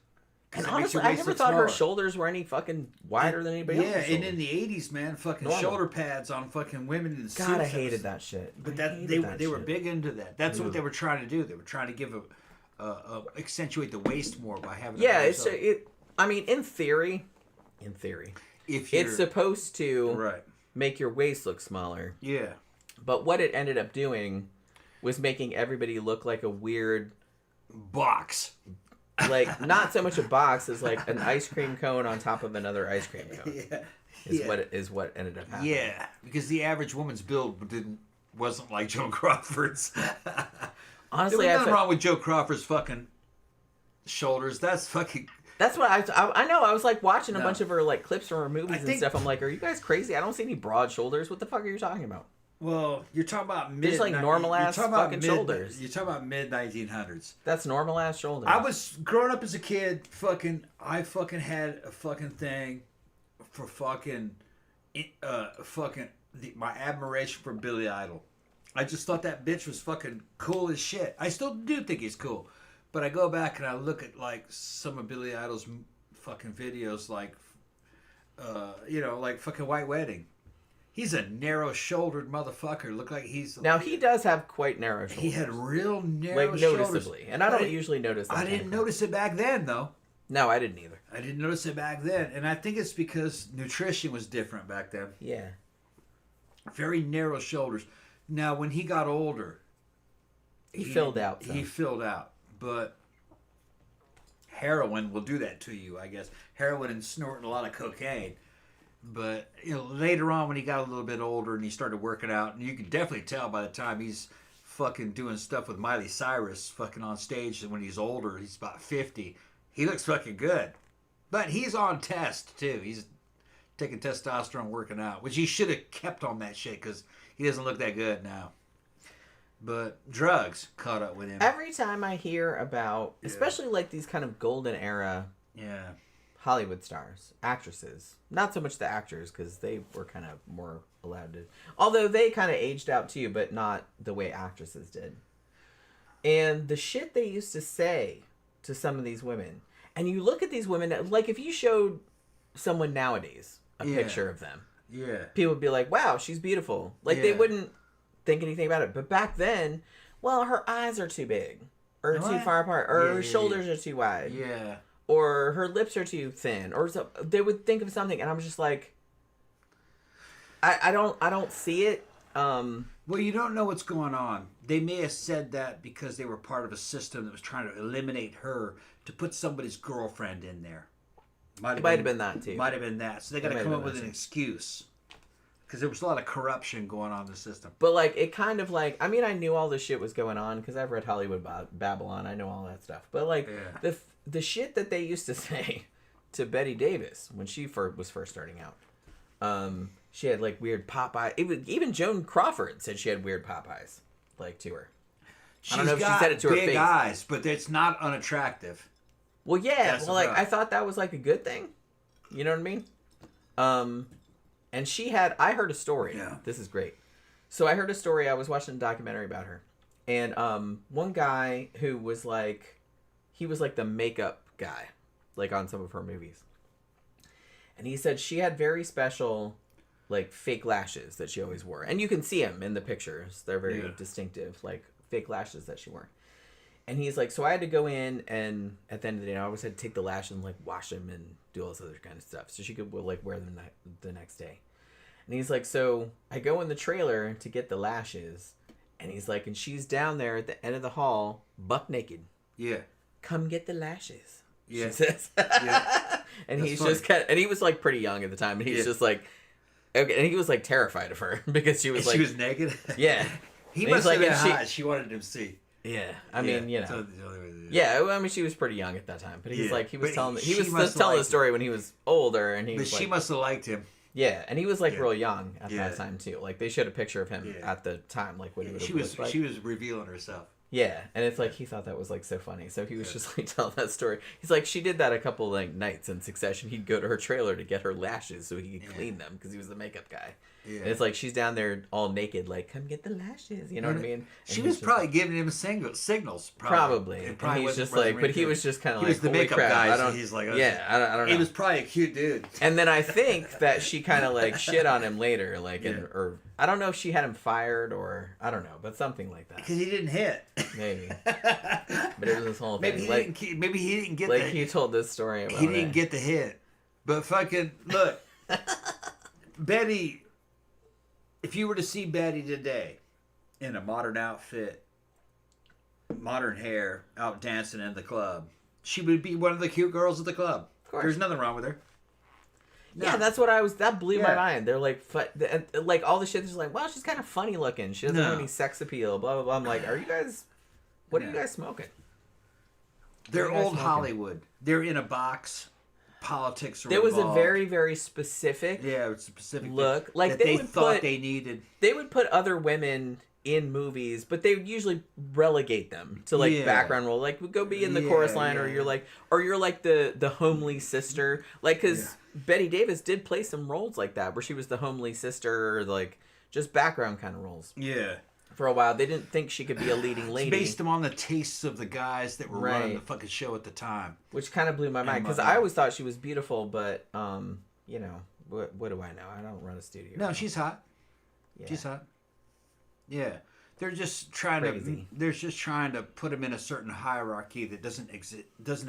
And honestly, I never thought her shoulders were any fucking wider than anybody else's. Yeah, and in the 80s, man, fucking shoulder pads on fucking women in the suits. God, I hated that shit. But they were big into that. That's what they were trying to do. They were trying to give accentuate the waist more by having. Yeah, I mean, in theory, if it's supposed to make your waist look smaller. Yeah. But what it ended up doing was making everybody look like a weird box. Like, not so much a box as like an ice cream cone on top of another ice cream cone. What ended up happening. Yeah, because the average woman's build wasn't like Joan Crawford's. Honestly, there's nothing wrong with Joan Crawford's fucking shoulders. That's fucking. That's what I know. I was like watching a bunch of her like clips from her movies and stuff. I'm like, are you guys crazy? I don't see any broad shoulders. What the fuck are you talking about? Well, you're talking about just like normal ass fucking shoulders. You're talking about mid 1900s. That's normal ass shoulders. I was growing up as a kid. I had a fucking thing for my admiration for Billy Idol. I just thought that bitch was fucking cool as shit. I still do think he's cool, but I go back and I look at like some of Billy Idol's fucking videos, like like fucking White Wedding. He's a narrow-shouldered motherfucker. Look like he's... Now, he does have quite narrow shoulders. He had real narrow shoulders. Noticeably. And I don't usually notice that. I didn't notice it back then, though. No, I didn't either. I didn't notice it back then. And I think it's because nutrition was different back then. Yeah. Very narrow shoulders. Now, when he got older... He filled out. He filled out. But heroin will do that to you, I guess. Heroin and snorting a lot of cocaine. But later on, when he got a little bit older and he started working out, and you can definitely tell by the time he's fucking doing stuff with Miley Cyrus fucking on stage, and when he's older, he's about 50, he looks fucking good. But he's on test, too. He's taking testosterone, working out, which he should have kept on that shit because he doesn't look that good now. But drugs caught up with him. Every time I hear about, especially like these kind of golden era Hollywood stars, actresses, not so much the actors because they were kind of more allowed to, although they kind of aged out too, but not the way actresses did. And the shit they used to say to some of these women, And you look at these women, like if you showed someone nowadays a picture of them, people would be like, wow, she's beautiful. Like they wouldn't think anything about it. But back then, well, her eyes are too big or too far apart or her shoulders are too wide. Yeah. Or her lips are too thin or so, they would think of something and I'm just like, I don't see it. Well, you don't know what's going on. They may have said that because they were part of a system that was trying to eliminate her to put somebody's girlfriend in there. It might have been that too. Might have been that. So they got to come up with an excuse. Because there was a lot of corruption going on in the system. But like, it kind of like, I mean, I knew all this shit was going on because I've read Hollywood Babylon. I know all that stuff. But like, the shit that they used to say to Bette Davis when she was first starting out. She had like weird pop eyes. Even Joan Crawford said she had weird pop eyes, like to her. I don't know if she said it to her face. Big eyes, but it's not unattractive. Well, yeah. Well, like I thought that was like a good thing. You know what I mean? And she had. I heard a story. Yeah. This is great. So I heard a story. I was watching a documentary about her, and one guy who was like, he was like the makeup guy, like on some of her movies, and he said she had very special, like fake lashes that she always wore, and you can see them in the pictures. They're very distinctive, like fake lashes that she wore. And he's like, so I had to go in and at the end of the day, I always had to take the lashes and like wash them and do all this other kind of stuff, so she could like wear them the next day. And he's like, so I go in the trailer to get the lashes, and he's like, and she's down there at the end of the hall, buck naked. Yeah. Come get the lashes. Yeah. She says. Yeah. And That's he's funny. just and he was like pretty young at the time, and he's just like, okay, and he was like terrified of her because she was And like, she was naked. yeah. He And must he's have like, been and hot. She wanted him to see. Yeah, I mean, you know. So the only way to do it. Yeah, well, I mean, she was pretty young at that time, but he's like, he was But telling she must have telling the liked story when he was older, and he But was she like, must have liked him. yeah, and he was like Yeah. real young at Yeah. that time too. Like they showed a picture of him Yeah. at the time, like what he would have She was looked like. she was revealing herself. Yeah, and it's like he thought that was like so funny, so he was just like telling that story. He's like, she did that a couple like nights in succession. He'd go to her trailer to get her lashes so he could clean them because he was the makeup guy. Yeah. And it's like she's down there all naked, like, come get the lashes. You know what I mean? And She he's was just probably giving him signals. probably. It And probably he's wasn't just like, but he resonating. was just kind of He like, was the holy makeup crap, guy, I so don't. he's like, yeah, I don't know. He was probably a cute dude. And then I think that she kind of like shit on him later, like, or I don't know if she had him fired or I don't know, but something like that. Because he didn't hit. Maybe. But it was this whole thing. Maybe he didn't get like the he told this story about he didn't it. get the hit. But fucking look, Betty. If you were to see Betty today in a modern outfit, modern hair, out dancing in the club, she would be one of the cute girls at the club. Of course. There's nothing wrong with her. No. Yeah, that's what that blew my Yeah. mind. They're like, like all the shit is like, well, she's kind of funny looking. She doesn't have No. any sex appeal, blah, blah, blah. I'm like, are you guys, what are you guys smoking? They're What are you guys old smoking? Hollywood. They're in a box. Politics are There was a involved. very, very specific it's a specific look. that, Like that they they would thought put, they needed. they would put other women in movies, but they would usually relegate them to like Yeah. background role. Like, go be in the chorus line, or you're like the homely sister. Like, because Bette Davis did play some roles like that, where she was the homely sister, or like just background kind of roles. Yeah. For a while, they didn't think she could be a leading lady. Based them on the tastes of the guys that were running Right. the fucking show at the time. Which kind of blew my mind, because I always thought she was beautiful, but you know, what do I know? I don't run a studio. No, she's hot. Yeah. She's hot. Yeah, they're just trying Crazy. to. They're just trying to put them in a certain hierarchy that doesn't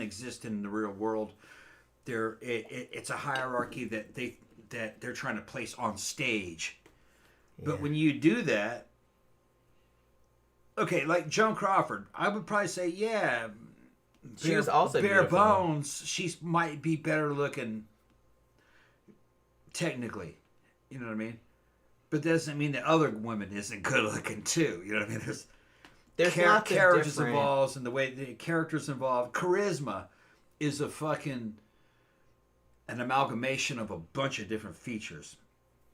exist in the real world. It's a hierarchy that they're trying to place on stage. But when you do that, okay, like Joan Crawford, I would probably say, yeah, She was also bare beautiful. bones. She might be better looking, technically. You know what I mean? But that doesn't mean that other women isn't good looking too. You know what I mean? There's There's lots of characters different... involved, and the way the characters involved. Charisma is an amalgamation of a bunch of different features.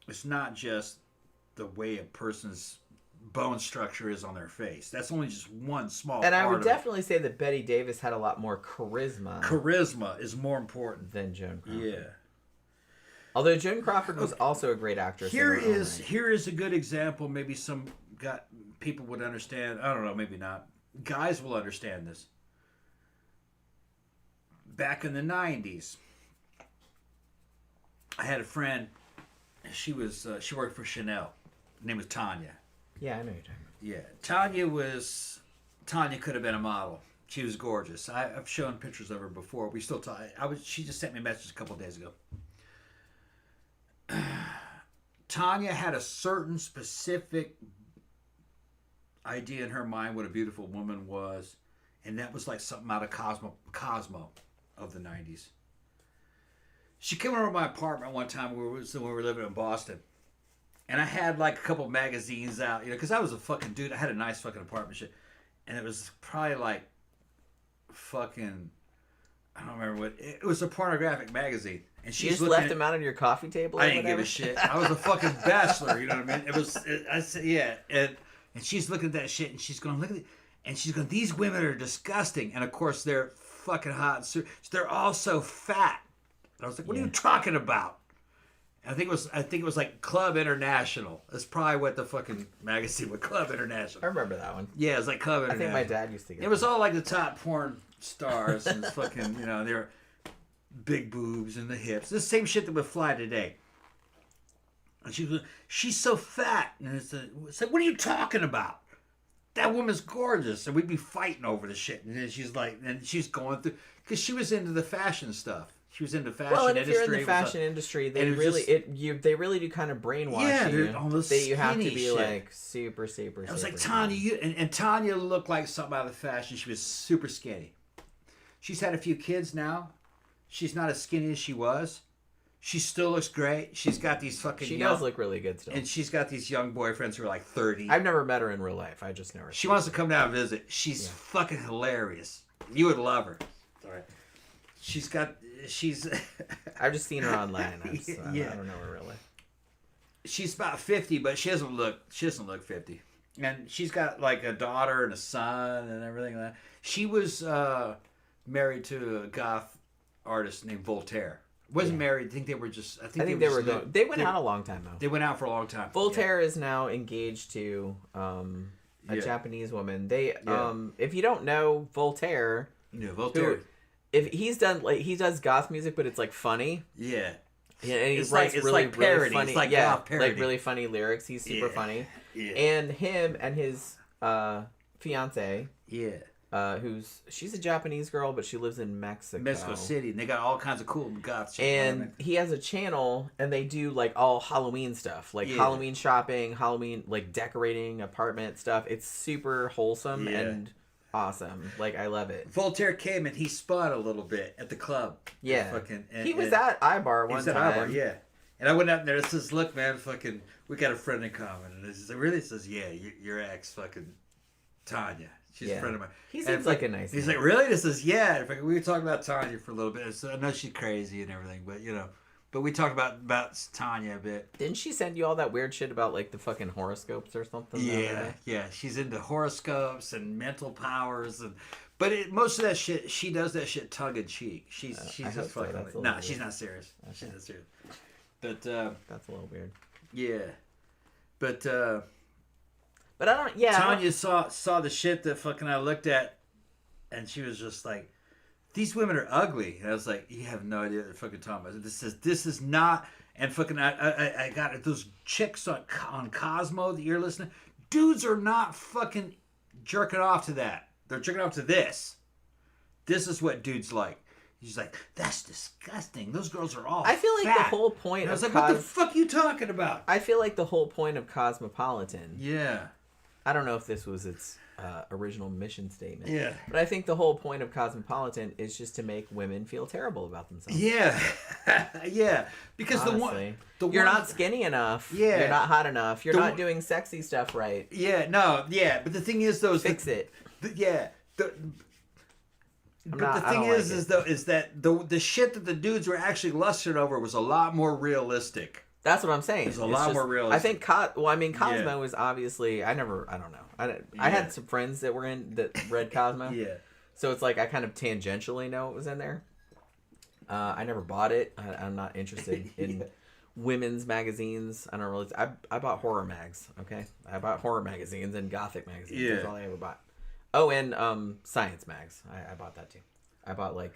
It's not just the way a person's bone structure is on their face. That's only just one small And part I would of it. definitely say that Bette Davis had a lot more charisma Charisma is more important. than Joan Crawford. Yeah. Although Joan Crawford was also a great actress. Here in her own is right. here is a good example. Maybe some people would understand. I don't know. Maybe not. Guys will understand this. back in the 90s, I had a friend. She worked for Chanel. Her name was Tanya. Yeah, I know you're talking Yeah, Tanya could have been a model. She was gorgeous. I've shown pictures of her before. We still talk. She just sent me a message a couple of days ago. Tanya had a certain specific idea in her mind what a beautiful woman was, and that was like something out of Cosmo of the 90s. She came over to my apartment one time when we were living in Boston, and I had like a couple magazines out, because I was a fucking dude. I had a nice fucking apartment shit, and it was probably like fucking, I don't remember what, it was a pornographic magazine. And You just left him out on your coffee table? I didn't give a shit. I was a fucking bachelor, you know what I mean? I said, yeah. And she's looking at that shit, and she's going, look at it. And she's going, these women are disgusting. And of course, they're fucking hot. So they're all so fat. And I was like, what are you talking about? And I think it was like Club International. That's probably what the fucking magazine was, Club International. I remember that one. Yeah, it was like Club International. I think my dad used to get it. Was all like the top porn stars and fucking, they're big boobs and the hips. This same shit that would fly today. And she's so fat. And it's like, what are you talking about? That woman's gorgeous. And we'd be fighting over the shit. And then she's going through, because she was into the fashion stuff. She was into fashion industry. Well, and if you're in the fashion industry, they really do kind of brainwash you. That you have to be like super, super. I was like, Tanya, and Tanya looked like something out of the fashion. She was super skinny. She's had a few kids now. She's not as skinny as she was. She still looks great. She's got these fucking. She does look really good still. And she's got these young boyfriends who are like 30. I've never met her in real life. I just know her. She wants to come down and visit. She's fucking hilarious. You would love her. Sorry. She's. I've just seen her online. I don't know her really. She's about 50, but she doesn't look 50. And she's got like a daughter and a son and everything like that. She was married to a goth artist named Voltaire. Wasn't married. I think they were just. I think they were going. They went out a long time though. They went out for a long time. Voltaire is now engaged to a Japanese woman. They if you don't know Voltaire. Yeah, Voltaire. If he does goth music, but it's like funny. Yeah. Yeah, and he it's writes like, really, it's like parody. really funny. It's like goth parody. Like really funny lyrics. He's super funny. Yeah. And him and his fiance. Yeah. She's a Japanese girl, but she lives in Mexico City, and they got all kinds of cool goth shit. And he has a channel, and they do like all Halloween stuff, like Halloween shopping, Halloween like decorating apartment stuff. It's super wholesome and awesome. Like I love it. Voltaire came and he spun a little bit at the club. Yeah, and he was at iBar one time. Yeah. And I went up there and says, "Look, man, fucking, we got a friend in common." And it really says, "Yeah, your ex, fucking Tanya." She's a friend of mine. He seems like a nice He's man. like, really? This is, yeah. We were talking about Tanya for a little bit. So I know she's crazy and everything, but we talked about Tanya a bit. Didn't she send you all that weird shit about like the fucking horoscopes or something? Yeah. She's into horoscopes and mental powers but most of that shit, she does that shit tongue in cheek. She's just fucking. No, she's not serious. Okay. She's not serious. But that's a little weird. Yeah, but I don't. Yeah, Tanya saw the shit that fucking I looked at, and she was just like, "These women are ugly." And I was like, "You have no idea what they're fucking talking about. This is not." And fucking I got those chicks on Cosmo that you're listening. Dudes are not fucking jerking off to that. They're jerking off to this. This is what dudes like. He's like, that's disgusting. Those girls are all I feel like fat. the whole point and I was of like, what the fuck are you talking about? I feel like the whole point of Cosmopolitan. Yeah. I don't know if this was its original mission statement. Yeah. But I think the whole point of Cosmopolitan is just to make women feel terrible about themselves. Yeah. Yeah. Because honestly, the you're not skinny enough. Yeah. You're not hot enough. You're not doing sexy stuff right. Yeah. No. Yeah. But the thing is, though, fix it. Yeah. But the thing is that the shit that the dudes were actually lusting over was a lot more realistic. That's what I'm saying. It's a lot more realistic. I think Cosmo is obviously. I don't know. I had some friends that read Cosmo. Yeah. So it's like I kind of tangentially know what was in there. I never bought it. I'm not interested in women's magazines. I don't really. I bought horror mags. Okay, I bought horror magazines and gothic magazines. Yeah. That's all I ever bought. Oh, and science mags. I bought that too. I bought like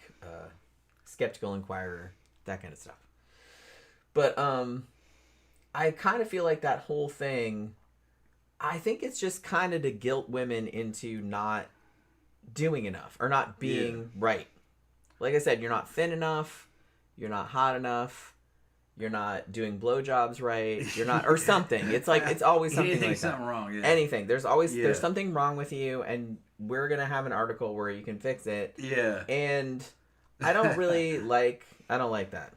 Skeptical Inquirer, that kind of stuff. But I kind of feel like that whole thing, I think it's just kind of to guilt women into not doing enough or not being right. Like I said, you're not thin enough, you're not hot enough, you're not doing blowjobs right, you're not, or something. It's like, it's always something like something that. wrong, yeah. Anything. There's always, there's something wrong with you, and we're going to have an article where you can fix it. Yeah. And I don't really I don't like that.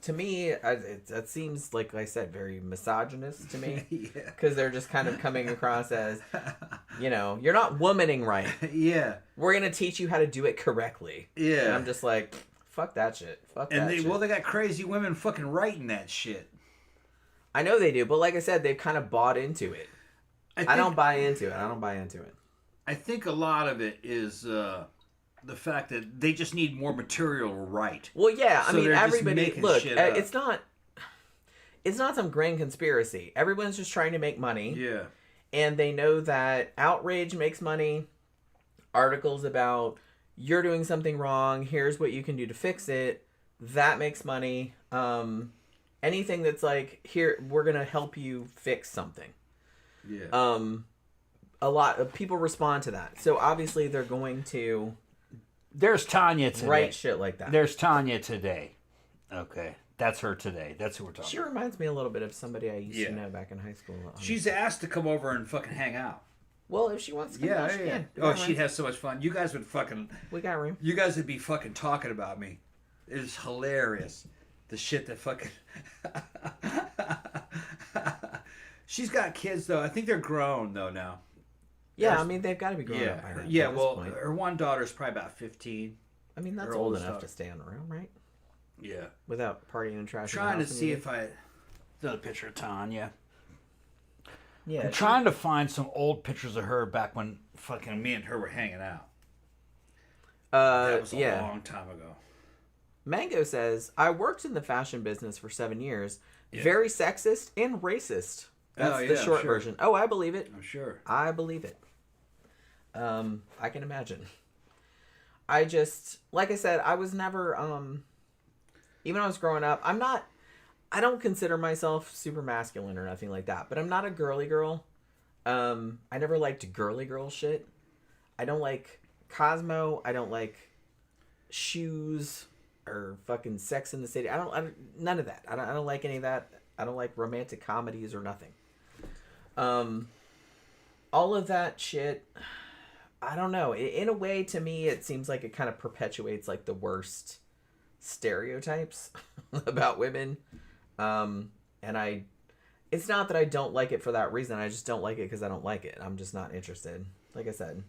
To me, it seems, like I said, very misogynist to me. Because they're just kind of coming across as, you know, you're not womaning right. Yeah. We're going to teach you how to do it correctly. Yeah. And I'm just like, fuck that shit. Fuck that shit. Well, they got crazy women fucking writing that shit. I know they do, but like I said, they've kind of bought into it. I don't buy into it. I think a lot of it is... the fact that they just need more material to write. Well, yeah, I So mean, they're just everybody, making look, shit up. it's not some grand conspiracy. Everyone's just trying to make money. Yeah. And they know that outrage makes money. Articles about you're doing something wrong, here's what you can do to fix it, that makes money. Anything that's like, here, we're going to help you fix something. Yeah. A lot of people respond to that. So obviously they're going to... There's Tanya today. Write shit like that. There's Tanya today. Okay. That's her today. That's who we're talking She about. reminds me a little bit of somebody I used to know back in high school. She's asked to come over and fucking hang out. Well, if she wants to come out, she can. We Oh, got she'd room. have so much fun. You guys would fucking... We got room. You guys would be fucking talking about me. It is hilarious. The shit that fucking... She's got kids, though. I think they're grown, though, now. Yeah, I mean, they've got to be grown up by now. Yeah, at this well, point. her one daughter's probably about 15. I mean, that's her old oldest enough daughter. to stay on the room, right? Yeah. Without partying and trashing. Trying the to house see and if I... Another picture of Tanya. yeah, I'm trying to find some old pictures of her back when fucking Me and her were hanging out. Uh, That was a yeah. long time ago. Mango says, I worked in the fashion business for 7 years. Very sexist and racist. That's the short version. Oh, I believe it. I'm sure. I believe it. I can imagine. I just, like I said, I was never, even when I was growing up, I don't consider myself super masculine or nothing like that, but I'm not a girly girl. I never liked girly girl shit. I don't like Cosmo. I don't like shoes or fucking Sex in the City. None of that. I don't like any of that. I don't like romantic comedies or nothing. All of that shit, I don't know. In a way, to me, it seems like it kind of perpetuates like the worst stereotypes about women. It's not that I don't like it for that reason. I just don't like it because I don't like it. I'm just not interested. Like I said,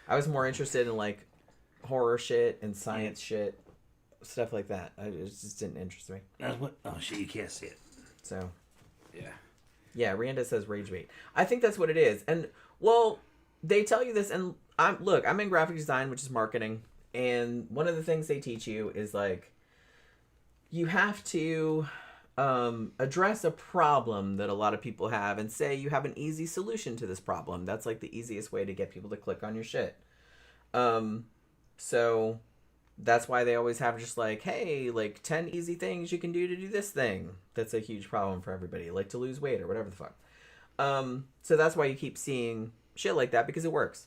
I was more interested in like horror shit and science shit, stuff like that. It just didn't interest me. That's what, oh shit, you can't see it. So, Yeah. yeah, Randa says rage bait. I think that's what it is. And well, they tell you this, and I'm in graphic design, which is marketing, and one of the things they teach you is like you have to address a problem that a lot of people have and say you have an easy solution to this problem. That's like the easiest way to get people to click on your shit. So that's why they always have just like, hey, like 10 easy things you can do to do this thing. That's a huge problem for everybody, like to lose weight or whatever the fuck. So that's why you keep seeing shit like that, because it works.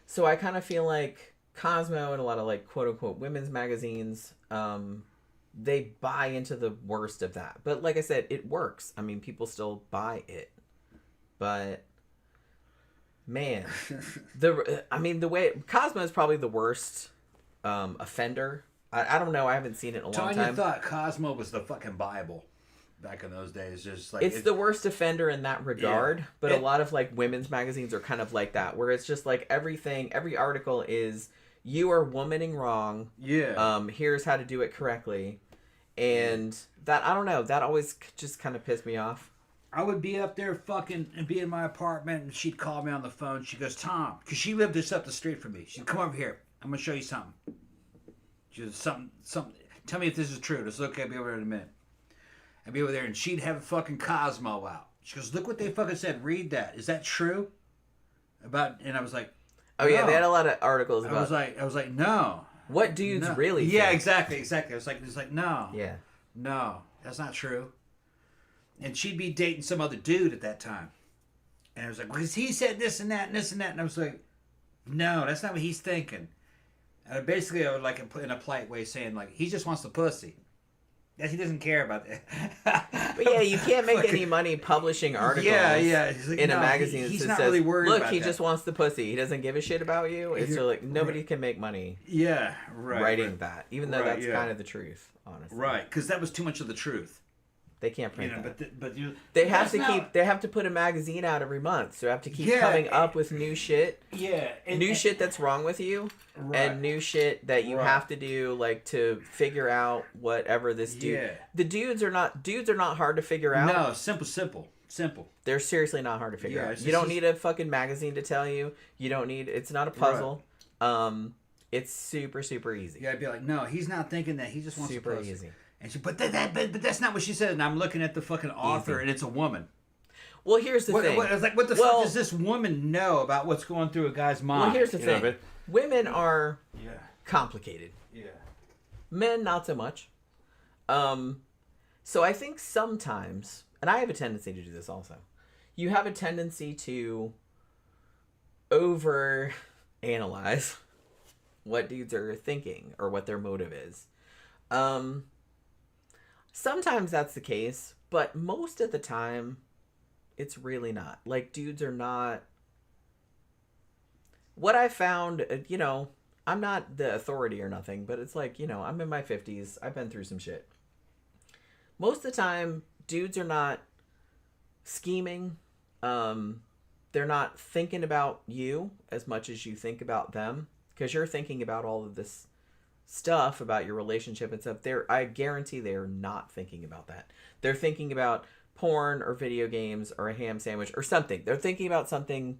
So I kind of feel like Cosmo and a lot of like quote unquote women's magazines, they buy into the worst of that. But like I said, it works. I mean, people still buy it. But man, the way Cosmo is probably the worst offender. I don't know. I haven't seen it in a long Tanya time. thought Cosmo was the fucking Bible back in those days. Just like It's the worst offender in that regard, but a lot of like women's magazines are kind of like that, where it's just like every article is you are womaning wrong. Yeah. Here's how to do it correctly, and that I don't know. That always just kind of pissed me off. I would be up there fucking and be in my apartment, and she'd call me on the phone. She goes, Tom, because she lived just up the street from me. She'd come over here. I'm gonna show you something. She goes, something. Tell me if this is true. It's okay. I'll be over there in a minute. I'd be over there, and she'd have fucking Cosmo out. She goes, look what they fucking said. Read that. Is that true? And I was like, Oh yeah, no. they had a lot of articles about. I was like, no. What dudes No. really Yeah, think. exactly. It's like, no. Yeah. No, that's not true. And she'd be dating some other dude at that time. And I was like, because he said this and that and this and that. And I was like, no, that's not what he's thinking. And basically, I would like in a polite way saying, like, he just wants the pussy. That he doesn't care about that. But yeah, you can't make any money publishing articles He's like, in a no, magazine he's that not says, really worried look, about he that. just wants the pussy. He doesn't give a shit about you. It's You're- so like nobody can make money Yeah, right. writing right. that, even though Right, that's yeah. kind of the truth, honestly. Right, because that was too much of the truth. They can't You print know, that. but you. They have that's to not- keep. They have to put a magazine out every month, so they have to keep Yeah, coming up with new shit, Yeah. new shit that's wrong with you, Right. and new shit that you Right. have to do, like to figure out whatever this dude. Yeah. The dudes are not hard to figure out. No, simple. They're seriously not hard to figure Yeah, out. it's You just- don't need a fucking magazine to tell you. You don't need. It's not a puzzle. It's super super easy. Yeah, I'd be like, no, he's not thinking that. He just wants Super the pussy. easy. And she, but that's not what she said. And I'm looking at the fucking author, Easy. and it's a woman. Well, here's the thing. I was like, what the Well- fuck does this woman know about what's going through a guy's mind? Well, here's the You know, thing. Women are Yeah. complicated. Yeah. Men, not so much. So I think sometimes, and I have a tendency to do this also, you have a tendency to over analyze what dudes are thinking or what their motive is. Sometimes that's the case, but most of the time, it's really not. Like, dudes are not... What I found, I'm not the authority or nothing, but it's like, I'm in my 50s. I've been through some shit. Most of the time, dudes are not scheming. They're not thinking about you as much as you think about them. Because you're thinking about all of this stuff about your relationship and stuff. I guarantee they're not thinking about that. They're thinking about porn or video games or a ham sandwich or something. They're thinking about something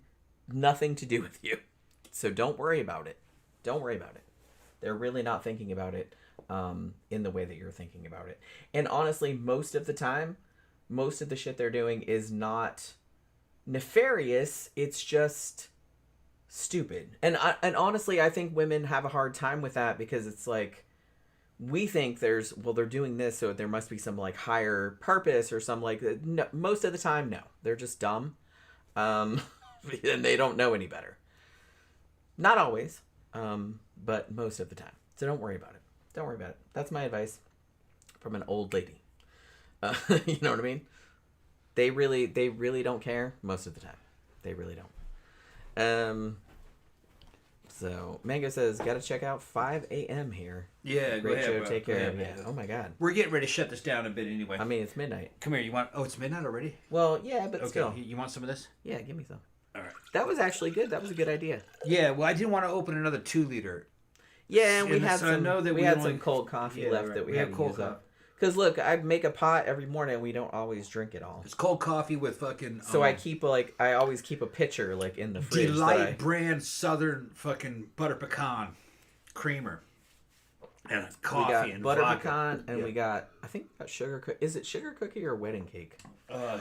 nothing to do with you. So don't worry about it. Don't worry about it. They're really not thinking about it in the way that you're thinking about it. And honestly, most of the time, most of the shit they're doing is not nefarious. It's just stupid. And honestly, I think women have a hard time with that because it's like, we think they're doing this, so there must be some like higher purpose or some like, no, most of the time, no, they're just dumb. And they don't know any better. Not always, but most of the time. So don't worry about it. Don't worry about it. That's my advice from an old lady. You know what I mean? They really don't care most of the time. They really don't. So Mango says, gotta check out 5 a.m. here. Yeah, go Great ahead, show. bro. Take Go care. ahead, Yeah. man. Oh my god. We're getting ready to shut this down a bit anyway. I mean, it's midnight. Come here. You want? Oh, it's midnight already. Well, yeah, but Okay. still. You want some of this? Yeah, give me some. All right. That was actually good. That was a good idea. Yeah. Well, I didn't want to open another 2-liter. Yeah, and we And had so I some. know that we we had only- some cold coffee Yeah, left right. that we We had have to cold use up. coffee. Because look, I make a pot every morning. We don't always drink it all. It's cold coffee with fucking. So I always keep a pitcher like in the fridge. Delight brand Southern fucking butter pecan creamer and coffee we got and butter vodka. pecan, and Yeah. we got sugar cookie. Is it sugar cookie or wedding cake?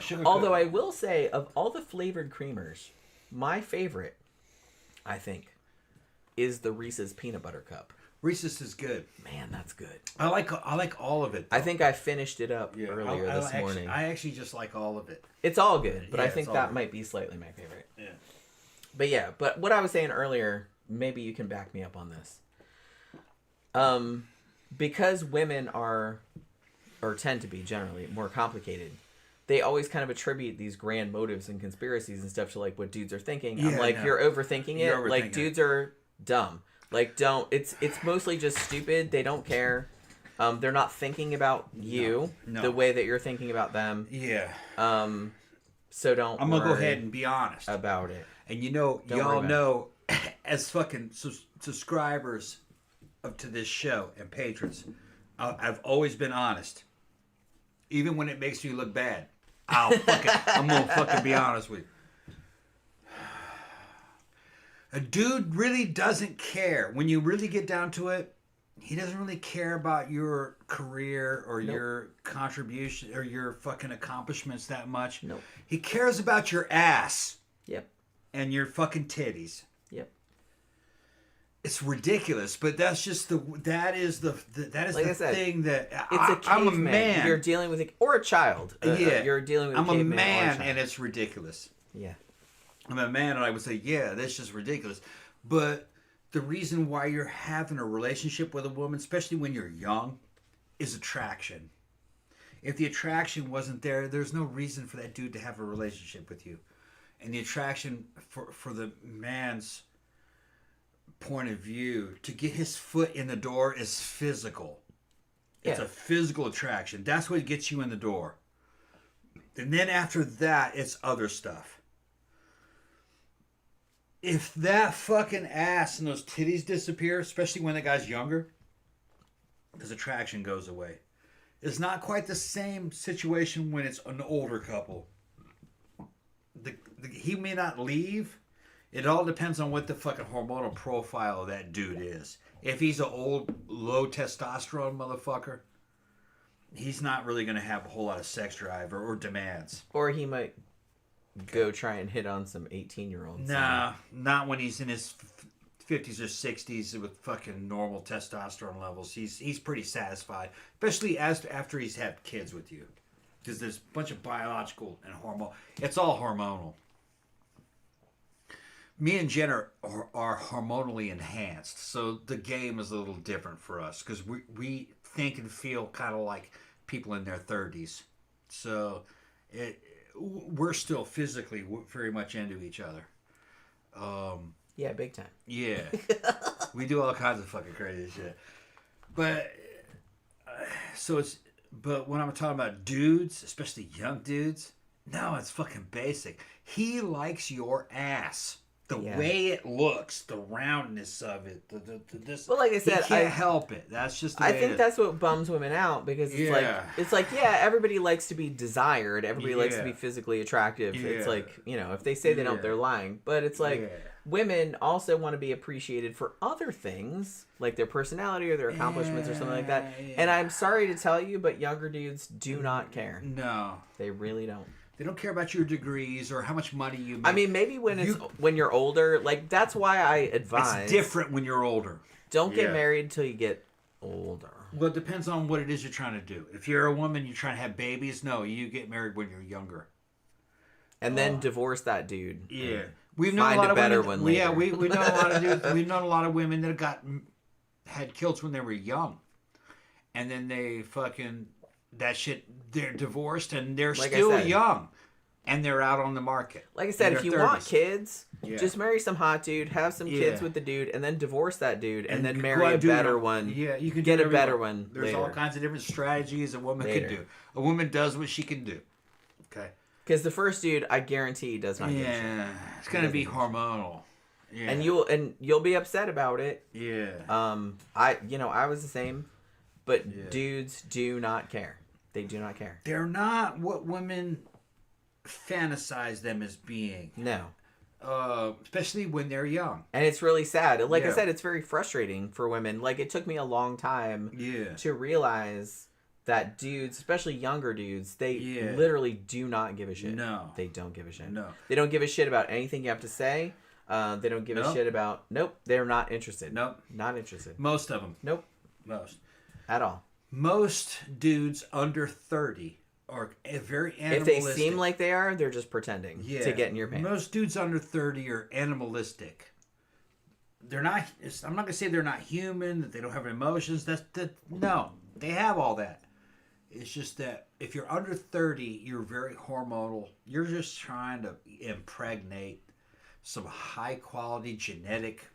Sugar Although I cookie. will say, of all the flavored creamers, my favorite, I think, is the Reese's peanut butter cup. Reese's is good. Man, that's good. I like all of it. I think I finished it up Yeah, earlier this morning. I actually just like all of it. It's all good, but Yeah, I it's think all that good. might be slightly my favorite. Yeah. But what I was saying earlier, maybe you can back me up on this. Because women are, or tend to be generally, more complicated, they always kind of attribute these grand motives and conspiracies and stuff to like what dudes are thinking. I'm Yeah, like, no. you're overthinking it. You're Like overthinking dudes are dumb. Like it's mostly just stupid. They don't care. They're not thinking about you No. the way that you're thinking about them. Yeah. So don't. I'm gonna go worry ahead and be honest. about it. And Don't worry y'all about it. know, as fucking subscribers to this show and patrons, I've always been honest. Even when it makes me look bad, I'm gonna fucking be honest with you. A dude really doesn't care. When you really get down to it, he doesn't really care about your career or your contribution or your fucking accomplishments that much. Nope. He cares about your ass Yep. and your fucking titties. Yep. It's ridiculous, but that is the Like I said, thing that I'm a man. You're dealing with or a child. You're dealing with. I'm a caveman or man, child. and it's ridiculous. Yeah. I'm a man, and I would say, yeah, that's just ridiculous. But the reason why you're having a relationship with a woman, especially when you're young, is attraction. If the attraction wasn't there, there's no reason for that dude to have a relationship with you. And the attraction for the man's point of view, to get his foot in the door is physical. It's a physical attraction. That's what gets you in the door. And then after that, it's other stuff. If that fucking ass and those titties disappear, especially when the guy's younger, his attraction goes away. It's not quite the same situation when it's an older couple. He may not leave. It all depends on what the fucking hormonal profile of that dude is. If he's an old, low testosterone motherfucker, he's not really going to have a whole lot of sex drive or demands. Or he might go try and hit on some 18-year-olds. Nah, not when he's in his 50s or 60s with fucking normal testosterone levels. He's pretty satisfied, especially after he's had kids with you. Because there's a bunch of biological and hormonal. It's all hormonal. Me and Jen are hormonally enhanced, so the game is a little different for us because we think and feel kind of like people in their 30s. So we're still physically very much into each other. Yeah, big time. Yeah. We do all kinds of fucking crazy shit. But but when I'm talking about dudes, especially young dudes, no, it's fucking basic. He likes your ass. The way it looks, the roundness of it, this. Well, like I said, he can't help it. That's just the way I think it is. that's what bums women out because it's like everybody likes to be desired, everybody likes to be physically attractive. It's like, if they say they don't, they're lying. But it's like women also want to be appreciated for other things, like their personality or their accomplishments or something like that. And I'm sorry to tell you, but younger dudes do not care. No, they really don't. They don't care about your degrees or how much money you make. I mean, maybe when you're older, like that's why I advise. It's different when you're older. Don't get married until you get older. Well, it depends on what it is you're trying to do. If you're a woman, you're trying to have babies. No, you get married when you're younger, and then divorce that dude. Yeah, we've known a lot of better women. one later. Yeah, we know a lot of dudes. We've known a lot of women that had kids when they were young, and then they fucking. That shit, they're divorced and they're still young and they're out on the market. Like I said, if you want kids, just marry some hot dude, have some kids with the dude, and then divorce that dude, and then marry a better one. Yeah, you can get a better one. There's all kinds of different strategies a woman can do. A woman does what she can do. Okay. Because the first dude, I guarantee, does not give a shit. Yeah, it's gonna be hormonal. Yeah. And you'll be upset about it. Yeah. I was the same. But dudes do not care. They do not care. They're not what women fantasize them as being. No. Especially when they're young. And it's really sad. Like I said, it's very frustrating for women. Like, it took me a long time to realize that dudes, especially younger dudes, they literally do not give a shit. No. They don't give a shit. No. They don't give a shit about anything you have to say. They don't give a shit about... Nope. They're not interested. Nope. Not interested. Most of them. Nope. Most. At all. Most dudes under 30 are very animalistic. If they seem like they are, they're just pretending to get in your pants. Most dudes under 30 are animalistic. They're not... I'm not going to say they're not human, that they don't have emotions. No, they have all that. It's just that if you're under 30, you're very hormonal. You're just trying to impregnate some high-quality genetic...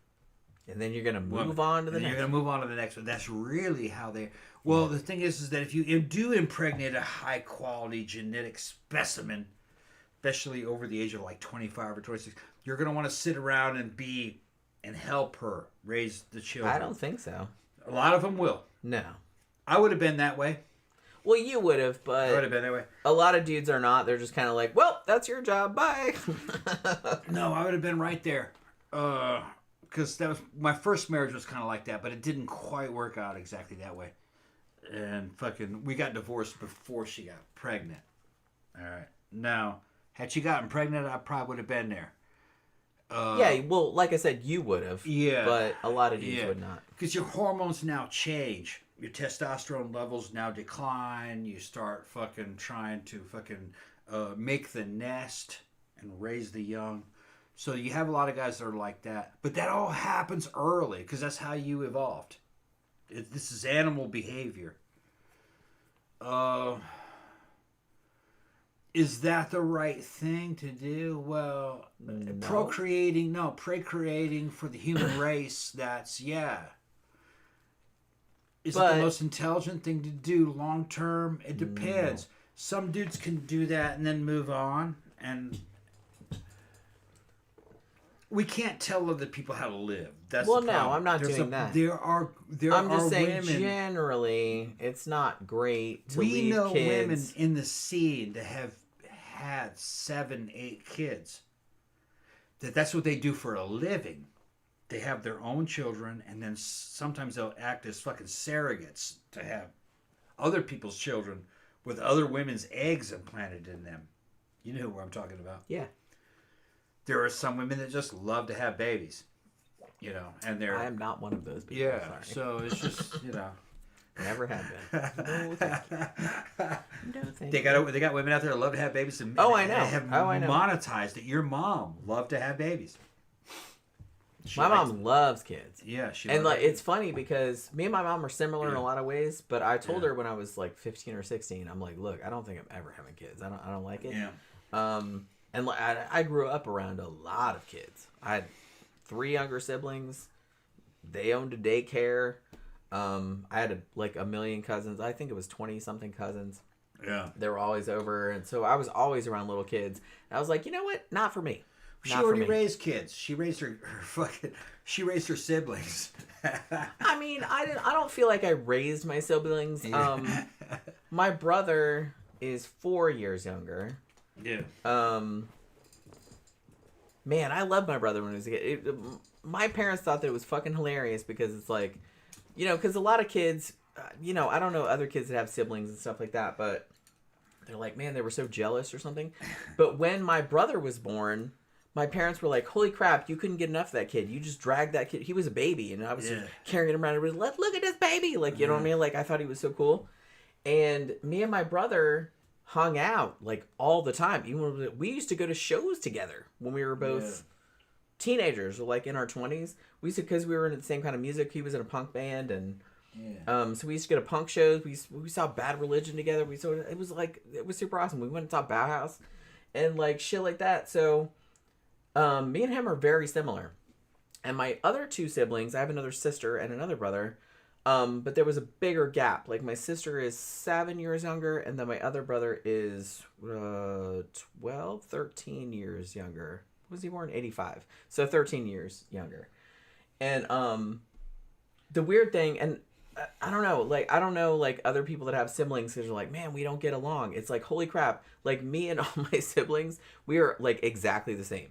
And then you're going to move on to the next one. You're going to move on to the next one. That's really how they... Well, the thing is that if you do impregnate a high-quality genetic specimen, especially over the age of like 25 or 26, you're going to want to sit around and help her raise the children. I don't think so. A lot of them will. No. I would have been that way. Well, you would have, but... I would have been that way. A lot of dudes are not. They're just kind of like, well, that's your job. Bye. No, I would have been right there. Because that was my first marriage was kind of like that, but it didn't quite work out exactly that way. And we got divorced before she got pregnant. All right. Now, had she gotten pregnant, I probably would have been there. Yeah, well, like I said, you would have. Yeah. But a lot of dudes would not. Because your hormones now change. Your testosterone levels now decline. You start fucking trying to fucking make the nest and raise the young. So you have a lot of guys that are like that. But that all happens early because that's how you evolved. This is animal behavior. Is that the right thing to do? Well, No. procreating for the human race, that's, Is it the most intelligent thing to do long term? It depends. No. Some dudes can do that and then move on, and we can't tell other people how to live. That's the problem. No, I'm not doing that. I'm just saying, women. Generally, it's not great to we leave know kids. Women in the scene that have had 7, 8 kids. That's what they do for a living. They have their own children, and then sometimes they'll act as fucking surrogates to have other people's children with other women's eggs implanted in them. You know who I'm talking about. Yeah. There are some women that just love to have babies, and they're... I am not one of those people. Yeah, sorry. so it's just, Never have been. No, thank you. No, thank They got women out there that love to have babies. And, I know. I know. Monetized it. Your mom loved to have babies. My mom loves kids. Yeah, she. And it's funny because me and my mom are similar in a lot of ways. But I told her when I was like 15 or 16, I'm like, look, I don't think I'm ever having kids. I don't like it. Yeah. And I grew up around a lot of kids. I had 3 younger siblings. They owned a daycare. I had a million cousins. I think it was 20 something cousins. Yeah. They were always over, and so I was always around little kids. And I was like, you know what? Not for me. She already raised kids. She raised her siblings. I mean, I don't feel like I raised my siblings. Yeah. My brother is 4 years younger. Yeah. Man, I loved my brother when he was a kid. My parents thought that it was fucking hilarious because it's like, because a lot of kids, I don't know other kids that have siblings and stuff like that, but they're like, man, they were so jealous or something. But when my brother was born, my parents were like, holy crap, you couldn't get enough of that kid. You just dragged that kid. He was a baby, and I was just carrying him around. And look at this baby. Like, you know what I mean? Like, I thought he was so cool. And me and my brother hung out, like, all the time. Even when we used to go to shows together when we were both teenagers, or, like, in our 20s. We used to, because we were in the same kind of music. He was in a punk band, and so we used to go to punk shows. We saw Bad Religion together. It was super awesome. We went and saw Bauhaus and, like, shit like that. So... me and him are very similar. And my other 2 siblings, I have another sister and another brother, but there was a bigger gap. Like, my sister is 7 years younger, and then my other brother is 13 years younger. Was he born in 85? So 13 years younger. And the weird thing, and I don't know, like, other people that have siblings because they're like, man, we don't get along. It's like, holy crap. Like, me and all my siblings, we are, like, exactly the same.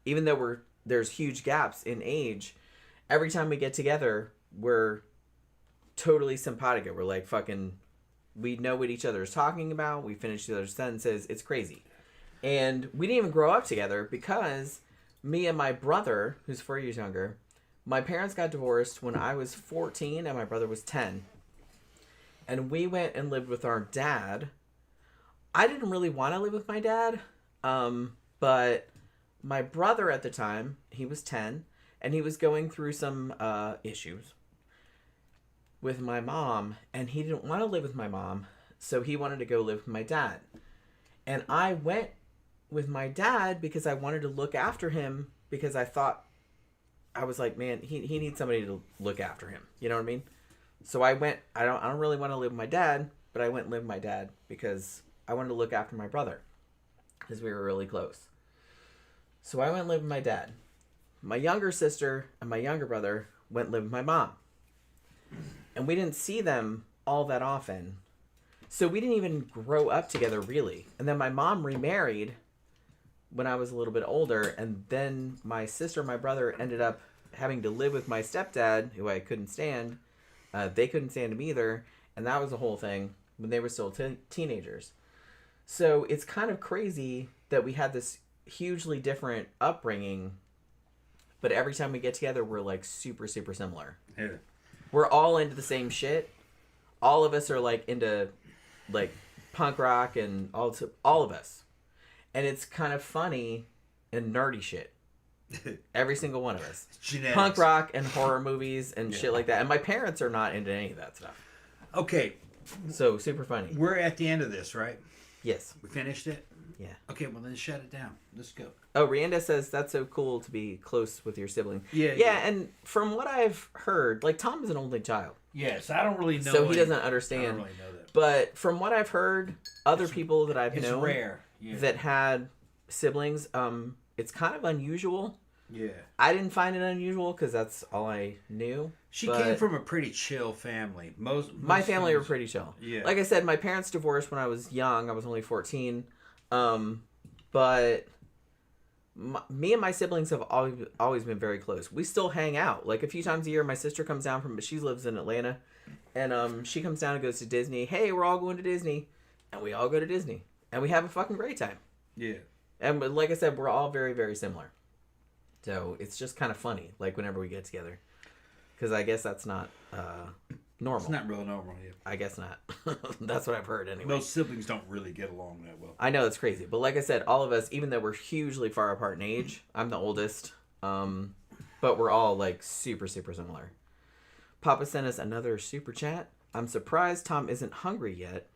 Even though there's huge gaps in age, every time we get together, we're totally simpatico. We're like we know what each other is talking about. We finish each other's sentences. It's crazy. And we didn't even grow up together because me and my brother, who's 4 years younger, my parents got divorced when I was 14 and my brother was 10. And we went and lived with our dad. I didn't really want to live with my dad, but... my brother at the time, he was 10, and he was going through some issues with my mom, and he didn't want to live with my mom, so he wanted to go live with my dad. And I went with my dad because I wanted to look after him, because I was like, man, he needs somebody to look after him. You know what I mean? So I went, I don't really want to live with my dad, but I went and lived with my dad because I wanted to look after my brother, because we were really close. So I went and lived with my dad. My younger sister and my younger brother went and lived with my mom. And we didn't see them all that often. So we didn't even grow up together, really. And then my mom remarried when I was a little bit older. And then my sister and my brother ended up having to live with my stepdad, who I couldn't stand. They couldn't stand him either. And that was the whole thing when they were still teenagers. So it's kind of crazy that we had this hugely different upbringing but every time we get together, we're like super, super similar. Yeah. We're all into the same shit. All of us are like into like punk rock and all of us. And it's kind of funny and nerdy shit. Every single one of us. Genetics. Punk rock and horror movies and shit like that. And my parents are not into any of that stuff. Okay. So super funny. We're at the end of this, right? Yes. We finished it? Yeah. Okay, well then shut it down. Let's go. Oh, Rianda says that's so cool to be close with your sibling. Yeah. Yeah, and from what I've heard, like Tom is an only child. Yes, I don't really know. So he doesn't I understand. don't really know that. But from what I've heard, other people that I've It's known rare. Yeah. that had siblings, it's kind of unusual. Yeah. I didn't find it unusual because that's all I knew. She but came from a pretty chill family. Most my family were families- pretty chill. Yeah. Like I said, my parents divorced when I was young. I was only 14. But me and my siblings have always been very close. We still hang out. Like a few times a year, my sister comes down she lives in Atlanta. And she comes down and goes to Disney. Hey, we're all going to Disney. And we all go to Disney. And we have a fucking great time. Yeah. And like I said, we're all very, very similar. So it's just kind of funny, like whenever we get together. Because I guess that's not normal. It's not real normal, yeah. I guess not. That's what I've heard anyway. Most siblings don't really get along that well. I know it's crazy. But like I said, all of us, even though we're hugely far apart in age, I'm the oldest. But we're all like super, super similar. Papa sent us another super chat. I'm surprised Tom isn't hungry yet.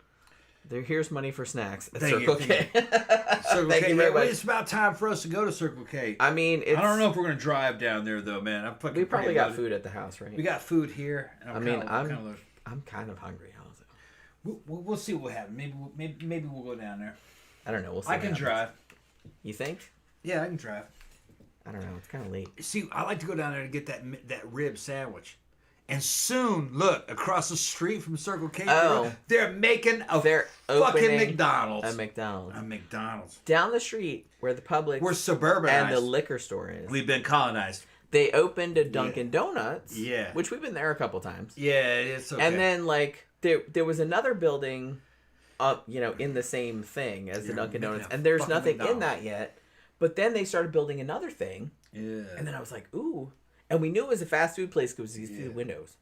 Here's money for snacks at Thank Circle you. K. Circle Thank K. you very much. It's about time for us to go to Circle K. I mean, I don't know if we're going to drive down there, though, man. I'm fucking we probably pretty got loaded. food at the house, right? We got food here. And I'm kind of hungry. Also. We'll see what happens. Maybe we'll go down there. I don't know. We'll see. I what can happens. drive. You think? Yeah, I can drive. I don't know. It's kind of late. See, I like to go down there to get that rib sandwich. And soon, look, across the street from Circle K, they're making They're fucking opening McDonald's. A McDonald's. A McDonald's. Down the street where the Publix We're suburbanized. and the liquor store is. We've been colonized. They opened a Dunkin' Donuts. Yeah. Which we've been there a couple times. Yeah, it's okay. And then, like, there was another building up, in the same thing as the Dunkin' Donuts. And there's fucking nothing in McDonald's. that yet. But then they started building another thing. Yeah. And then I was like, ooh. And we knew it was a fast food place because you see the windows.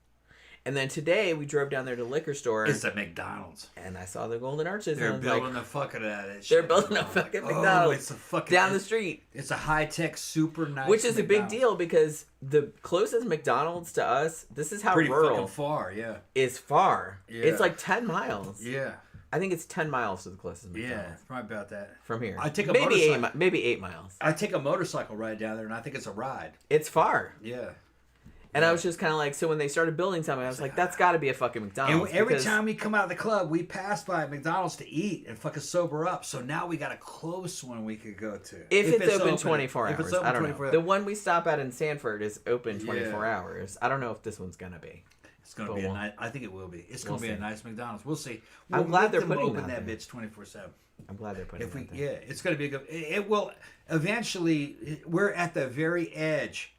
And then today we drove down there to the liquor store. It's a McDonald's. And I saw the Golden Arches. They're and I was building like, the fucking out of that shit. They're building a fucking McDonald's it's a fucking down the street. It's a high-tech, super nice Which is a big McDonald's. deal because the closest McDonald's to us, this is how Pretty rural, fucking far, yeah. is far. Yeah. It's like 10 miles. Yeah. I think it's 10 miles to the closest Yeah, McDonald's probably about that. from here. I take a maybe motorcycle. maybe 8 miles. I take a motorcycle ride down there, and I think it's a ride. It's far. Yeah. And I was just kind of like, so when they started building something, I was like, that's got to be a fucking And McDonald's. every because time we come out of the club, we pass by McDonald's to eat and fucking sober up. So now we got a close one we could go to. If it's open 24 hours, If it's open I don't 24 know. The one we stop at in Sanford is open 24 Yeah. hours. I don't know if this one's going to be. It's going to But be a nice. I think it will be. It's going to we'll be a see. nice McDonald's. We'll see. I'm We'll glad let they're them putting open that that there. bitch 24/7. I'm glad they're putting If we, that there. yeah, it's going to be a good. It will eventually. We're at the very edge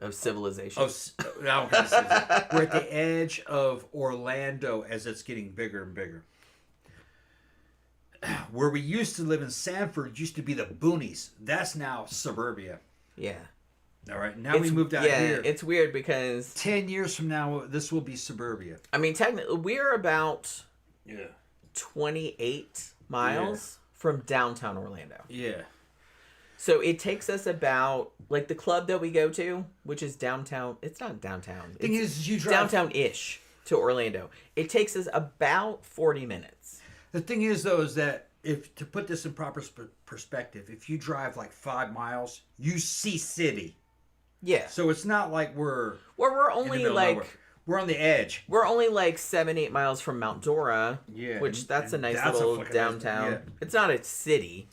Of civilization. I'm gonna say that. We're at the edge of Orlando as it's getting bigger and bigger. Where we used to live in Sanford used to be the boonies. That's now suburbia. Yeah. All right, now we moved out here. It's weird because 10 years from now, this will be suburbia. I mean, technically, we're about Yeah. 28 miles from downtown Orlando. Yeah. So it takes us about, like, the club that we go to, which is downtown. It's not downtown. Thing It's is, you drive. downtown-ish to Orlando. It takes us about 40 minutes. The thing is, though, is that if to put this in proper perspective, if you drive like 5 miles, you see city. Yeah. So it's not like we're We're in the only, middle of like... nowhere. We're on the edge. We're only like 7-8 miles from Mount Dora, Yeah, which that's a and nice that's a little fucking nice- downtown. yeah. It's not a city,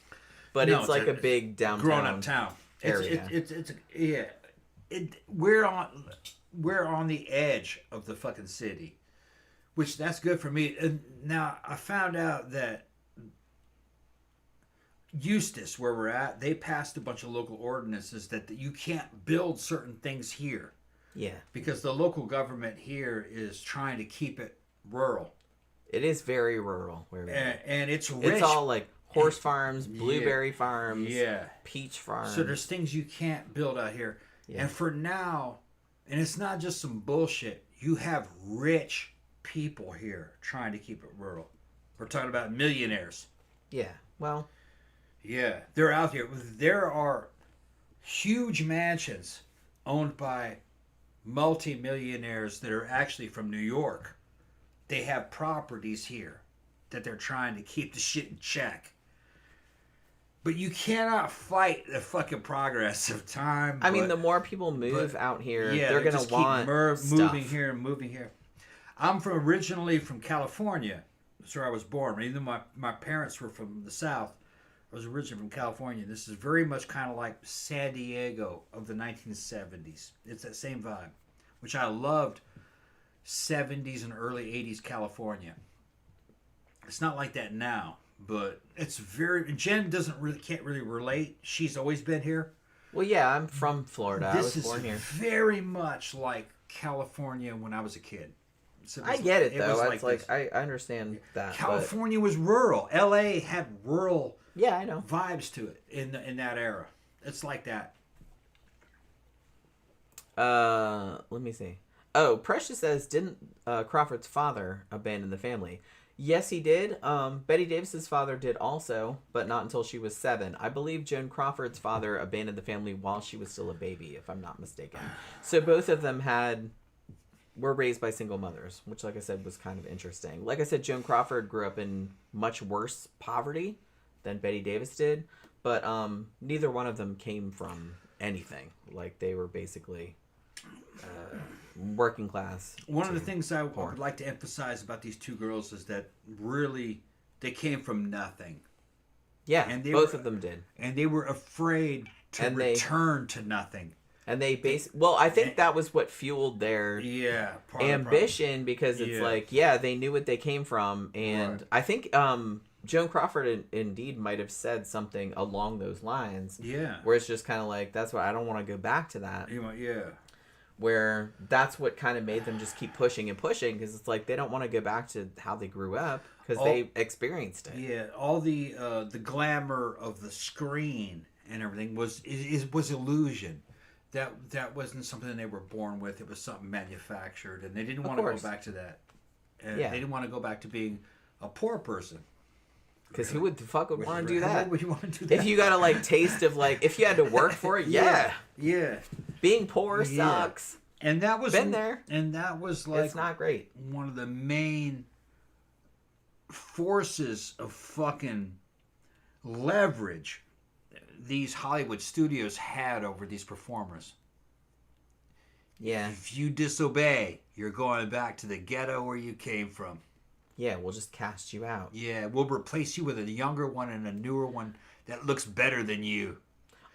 but No, it's like a it's big downtown Grown up town. area. It's yeah. We're on the edge of the fucking city, which that's good for me. And now I found out that Eustis, where we're at, they passed a bunch of local ordinances that you can't build certain things here Yeah, because the local government here is trying to keep it rural, it is very rural where we live. and it's rich. It's all like horse farms, blueberry farms, Yeah. peach farms. So there's things you can't build out here. Yeah. And for now, and it's not just some bullshit, you have rich people here trying to keep it rural. We're talking about millionaires. Yeah. Well. Yeah, they're out here. There are huge mansions owned by multi-millionaires that are actually from New York. They have properties here that they're trying to keep the shit in check. But you cannot fight the fucking progress of time. I mean, the more people move out here, they're going to want moving here and moving here. I'm originally from California. That's where I was born. Even though my parents were from the South, I was originally from California. This is very much kind of like San Diego of the 1970s. It's that same vibe, which I loved. 70s and early 80s California. It's not like that now, but it's very. Jen can't really relate. She's always been here. Well, yeah, I'm from Florida. I was born here. Very much like California when I was a kid. So I get it though. It's like I understand that. California was rural. LA had rural. Yeah, I know. Vibes to it in that era. It's like that. Let me see. Oh, Precious says, didn't Crawford's father abandon the family? Yes, he did. Bette Davis's father did also, but not until she was 7. I believe Joan Crawford's father abandoned the family while she was still a baby, if I'm not mistaken. So both of them were raised by single mothers, which, like I said, was kind of interesting. Like I said, Joan Crawford grew up in much worse poverty than Bette Davis did, but neither one of them came from anything. Like, they were basically working class. One of the things I would like to emphasize about these two girls is that really they came from nothing. Yeah, and both of them did. And they were afraid to return to nothing. And they I think that was what fueled their ambition, because it's they knew what they came from. And I think Joan Crawford indeed might have said something along those lines. Yeah. Where it's just kind of like, that's why I don't want to go back to that. Yeah. Where that's what kind of made them just keep pushing and pushing, because it's like they don't want to go back to how they grew up because they experienced it. Yeah, all the glamour of the screen and everything was illusion. That wasn't something they were born with. It was something manufactured, and they didn't want to go back to that. And they didn't want to go back to being a poor person. Because who would want to do that? Would you want to do that? If you got a taste of if you had to work for it, yeah. Being poor sucks. And that was been there. And that was it's not great. One of the main forces of fucking leverage these Hollywood studios had over these performers. Yeah. If you disobey, you're going back to the ghetto where you came from. Yeah, we'll just cast you out. Yeah, we'll replace you with a younger one and a newer one that looks better than you.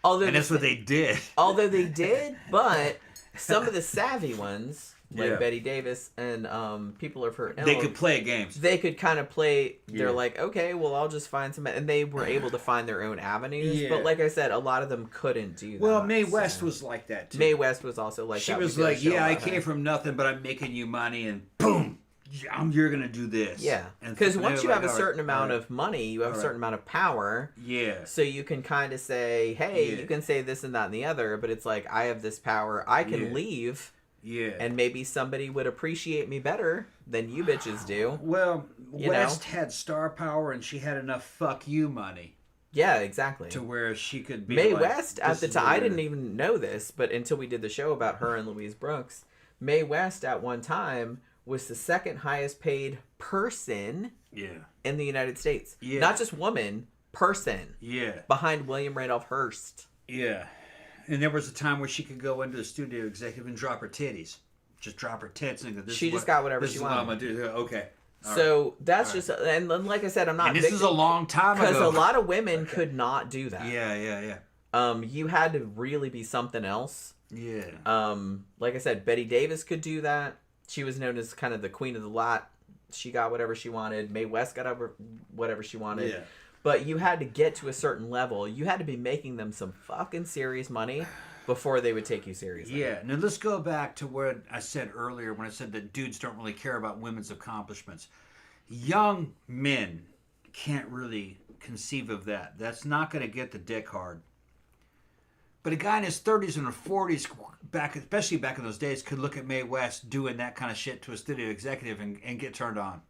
And that's what they did. Although they did, but some of the savvy ones, like Bette Davis and people of her ilk, they could play games. They could kind of play. They're like, okay, well, I'll just find some, and they were able to find their own avenues. Yeah. But like I said, a lot of them couldn't do that. Well, Mae West was like that too. Mae West was also like that. She was like, I came from nothing, but I'm making you money, and boom. You're going to do this. Yeah. Because once you have a certain amount of money, you have a certain amount of power. Yeah. So you can kind of say, hey, you can say this and that and the other, but it's like, I have this power. I can leave. Yeah. And maybe somebody would appreciate me better than you bitches do. Well, West had star power, and she had enough fuck you money. Yeah, exactly. To where she could be Mae West, at the time, I didn't even know this, but until we did the show about her and Louise Brooks, Mae West at one time was the second highest paid person in the United States. Yeah. Not just woman, person. Yeah. Behind William Randolph Hearst. Yeah. And there was a time where she could go into the studio executive and drop her titties. Just drop her tits and go, she just got whatever she wanted. This is what I'm going to do. Okay. So that's just, and like I said, I'm not. And this is a long time ago. Because a lot of women could not do that. Yeah. You had to really be something else. Yeah. Like I said, Bette Davis could do that. She was known as kind of the queen of the lot. She got whatever she wanted. Mae West got whatever she wanted. Yeah. But you had to get to a certain level. You had to be making them some fucking serious money before they would take you seriously. Yeah. Now let's go back to what I said earlier when I said that dudes don't really care about women's accomplishments. Young men can't really conceive of that. That's not going to get the dick hard. But a guy in his 30s and 40s, especially back in those days, could look at Mae West doing that kind of shit to a studio executive and get turned on.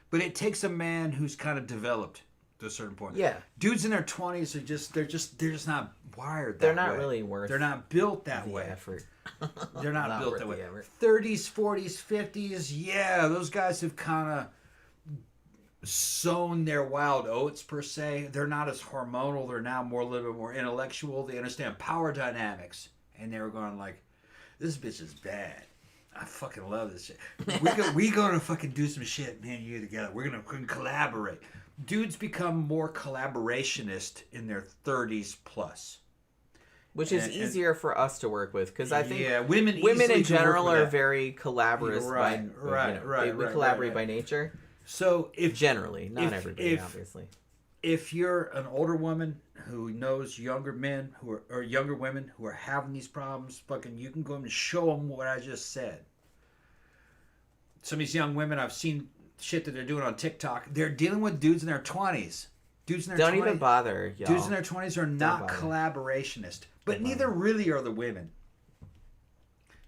But it takes a man who's kind of developed to a certain point. Yeah. Dudes in their 20s are they're just not wired that They're not way. really worth They're not built that the way. effort. They're not built worth that way. the effort. 30s, 40s, 50s, yeah, those guys have kind of sown their wild oats, per se. They're not as hormonal. They're now more a little bit more intellectual. They understand power dynamics. And they were going like, this bitch is bad. I fucking love this shit. We're gonna fucking do some shit, me and you together. We're gonna collaborate. Dudes become more collaborationist in their 30s plus. Which is easier for us to work with, because I think women in general are are very collaborative. We collaborate by nature. So if generally, not everybody, obviously. If you're an older woman who knows younger men or younger women who are having these problems, fucking, you can go and show them what I just said. Some of these young women, I've seen shit that they're doing on TikTok. They're dealing with dudes in their 20s. Dudes in their 20s. Don't even bother, y'all. Dudes in their 20s are not collaborationist, but neither really are the women.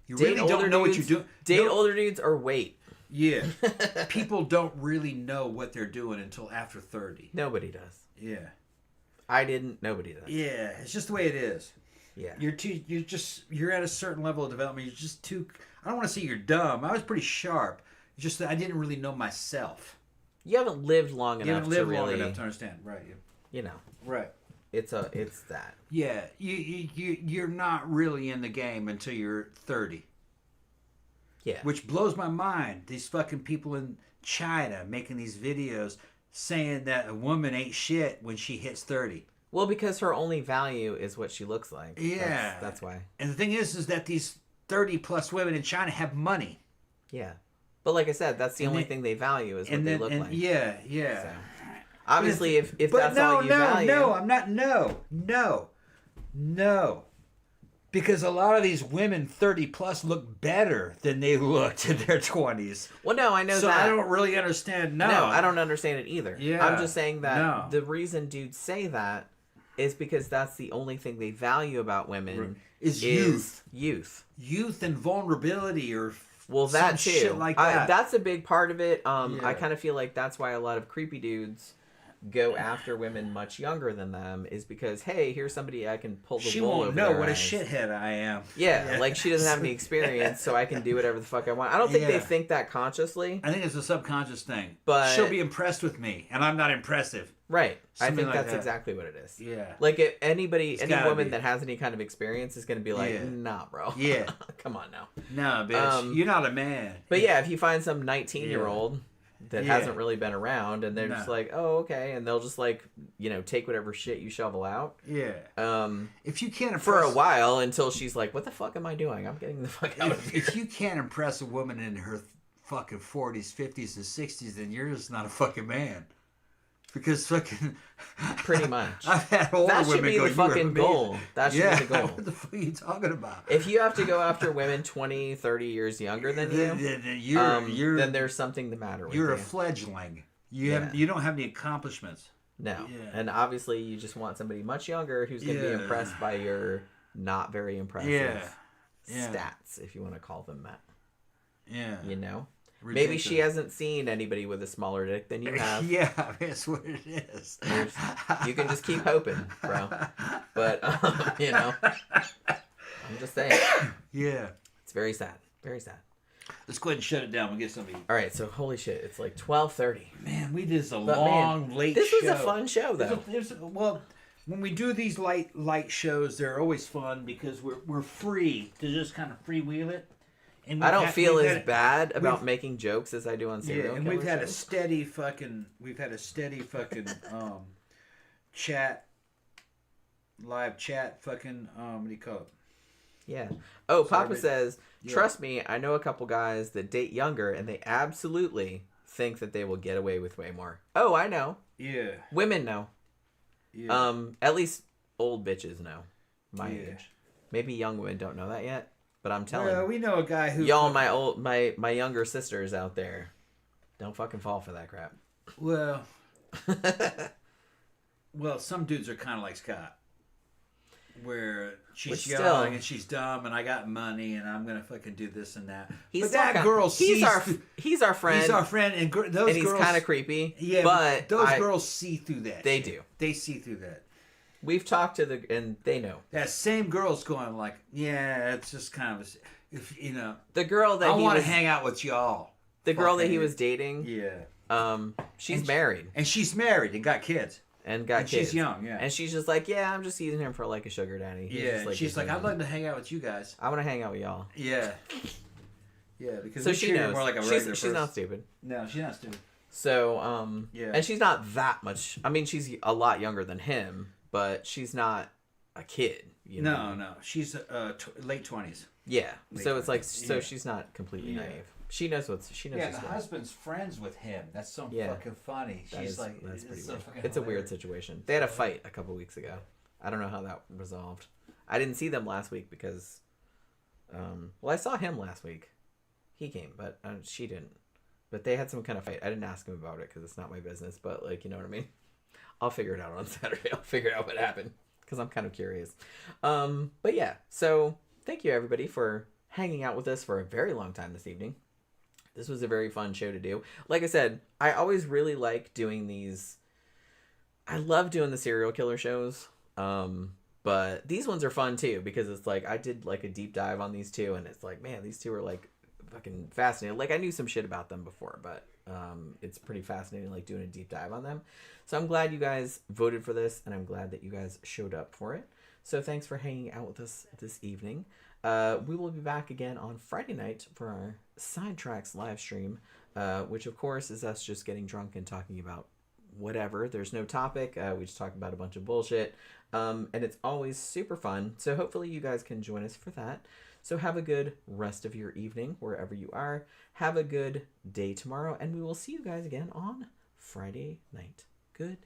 You really don't know what you're doing. Date older dudes or wait. Yeah. People don't really know what they're doing until after 30. Nobody does. Yeah. I didn't. Nobody does. Yeah. It's just the way it is. Yeah. You're at a certain level of development. You're just too, I don't want to say you're dumb. I was pretty sharp. It's just that I didn't really know myself. You haven't lived long enough to really... long enough to understand. Right. Yeah. You know. Right. It's that. Yeah. You're not really in the game until you're 30. Yeah. Which blows my mind. These fucking people in China making these videos saying that a woman ain't shit when she hits 30. Well, because her only value is what she looks like. Yeah. That's why. And the thing is that these 30 plus women in China have money. Yeah. But like I said, that's the only thing they value is what they look like. Yeah. So, obviously, if that's all you value... No, I'm not... No. Because a lot of these women 30 plus look better than they looked in their 20s. Well, no, I know that. So I don't really understand. No, I don't understand it either. Yeah, I'm just saying that the reason dudes say that is because that's the only thing they value about women is youth. Youth and vulnerability, or that too. Shit like that. That's a big part of it. I kind of feel like that's why a lot of creepy dudes go after women much younger than them, is because, hey, here's somebody I can pull the wool over She won't know what eyes. a shithead I am. Yeah, like she doesn't have any experience, so I can do whatever the fuck I want. I don't think they think that consciously. I think it's a subconscious thing. But she'll be impressed with me, and I'm not impressive. Right. Something I think like that's that. exactly what it is. Yeah. Like if any woman be. that has any kind of experience is going to be like, nah, bro. Yeah. Come on now. No, bitch. You're not a man. But yeah, if you find some 19-year-old that hasn't really been around, and they're just like, oh, okay, and they'll just like, take whatever shit you shovel out. Yeah. If you can't impress... for a while until she's like, what the fuck am I doing? I'm getting the fuck out of here. If you can't impress a woman in her fucking 40s, 50s, and 60s, then you're just not a fucking man. Because fucking... Pretty much. I've had older that should women be go, the fucking goal. That should be the goal. What the fuck are you talking about? If you have to go after women 20, 30 years younger than you, then there's something the matter with you. You're a fledgling. You don't have any accomplishments. No. Yeah. And obviously you just want somebody much younger who's going to be impressed by your not very impressive stats, if you want to call them that. Yeah. Ridiculous. Maybe she hasn't seen anybody with a smaller dick than you have. Yeah, that's what it is. You can just keep hoping, bro. But, I'm just saying. Yeah. It's very sad. Very sad. Let's go ahead and shut it down. We'll get something. All right, so holy shit, it's like 12:30. Man, we did a long, late show. This was a fun show, though. Well, when we do these light shows, they're always fun because we're free to just kind of freewheel it. And I don't feel as bad about making jokes as I do on serial and killer we've had shows. a steady fucking chat, live chat fucking what do you call it? Yeah. Oh, Papa says, trust me, I know a couple guys that date younger and they absolutely think that they will get away with way more. Oh, I know. Yeah. Women know. Yeah. At least old bitches know. My age. Maybe young women don't know that yet. But I'm telling you, we know a guy who y'all, my younger sisters out there, don't fucking fall for that crap. Well, some dudes are kind of like Scott. where she's Which young still- and she's dumb and I got money and I'm gonna fucking do this and that. He's But still that kinda- girl he's sees our through- he's our friend. He's our friend, and those and he's girls kind of creepy. Yeah, but those girls see through that. They shit. do. They see through that. We've talked to and they know. That same girl's going like, yeah, it's just kind of, if you know, The girl that I he want to was, hang out with y'all. the girl that he fucking- was dating. Yeah. She's And married And she's married and got kids. and got And kids. she's young, yeah. And she's just like, yeah, I'm just using him for like a sugar daddy. He's Yeah. just, like, She's like, just I'd like to hang out with you guys. I want to hang out with y'all. Yeah. Yeah, because So we she treat her knows. more like a she's regular she's person. not stupid. No, she's not stupid. So Yeah. and she's not that much. I mean, she's a lot younger than him, but she's not a kid. You know? No. She's late 20s. Yeah. Late So it's like 20s. so Yeah. she's not completely Yeah. naive. She knows what's she knows. Yeah, what's the going on. husband's friends with him. That's so Yeah. fucking funny. That She's is- like, that's pretty so weird. fucking It's a weird hilarious. situation. They had a fight a couple weeks ago. I don't know how that resolved. I didn't see them last week because, well, I saw him last week. He came, but she didn't. But they had some kind of fight. I didn't ask him about it because it's not my business. But like, you know what I mean. I'll figure it out on Saturday. I'll figure out what happened because I'm kind of curious. But yeah. So thank you everybody for hanging out with us for a very long time this evening. This was a very fun show to do. Like I said, I always really like doing these. I love doing the serial killer shows. But these ones are fun too because it's like I did like a deep dive on these two and it's like, man, these two are like fucking fascinating. Like I knew some shit about them before, but it's pretty fascinating like doing a deep dive on them. So I'm glad you guys voted for this and I'm glad that you guys showed up for it. So thanks for hanging out with us this evening. We will be back again on Friday night for our Sidetracks live stream, which of course is us just getting drunk and talking about whatever. There's no topic. We just talk about a bunch of bullshit. And it's always super fun. So hopefully you guys can join us for that. So have a good rest of your evening wherever you are. Have a good day tomorrow. And we will see you guys again on Friday night. Good